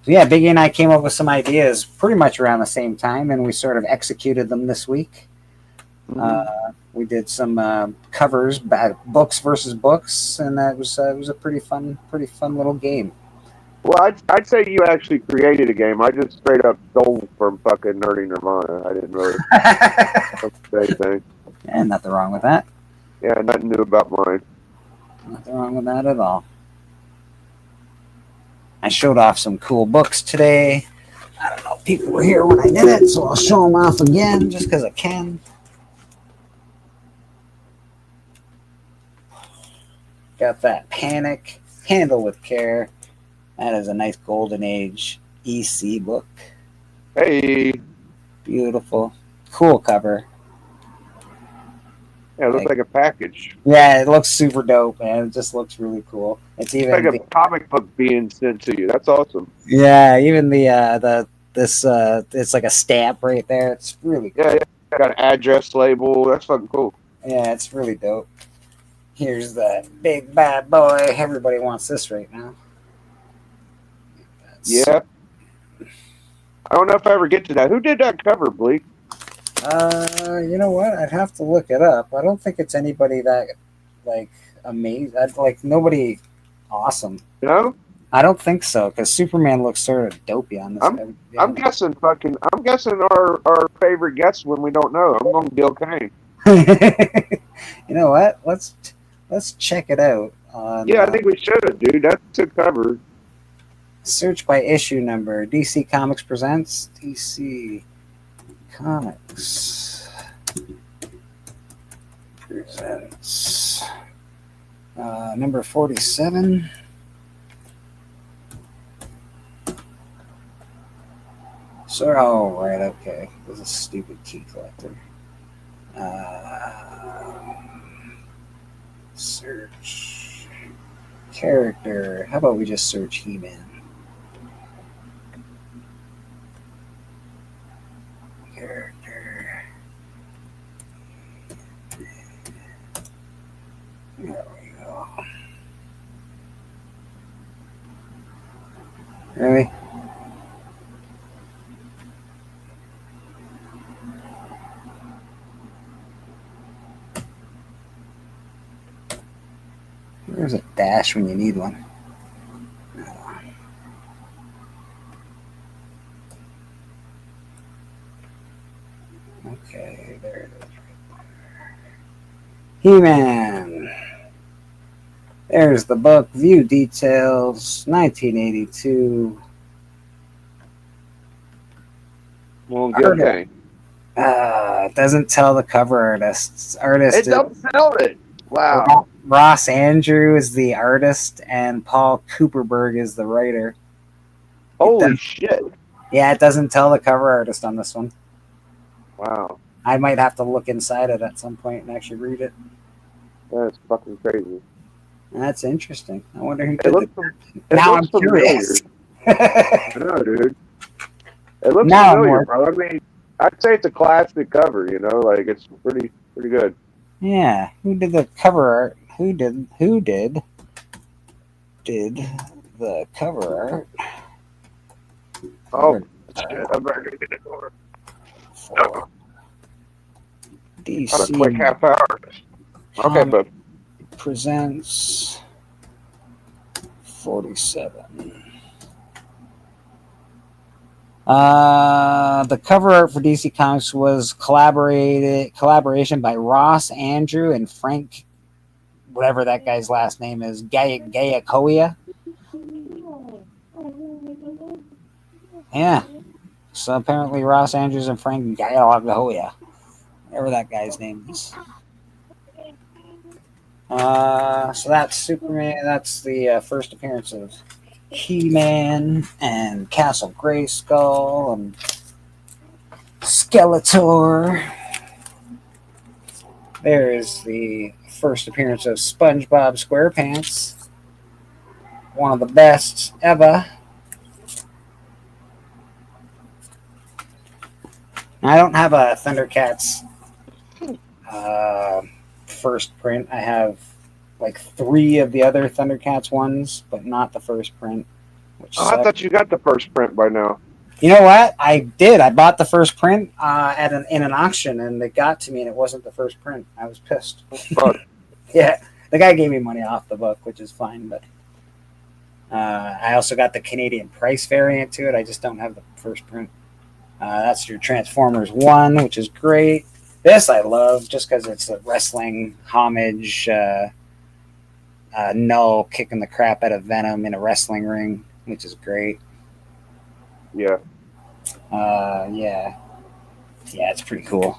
So yeah, Biggie and I came up with some ideas pretty much around the same time, and we sort of executed them this week. We did some covers, books versus books, and it was a pretty fun little game. Well, I'd say you actually created a game. I just straight up stole from fucking Nerdy Nirvana. I didn't really say anything. Yeah, nothing wrong with that. Yeah, nothing new about mine. Nothing wrong with that at all. I showed off some cool books today. I don't know if people were here when I did it, so I'll show them off again just because I can. Got that Panic, Handle with Care. That is a nice Golden Age EC book. Hey. Beautiful. Cool cover. Yeah, it looks like a package. Yeah, it looks super dope, man. It just looks really cool. It's even It's like a comic book being sent to you. That's awesome. yeah, even it's like a stamp right there. It's really cool. Yeah, yeah. Got an address label. That's fucking cool. Yeah, it's really dope. Here's the big bad boy. Everybody wants this right now. Yeah. I don't know if I ever get to that. Who did that cover, Bleak? You know what? I'd have to look it up. I don't think it's anybody that like amazing. Like nobody awesome. No? I don't think so, because Superman looks sort of dopey on this. I'm guessing our favorite guest when we don't know. I'm going Gil Kane. You know what? Let's check it out. Yeah, I think we should, dude. That's a cover. Search by issue number. DC Comics presents DC Comics presents number 47. So, oh, right, okay. This is a stupid key collector. Search character. How about we just search He-Man? Character. There we go. Really? There's a dash when you need one. Okay, there it is right there. He-Man. There's the book. View details. 1982. Well, Gil Kane. It doesn't tell the cover artist. It don't tell it. Wow. Ross Andrew is the artist, and Paul Cooperberg is the writer. Holy shit. Yeah, it doesn't tell the cover artist on this one. Wow. I might have to look inside it at some point and actually read it. That's fucking crazy. That's interesting. I wonder who It did looks, it. Now I'm curious. I know, dude. It looks Now I'm familiar, more- bro. I mean, I'd say it's a classic cover, you know? Like, it's pretty good. Yeah, who did the cover art? Who did the cover art? Oh, shit. I'm back in the door. For What a DC quick half hour. Okay, but presents 47. The cover art for DC Comics was collaboration by Ross Andrew and Frank, whatever that guy's last name is, Giacoia. Yeah. So apparently Ross Andrews and Frank Giacoia, whatever that guy's name is. So that's Superman. That's the first appearance of He-Man and Castle Grayskull and Skeletor. There is the first appearance of SpongeBob SquarePants. One of the best ever. I don't have a Thundercats first print. I have like 3 of the other Thundercats ones, but not the first print. Which I thought you got the first print by now. You know what? I did. I bought the first print in an auction, and it got to me, and it wasn't the first print. I was pissed. Yeah, the guy gave me money off the book, which is fine. But I also got the Canadian price variant to it. I just don't have the first print. That's your Transformers 1, which is great. This I love just because it's a wrestling homage. Null kicking the crap out of Venom in a wrestling ring. which is great. Yeah. Yeah, it's pretty cool.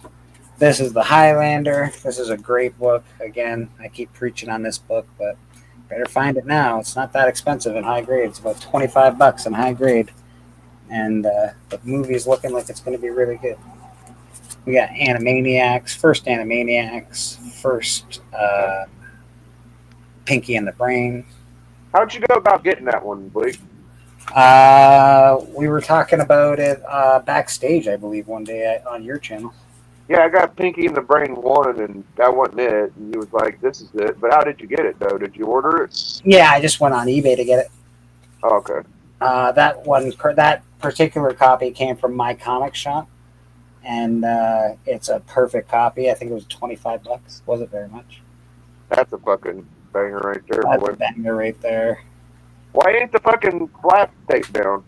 This is The Highlander. This is a great book. Again, I keep preaching on this book, but better find it now. It's not that expensive in high grade. It's about $25 in high grade, and the movie's looking like it's going to be really good. We got Animaniacs, first Pinky and the Brain. How'd you go about getting that one, Blake? We were talking about it backstage, I believe, one day on your channel. Yeah, I got Pinky and the Brain 1, and that wasn't it. And he was like, "This is it." But how did you get it, though? Did you order it? Yeah, I just went on eBay to get it. Oh, okay. That particular copy came from my comic shop, and it's a perfect copy. I think it was $25. Wasn't very much. That's a fucking banger right there. That's boy. a banger right there. Why ain't the fucking flap tape down?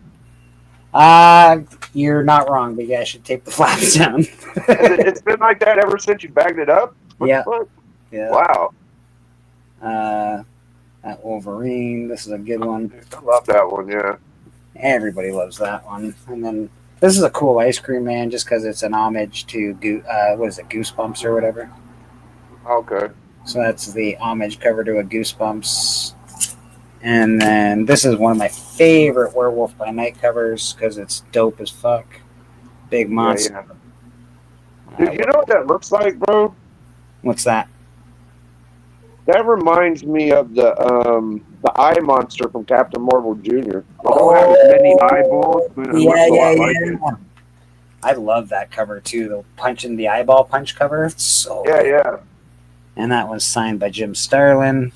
You're not wrong, but yeah, I should tape the flaps down. It's been like that ever since you bagged it up? What Yeah. the fuck? Yeah. Wow. That Wolverine. This is a good one. I love that one, yeah. Everybody loves that one. And then this is a cool Ice Cream Man just because it's an homage to Goosebumps or whatever. Okay. So that's the homage cover to a Goosebumps. And then this is one of my favorite Werewolf by Night covers because it's dope as fuck. Big monster. Yeah. Dude, you know what that looks like, bro? What's that? That reminds me of the eye monster from Captain Marvel Jr. They don't have as many eyeballs, but it looks a lot like it. I love that cover too. The punching the eyeball punch cover. It's so yeah. And that one's signed by Jim Starlin.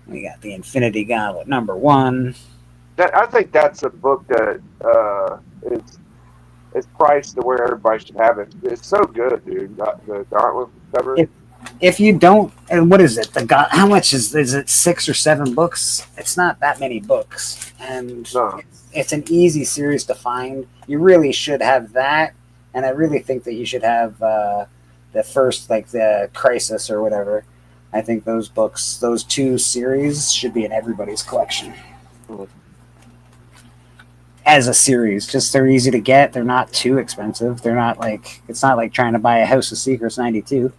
We got the Infinity Gauntlet #1. I think that's a book that is priced to where everybody should have it. It's so good, dude. The Gauntlet cover. If you don't, and what is it? How much is it? 6 or 7 books? It's not that many books, and it's an easy series to find. You really should have that, and I really think that you should have the first, like the Crisis or whatever. I think those books, those 2 series, should be in everybody's collection as a series. Just they're easy to get. They're not too expensive. They're not like it's not like trying to buy a House of Secrets 92.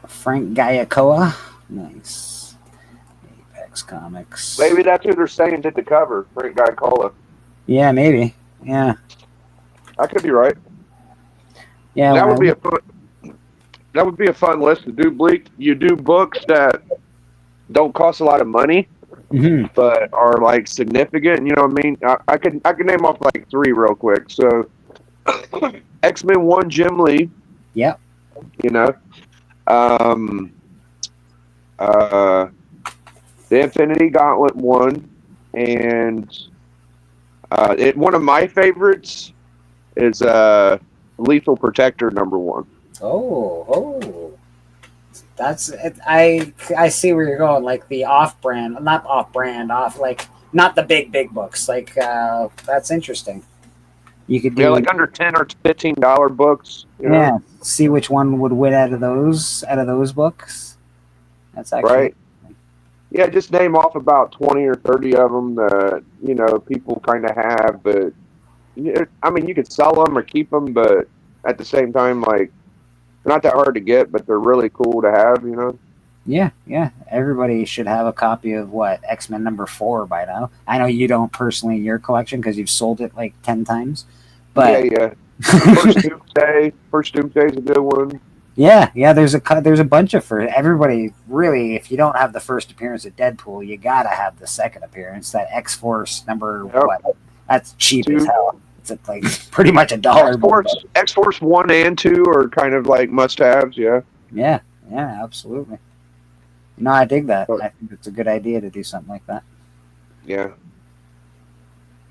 Frank Giacoa, nice. Apex Comics. Maybe that's who they're saying did the cover. Frank Giacola. Yeah, maybe. Yeah, I could be right. Yeah, that would be a fun list to do, Bleak. You do books that don't cost a lot of money, but are like significant. You know what I mean? I can name off like 3 real quick. So, X-Men 1, Jim Lee. Yep. You know, the Infinity Gauntlet 1, and one of my favorites is Lethal Protector #1. Oh, that's it. I see where you're going. Like the not the big books. Like that's interesting. You could do like under $10 or $15 books. You know? See which one would win out of those books. That's actually right. Yeah, just name off about 20 or 30 of them that people kind of have, but I mean, you could sell them or keep them, but at the same time, like, they're not that hard to get, but they're really cool to have, Yeah. Everybody should have a copy of X-Men #4 by now. I know you don't personally in your collection because you've sold it like 10 times. But yeah. First Doomsday is a good one. Yeah. There's a bunch of for everybody. Really, if you don't have the first appearance of Deadpool, you gotta have the second appearance. That X-Force what? That's cheap as hell. It's like pretty much $1. X-Force 1 and 2 are kind of like must-haves. Yeah. Yeah, absolutely. No, I dig that. I think it's a good idea to do something like that. Yeah.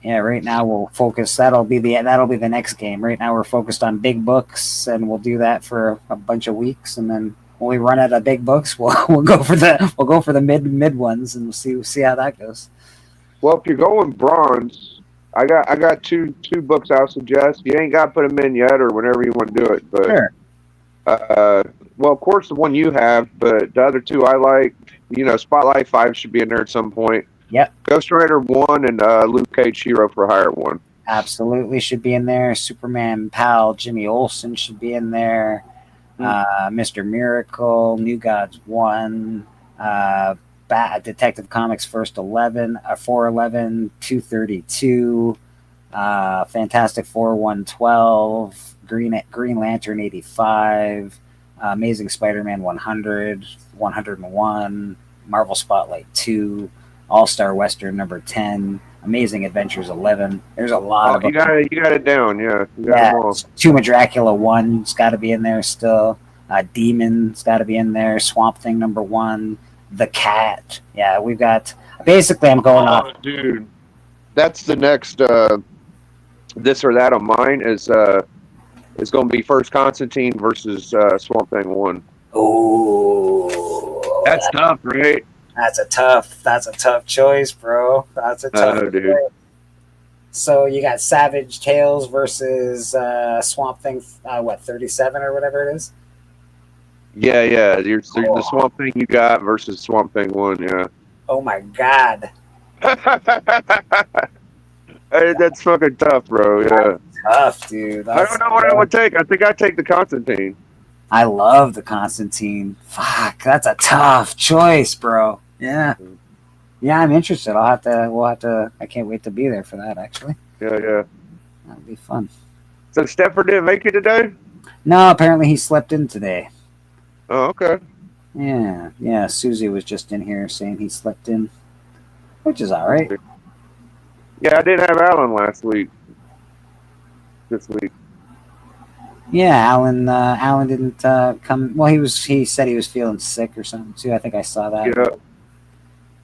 Yeah, right now we'll focus. That'll be the next game. Right now we're focused on big books, and we'll do that for a bunch of weeks, and then when we run out of big books, we'll go for the mid ones, and we'll see how that goes. Well, if you're going bronze, I got two books I'll suggest. You ain't got to put them in yet, or whenever you want to do it. But sure. well, of course, the one you have, but the other two I like. You know, Spotlight 5 should be in there at some point. Yep. Ghost Rider 1 and Luke Cage Hero for Hire 1. Absolutely should be in there. Superman pal Jimmy Olsen should be in there. Mr. Miracle, New Gods 1, Detective Comics First 11, 411, 232, Fantastic Four 112, Green Lantern 85, Amazing Spider-Man 100, 101, Marvel Spotlight 2, All-Star Western number 10, Amazing Adventures 11. There's a lot of you got it down, yeah. You got yeah, them all. Tomb of Dracula 1's got to be in there still. Demon's got to be in there. Swamp Thing number 1. The Cat. Yeah, we've got. Basically, I'm going off. Dude, that's the next this or that of mine is going to be first Constantine versus Swamp Thing 1. Oh, that's tough, right? That's a tough choice, bro. That's a tough dude. choice. So you got Savage Tales versus Swamp Thing, 37 or whatever it is? Yeah. There's the Swamp Thing you got versus Swamp Thing 1, yeah. Oh my God. Hey, that's fucking tough, bro, yeah. Tough, dude. I don't know what I would take. I think I'd take the Constantine. I love the Constantine. Fuck, that's a tough choice, bro. Yeah. Yeah, I'm interested. We'll have to, I can't wait to be there for that, actually. Yeah. That'll be fun. So Stepford didn't make it today? No, apparently he slept in today. Oh, okay. Yeah. Susie was just in here saying he slept in, which is all right. Yeah, I didn't have Alan this week. Yeah, Alan didn't come. Well, he said he was feeling sick or something too. I think I saw that.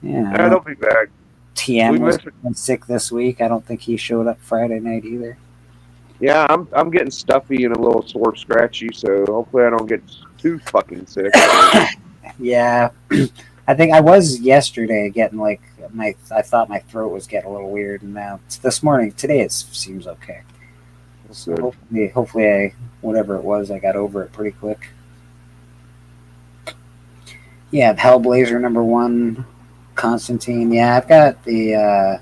Yeah. They'll be back. TM was sick this week. I don't think he showed up Friday night either. Yeah, I'm getting stuffy and a little sore, scratchy. So hopefully I don't get too fucking sick. Yeah, I think I was yesterday getting like I thought my throat was getting a little weird, and now today it seems okay. So hopefully whatever it was, I got over it pretty quick. Yeah, Hellblazer number 1, Constantine. Yeah, I've got the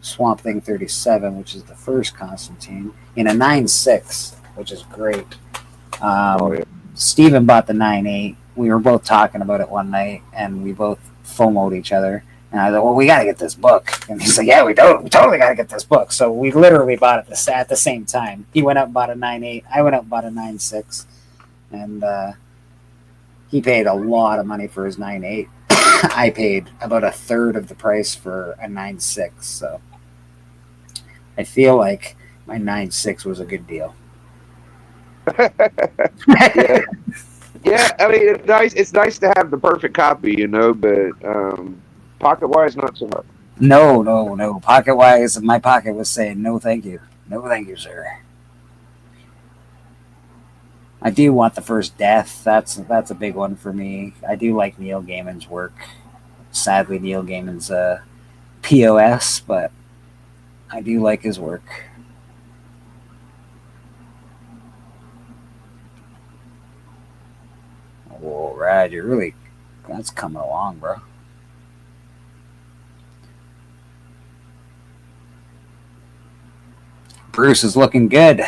Swamp Thing 37, which is the first Constantine, in a 9.6, which is great. Steven bought the 9.8. We were both talking about it one night, and we both FOMO'd each other. And I thought, well, we got to get this book. And he's like, yeah, we totally got to get this book. So we literally bought it at the same time. He went up and bought a 9.8. I went up and bought a 9.6. And he paid a lot of money for his 9.8. I paid about a third of the price for a 9.6. So I feel like my 9.6 was a good deal. Yeah, I mean, it's nice to have the perfect copy, you know, but pocket-wise, not so much. No. Pocket-wise, my pocket was saying, no, thank you. No, thank you, sir. I do want the first Death. That's a big one for me. I do like Neil Gaiman's work. Sadly, Neil Gaiman's POS, but I do like his work. Whoa, Rad, that's coming along, bro. Bruce is looking good.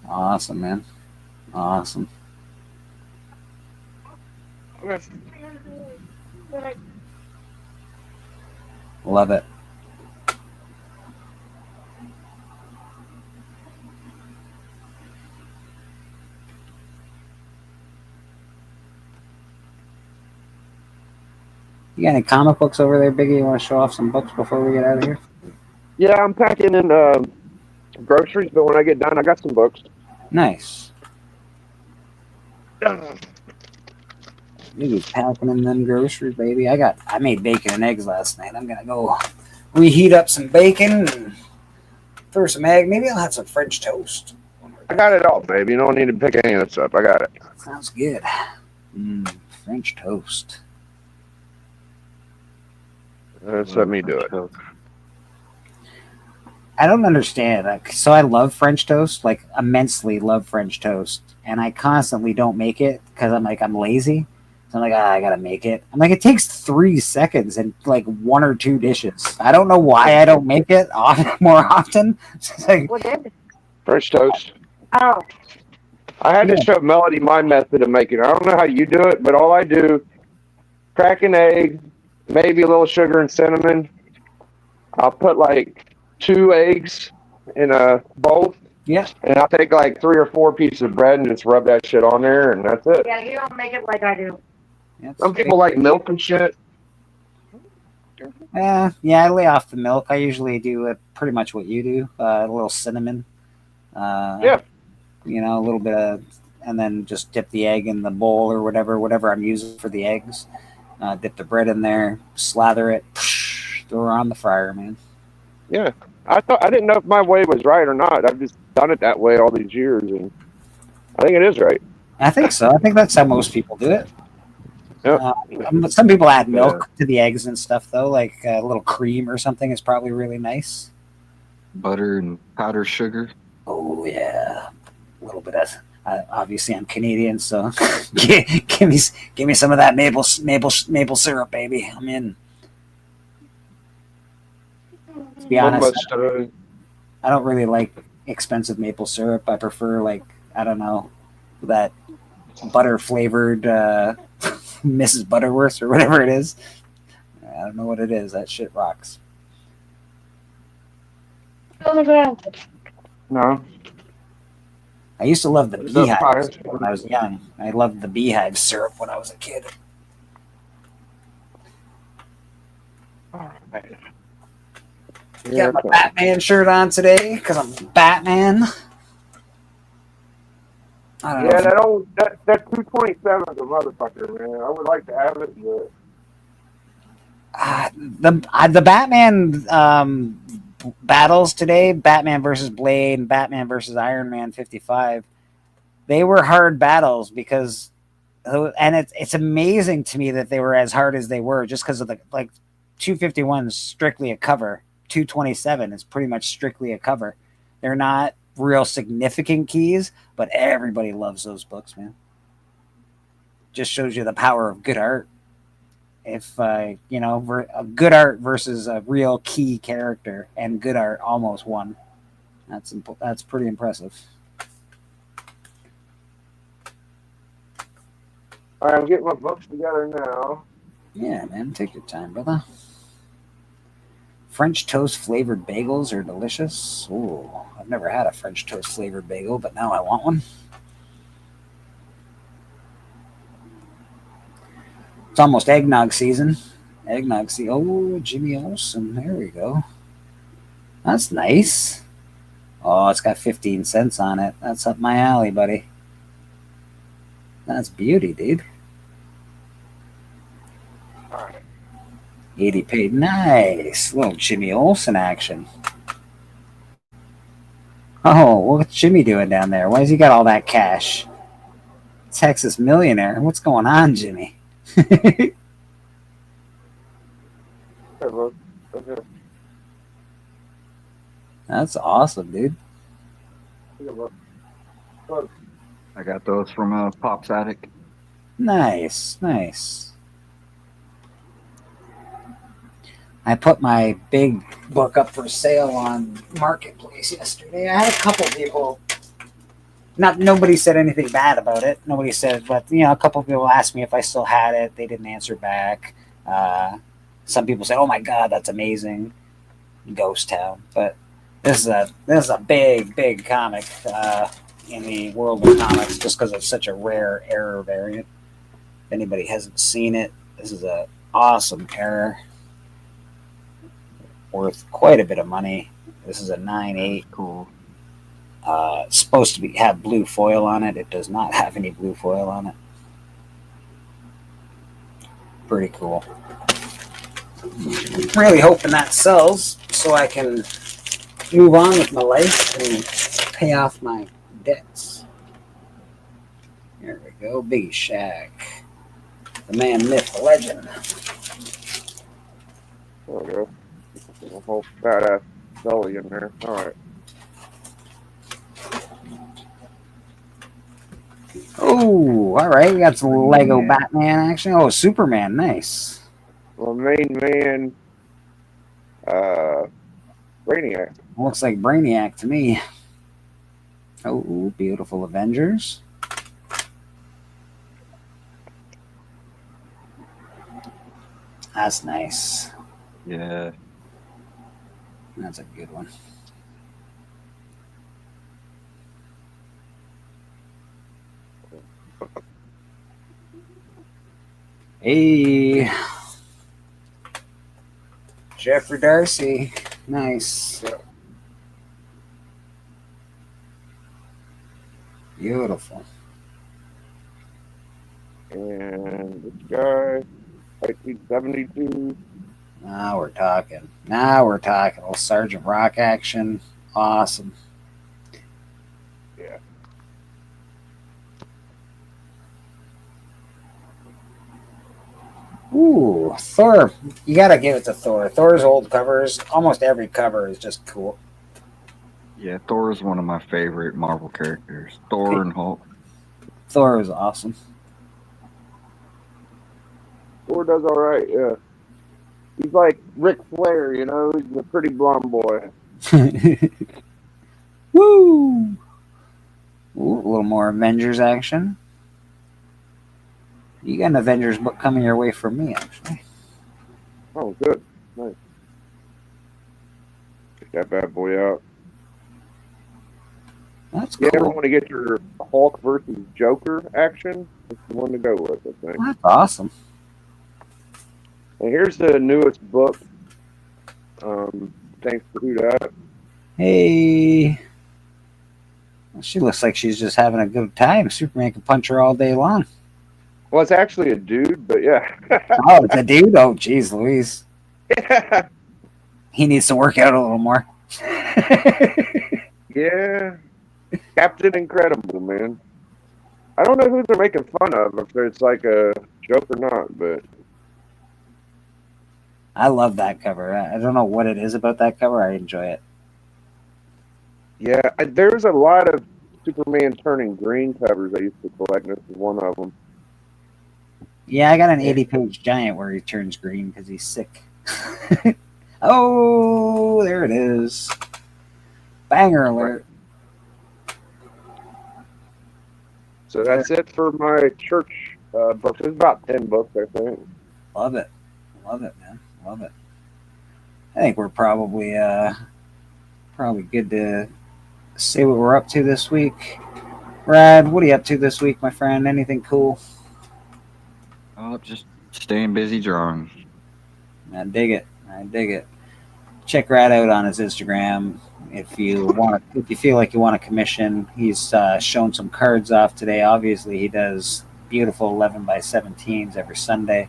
Awesome, man. Awesome. Love it. You got any comic books over there, Biggie? You want to show off some books before we get out of here? Yeah, I'm packing in groceries, but when I get done, I got some books. Nice. Biggie's packing in them groceries, baby. I made bacon and eggs last night. I'm gonna go reheat up some bacon and throw some egg. Maybe I'll have some French toast. I got it all, baby. You don't need to pick any of this up. I got it. Sounds good. French toast. Let me do it. I don't understand. So I love French toast, like immensely love French toast, and I constantly don't make it because I'm lazy. So I'm like, I gotta make it. I'm like, it takes 3 seconds and like 1 or 2 dishes. I don't know why I don't make it more often. It's like, French toast. Oh. I had to show Melody my method of making it. I don't know how you do it, but all I do, crack an egg, maybe a little sugar and cinnamon. I'll put like 2 eggs in a bowl. Yeah. And I'll take like 3 or 4 pieces of bread and just rub that shit on there, and that's it. Yeah, you don't make it like I do. Some people like milk and shit. yeah, I lay off the milk. I usually do pretty much what you do. A little cinnamon. Yeah. You know, a little bit of, and then just dip the egg in the bowl or whatever I'm using for the eggs. Dip the bread in there, slather it, throw it on the fryer, man. Yeah. I didn't know if my way was right or not. I've just done it that way all these years, and I think it is right. I think so. I think that's how most people do it. Yep. Some people add milk to the eggs and stuff, though, like a little cream or something is probably really nice. Butter and powdered sugar. Oh yeah, a little bit of. Obviously, I'm Canadian, so give me some of that maple syrup, baby. I'm in. To be honest, I don't really like expensive maple syrup. I prefer, like, I don't know, that butter flavored Mrs. Butterworth or whatever it is. I don't know what it is. That shit rocks. On the ground. No. I used to love the beehive when I was young. I loved the beehive syrup when I was a kid. Got my Batman shirt on today because I'm Batman. I don't know. that 227 is a motherfucker, man. I would like to have it, but The Batman battles today, Batman versus Blade and Batman versus Iron Man 55, they were hard battles because, and it's amazing to me that they were as hard as they were just because of the, like, 251 is strictly a cover. 227 is pretty much strictly a cover. They're not real significant keys, but everybody loves those books, man. Just shows you the power of good art. If you know, a good art versus a real key character, and good art almost won. That's pretty impressive. all right, I'm getting my books together now. Yeah, man, take your time, brother. French toast flavored bagels are delicious. Ooh, I've never had a French toast flavored bagel, but now I want one. It's almost eggnog season. Eggnog season. Oh, Jimmy Olsen. There we go. That's nice. Oh, it's got 15 cents on it. That's up my alley, buddy. That's beauty, dude. 80 paid. Nice. Little Jimmy Olsen action. Oh, what's Jimmy doing down there? Why has he got all that cash? Texas millionaire. What's going on, Jimmy? That's awesome, dude. I got those from Pop's Attic. Nice, nice. I put my big book up for sale on Marketplace yesterday. I had a couple people. Nobody said anything bad about it. Nobody said, but a couple of people asked me if I still had it. They didn't answer back. Some people said, "Oh my God, that's amazing." Ghost Town, but this is a big comic in the world of comics, just because it's such a rare error variant. If anybody hasn't seen it, this is a awesome error, worth quite a bit of money. This is a 9/8. Cool. It's supposed to have blue foil on it. It does not have any blue foil on it. Pretty cool. Really hoping that sells so I can move on with my life and pay off my debts. There we go. Biggie Shaq. The man, myth, the legend. There we go. A whole badass Sully in there. All right. Oh, all right. We got some Lego Batman action. Oh, Superman. Nice. Well, main man, Brainiac. Looks like Brainiac to me. Oh, beautiful Avengers. That's nice. Yeah. That's a good one. Hey. Jeffrey Darcy. Nice. Beautiful. And this guy, 1972. Now we're talking. Now we're talking. Little Sergeant Rock action. Awesome. Yeah. Ooh, Thor. You gotta give it to Thor. Thor's old covers, almost every cover is just cool. Yeah, Thor is one of my favorite Marvel characters. Thor and Hulk. Thor is awesome. Thor does all right, yeah. He's like Ric Flair, you know? He's a pretty blonde boy. Woo! Ooh, a little more Avengers action. You got an Avengers book coming your way from me, actually. Oh, good. Nice. Check that bad boy out. That's cool. You ever cool. want to get your Hulk versus Joker action? It's the one to go with, I think. That's awesome. And here's the newest book. Thanks to who that? Hey. Well, she looks like she's just having a good time. Superman can punch her all day long. Well, it's actually a dude, but yeah. Oh, it's a dude? Oh, geez, Louise. He needs to work out a little more. Yeah. Captain Incredible, man. I don't know who they're making fun of, if it's like a joke or not, but I love that cover. I don't know what it is about that cover. I enjoy it. yeah, there's a lot of Superman turning green covers I used to collect. This is one of them. Yeah, I got an 80-page giant where he turns green because he's sick. Oh, there it is. Banger alert. So that's it for my church books. There's about 10 books, I think. Love it. Love it, man. Love it. I think we're probably good to say what we're up to this week. Brad, what are you up to this week, my friend? Anything cool? Oh, just staying busy drawing. I dig it. I dig it. Check Brad out on his Instagram if you feel like you want a commission. He's shown some cards off today. Obviously, he does beautiful 11x17s every Sunday.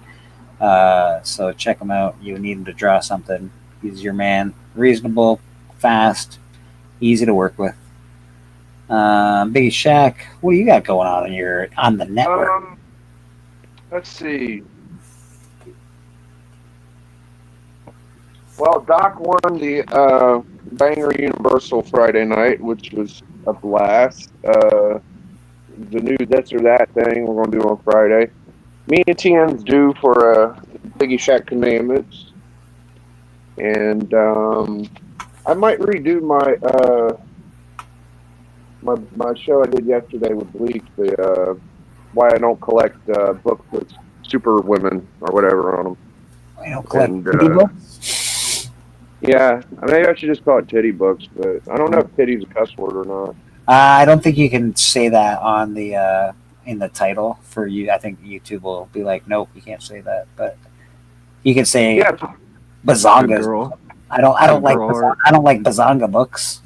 So check him out. You need him to draw something. He's your man. Reasonable, fast, easy to work with. Biggie Shack, what do you got going on the network? Let's see. Well, Doc won the Banger Universal Friday night, which was a blast. The new This or That thing we're going to do on Friday. Me and Tien's due for Biggie Shack Commandments. And I might redo my show I did yesterday with Bleach, the why I don't collect books with super women or whatever on them. I don't collect titty books? Yeah, maybe I should just call it titty books, but I don't know if titty's a cuss word or not. I don't think you can say that on the in the title for you. I think YouTube will be like, nope, you can't say that. But you can say bazongas. I don't like bazonga books.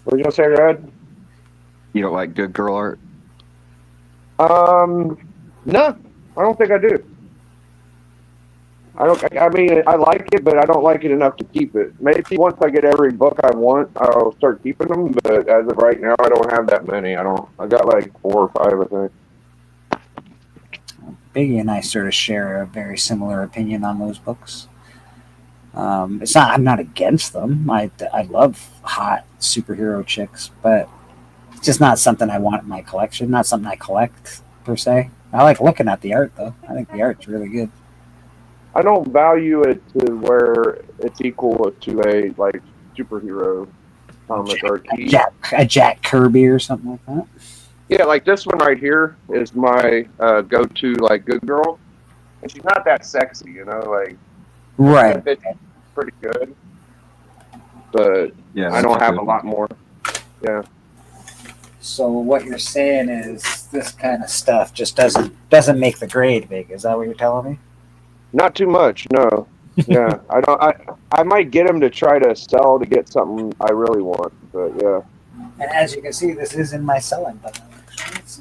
What are you gonna say, Rad? You don't like good girl art? No, I don't think I do. I mean, I like it, but I don't like it enough to keep it. Maybe once I get every book I want, I'll start keeping them. But as of right now, I don't have that many. I got like 4 or 5, I think. Biggie and I sort of share a very similar opinion on those books. It's not. I'm not against them. I love hot superhero chicks, but it's just not something I want in my collection. Not something I collect per se. I like looking at the art though. I think the art's really good. I don't value it to where it's equal to a like superhero comic or key. A Jack Kirby or something like that. Yeah, like this one right here is my go-to like good girl, and she's not that sexy, you know, like right. It's pretty good, but Yeah, I don't that's have good. a lot more. Yeah. So what you're saying is this kind of stuff just doesn't make the grade big. Is that what you're telling me? Not too much, no. Yeah, I might get him to try to sell to get something I really want, but yeah. And as you can see, this is in my selling button. It's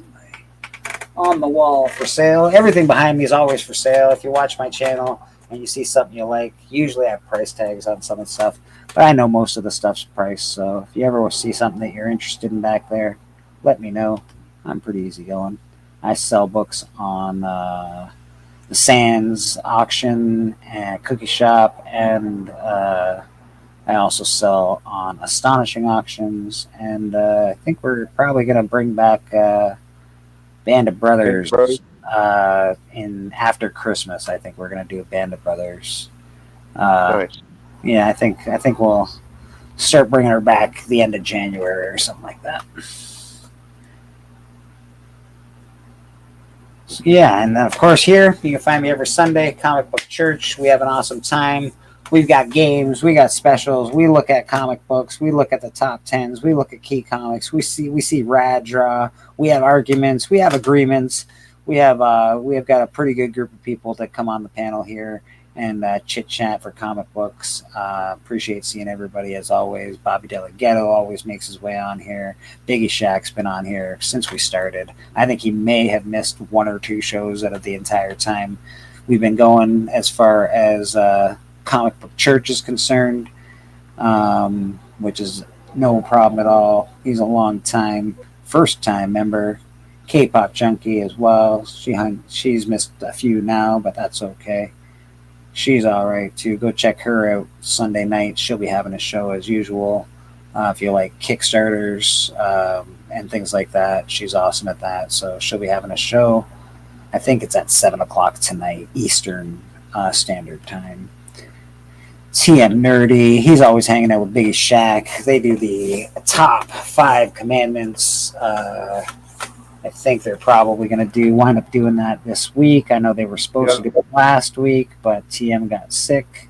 on the wall for sale. Everything behind me is always for sale. If you watch my channel and you see something you like, usually I have price tags on some of the stuff, but I know most of the stuff's priced. So if you ever see something that you're interested in back there, let me know. I'm pretty easygoing. I sell books on the Sands auction and Cookie Shop, and I also sell on Astonishing Auctions, and I think we're probably going to bring back Band of Brothers in after Christmas. I think we're going to do a Band of Brothers. Nice. Yeah, I think we'll start bringing her back the end of January or something like that. Yeah, and then of course here you can find me every Sunday, Comic Book Church. We have an awesome time. We've got games, we got specials. We look at comic books. We look at the top 10s. We look at key comics. We see rad draw. We have arguments. We have agreements. We have got a pretty good group of people that come on the panel here and chit chat for comic books. Appreciate seeing everybody as always. Bobby Delgado always makes his way on here. Biggie Shack's been on here since we started. I think he may have missed one or two shows out of the entire time we've been going as far as Comic Book Church is concerned, which is no problem at all. He's a first-time member. K-pop junkie as well. She's missed a few now, but that's okay. She's all right too. Go check her out Sunday night. She'll be having a show as usual. If you like Kickstarters and things like that, she's awesome at that. So she'll be having a show. I think it's at 7:00 tonight Eastern Standard Time. TM Nerdy, he's always hanging out with Biggie Shack. They do the top 5 commandments. I think they're probably going to wind up doing that this week. I know they were supposed to do it last week, but TM got sick.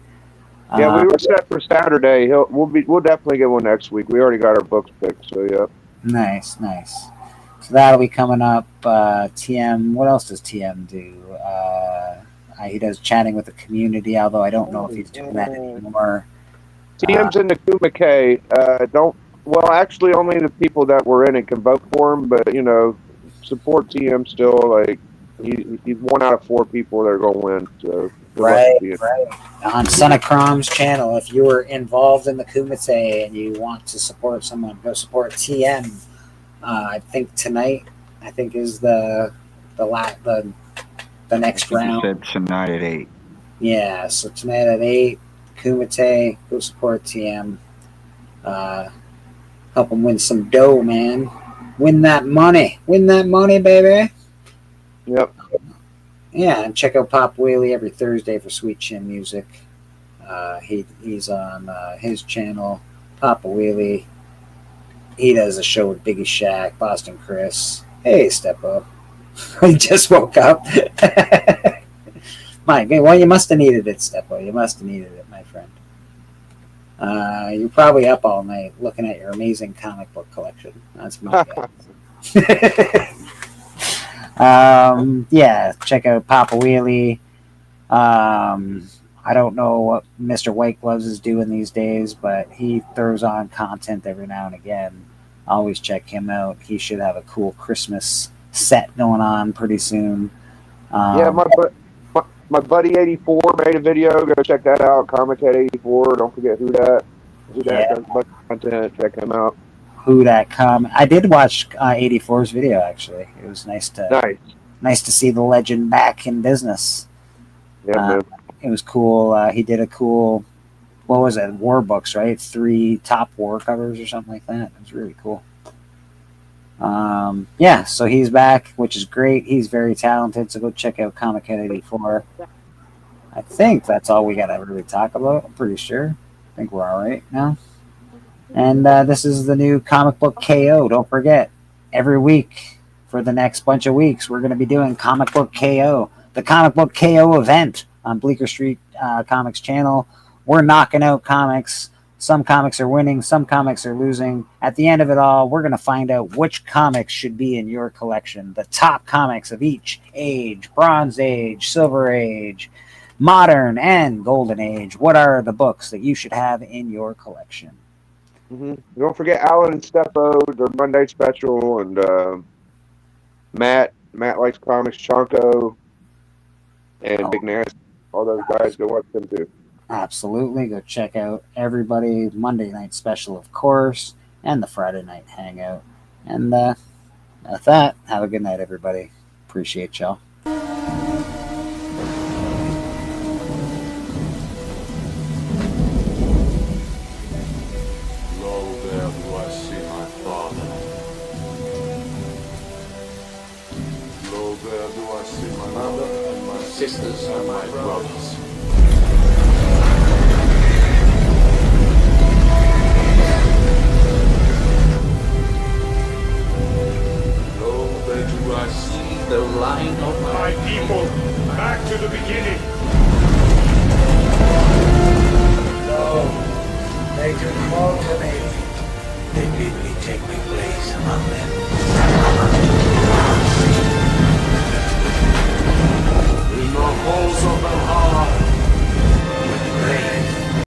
Yeah, we were set for Saturday. We'll definitely get one next week. We already got our books picked, so yeah. Nice. So that'll be coming up. TM, what else does TM do? He does chatting with the community, although I don't know if he's doing that anymore. TM's in the Kuma K. Actually, only the people that were in it can vote for him, but, support TM still. Like, he's 1 out of 4 people that are going to win. So right. On Son of Crom's channel, if you were involved in the Kumite and you want to support someone, go support TM. I think tonight, is the next round. Said tonight at 8. Yeah, so tonight at 8, Kumite, go support TM. Help them win some dough, man. Win that money, baby. Yep. Yeah, and check out Pop Wheelie every Thursday for Sweet Chin Music. He's on his channel, Papa Wheelie. He does a show with Biggie Shack, Boston Chris. Hey, Steppo. He just woke up. My God, well, you must have needed it, Steppo. You must have needed it, my friend. You're probably up all night looking at your amazing comic book collection. That's my guess. Yeah, check out Papa Wheelie. I don't know what Mr. White Gloves is doing these days, but he throws on content every now and again. Always check him out. He should have a cool Christmas set going on pretty soon. Yeah, my buddy 84 made a video. Go check that out. Comic Head 84. Don't forget Who Dat. Who Dat does a bunch of content. Check him out. Who Dat I did watch 84's video actually. It was nice to see the legend back in business. Yeah, man. It was cool. He did a cool what was it, war books, right? 3 top war covers or something like that. It was really cool. Yeah, so he's back, which is great. He's very talented, so go check out Comic Head 84. I think that's all we got to really talk about. I'm pretty sure. I think we're all right now. And this is the new Comic Book KO. Don't forget, every week for the next bunch of weeks, we're going to be doing Comic Book KO, the Comic Book KO event on Bleecker Street Comics channel. We're knocking out comics. Some comics are winning, some comics are losing. At the end of it all, we're going to find out which comics should be in your collection. The top comics of each age, Bronze Age, Silver Age, Modern, and Golden Age. What are the books that you should have in your collection? Don't forget Alan and Steppo, their Monday special, and Matt likes comics, Chonko, and Big Nasty. All those guys, go watch them too. Absolutely. Go check out everybody. Monday night special, of course, and the Friday night hangout. And with that, have a good night, everybody. Appreciate y'all. Lo, there do I see my father. Lo, there do I see my mother and my sisters and my brothers. Lo, there do I see the line of my people back to the beginning. No, they do more to me. They bid me take my place among them.